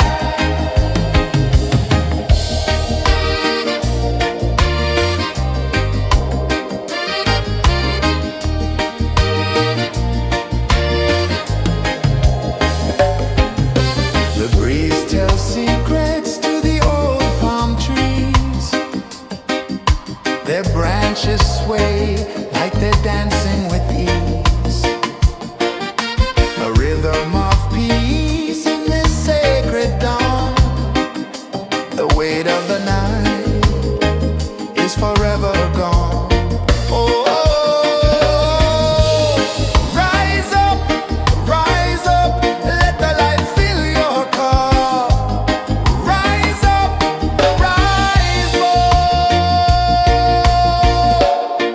The breeze tells secrets to the old palm trees. Their branches sway like they're dancing with ease. A rhythm of peace in this sacred dawn. The weight of the night is forever gone. Oh, rise up, let the light fill your cup. Rise up, rise up.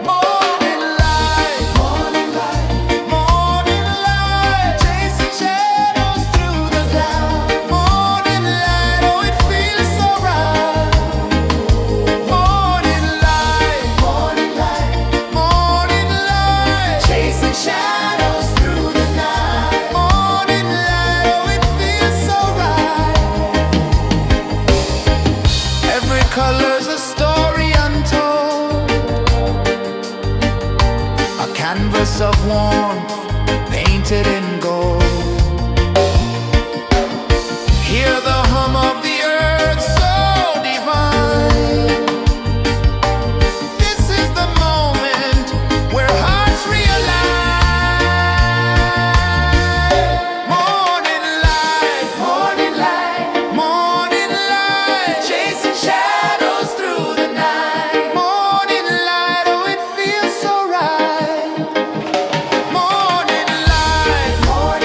Morning light, morning light, morning light, chasing shadows through the cloud. Morning light, oh it feels so right. Morning light, morning light, morning light, chasing shadows through the night. Morning light, oh it feels so right. Every color's a story untold, a canvas of warmth painted in gold. Hear the hum of the earth so divine. This is the moment where hearts realign. Morning light, morning light, morning light, chasing shadows through the night. Morning light, oh it feels so right. Morning light, morning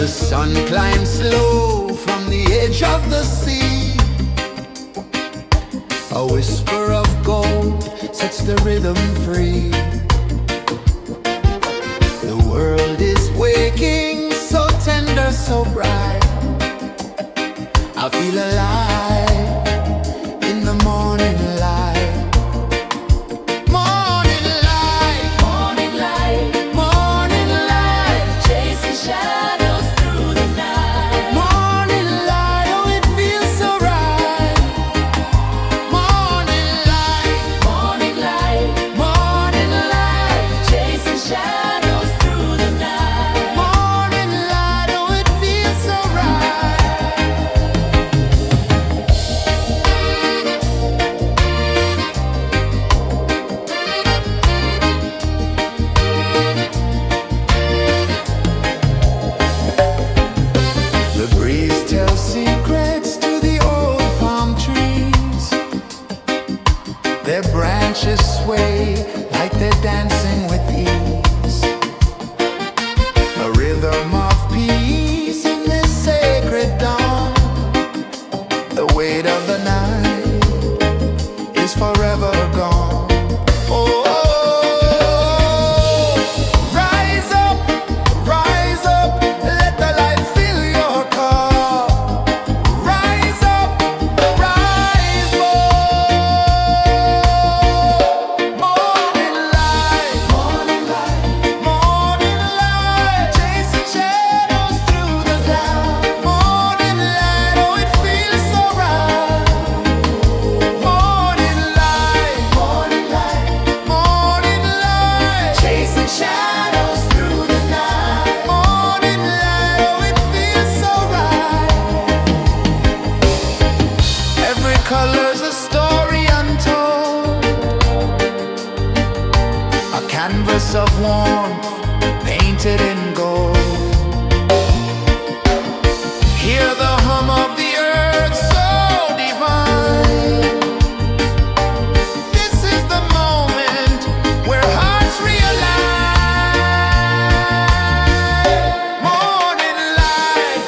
The sun climbs slow from the edge of the sea. A whisper of gold sets the rhythm free. The world is waking, so tender, so bright. I feel alive in the morning light. Morning light, Morning light, morning light, chasing shadows through the night. morning light, oh it feels so right. Morning light, Morning light, morning light, chasing shadows through the night. morning light, oh it feels so right. The breeze tells secrets to the old palm trees. Their branches sway like they're dancing with ease. A rhythm of peace in this sacred dawn. The weight of the night is forever gone. Oh, rise up, let the light fill your cup. Rise up, rise more. Morning light, morning light, chasing shadows through the cloud. Morning light, oh it feels so right. Morning light, morning light, chasing shadows through the night. Morning light, oh it feels so right. Every color's a story untold, a canvas of warmth painted in gold. Hear the hum of the earth so divine. This is the moment where hearts realign. Morning light,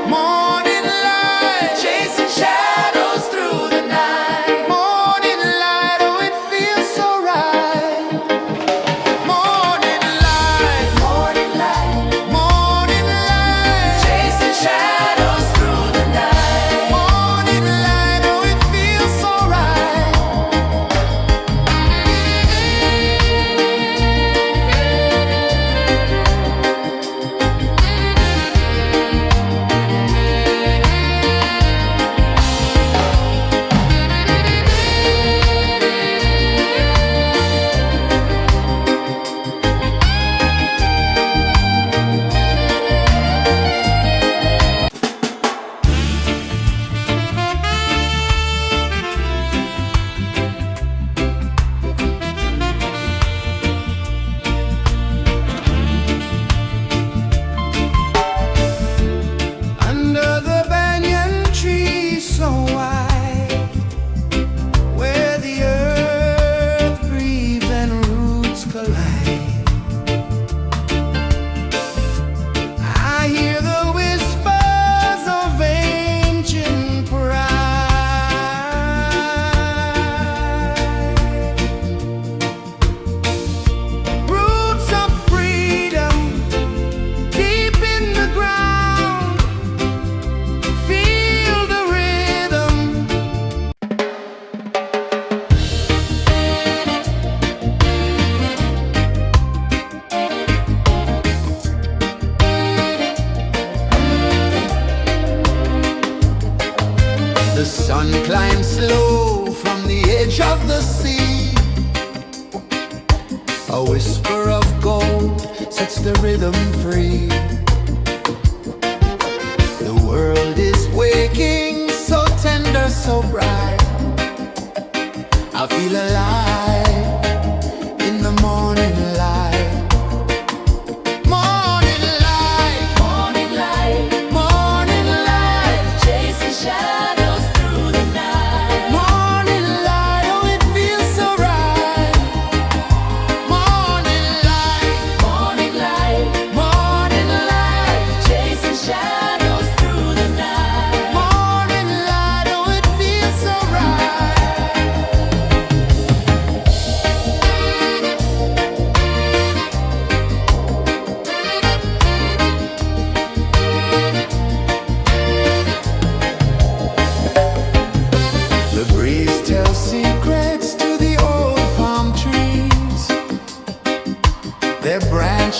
morning light, chasing shadows through the night. Morning light, oh it feels so right. Morning light, Chasing shadows through the night. morning light, oh it feels so right. Under the banyan tree so wide, where the earth breathes and roots collide, I hear the whispers of ancient pride. Roots of freedom deep in the ground. Feel the rhythm. The sun climbs slow from the edge of the sea. A whisper of gold sets the rhythm free. The world is waking, so tender, so bright. I feel alive in the morning light. Morning light, Morning light, morning light, chasing shadows through the night. morning light, oh it feels so right. Morning light, Morning light, morning light,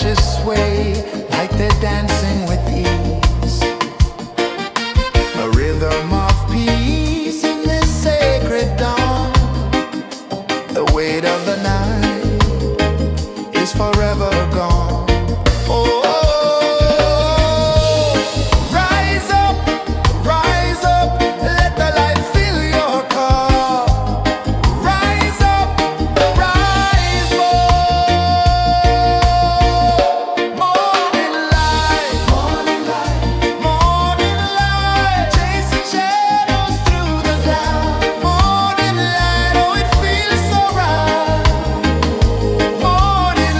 branches sway like they're dancing with ease. A rhythm of peace in this sacred dawn. The weight of the night is forever gone. Oh, rise up, let the light fill your cup. Rise up, rise more. Morning light, morning light, chasing shadows through the cloud. Morning light, oh it feels so right. Morning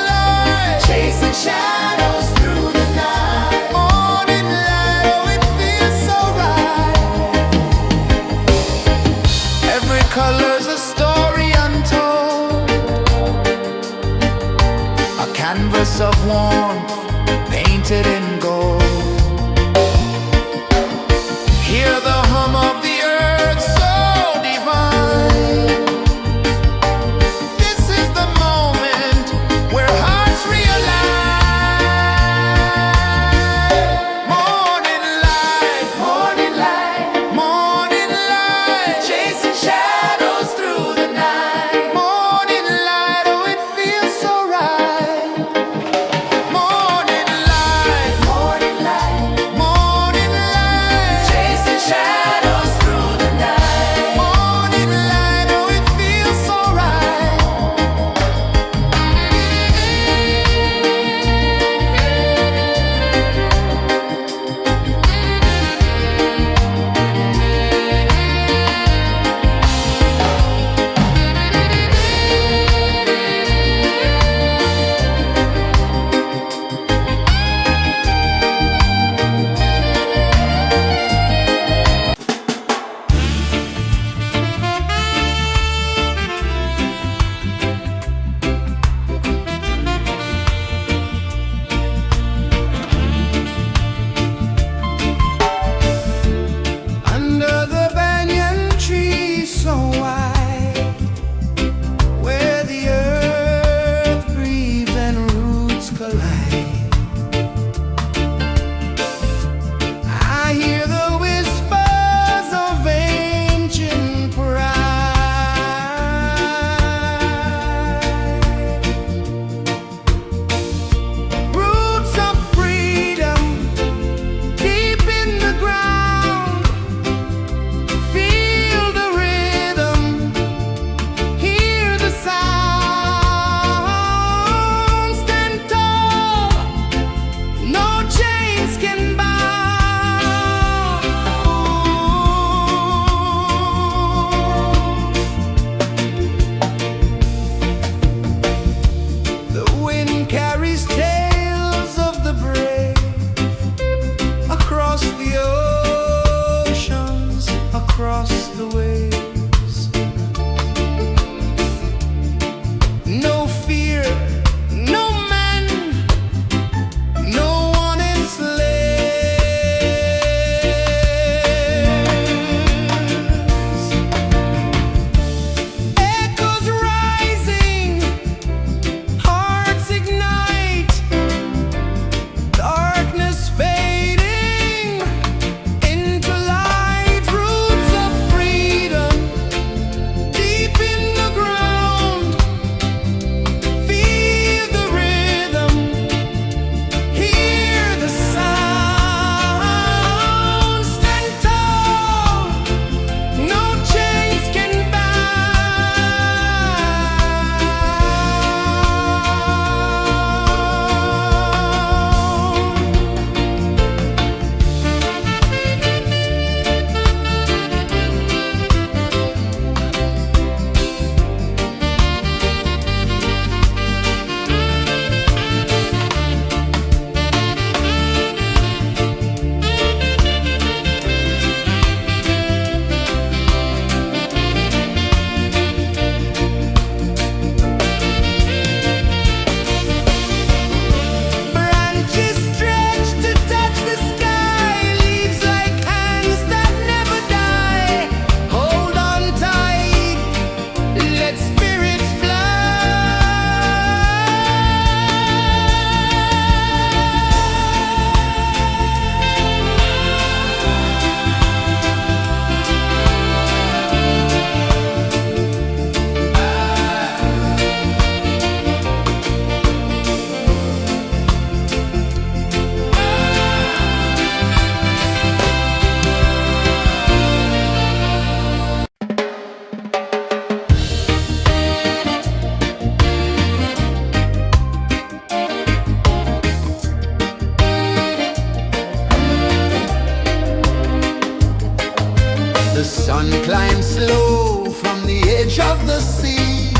light, chasing shadows through the night. Morning light, oh it feels so right. Every color's a story untold, a canvas of warmth painted in gold. Hear the hum of the earth so divine. This is the moment where hearts realign. Morning light, morning light, chasing shadows through the night. Morning light, oh it feels so right. Morning light, climb slow from the edge of the sea.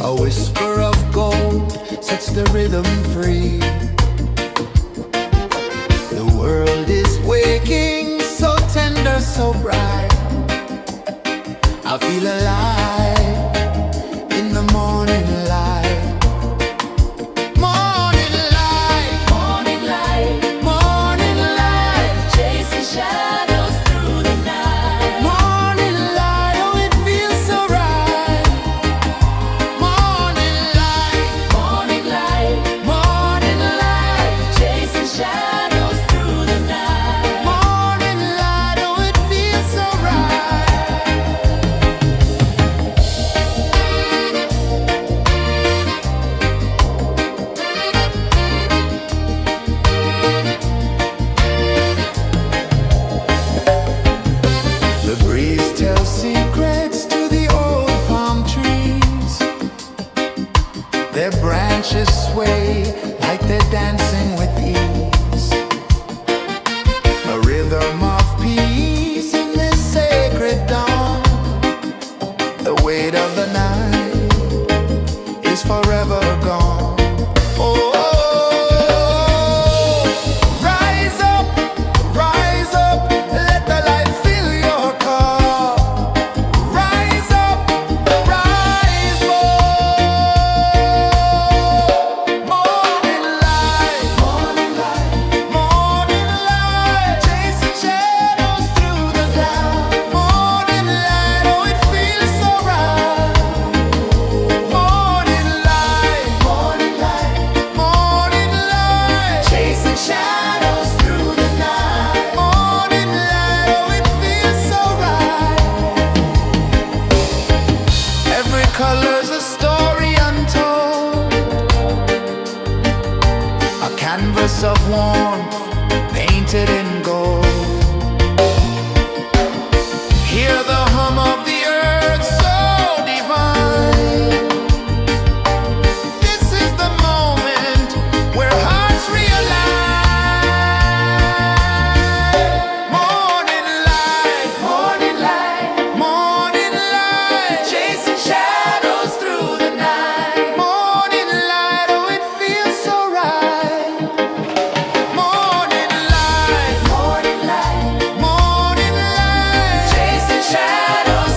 A whisper of gold sets the rhythm free. The world is waking, so tender, so bright. I feel alive in the morning light. Morning light, Morning light, morning light, chasing shadows through the night. morning light, oh it feels so right. Morning light, Morning light, morning light, chasing shadows through the night. morning light, oh it feels so right. The breeze tells secrets to the old palm trees. Their branches sway like they're dancing with ease. A rhythm of peace in this sacred dawn. The weight of the night is forever gone. Oh, rise up, let the light fill your cup. Rise up, rise more. Morning light, morning light, chasing shadows through the cloud. Morning light, oh it feels so right. Morning light, morning light, chasing shadows through the night. Morning light, oh it feels so right. Every color's a story untold, a canvas of warmth painted in gold. Hear the hum of the earth so divine. This is the moment where hearts realign. Morning light, morning light, chasing shadows through the night. Morning light, oh it feels so right. Morning light, Morning light, morning light, chasing shadows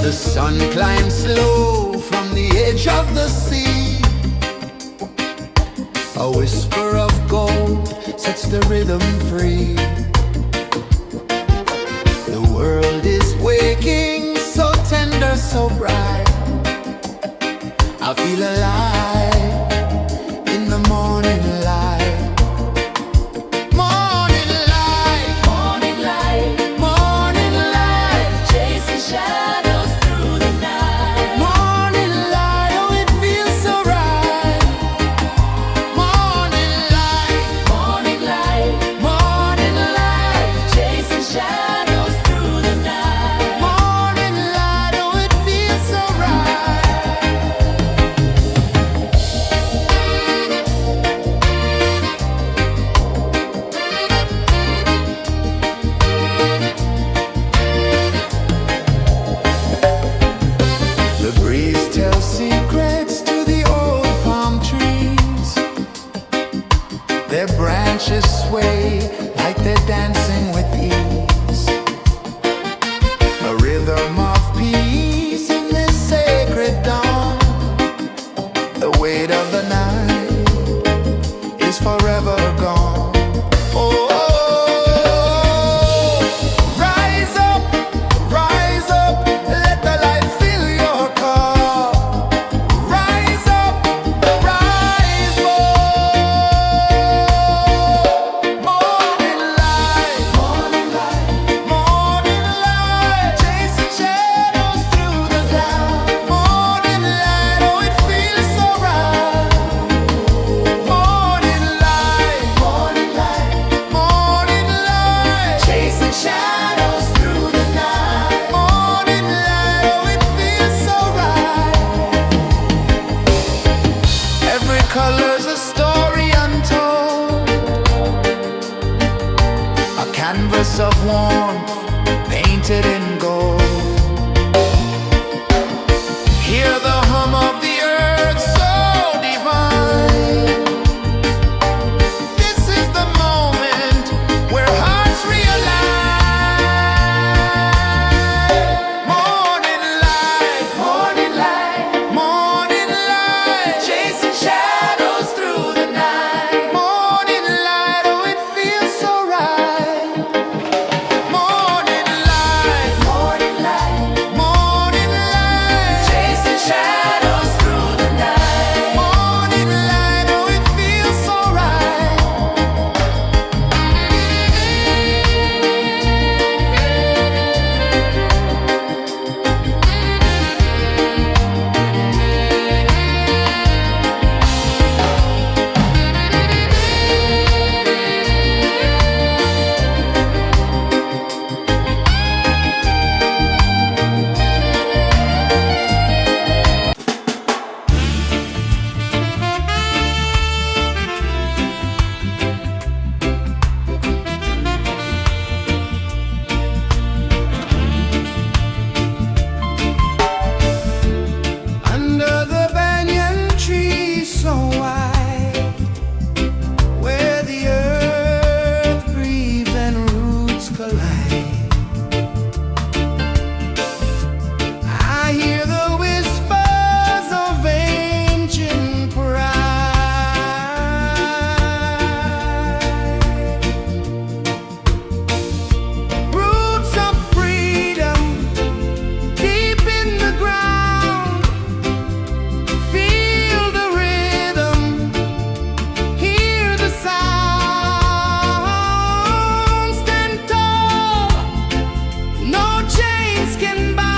The sun climbs slow from the edge of the sea. A whisper of gold sets the rhythm free. The world is waking, so tender, so bright. I feel alive in the morning light. Morning light, Morning light, morning light, chasing shadows through the night. morning light, oh it feels so right. Morning light, Morning light, morning light, chasing shadows through the night. morning light, oh it feels so right. The breeze tells secrets to the old palm trees. Their branches sway like they're dancing with ease. A rhythm of peace in this sacred dawn. The weight of the night is forever gone. Oh, rise up, let the light fill your cup. Rise up, rise up. Morning light, morning light, chasing shadows through the cloud. Morning light, oh it feels so right. Morning light, morning light, chasing shadows through the night. Morning light, oh it feels so right. Every color's a story untold, a canvas of warmth painted in gold. Hear the hum of the earth so divine. This is the moment where hearts realign. Morning light, morning light, chasing shadows through the night. Morning light, oh it feels so right. Morning light, morning light, Chasing shadows through the night. morning light, oh it feels so right. Under the banyan tree so wide, where the earth breathes and roots collide, I hear the whispers of ancient pride. Roots of freedom deep in the ground. Feel the rhythm, hear the sound. Stand tall, no chains can bound.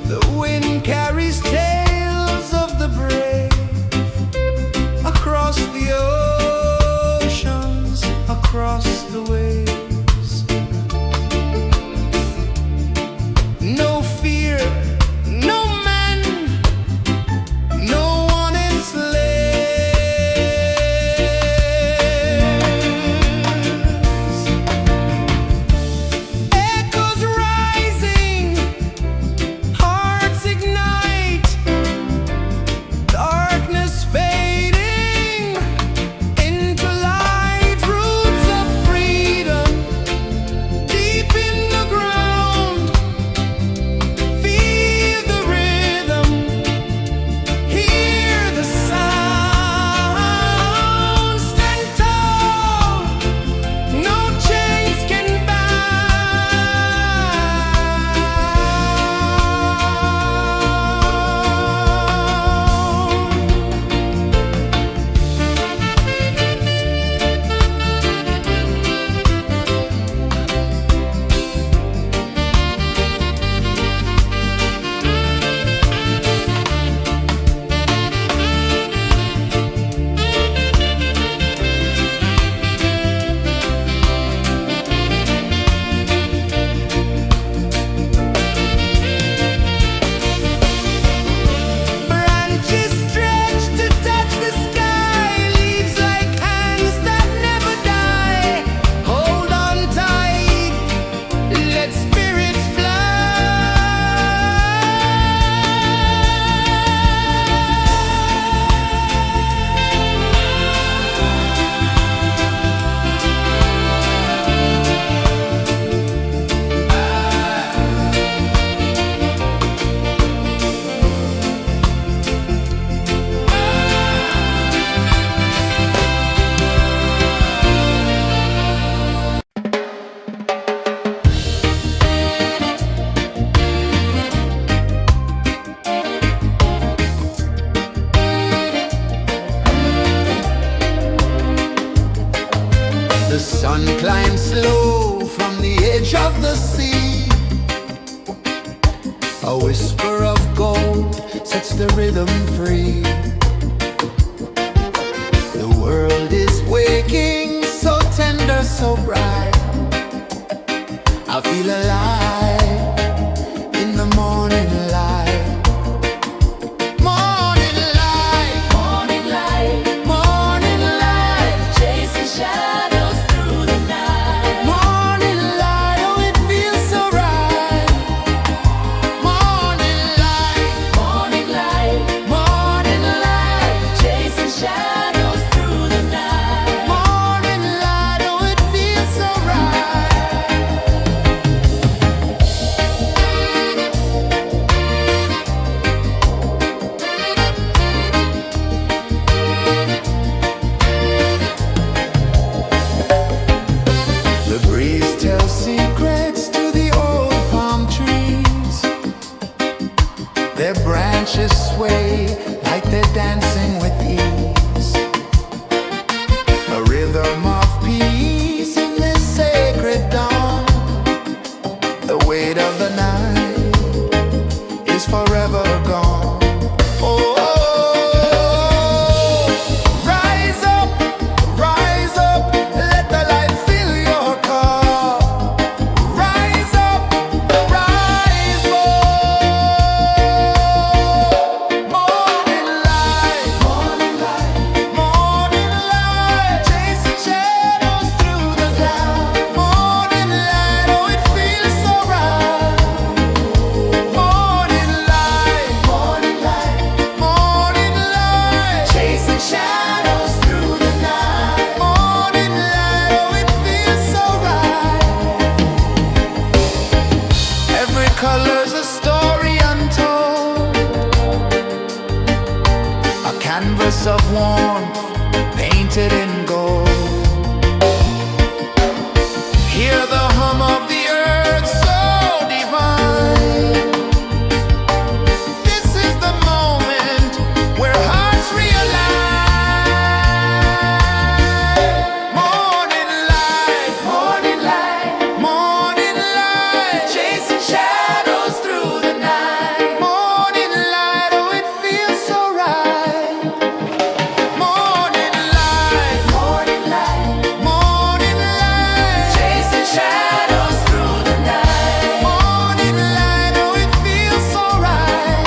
The wind carries tales of the brave across the oceans, across the waves. No fear, no man, no one enslaved. The sun climbs slow from the edge of the sea. A whisper of gold sets the rhythm free. The world is waking, so tender, so bright. I feel alive in the morning light. Morning light, Morning light, morning light, chasing shadows through the night. morning light, oh it feels so right. Morning light, Morning light, morning light, chasing shadows through the night. morning light, oh it feels so right. The breeze tells secrets to the old palm trees. Their branches sway like they're dancing with ease. A rhythm of peace in this sacred dawn. The weight of the night is forever gone. Oh, rise up, let the light fill your cup. Rise up, rise up. Morning light, morning light, chasing shadows through the cloud. Morning light, oh it feels so right. Morning light, morning light, chasing shadows through the night. Morning light, oh it feels so right. Every color's a story untold, a canvas of warmth painted in gold. Hear the hum of the earth so divine. This is the moment where hearts realign. Morning light, morning light, chasing shadows through the night. Morning light, oh it feels so right. Morning light, morning light, Chasing shadows through the night. morning light, oh it feels so right.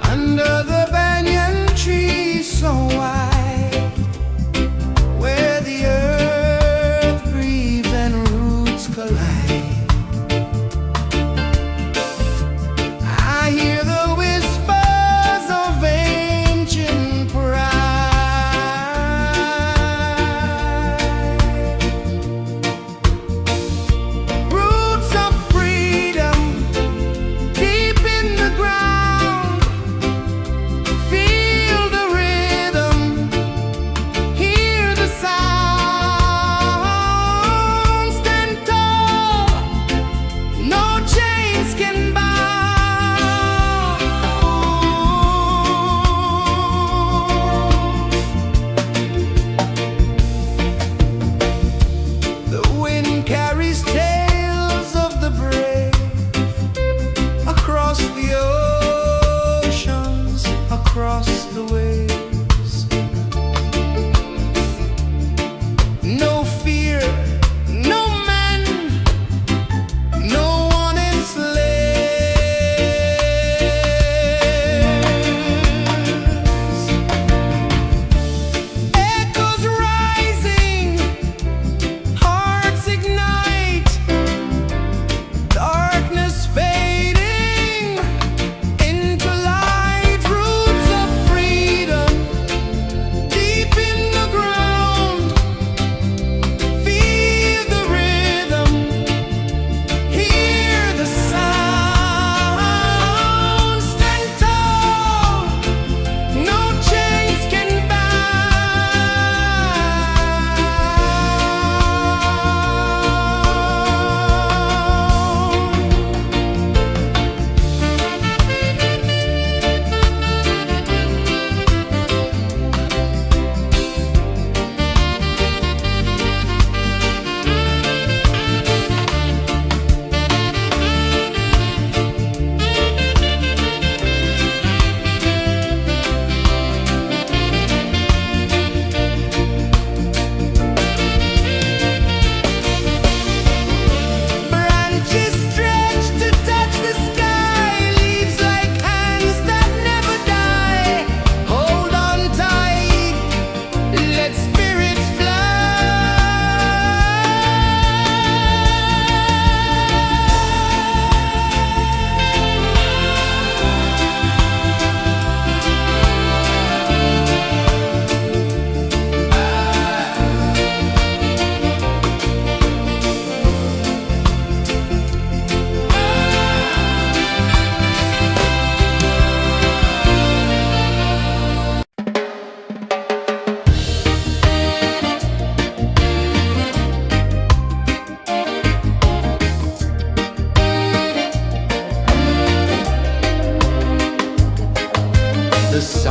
Under the banyan tree so wide, where the earth breathes and roots collide, I hear the whispers of ancient pride. Roots of freedom deep in the ground. Feel the rhythm, hear the sound. Stand tall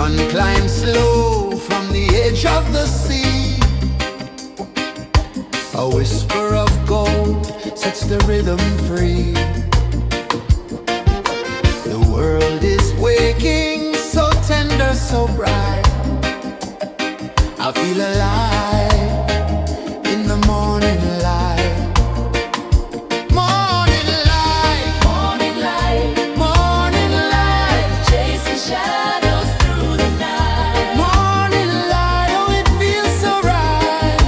sun climbs slow from the edge of the sea. A whisper of gold sets the rhythm free. The world is waking, so tender, so bright. I feel alive in the morning light. Morning light, Morning light, morning light, chasing shadows through the night. morning light, oh it feels so right.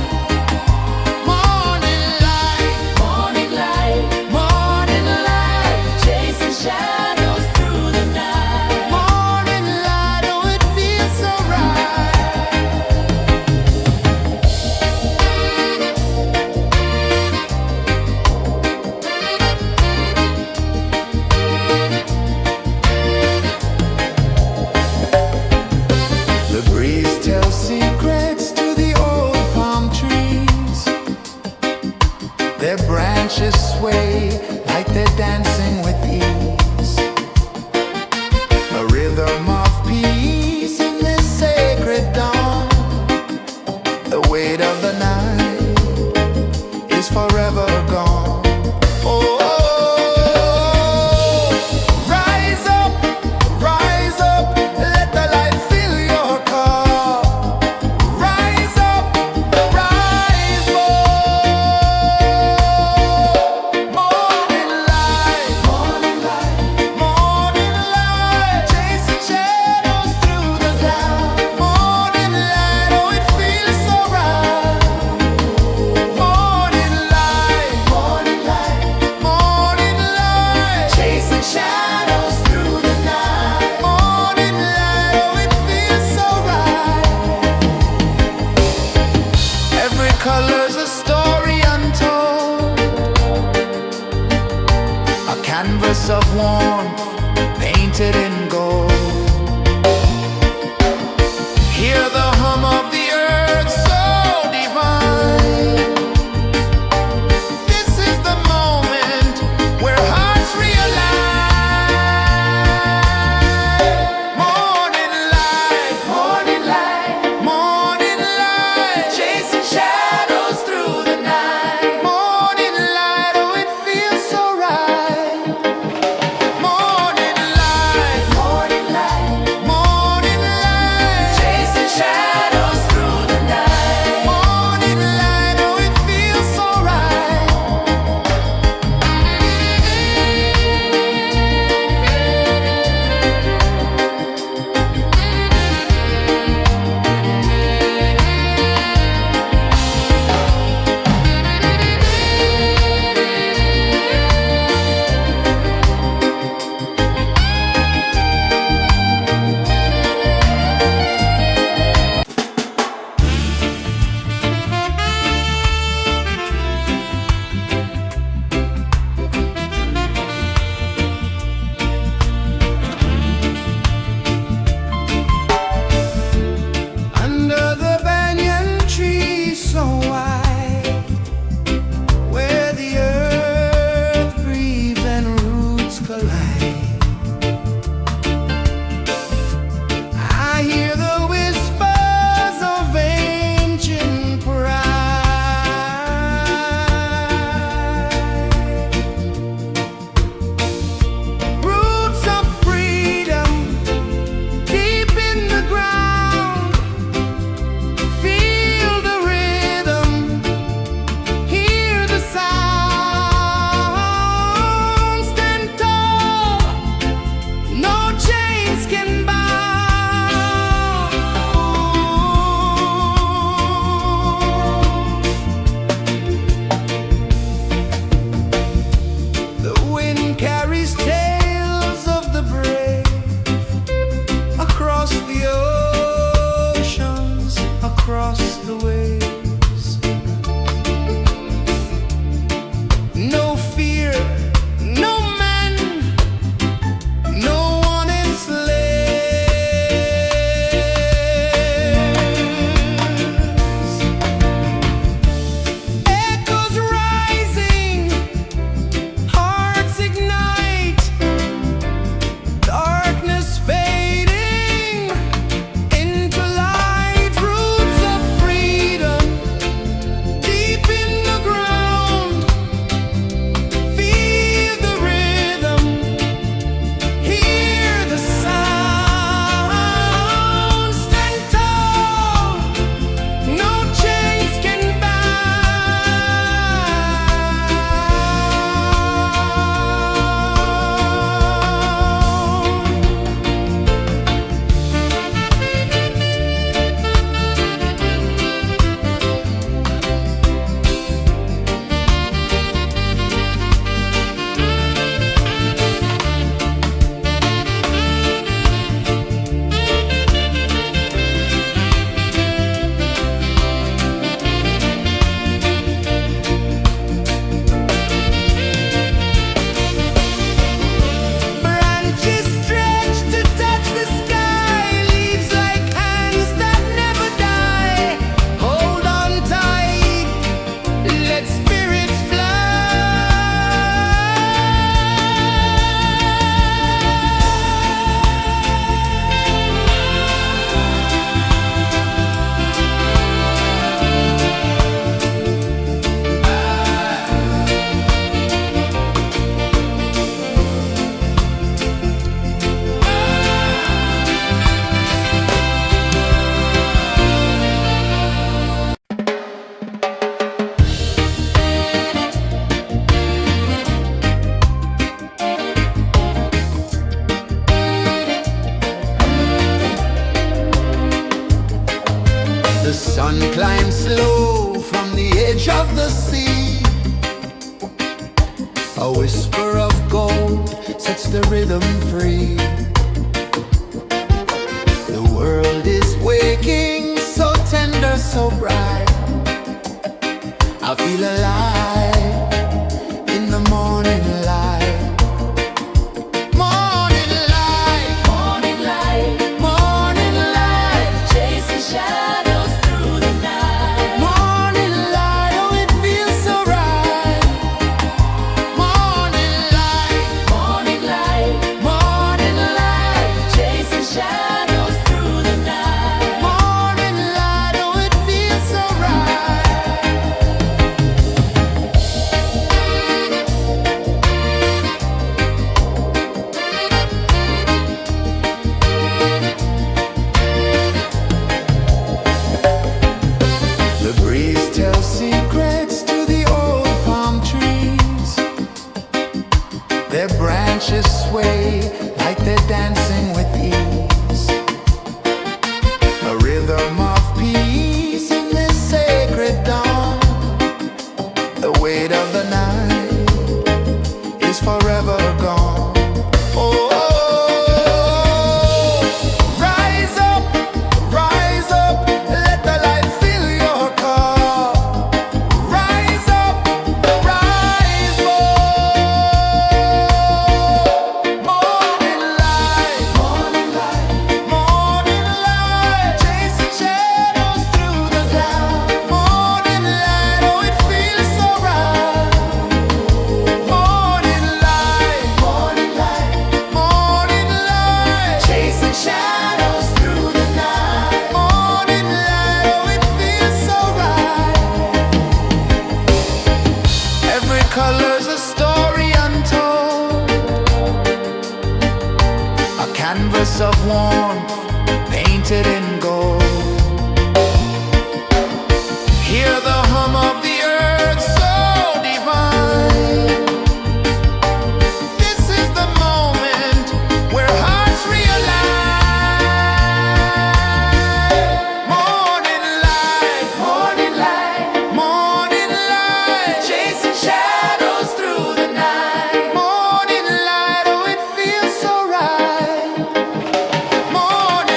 Morning light, Morning light, morning light, chasing shadows through the night. morning light, oh it feels so right. The breeze tells secrets to the old palm trees. Their branches sway like they're dancing with ease. A rhythm of peace in this sacred dawn. The weight of the night is forever gone. Oh, rise up, let the light fill your cup. Rise up, rise up. Morning light, morning light, morning light, chasing shadows through the cloud. Morning light, oh it feels so right. Morning light, morning light, morning light, chasing shadows through the night. Morning light, oh it feels so right. Every color's a story untold, a canvas of warmth painted in gold. Hear the hum of the earth so divine. This is the moment where hearts realign. Morning light, morning light, morning light, chasing shadows through the night. Morning light, oh it feels so right. Morning light, A whisper of gold sets the rhythm free. The world is waking, so tender, so bright. I feel alive in the morning light. Morning light, Morning light, morning light, chasing shadows through the night. morning light. Oh, it feels so right. Morning light, Morning light, morning light, chasing shadows through the night. morning light. Oh, it feels so right. The breeze tells secrets to the old palm trees. Their branches sway like they're dancing with ease. A rhythm of peace in this sacred dawn. The weight of the night is forever gone. Oh, rise up, let the light fill your car. Rise up, rise up. Morning light, morning light, morning light, chasing shadows through the cloud. Morning light, oh, it feels so right. Morning light, morning light, morning light, chasing shadows through the night. Morning light, oh, it feels so right. Every color's a story untold, a canvas of warmth painted in gold. Hear the hum of the earth so divine. This is the moment where hearts realign. Morning light, morning light, morning light, chasing shadows through the night. Morning light, oh, it feels so right. Morning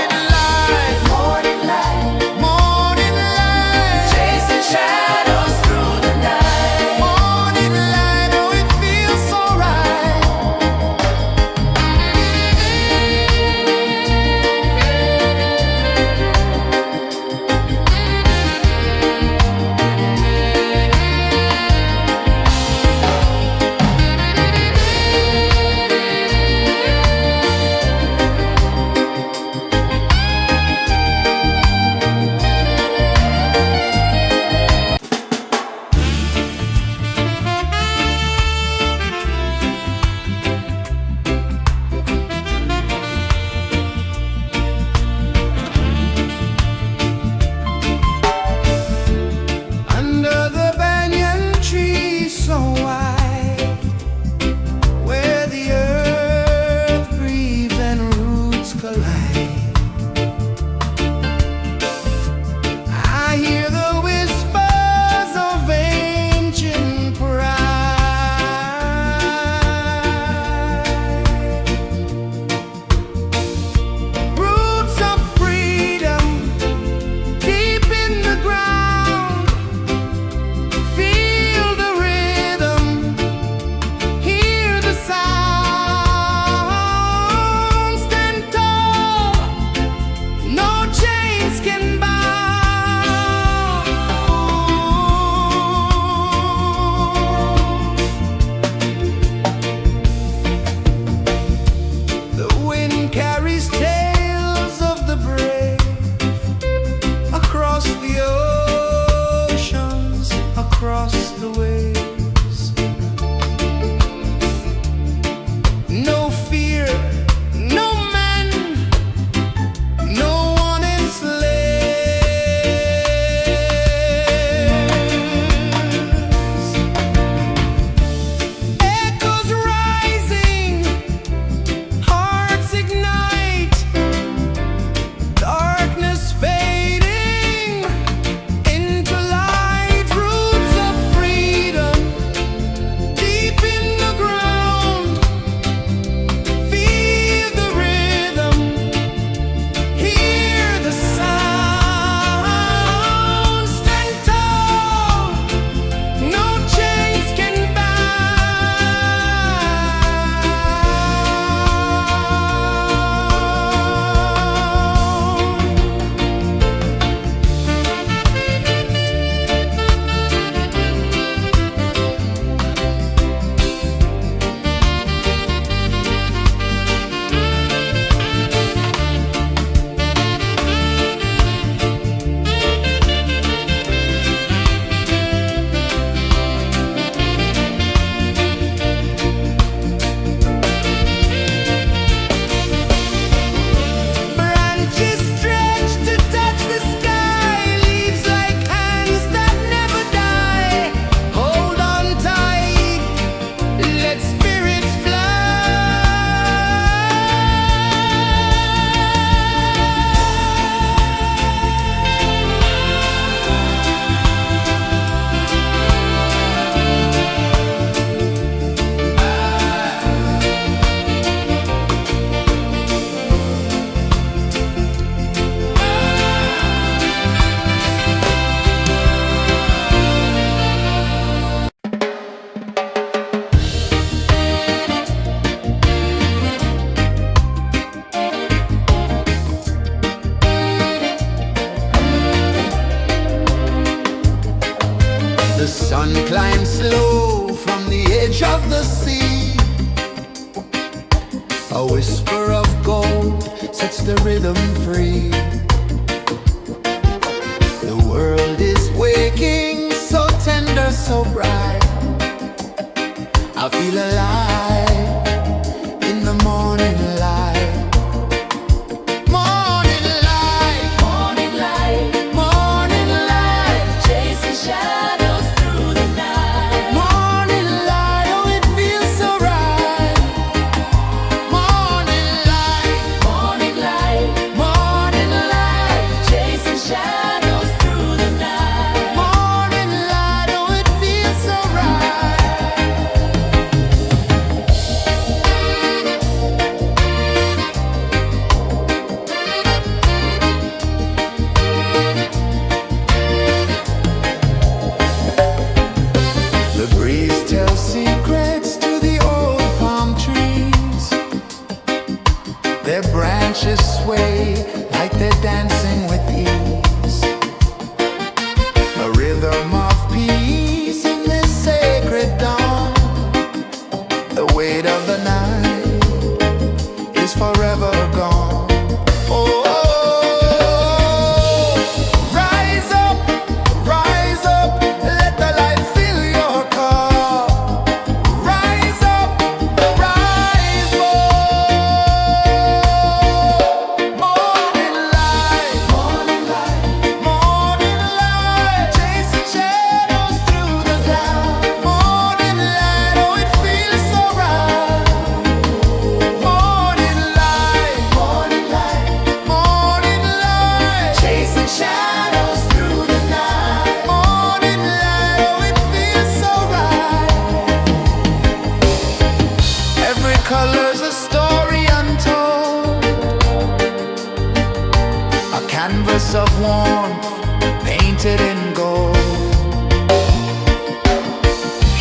sun climbs slow from the edge of the sea. A whisper of gold sets the rhythm free. The world is waking, so tender, so bright. I feel alive in the morning light. Morning light, Morning light, morning light, chasing shadows through the night. morning light, oh it feels so right. Morning light, Morning light, morning light, chasing shadows through the night. morning light, oh it feels so right. The breeze tells secrets to the old palm trees. Their branches sway like they're dancing with ease. A rhythm of peace in this sacred dawn. The weight of the night is forever gone. Oh, rise up, let the light fill your cup. Rise up, rise up. Morning light, morning light, morning light, chasing shadows through the cloud. Morning light, oh it feels so right. Morning light, morning light, morning light, chasing shadows through the night. Morning light, oh it feels so right. Every color's a story untold, a canvas of warmth painted in gold.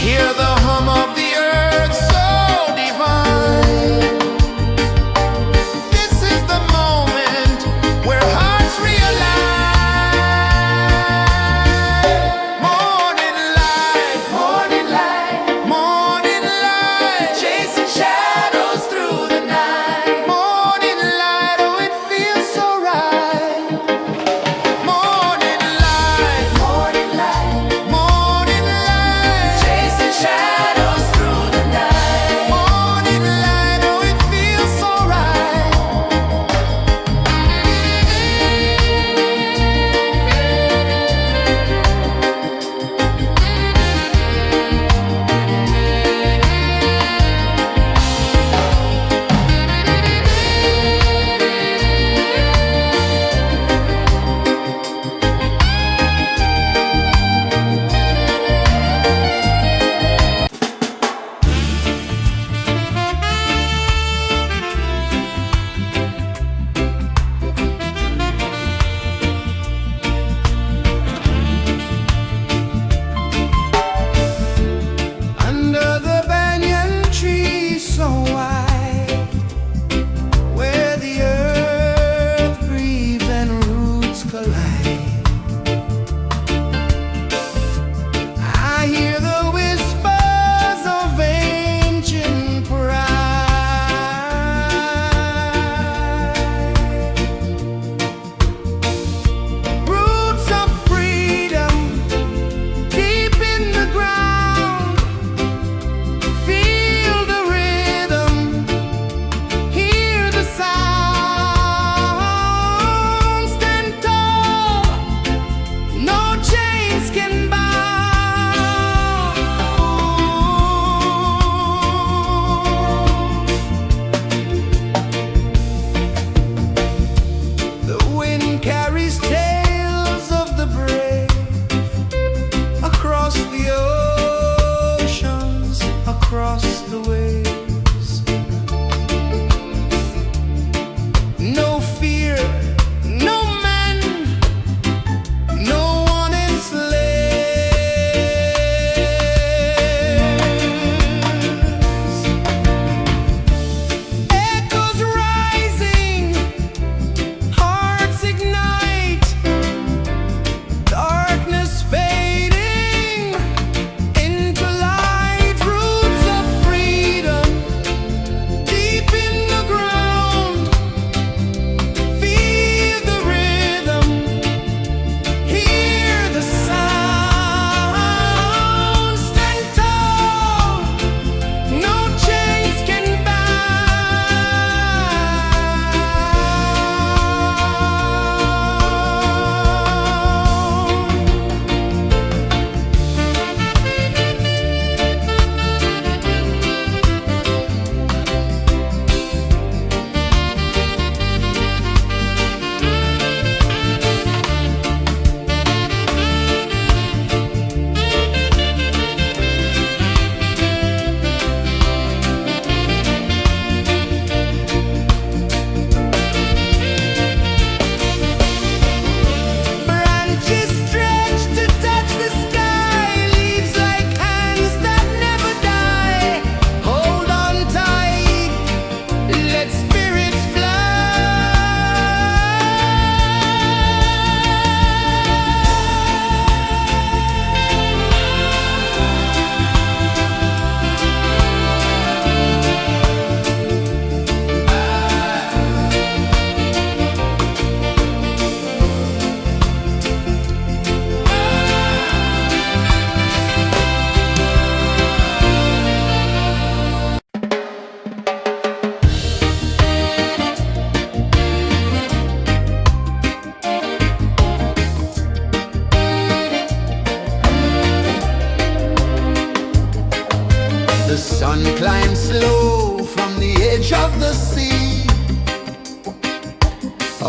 Hear the hum of the earth so divine. This is the moment where hearts realign. Morning light, morning light, morning light, chasing shadows through the night. Morning light, oh it feels so right. Morning light,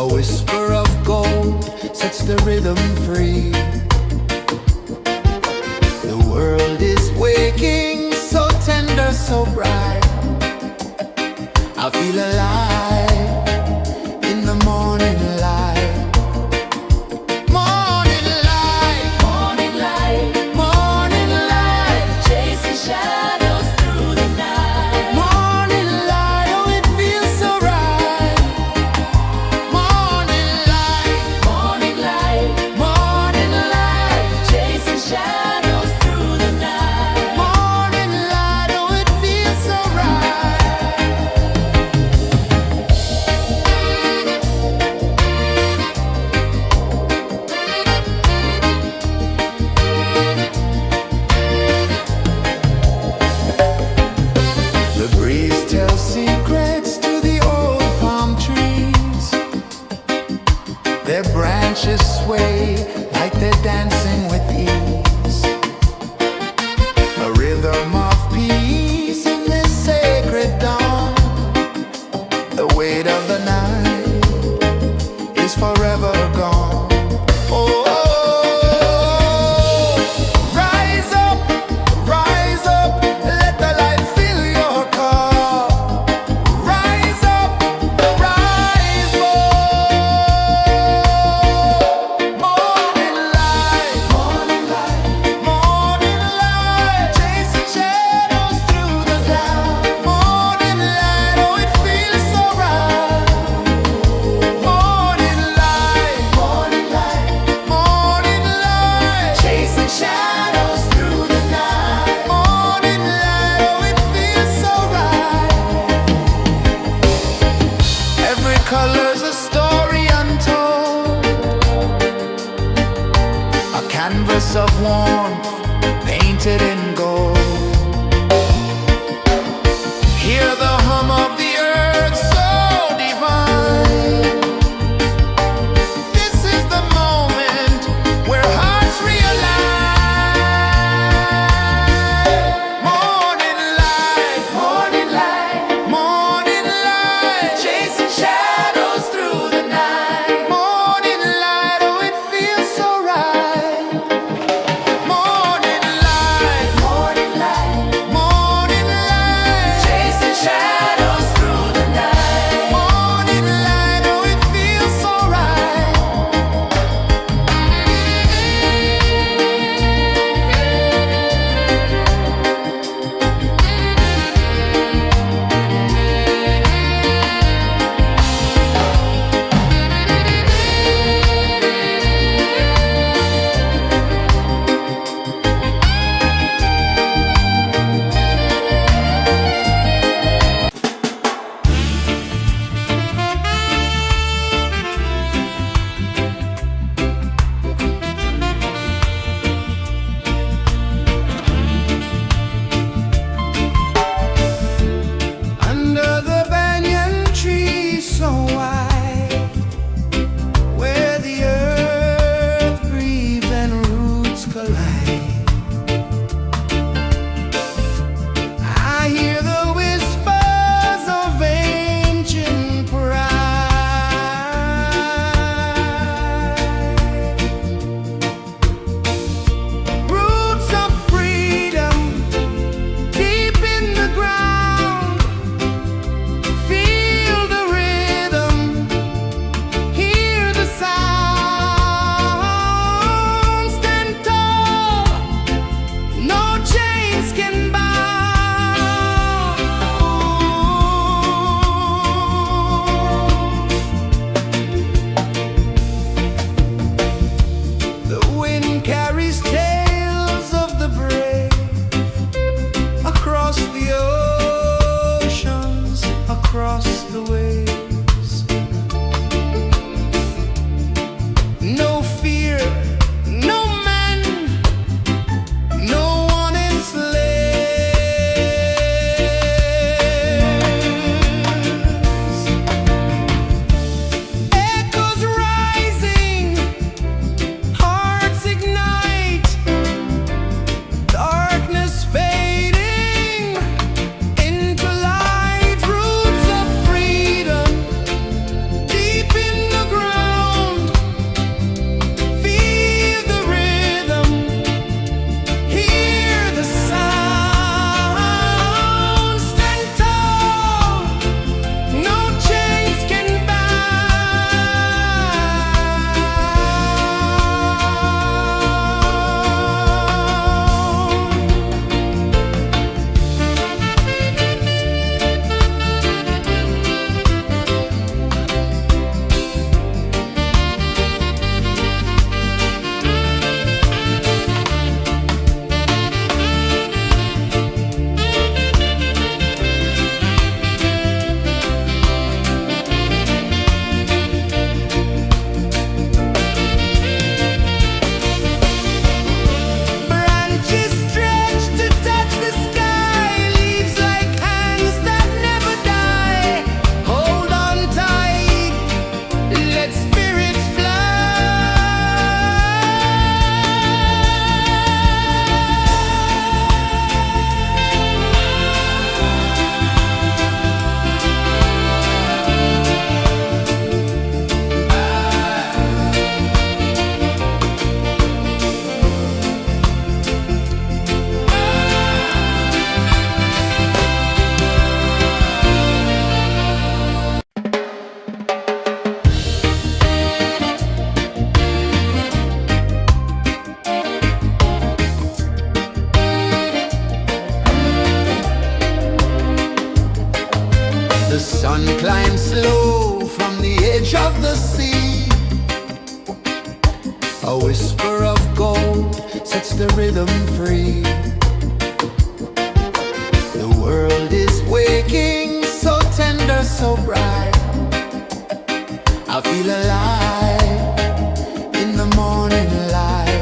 A whisper of gold sets the rhythm free. The world is waking, so tender, so bright. I feel alive in the morning light. Morning light, Morning light, morning light, chasing shadows through the night. morning light. Oh, it feels so right. Morning light, Morning light, morning light, chasing shadows through the night. morning light. Oh, it feels so right. The breeze tells secrets to the old palm trees. Their branches sway like they're dancing with ease. A rhythm of peace in this sacred dawn. The weight of the night is forever gone. Oh, rise up, let the light fill your cup. Rise up, rise more. Morning The sun climbs slow from the edge of the sea. A whisper of gold sets the rhythm free. The world is waking, so tender, so bright. I feel alive in the morning light.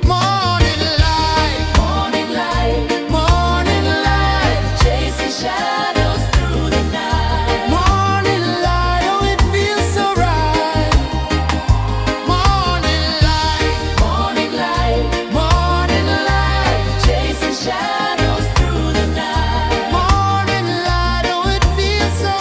Morning light, Morning light, morning light, chasing shadows through the night. morning light, oh it feels so right. Morning light, Morning light, morning light, chasing shadows through the night. morning light, oh it feels so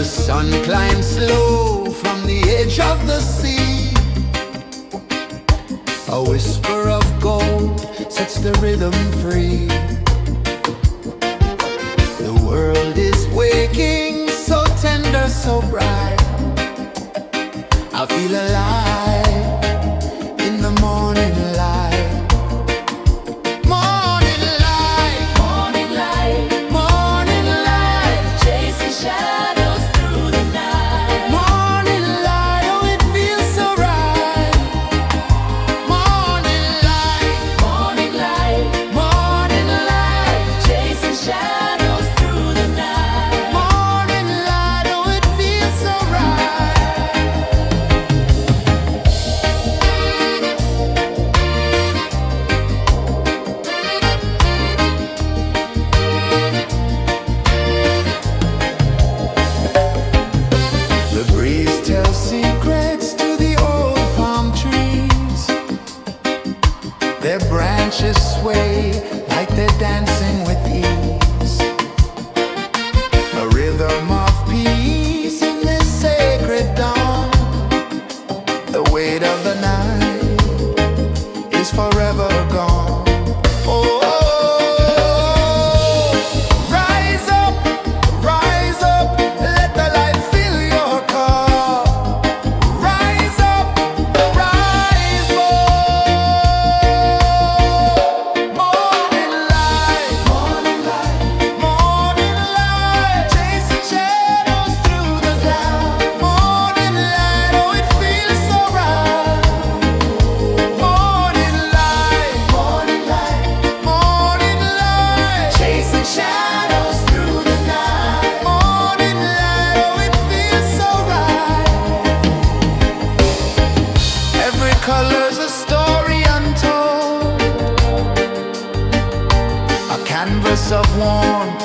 sun climbs slow from the edge of the sea. A whisper of gold sets the rhythm free. The world is waking, so tender, so bright. I feel alive in the morning light. Morning light, Morning light, morning light, chasing shadows through the night. morning light, oh it feels so right. Morning light, Morning light, morning light, chasing shadows through the night. morning light, oh it feels so right. The breeze tells secrets to the old palm trees. Their branches sway like they're dancing with ease. A rhythm of peace in this sacred dawn. The weight of the night is forever gone. Oh, rise up, let the light fill your cup. Rise up, rise more. Morning light, morning light, chasing shadows through the cloud. Morning light, oh it feels so right. Morning light, chasing shadows through the night. Morning light, oh it feels so right. Every color's a story untold, a canvas of warmth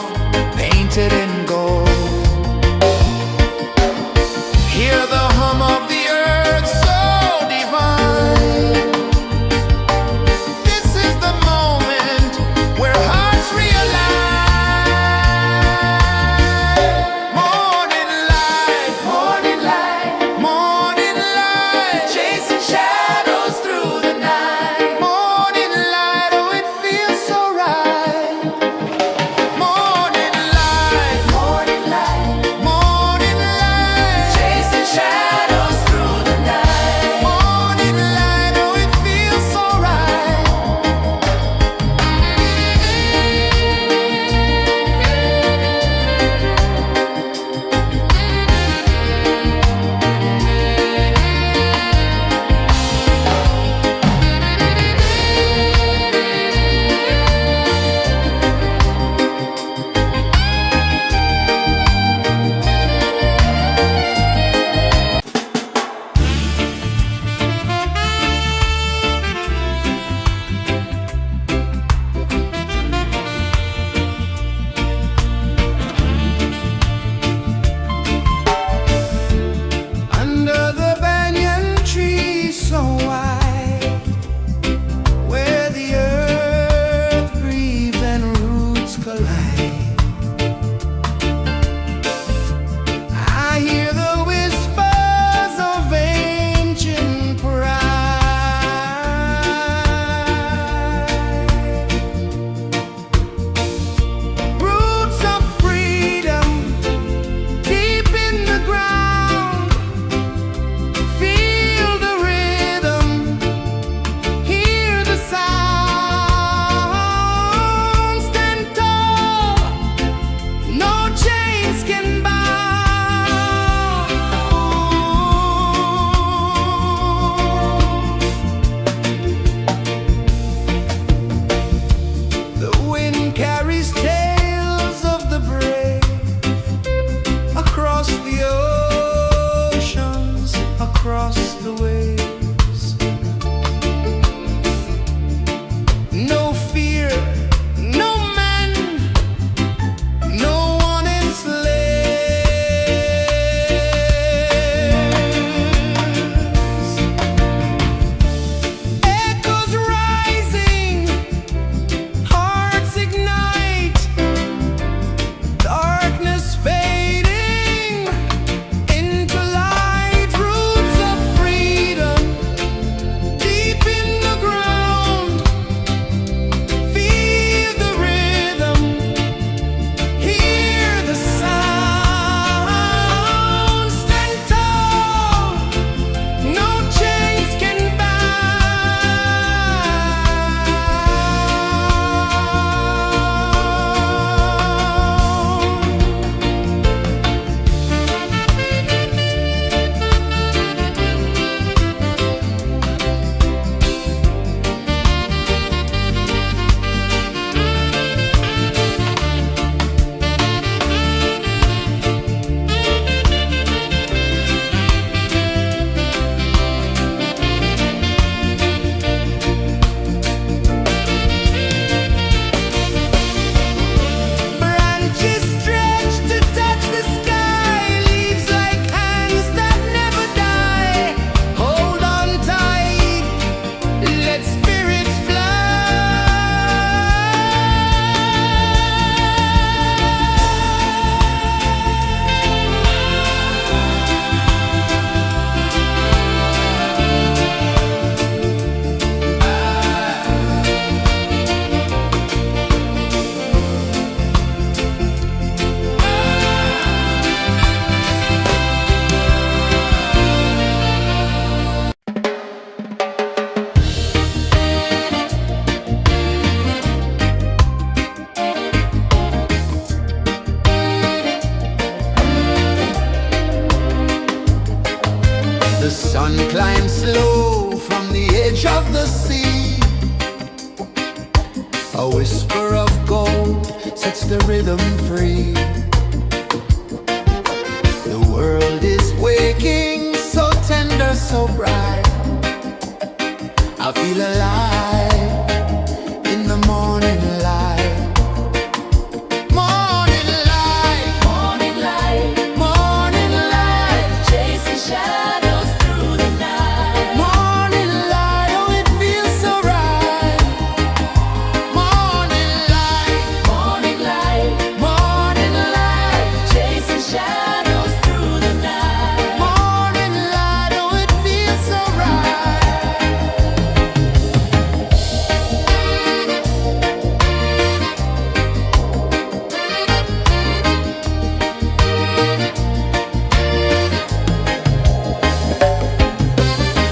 painted in gold. Hear the hum of the earth so divine. This is the moment where hearts realign. Morning light, morning light, chasing shadows through the night. Morning light, oh it feels so right. Morning light, slow from the edge of the sea. A whisper of gold sets the rhythm free. The world is waking, so tender, so bright. I feel alive in the morning light. Morning light, Morning light, morning light, chasing shadows through the night. morning light, oh it feels so right. Morning light, Morning light, morning light, chasing shadows through the night. morning light, oh it feels so right.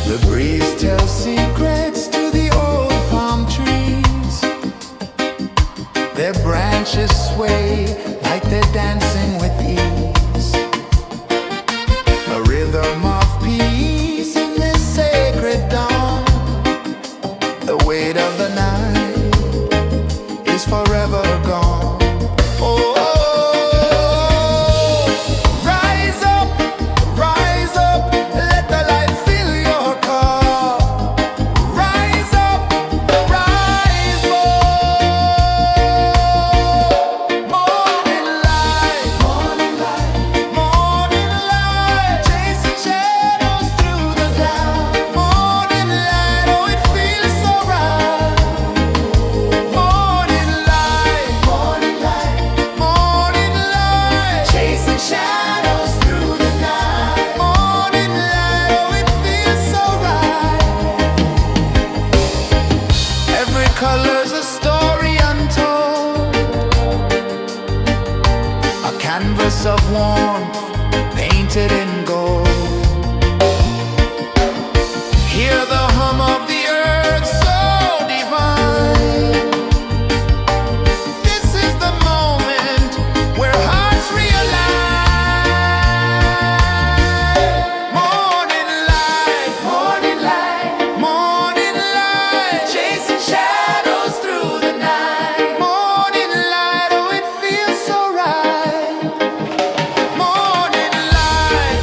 The breeze tells secrets to the old palm trees. Their branches sway like they're dancing with ease. A rhythm of peace in this sacred dawn. The weight of the night is forever gone. Oh, rise up, let the light fill your cup. Rise up, rise up. Morning light, morning light, chasing shadows through the cloud. Morning light, oh it feels so right. Morning light, chasing shadows through the night. Morning light, oh it feels so right. Every color's a story untold, a canvas of warmth painted in gold. Hear the hum of the earth so divine. This is the moment where hearts realign. Morning light, morning light, chasing shadows through the night. Morning light, oh it feels so right. Morning light,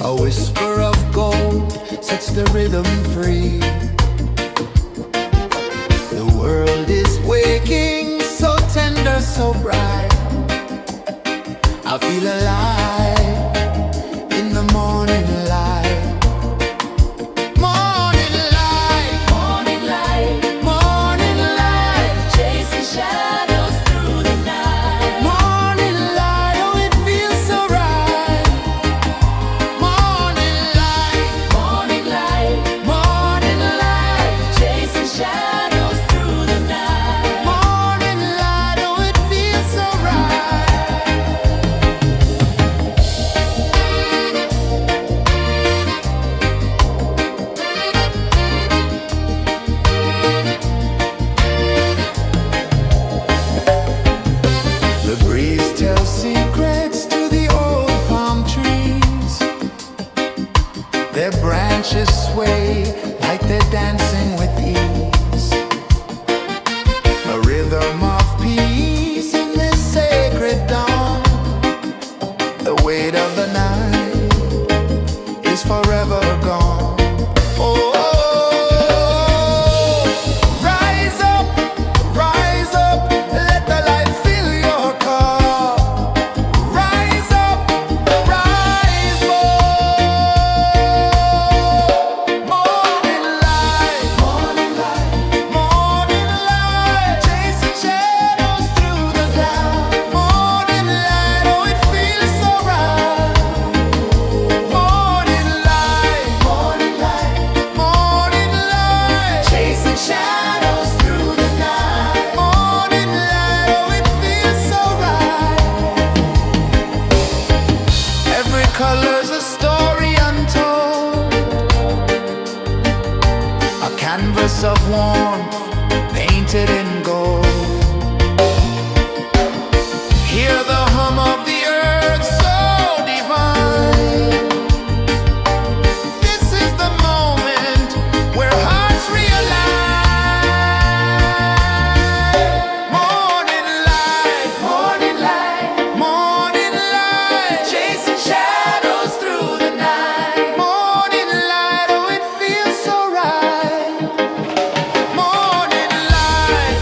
A whisper of gold sets the rhythm free. The world is waking, so tender, so bright. I feel alive in the morning light. Morning light, Morning light, morning light, chasing shadows through the night. morning light, oh it feels so right. Morning light, Morning light, morning light, chasing shadows through the night. morning light, oh it feels so right. The breeze tells secrets to the old palm trees. Their branches sway like they're dancing with ease. A rhythm of peace in this sacred dawn. The weight of the night is forever gone. Oh, rise up, let the light fill your cup. Rise up, rise up. Morning light, morning light, chasing shadows through the cloud. Morning light, oh it feels so right. Morning light, chasing shadows through the night. Morning light, oh it feels so right. Every color's a story untold, a canvas of warmth painted in gold. Hear the hum of the earth so divine. This is the moment where hearts realign. Morning light, morning light, chasing shadows through the night. Morning light, oh it feels so right. Morning light,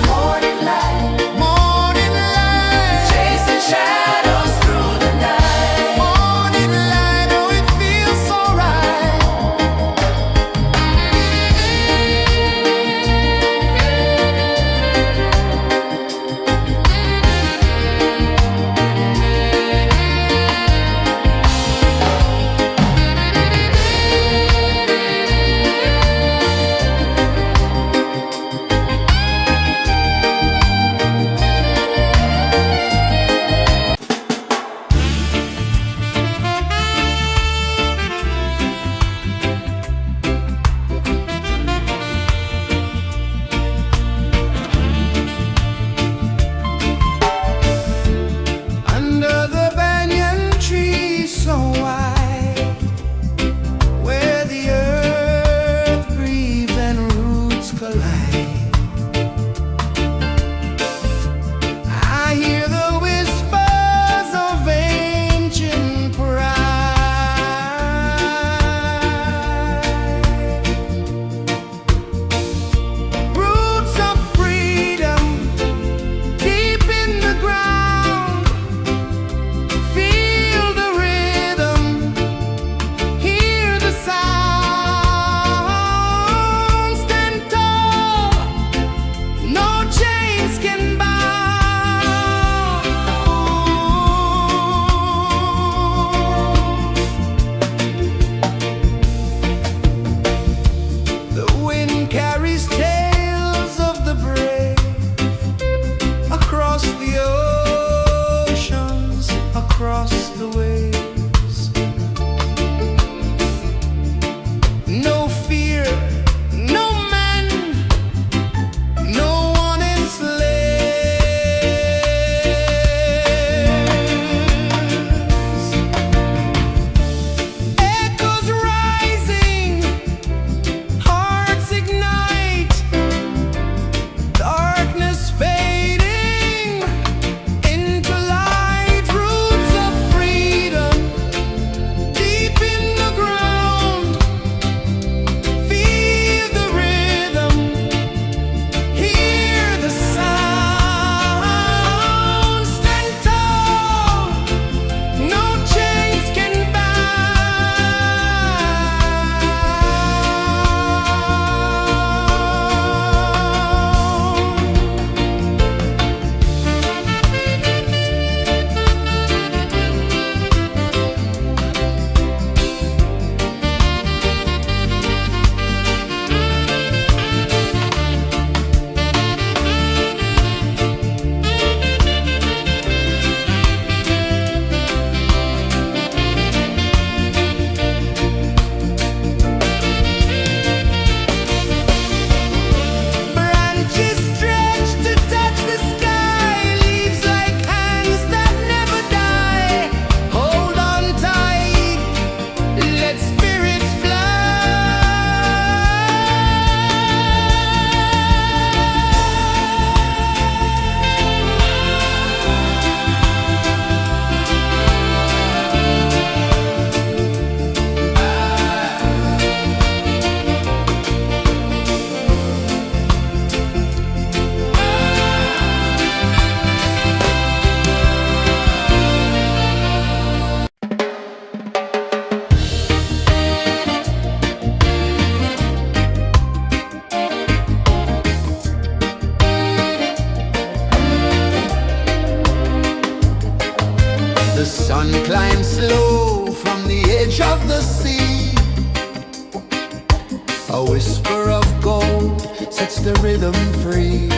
A whisper of gold sets the rhythm free.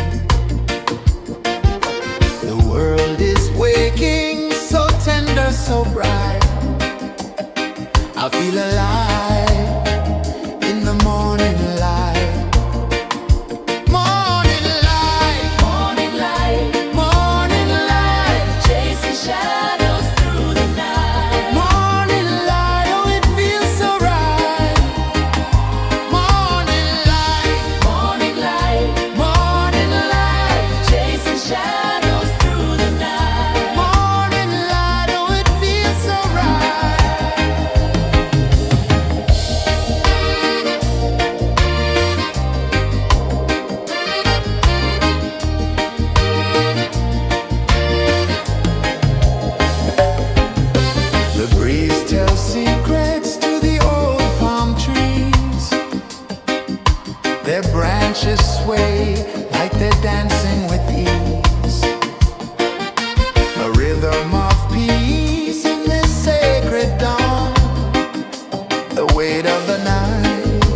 The world is waking, so tender, so bright. I feel alive in the morning light. Morning light, Morning light, morning light, chasing shadows through the night. morning light, oh it feels so right. Morning light, Morning light, morning light, chasing shadows through the night. morning light, oh it feels so right. The breeze tells secrets to the old palm trees. Their branches sway like they're dancing with ease. A rhythm of peace in this sacred dawn. The weight of the night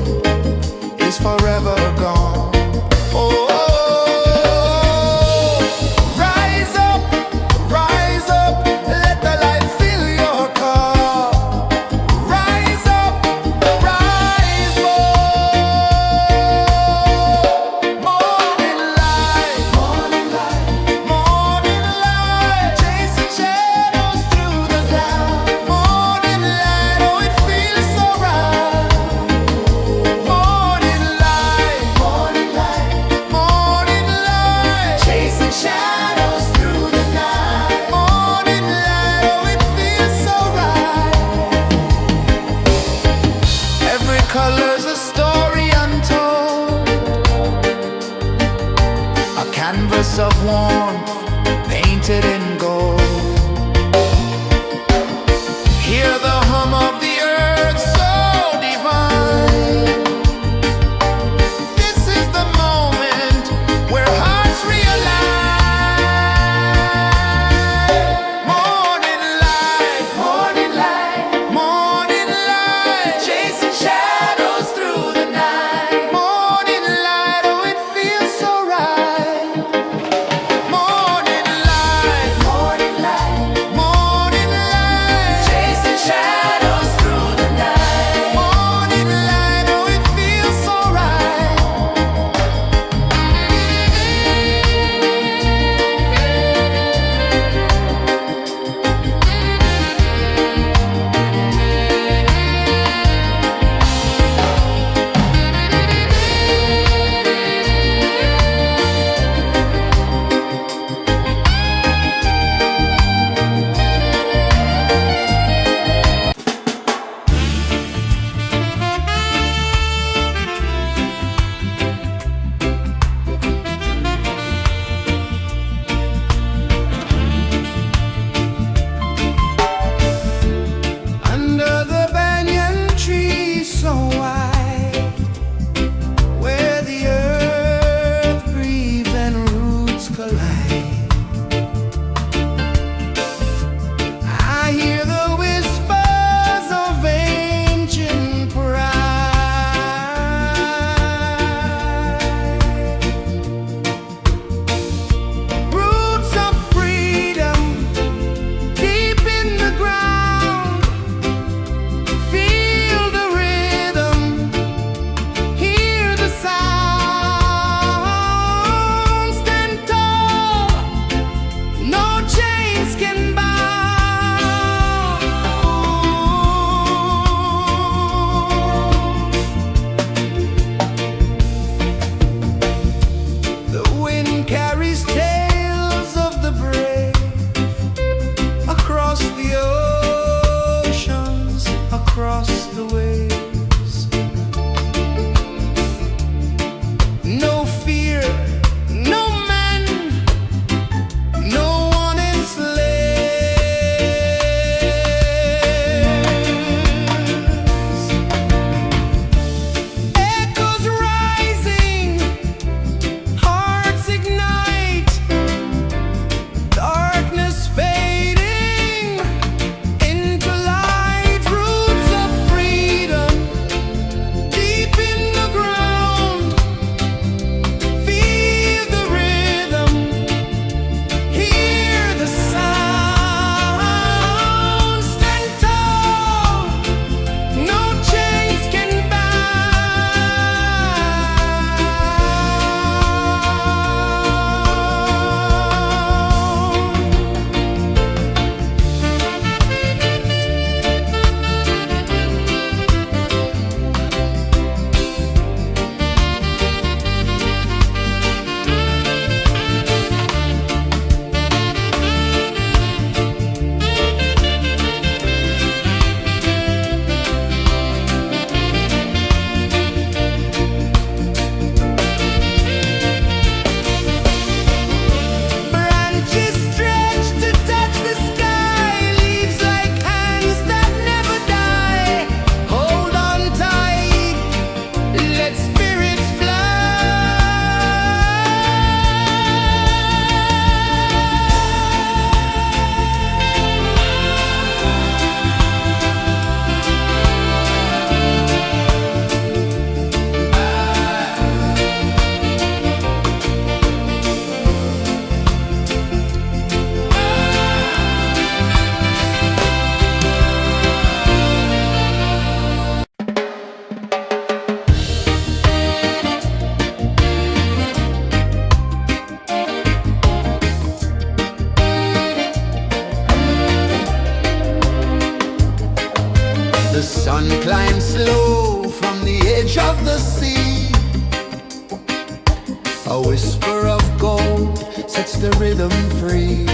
is forever gone. Oh, rise up, let the light fill your cup. Rise up, rise more. Morning light, morning light, chasing shadows through the cloud. Morning light, oh it feels so right. Morning light, morning light, chasing shadows through the night. Morning light, oh it feels so right. Every color's a story untold, a canvas of warmth painted in gold. Hear the hum of the earth so divine. This is the moment where hearts realign. Morning light, morning light, chasing shadows through the night. Morning light, oh it feels so right. Morning light, morning light, Chasing shadows through the night. morning light, oh it feels so right. Under the banyan tree so wide, where the earth breathes and roots collide, I hear the whispers of ancient pride. Roots of freedom deep in the ground. Feel the rhythm, hear the sound. Stand tall, no chains can bound. The wind carries tales of the brave across the oceans, across the waves. No fear, no man, no one enslaves. Echoes rising, hearts ignite, darkness fading into light. Roots of freedom down slow from the edge of the sea. A whisper of gold sets the rhythm free.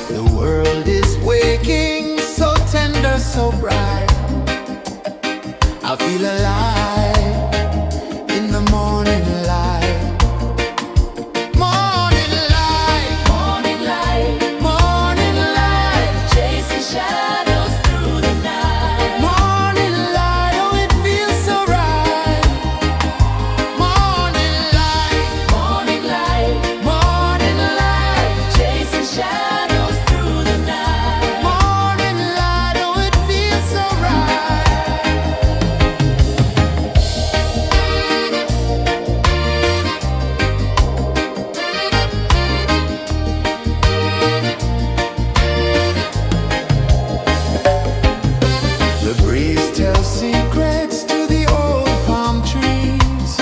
The world is waking, so tender, so bright. I feel alive in the morning light. Morning light, Morning light, morning light, chasing shadows through the night. morning light. Oh, it feels so right. Morning light, Morning light, morning light, chasing shadows through the night. morning light. Oh, it feels so right. The breeze tells secrets to the old palm trees.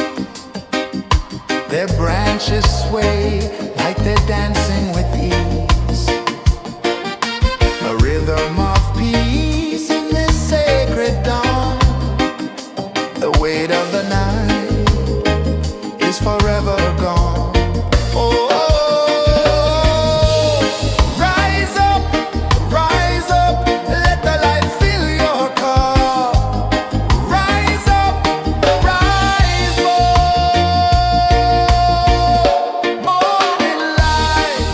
Their branches sway like they're dancing with ease. A rhythm of peace in this sacred dawn. The weight of the night is forever gone. Oh, rise up, let the light fill your cup. Rise up, rise more. Morning light,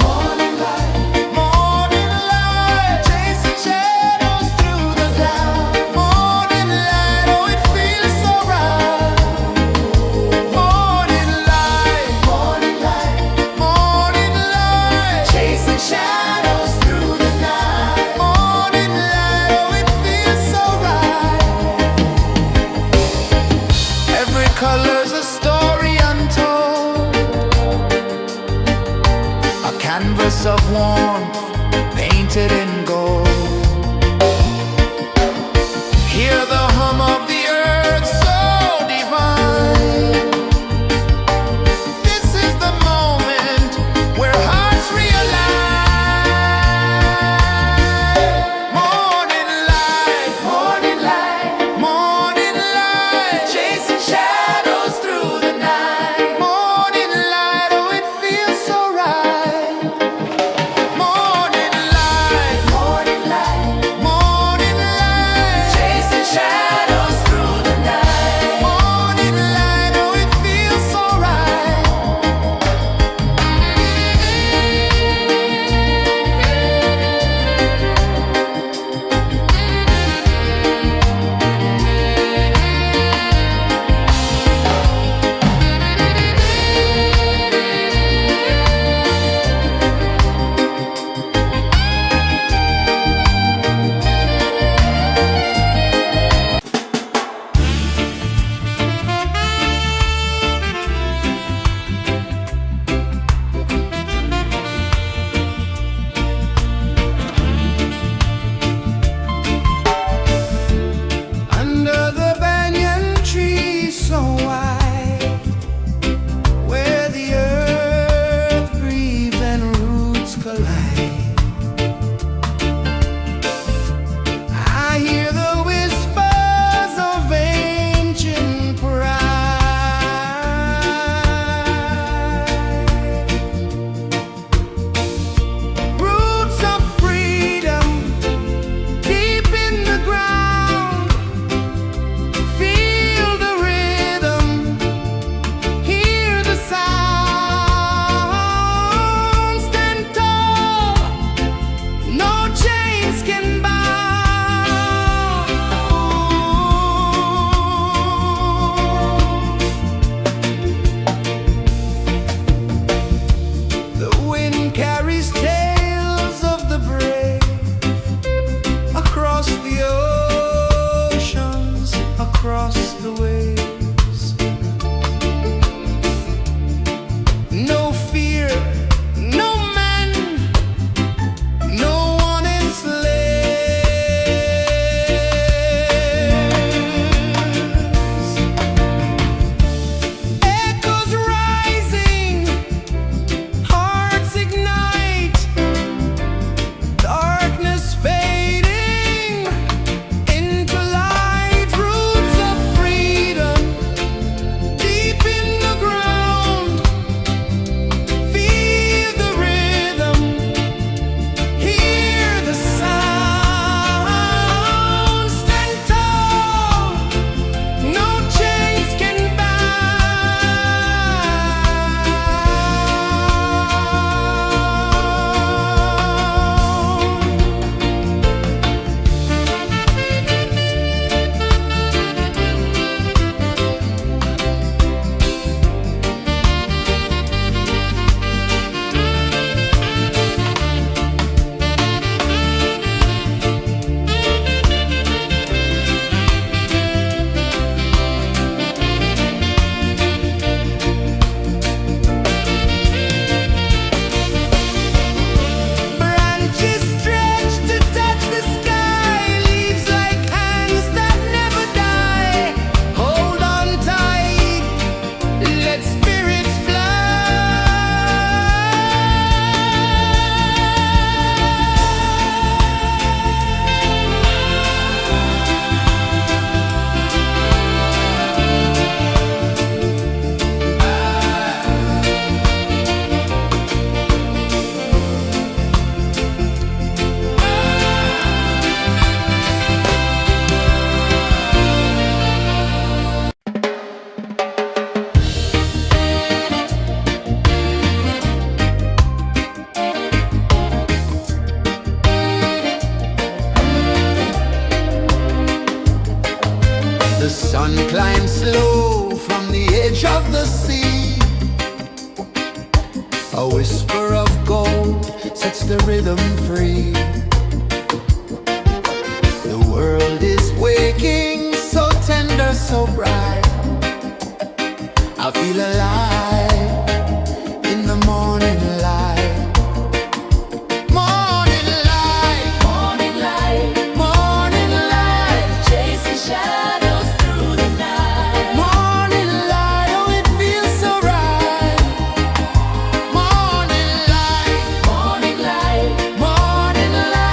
morning light, chasing shadows through the cloud. Morning light, oh, it feels so right. Morning light, morning light, chasing shadows through the night. Morning light, oh, it feels so right. Every color's a story untold, a canvas of warmth painted in gold. Hear the hum of the earth so divine. This is the moment where hearts realign. Morning light, morning light, chasing shadows through the night. Morning light, oh, it feels so right. Morning The sun climbs slow from the edge of the sea. A whisper of gold sets the rhythm free. The world is waking, so tender, so bright. I feel alive in the morning light. Morning light, Morning light, morning light, chasing shadows through the night. morning light, oh it feels so right. Morning light, Morning light, morning light.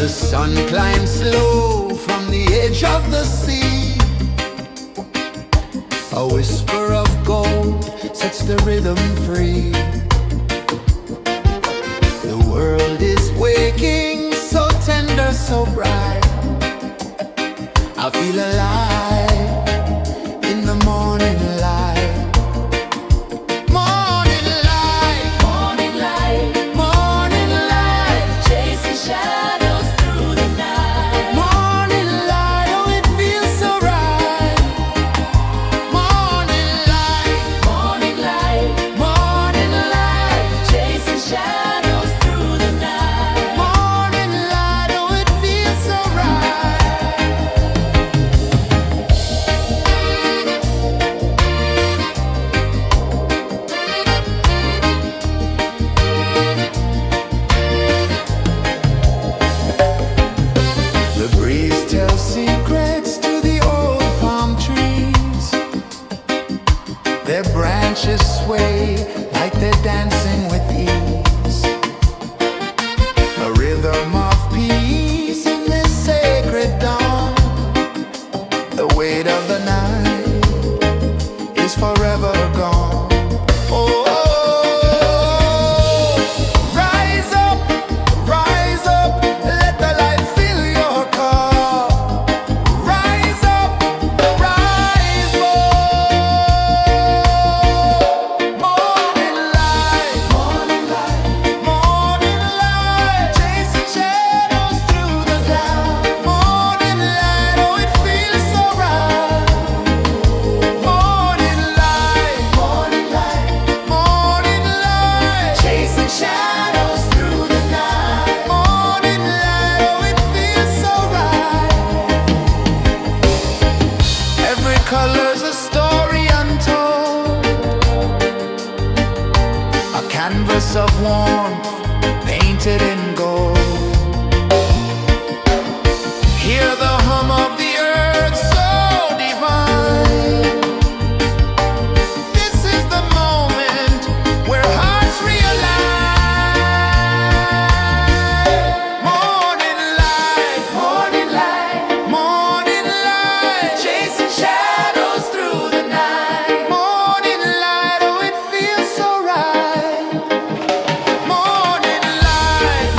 The sun climbs slow from the edge of the sea. A whisper of gold sets the rhythm free. The world is waking, so tender, so bright. I feel alive in the morning light. Morning light, Morning light, morning light, chasing shadows through the night. morning light, oh it feels so right. Morning light, Morning light, morning light, chasing shadows through the night. morning light, oh it feels so right. The breeze tells secrets to the old palm trees. Their branches sway like they're dancing with ease. A rhythm of peace in this sacred dawn. The weight of the night is forever gone. Oh, rise up, let the light fill your cup. Rise up, rise up. Morning light, morning light, morning light, chasing shadows through the cloud. Morning light, oh it feels so right. Morning light, morning light, morning light, chasing shadows through the night. Morning light, oh it feels so right. Every color's a story untold, a canvas of warmth painted in gold. Hear the hum of the earth so divine. This is the moment where hearts realign. Morning light, morning light, morning light, chasing shadows through the night. Morning light, oh it feels so right. Morning light,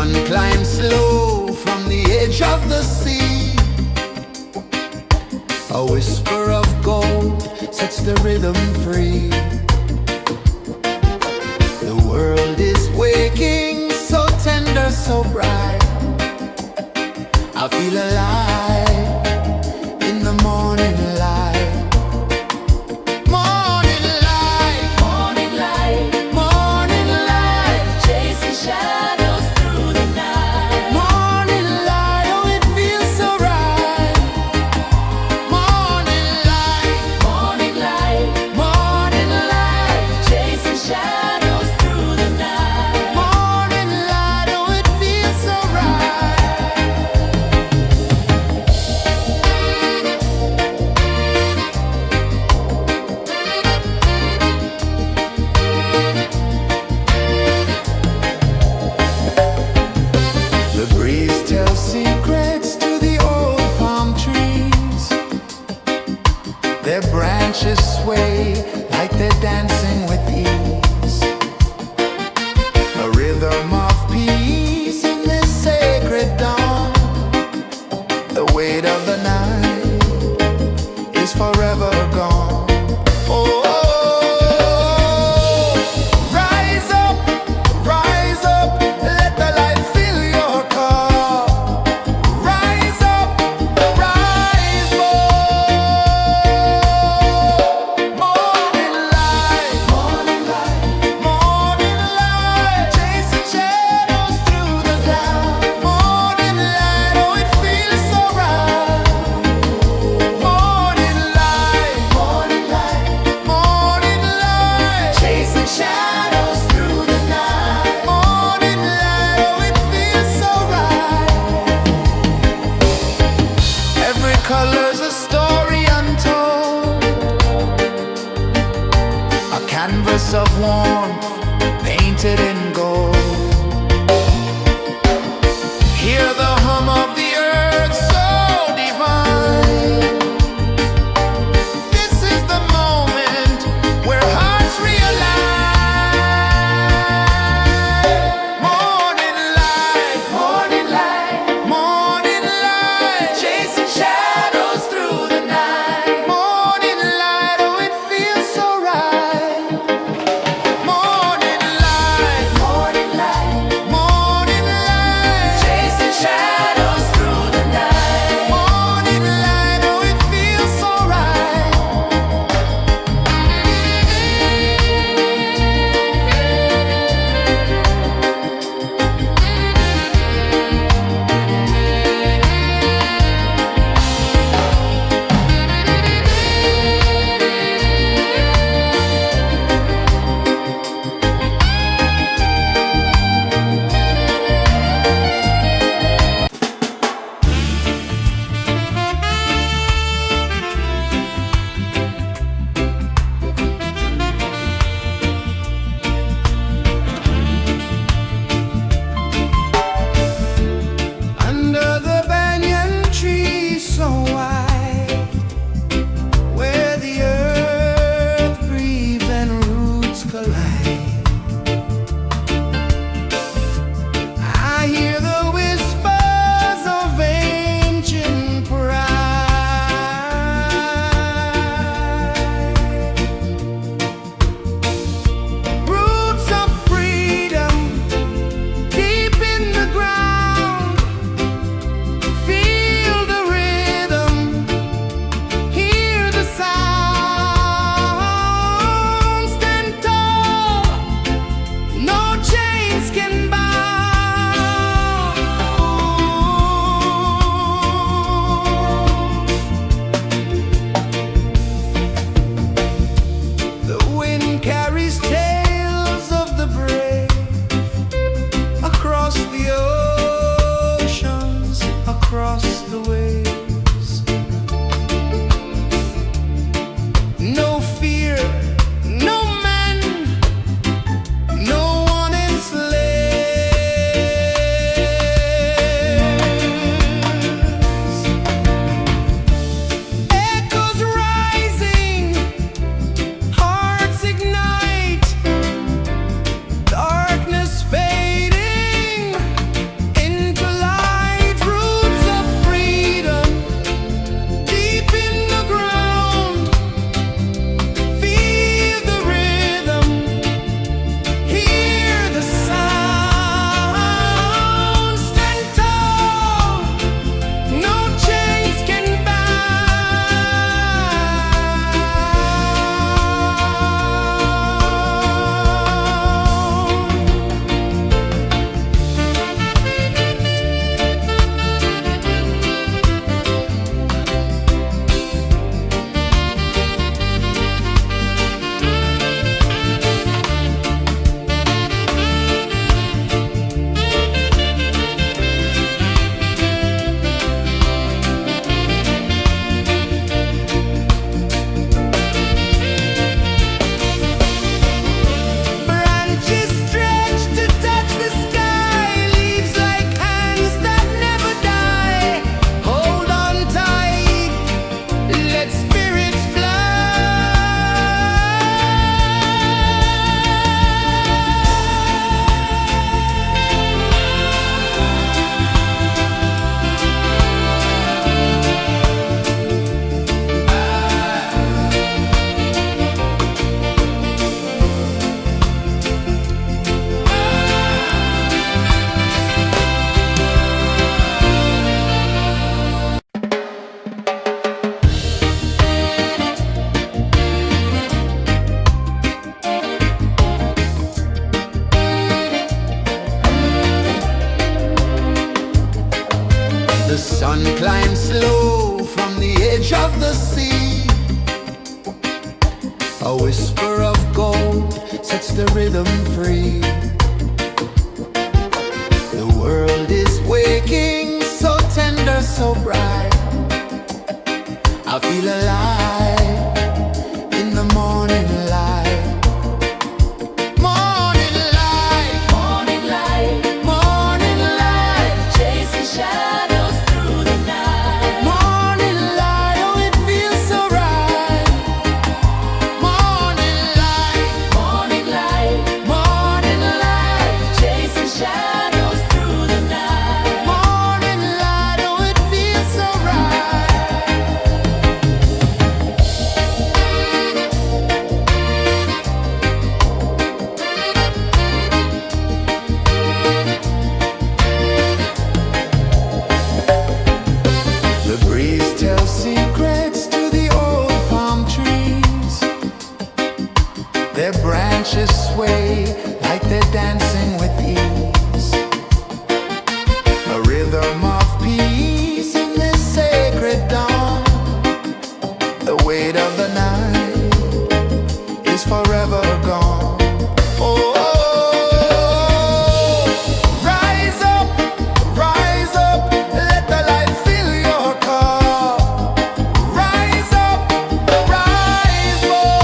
sun climbs slow from the edge of the sea. A whisper of gold sets the rhythm free. The world is waking, so tender, so bright. I feel alive in the morning light. Morning light, Morning light, morning light, chasing shadows through the night. morning light, oh it feels so right. Morning light, Morning light, morning light, chasing shadows through the night. morning light, oh it feels so right. The breeze tells secrets to the old palm trees. Their branches sway like they're dancing with ease. A rhythm of peace in this sacred dawn. The weight of the night is forever gone. Oh, rise up, let the light fill your car. Rise up, rise up. Morning light, morning light, morning light, chasing shadows through the cloud. Morning light, oh it feels so right. Morning light, morning light, morning light, chasing shadows through the night. Morning light, oh it feels so right. Every color's a story untold, a canvas of warmth painted in gold. Hear the hum of the earth so divine. This is the moment where hearts realign. Morning light, morning light, morning light, chasing shadows through the night. Morning light, oh it feels so right. Morning light, morning of the sea. A whisper of gold sets the rhythm free. The world is waking, so tender, so bright. I feel alive in the morning light. Morning light, Morning light, morning light, chasing shadows through the night. morning light, oh it feels so right. Morning light, Morning light, morning light, chasing shadows through the night. morning light, oh it feels so right. The breeze tells secrets to the old palm trees. Their branches sway like they're dancing with ease. A rhythm of peace in this sacred dawn. The weight of the night is forever gone. Oh, rise up, let the light fill your cup. Rise up, rise more.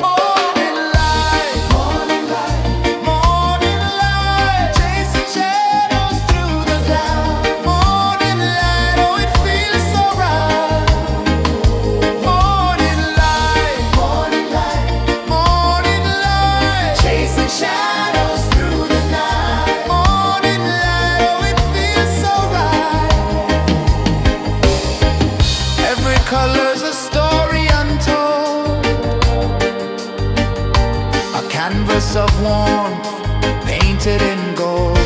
Morning light, morning light, morning light, chasing shadows through the cloud. Morning light, oh it feels so right. Morning light, morning light, morning light, chasing shadows through the night. Morning light, oh it feels so right. Every color's a story untold, a canvas of warmth painted in gold.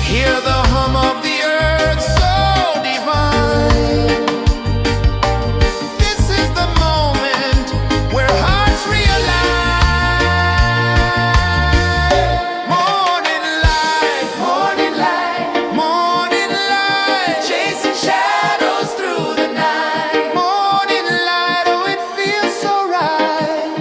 Hear the hum of the earth so divine. This is the moment where hearts realign. Morning light, morning light, morning light, chasing shadows through the night. Morning light, oh it feels so right.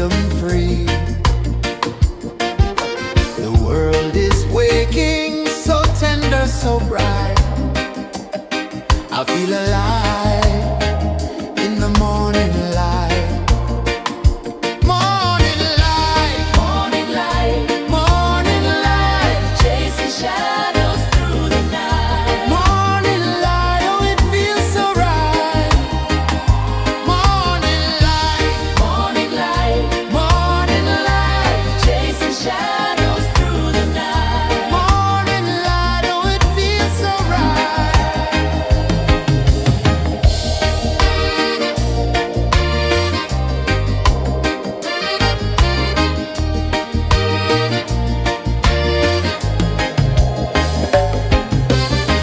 rhythm free. The world is waking, so tender, so bright. I feel alive in the morning light. Morning light, Morning light, morning light, chasing shadows through the night. morning light, oh it feels so right. Morning light, Morning light, morning light, chasing shadows through the night. morning light, oh it feels so right.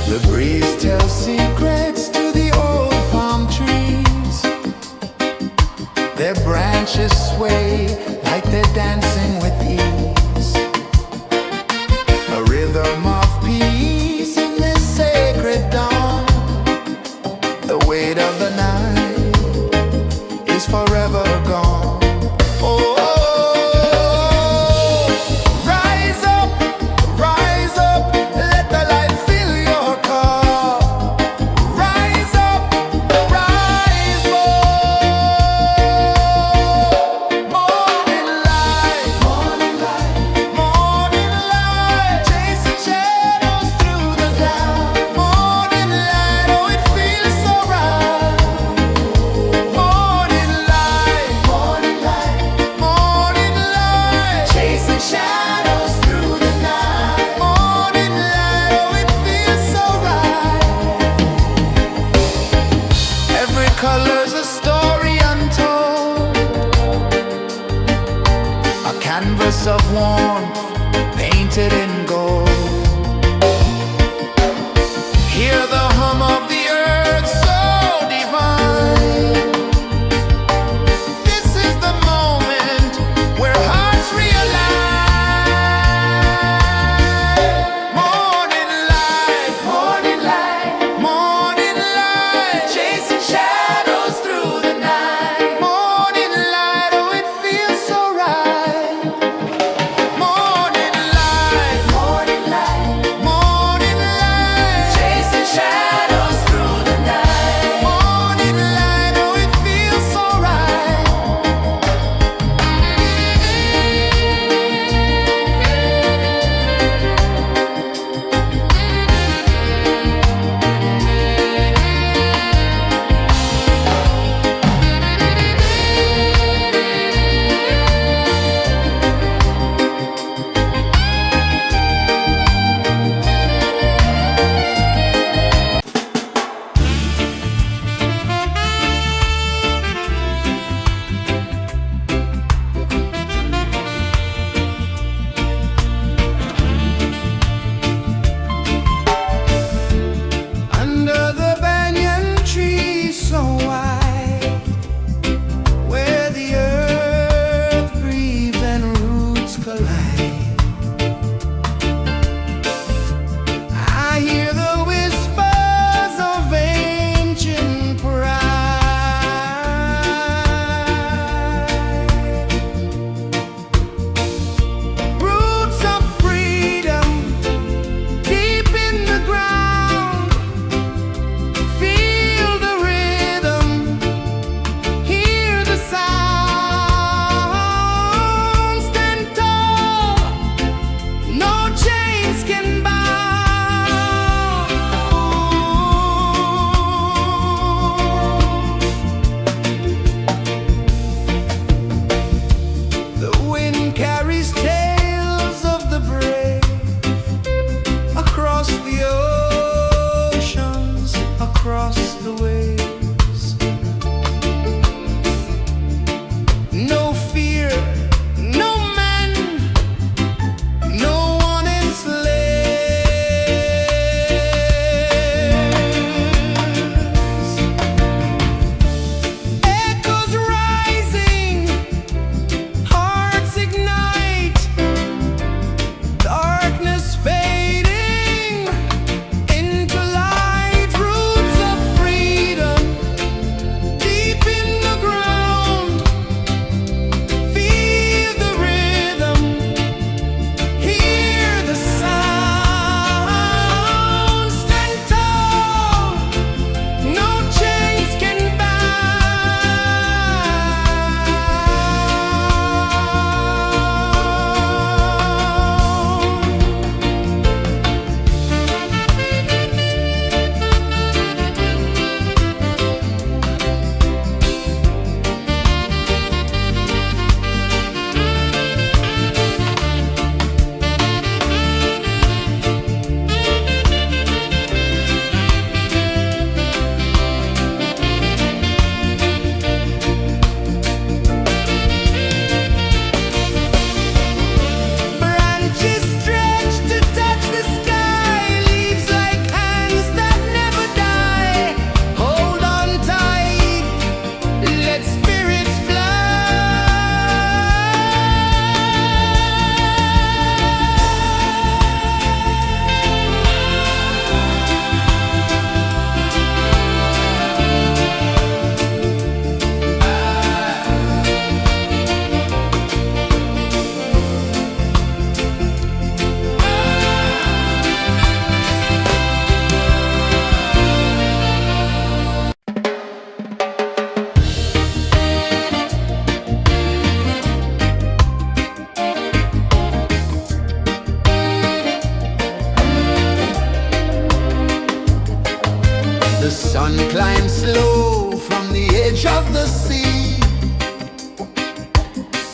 The breeze tells secrets to the old palm trees. Their branches sway like they're dancing with ease. A rhythm of peace in this sacred dawn. The weight of the night is forever gone. Oh, rise up, let the light fill your cup. Rise up, rise more. Morning light, morning light, morning light, chasing shadows through the cloud. Morning light, oh it feels so right. Morning light, morning light, morning light, chasing shadows through the night. Morning light, oh it feels so right. Every color's a story untold, a canvas of warmth painted in gold. Hear the hum of the earth so divine. This is the moment where hearts realign. Morning light, morning light, morning light, chasing shadows through the night. Morning light, oh it feels so right. Morning climb slow from the edge of the sea.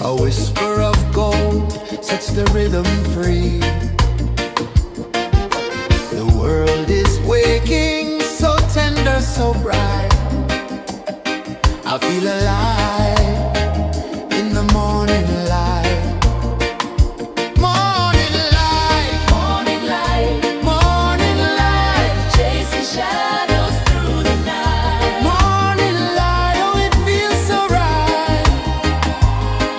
A whisper of gold sets the rhythm free. The world is waking, so tender, so bright. I feel alive in the morning light. Morning light, Morning light, morning light, chasing shadows through the night. morning light, oh it feels so right.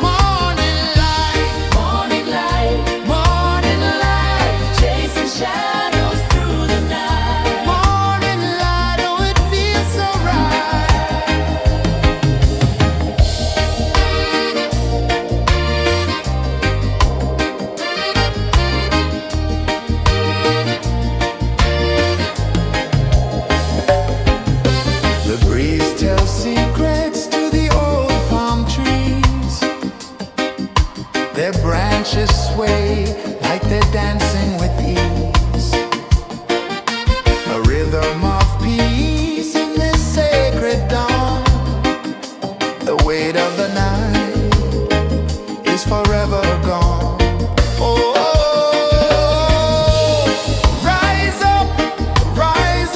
Morning light, Morning light, morning light, chasing shadows through the night. morning light, oh it feels so right. The breeze tells secrets to the old palm trees. Their branches sway like they're dancing with ease. A rhythm of peace in this sacred dawn. The weight of the night is forever gone. Oh, rise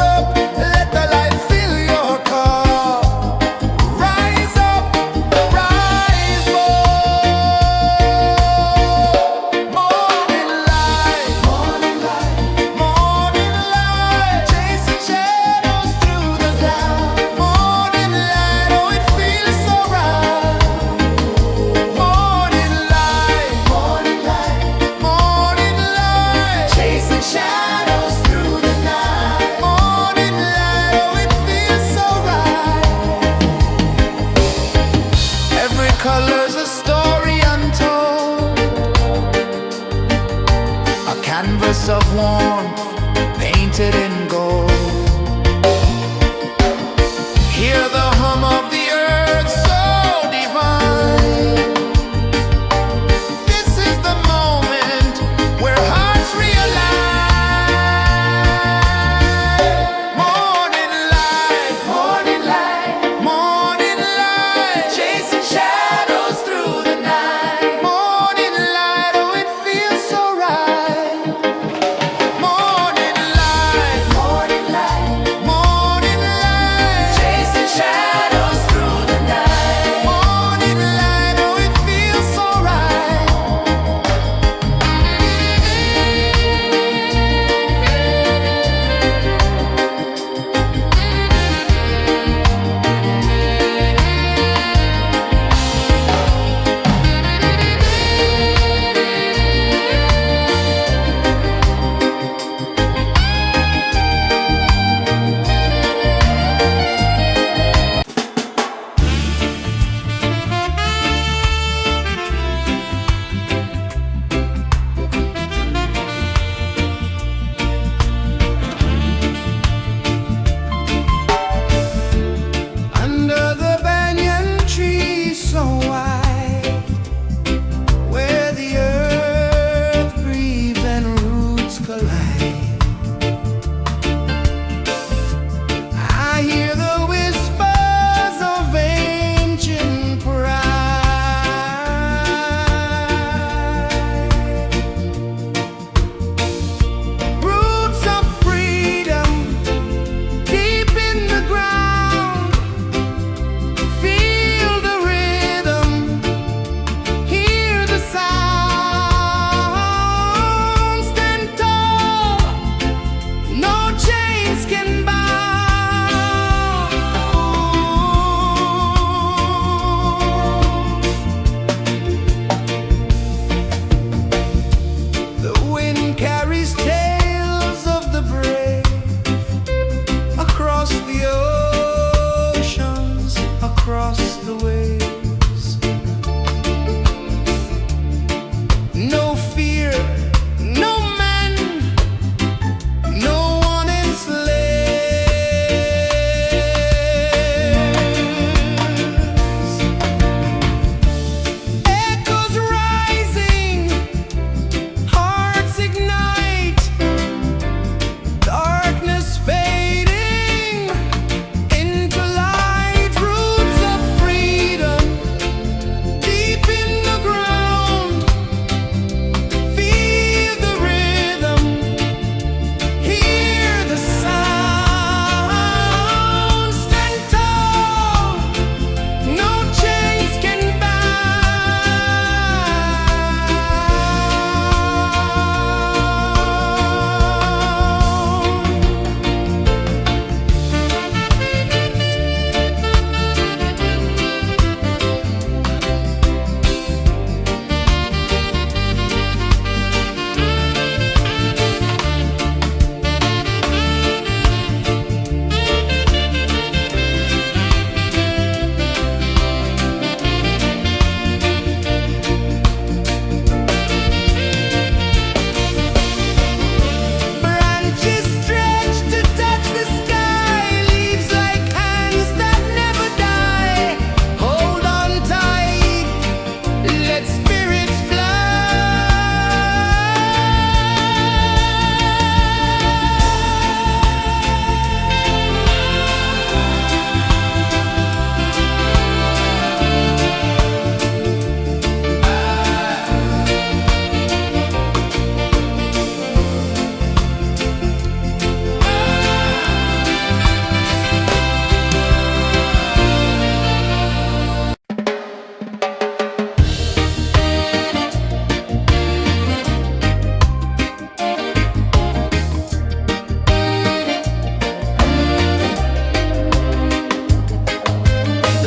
up, let the light fill your cup. Rise up, rise more. Morning light, morning light, chasing shadows through the cloud. Morning light, oh it feels so right. Morning light, morning light, chasing shadows through the night. Morning light, oh it feels so right. Every color's a story untold, a canvas of warmth painted in gold. Hear the hum of the earth so divine. This is the moment where hearts realign. Morning light, morning light, chasing shadows through the night. Morning light, oh it feels so right. Morning light,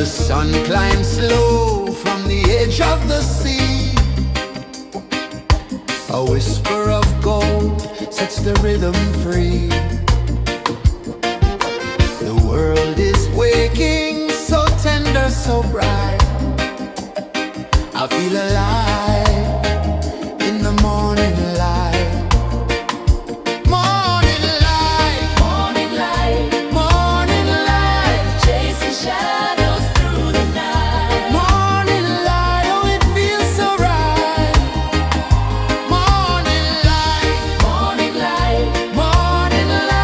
The sun climbs slow from the edge of the sea. A whisper of gold sets the rhythm free. The world is waking, so tender, so bright. I feel alive in the morning light. Morning light, Morning light, morning light, chasing shadows through the night. morning light, oh it feels so right. Morning light, Morning light, morning light.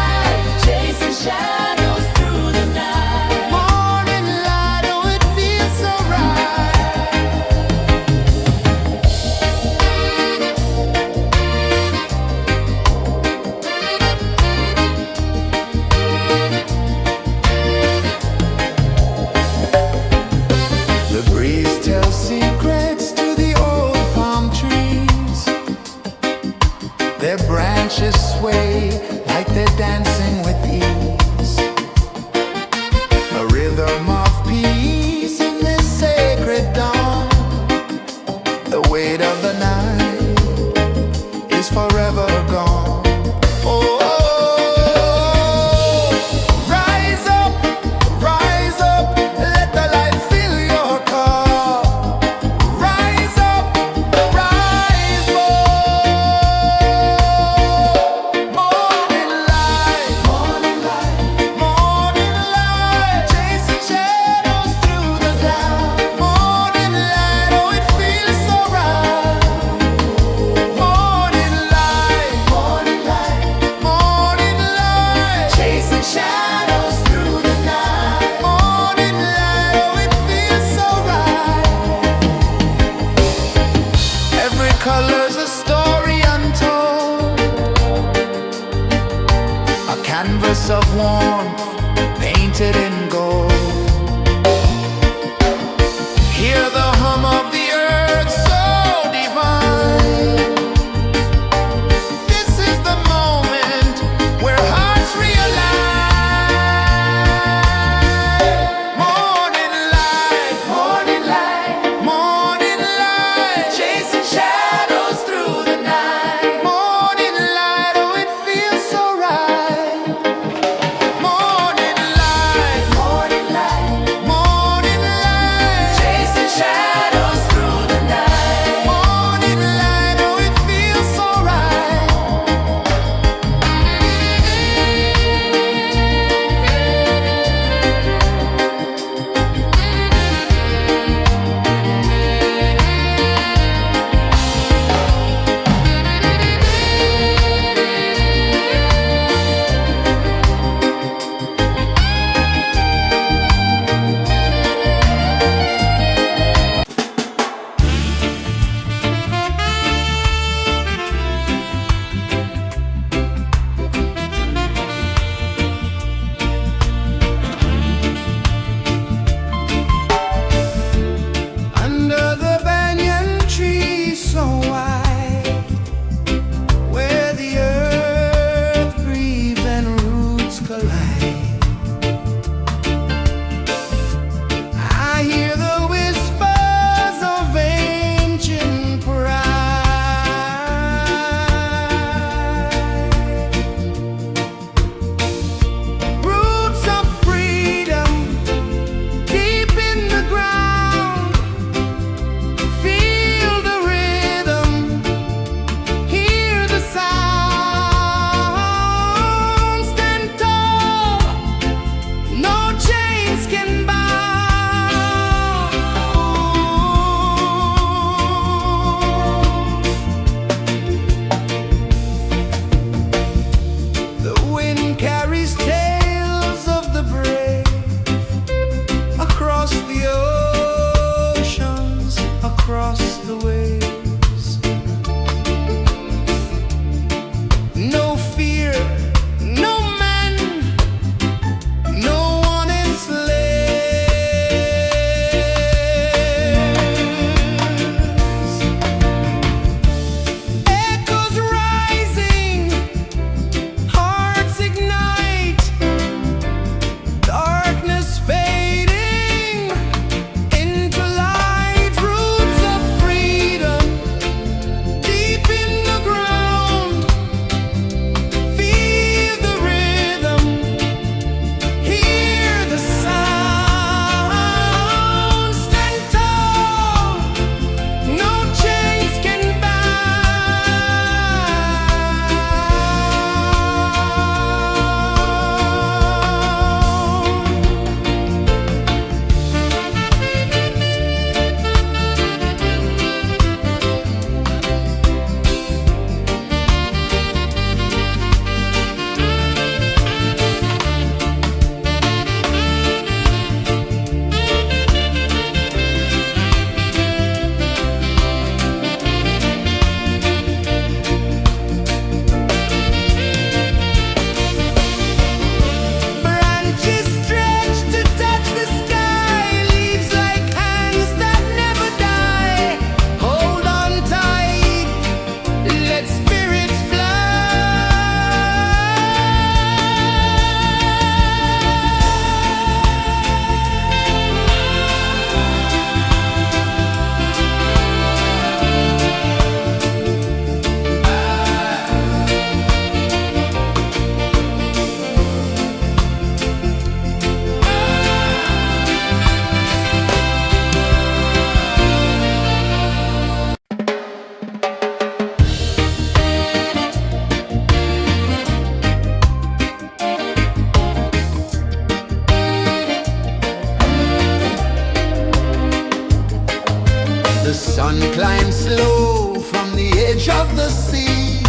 sun climbs slow from the edge of the sea.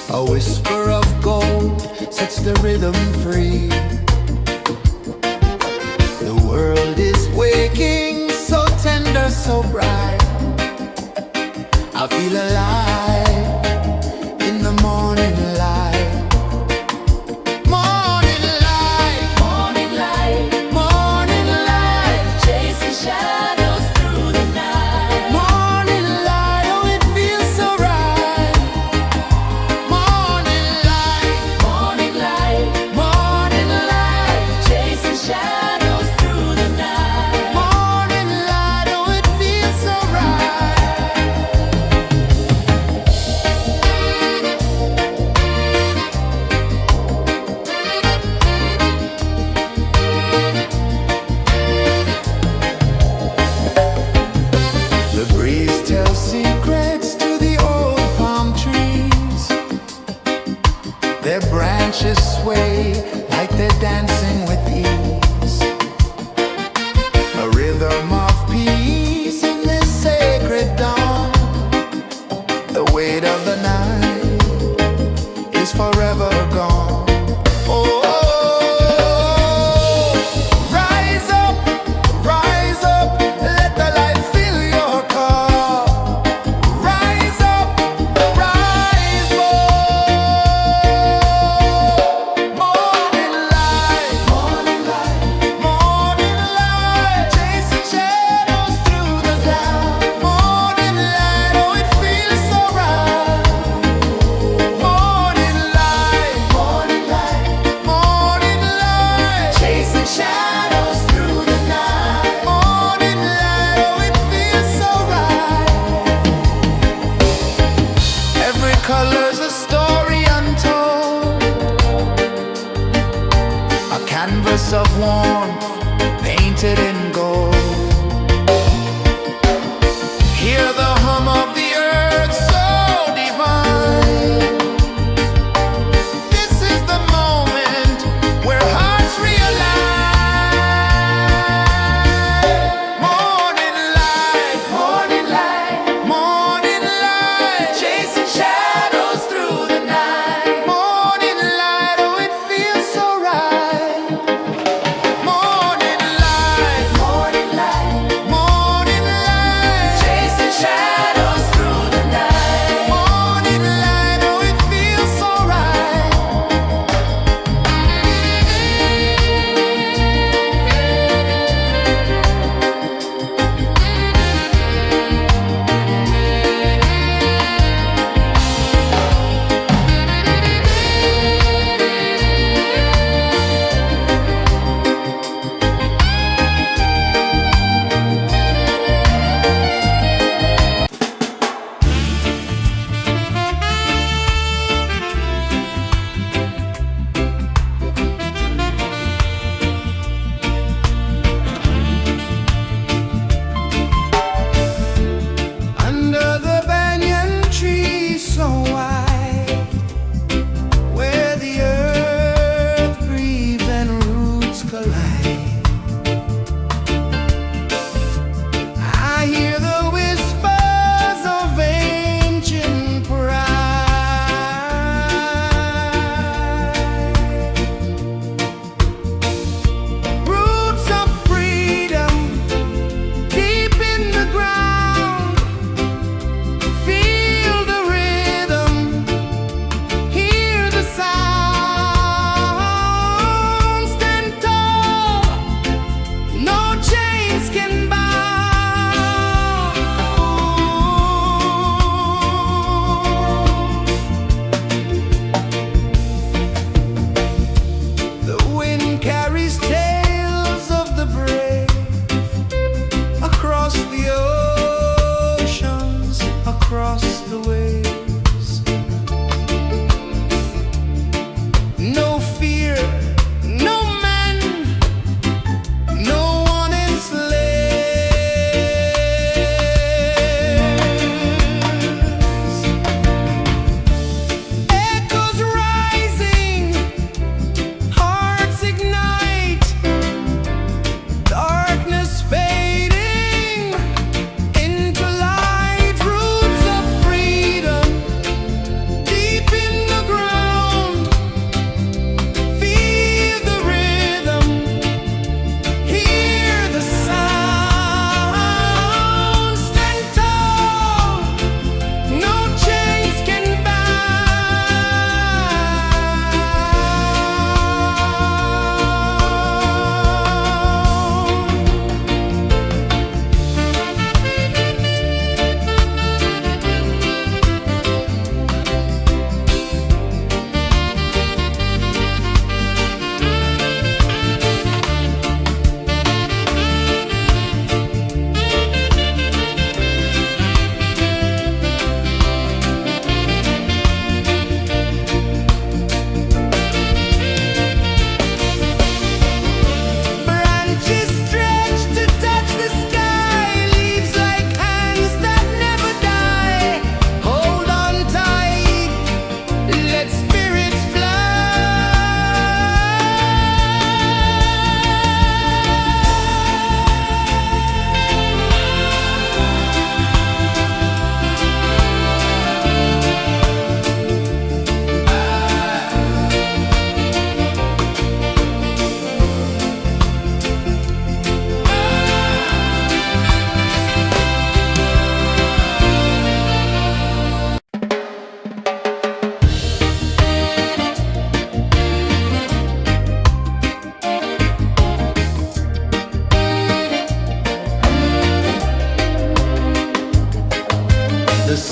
A whisper of gold sets the rhythm free. The world is waking, so tender, so bright. I feel alive in the morning light. Morning light, Morning light, morning light, chasing shadows through the night. morning light, oh it feels so right. Morning light, Morning light, morning light, chasing shadows through the night. morning light, oh it feels so right. The breeze tells secrets to the old palm trees. Their branches sway like they're dancing with ease. A rhythm of peace in this sacred dawn. The weight of the night is forever gone. Oh, rise up, let the light fill your cup. Rise up, rise up. Morning light, morning light, chasing shadows through the cloud. Morning light, oh it feels so right. Morning light, chasing shadows through the night. Morning light, oh it feels so right. Every color's a story untold, a canvas of warmth painted in gold. Hear the hum of the earth so divine. This is the moment where hearts realign. Morning light, morning light, chasing shadows through the night. Morning light, oh it feels so right. Morning light,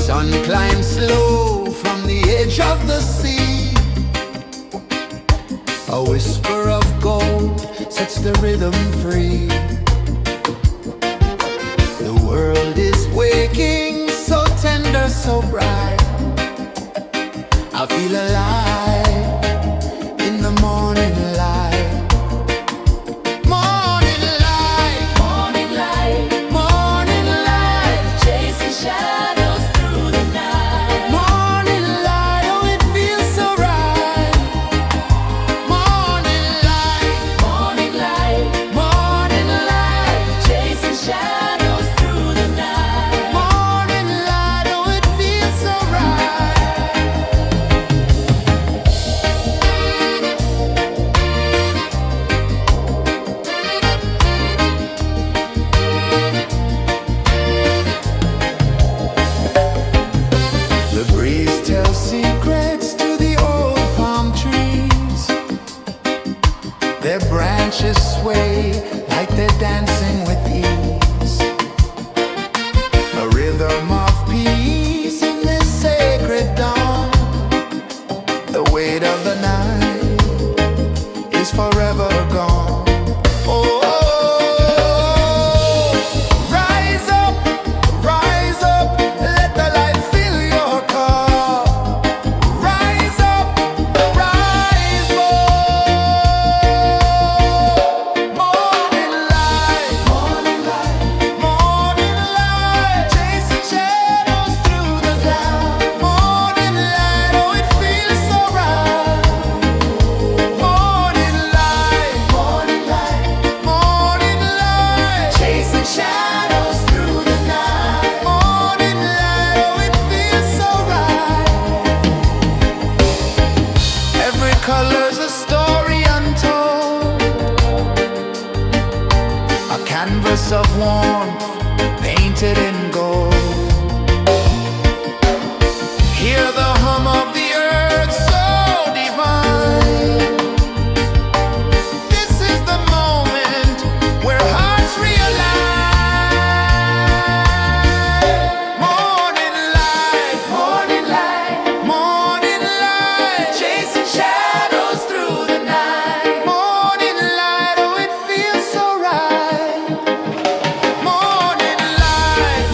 sun climbs slow from the edge of the sea. A whisper of gold sets the rhythm free. The world is waking, so tender, so bright. I feel alive in the morning light. Morning light, Morning light, morning light, chasing shadows through the night. morning light. Oh, it feels so right. Morning light, Morning light, morning light, chasing shadows through the night. morning light. Oh, it feels so right. The breeze tells secrets to the old palm trees. Their branches sway like they're dancing with ease. A rhythm of peace in this sacred dawn. The weight of the night is forever gone. Oh, rise up, let the light fill your cup. Rise up, rise more. Morning light, morning light, chasing shadows through the cloud. Morning light, oh, it feels so right. Morning light, morning light, chasing shadows through the night. Morning light, oh, it feels so right. Every color's a story untold, a canvas of warmth painted in gold. Hear the hum of the earth so divine. This is the moment where hearts realign. Morning light, morning light, chasing shadows through the night. Morning light, oh, it feels so right. Morning light,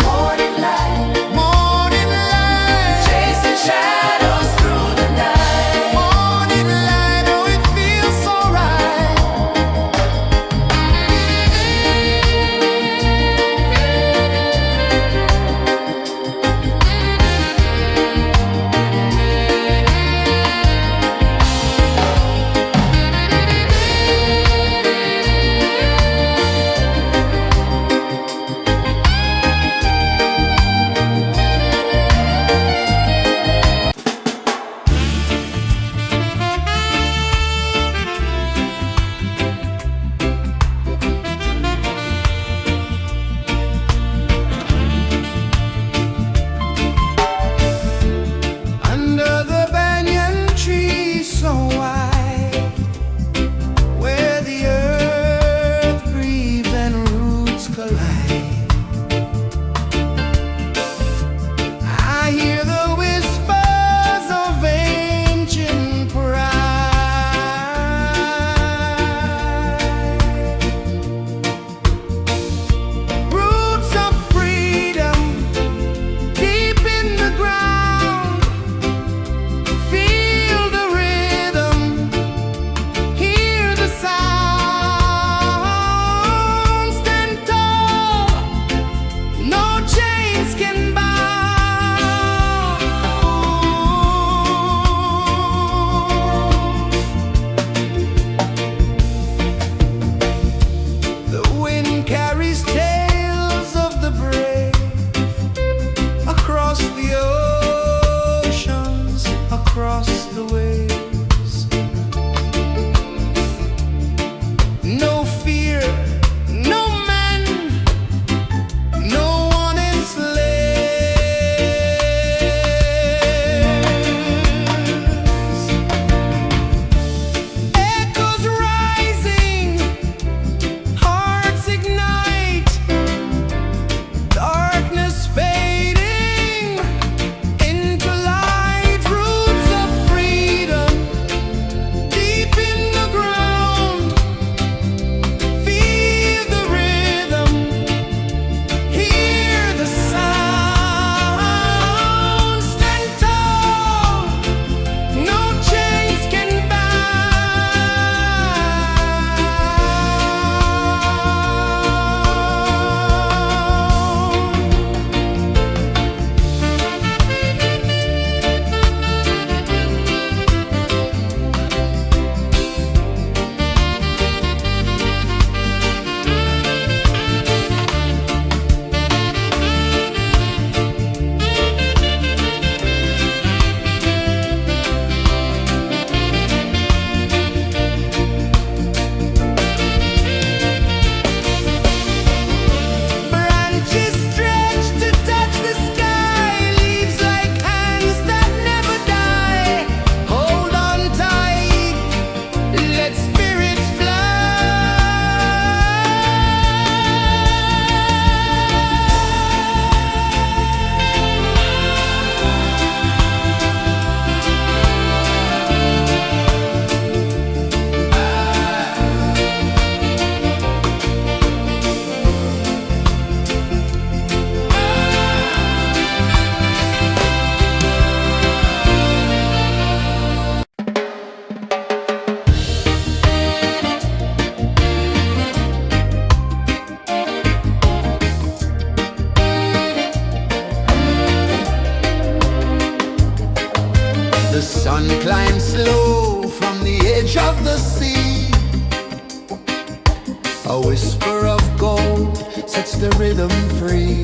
A whisper of gold sets the rhythm free.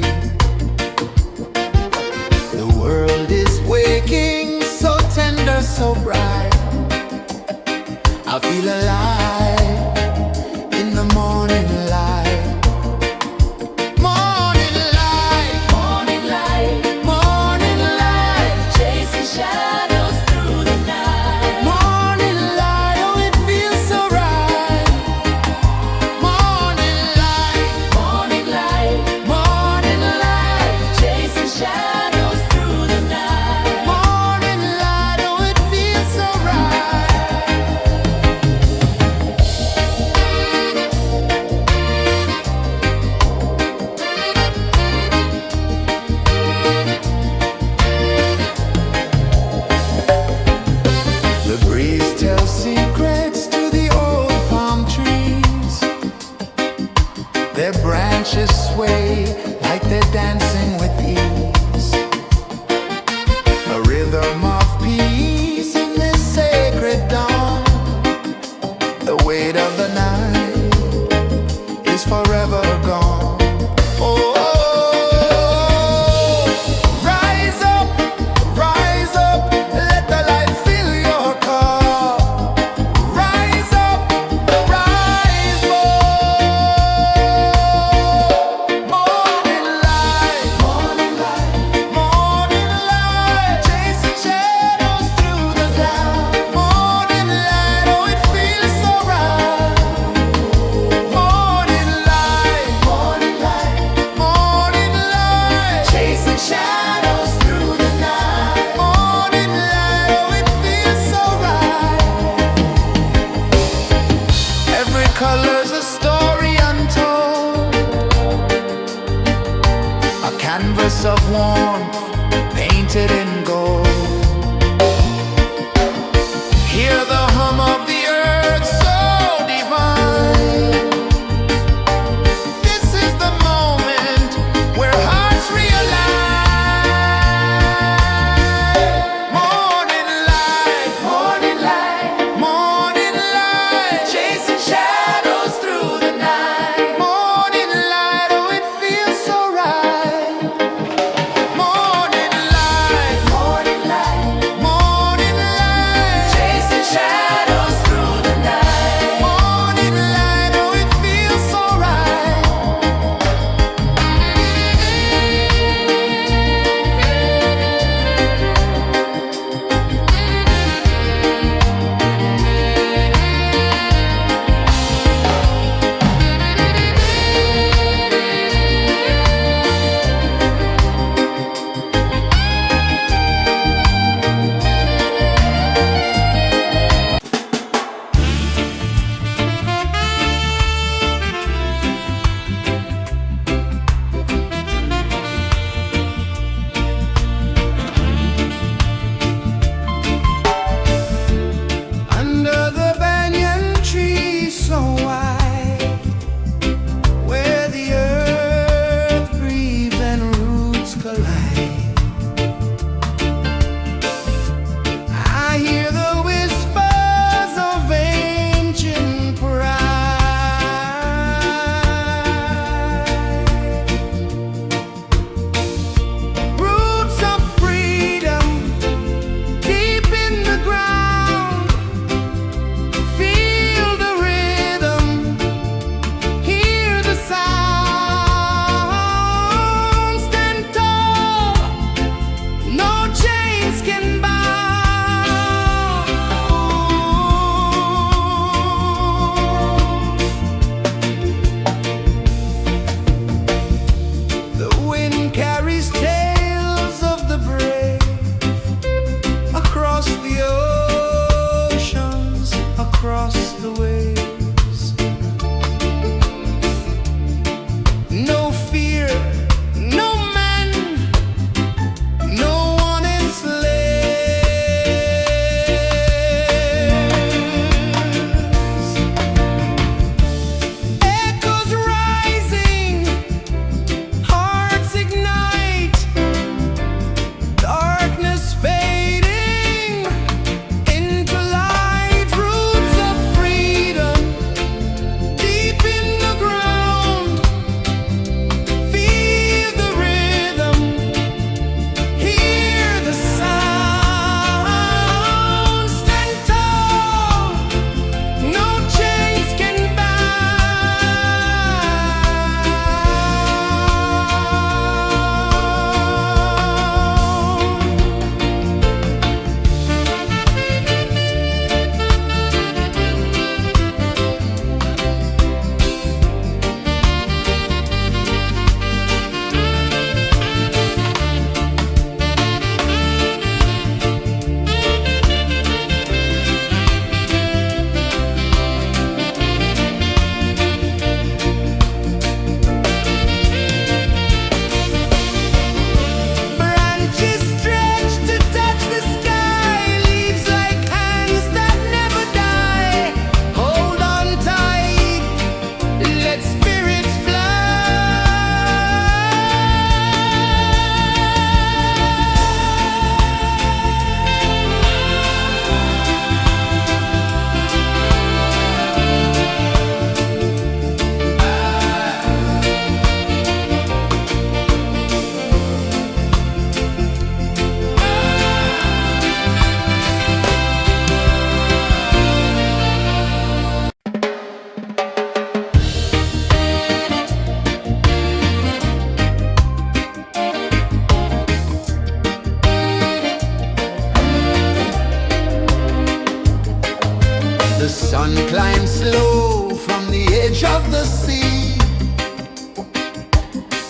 The world is waking, so tender, so bright. I feel alive in the morning light. Morning light, Morning light, morning light, chasing shadows through the night. morning light. Oh, it feels so right. Morning light, Morning light, morning light, chasing shadows through the night. morning light. Oh, it feels so right. The breeze tells secrets to the old palm trees. Their branches sway like they're dancing with ease. A rhythm of peace in this sacred dawn. The weight of the night is forever gone. Oh, rise up, let the light fill your cup. Rise up, rise more. Morning light, morning light, chasing shadows through the cloud. Morning light, oh, it feels so right. Morning light, morning light, chasing shadows through the night. Morning light, oh, it feels so right. Every color's a story untold, a canvas of warmth painted in gold. Hear the hum of the earth so divine. This is the moment where hearts realign. Morning light, morning light, chasing shadows through the night. Morning light, oh, it feels so right. Morning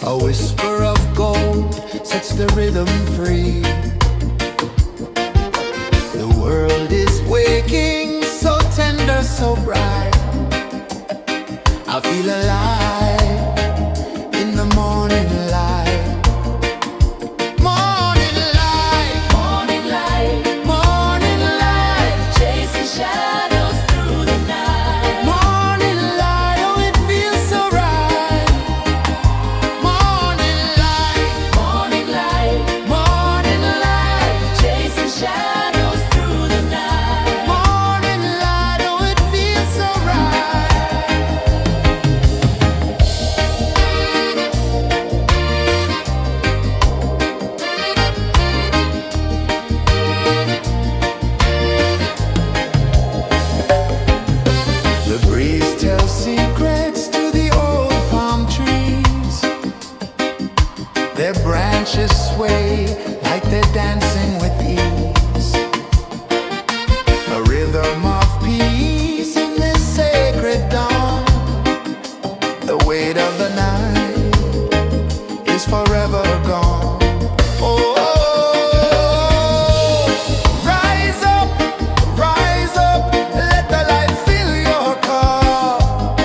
A whisper of gold sets the rhythm free. The world is waking, so tender, so bright. I feel alive in the morning light. Morning light, Morning light, morning light, chasing shadows through the night. morning light. Oh, it feels so right. Morning light, Morning light, morning light, chasing shadows through the night. morning light. Oh, it feels so right. The breeze tells secrets to the old palm trees. Their branches sway like they're dancing with ease. A rhythm of peace in this sacred dawn. The weight of the night is forever gone. Oh, rise up, let the light fill your cup.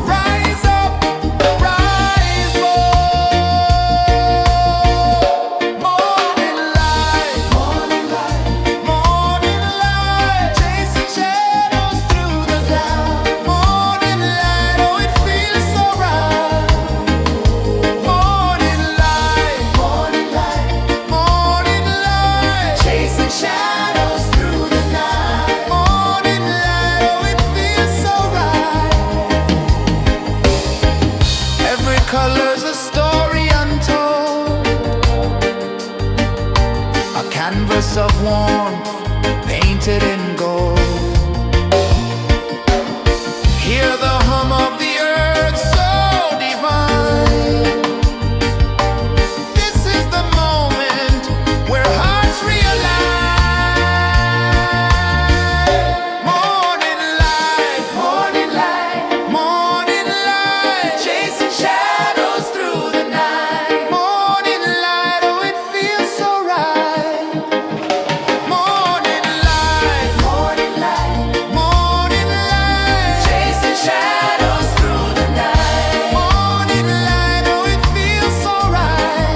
Rise up, rise up. Morning light, morning light, morning light, chasing shadows through the cloud. Morning light, oh, it feels so right. Morning light, morning light, morning light, chasing shadows through the night. Morning light, oh, it feels so right. Every color's a story untold, a canvas of warmth painted in gold. Hear the hum of the earth so divine. This is the moment where hearts realign. Morning light, morning light, morning light, chasing shadows through the night. Morning light, oh, it feels so right. Morning light, morning light, morning light, chasing shadows through the night. Morning light, oh, it feels so right.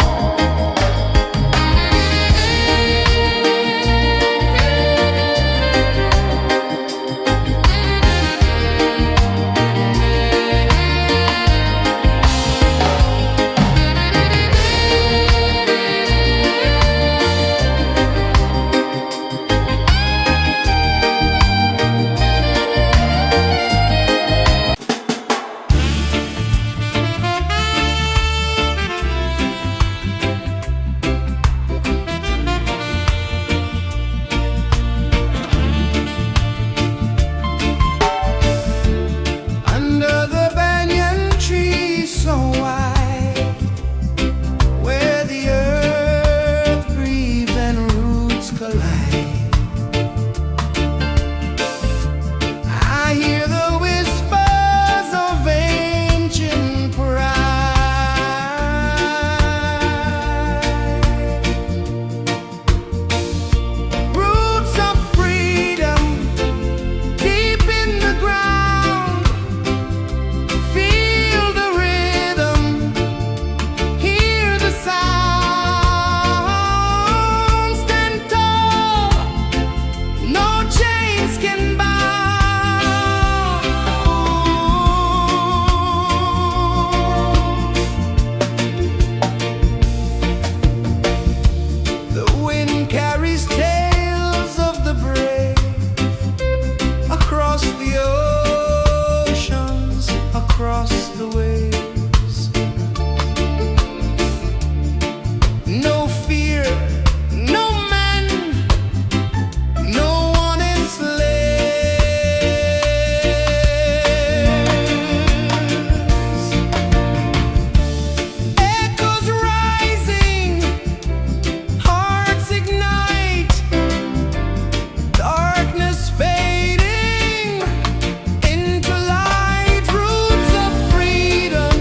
Under the banyan tree so wide, where the earth breathes and roots collide, I hear the whispers of ancient pride. Roots of freedom deep in the ground. Feel the rhythm, hear the sound. Stand tall, no chains can bound. The wind carries tales of the brave across the oceans, across the waves. No fear, no man, no one enslaves. Echoes rising, hearts ignite, darkness fading into light. Roots of freedom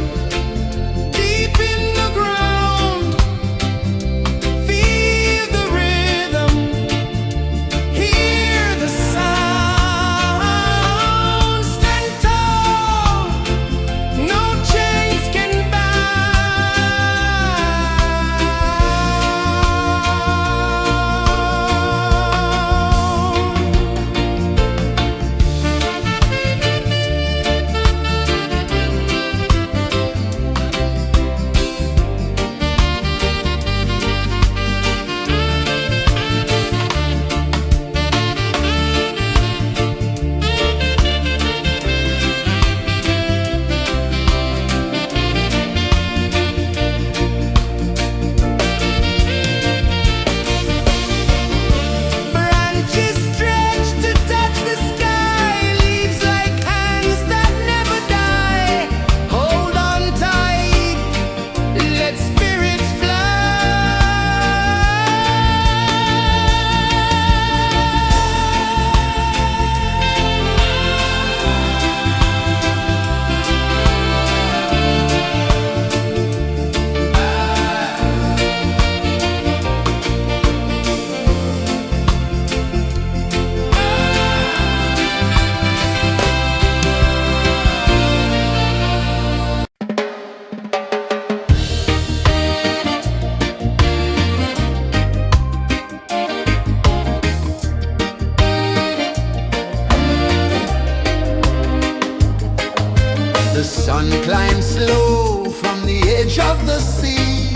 sun climbs slow from the edge of the sea.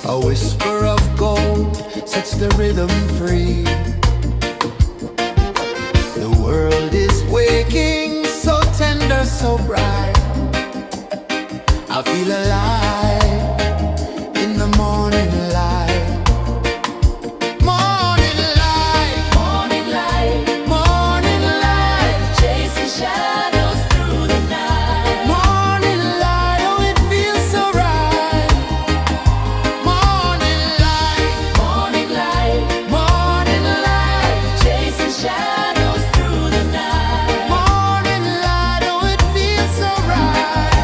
A whisper of gold sets the rhythm free. The world is waking, so tender, so bright. I feel alive in the morning light. Morning light, Morning light, morning light, chasing shadows through the night. morning light, oh it feels so right. Morning light, Morning light, morning light, chasing shadows through the night. morning light, oh it feels so right.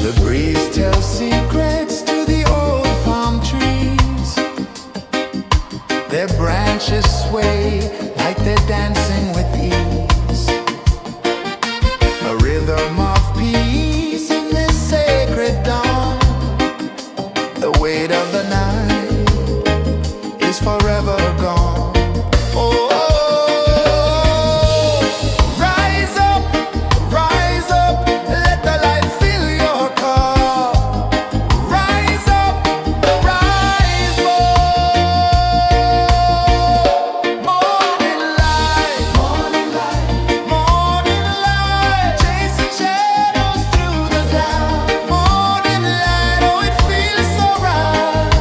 The breeze tells secrets to the old palm trees. Their branches sway like they're dancing with ease. A rhythm of peace in this sacred dawn. The weight of the night is forever gone. Oh, rise up, let the light fill your cup. Rise up, rise up. Morning light, morning light, morning light, chasing shadows through the cloud. Morning light, oh it feels so right.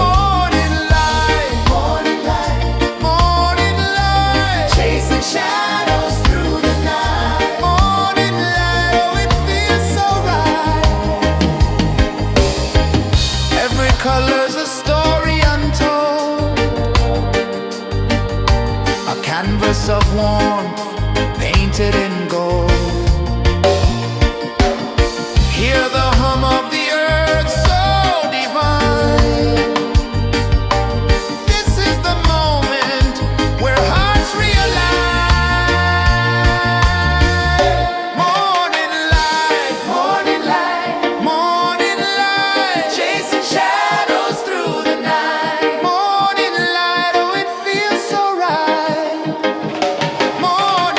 Morning light, morning light, morning light, chasing shadows through the night. Morning light, oh it feels so right. Every color's a story untold, a canvas of warmth painted in gold. Hear the hum of the earth so divine. This is the moment where hearts realign. Morning light, morning light, morning light, chasing shadows through the night. Morning light, oh it feels so right. Morning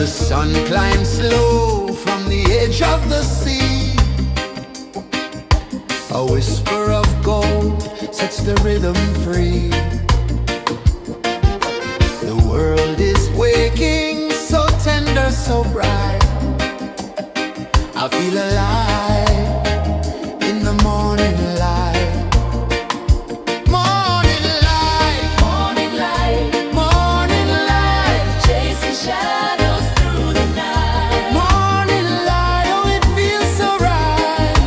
The sun climbs slow from the edge of the sea. A whisper of gold sets the rhythm free. The world is waking, so tender, so bright. I feel alive in the morning light. Morning light, Morning light, morning light, chasing shadows through the night. morning light, oh it feels so right.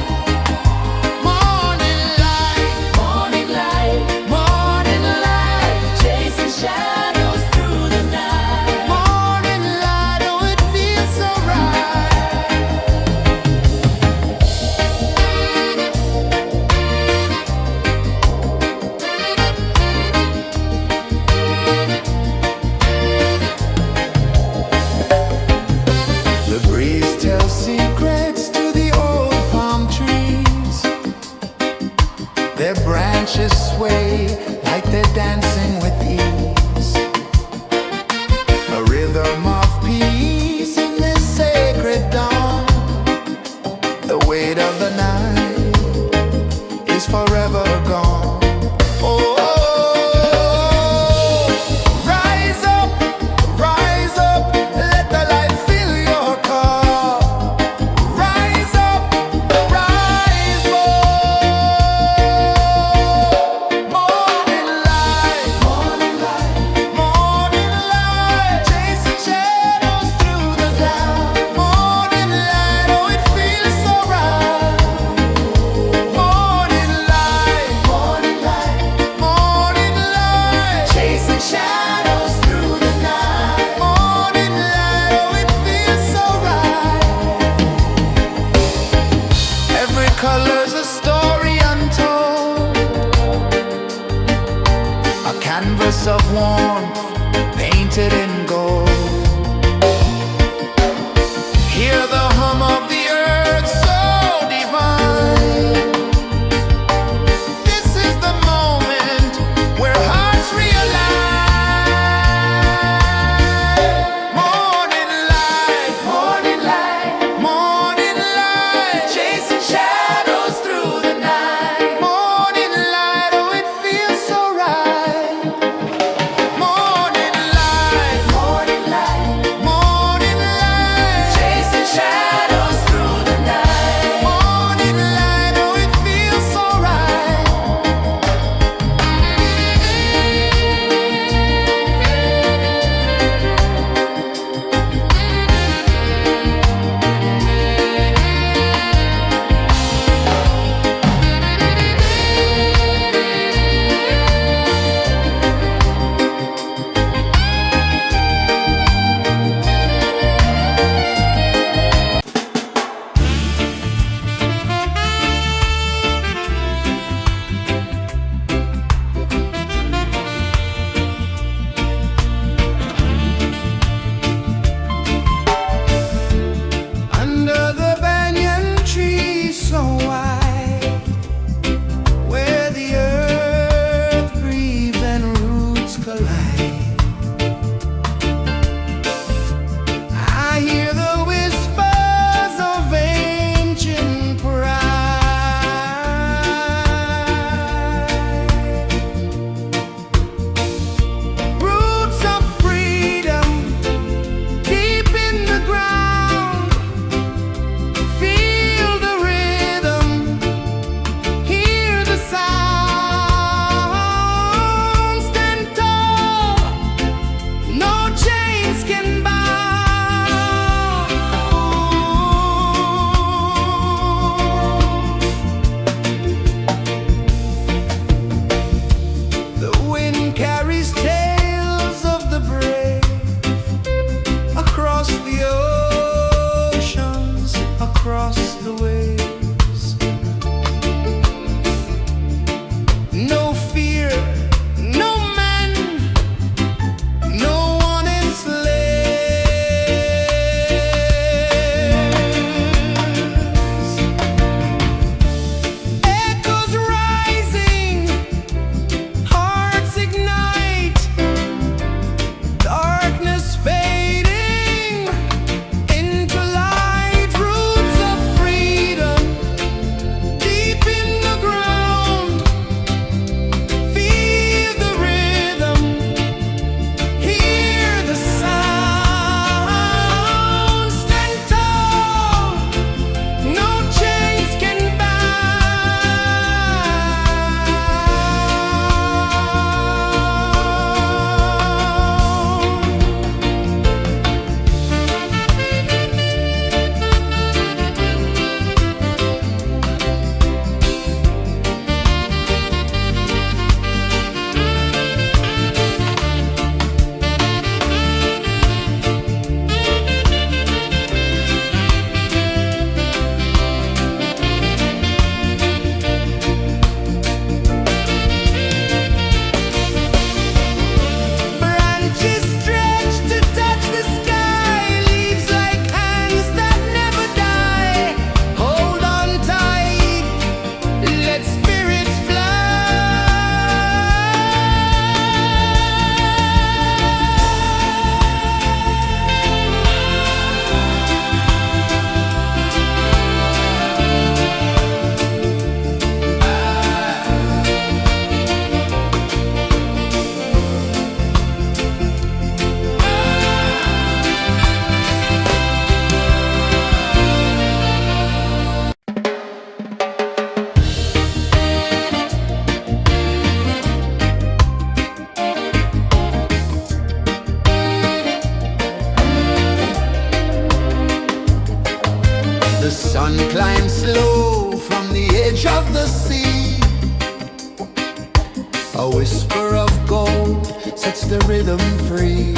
Morning light, Morning light, morning light, chasing shadows through the night. morning light, oh it feels so right. The breeze tells secrets to the old palm trees. Their branches sway like they're dancing with ease. A rhythm of peace in this sacred dawn. The weight of the night is forever gone. Oh, rise up, let the light fill your cup. Rise up, rise up. Morning light, morning light, morning light, chasing shadows through the cloud. Morning light, oh it feels so right. Morning light, morning light, morning light, chasing shadows through the night. Morning light, oh it feels so right. Every color's a story untold, a canvas of warmth painted in gold. Hear the hum of the earth so divine. This is the moment where hearts realign. Morning light, morning light, morning light, chasing shadows through the night. Morning light, oh it feels so right. Morning light, sun climbs slow from the edge of the sea. A whisper of gold sets the rhythm free.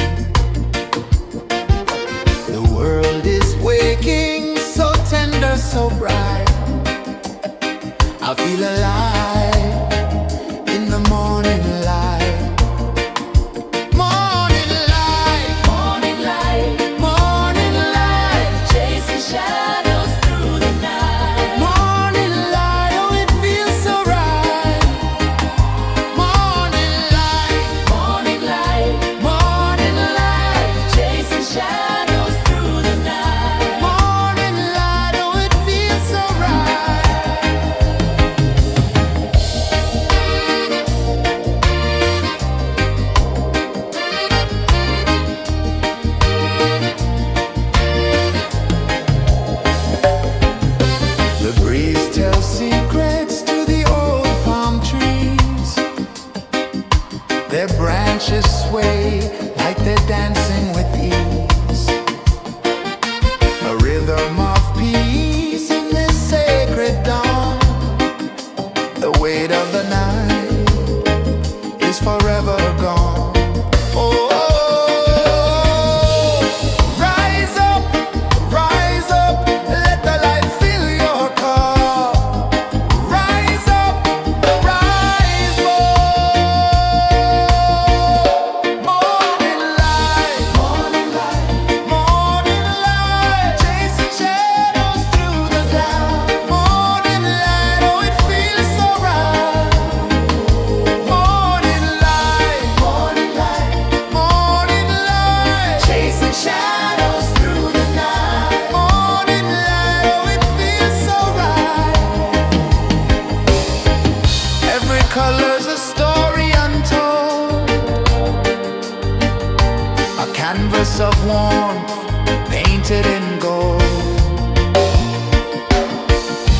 The world is waking, so tender, so bright. I feel alive in the morning light. Morning light, Morning light, morning light, chasing shadows through the night. morning light, oh it feels so right. Morning light, Morning light, morning light, chasing shadows through the night. morning light, oh it feels so right. The breeze tells secrets to the old palm trees. Their branches sway like they're dancing with ease. A rhythm of peace in this sacred dawn. The weight of the night is forever gone. Oh, rise up, let the light fill your cup. Rise up, rise up. Morning light, morning light, morning light, chasing shadows through the cloud. Morning light, oh it feels so right. Morning light, morning light, morning light, chasing shadows through the night. Morning light, oh it feels so right. Every color's a story untold, a canvas of warmth painted in gold.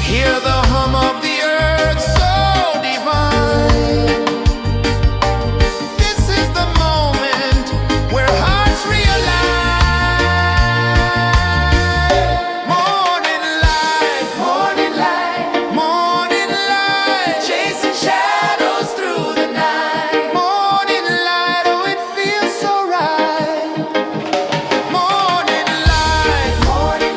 Hear the hum of the earth so divine. This is the moment where hearts realign. Morning light, morning light, morning light, chasing shadows through the night. Morning light, oh it feels so right. Morning light, morning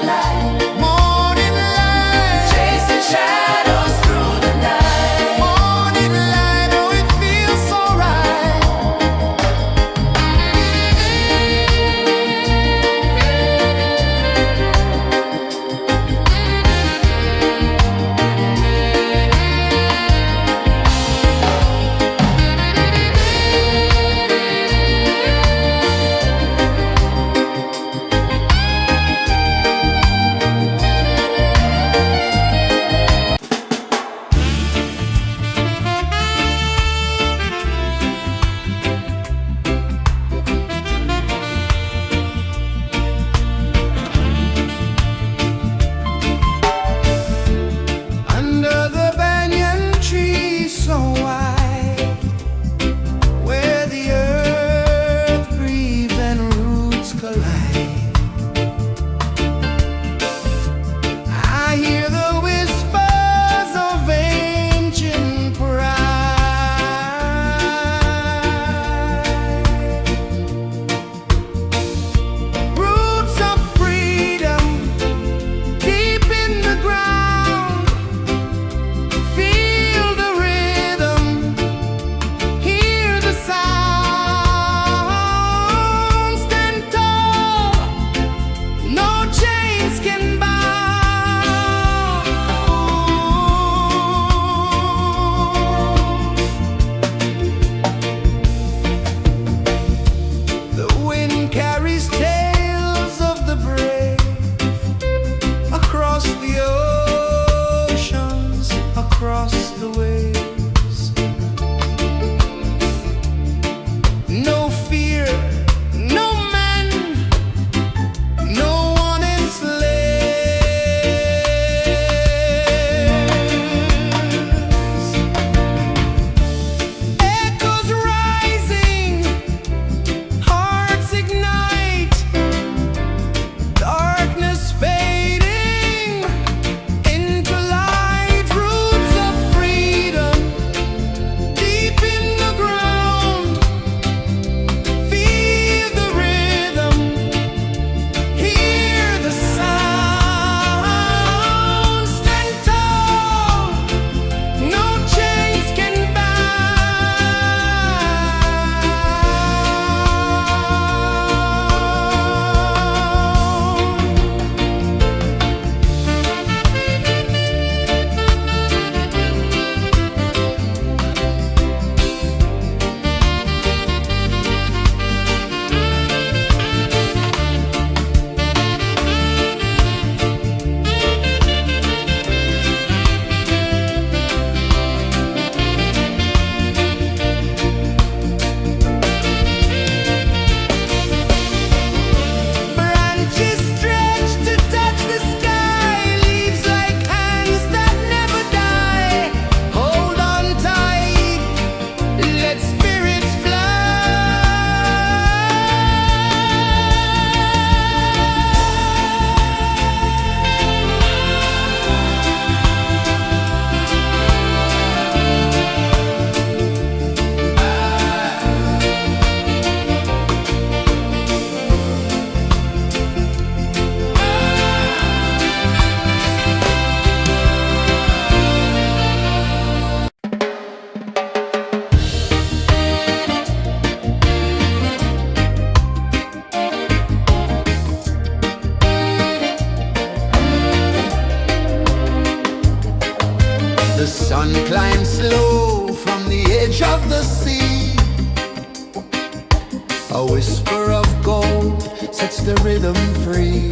sets the rhythm free.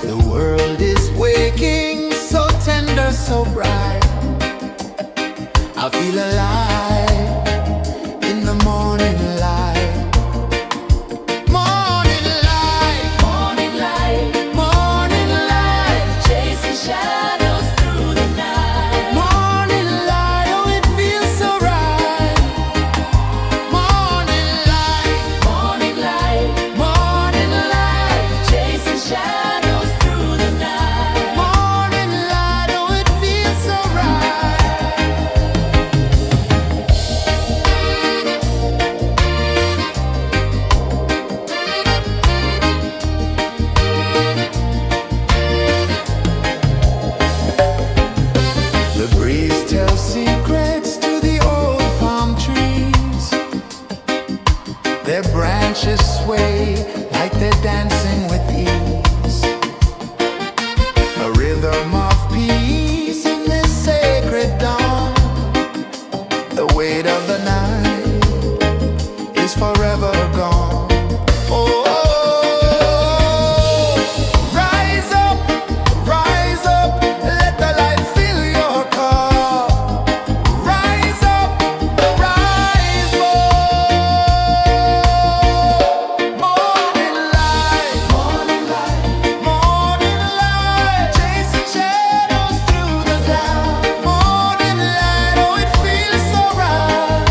The world is waking, so tender, so bright. I feel alive in the morning light. Morning light, Morning light, morning light, chasing shadows through the night. morning light, oh it feels so right. Morning light, Morning light, morning light, chasing shadows through the night. morning light, oh it feels so right. The breeze tells secrets to the old palm trees. Their branches sway like they're dancing with ease. A rhythm of peace in this sacred dawn. The weight of the night is forever gone. Oh, rise up, let the light fill your cup. Rise up, rise up. Morning light, morning light, morning light, chasing shadows through the cloud. Morning light, oh it feels so right.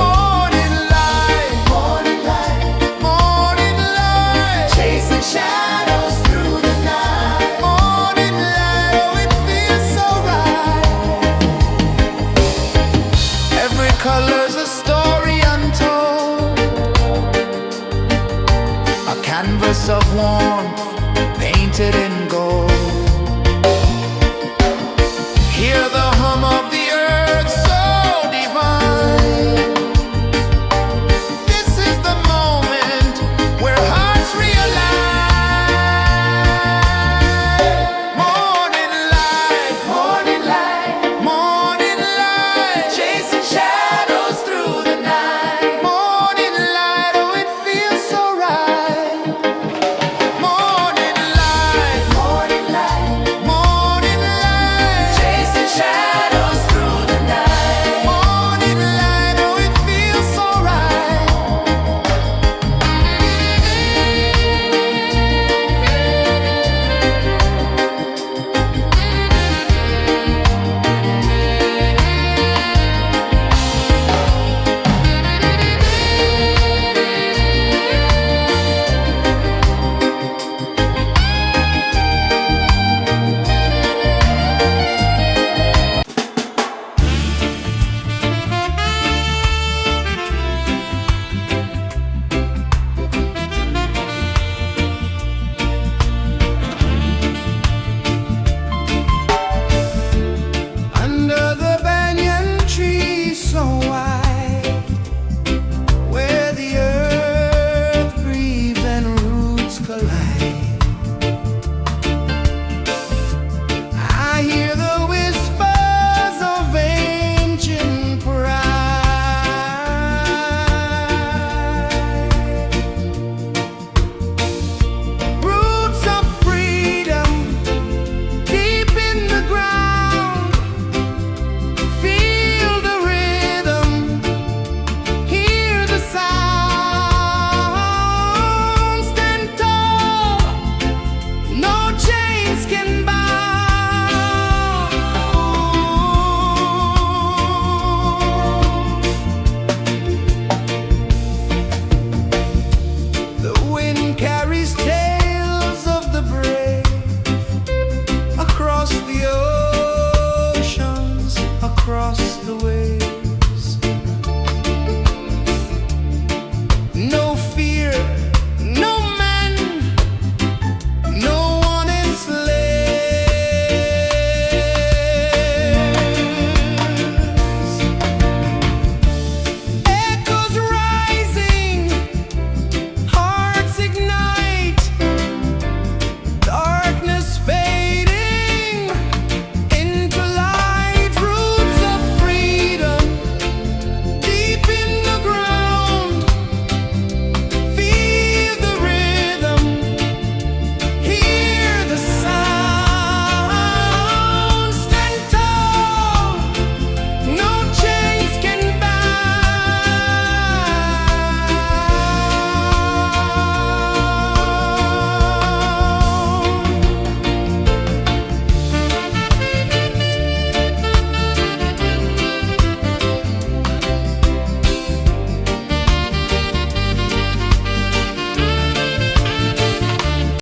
Morning light, morning light, morning light, chasing shadows through the night. Morning light, oh it feels so right. Every color's a story untold, a canvas of warmth painted in gold. Hear the hum of the earth so divine. This is the moment where hearts realign. Morning light, morning light, morning light, chasing shadows through the night. Morning light, oh it feels so right. Morning light, morning light, morning light, Chasing shadows through the night. morning light, oh it feels so right. Under the banyan tree so wide, where the earth breathes and roots collide, I hear the whispers of ancient pride. Roots of freedom deep in the ground. Feel the rhythm, hear the sound. Stand tall, no chains can bound. The wind carries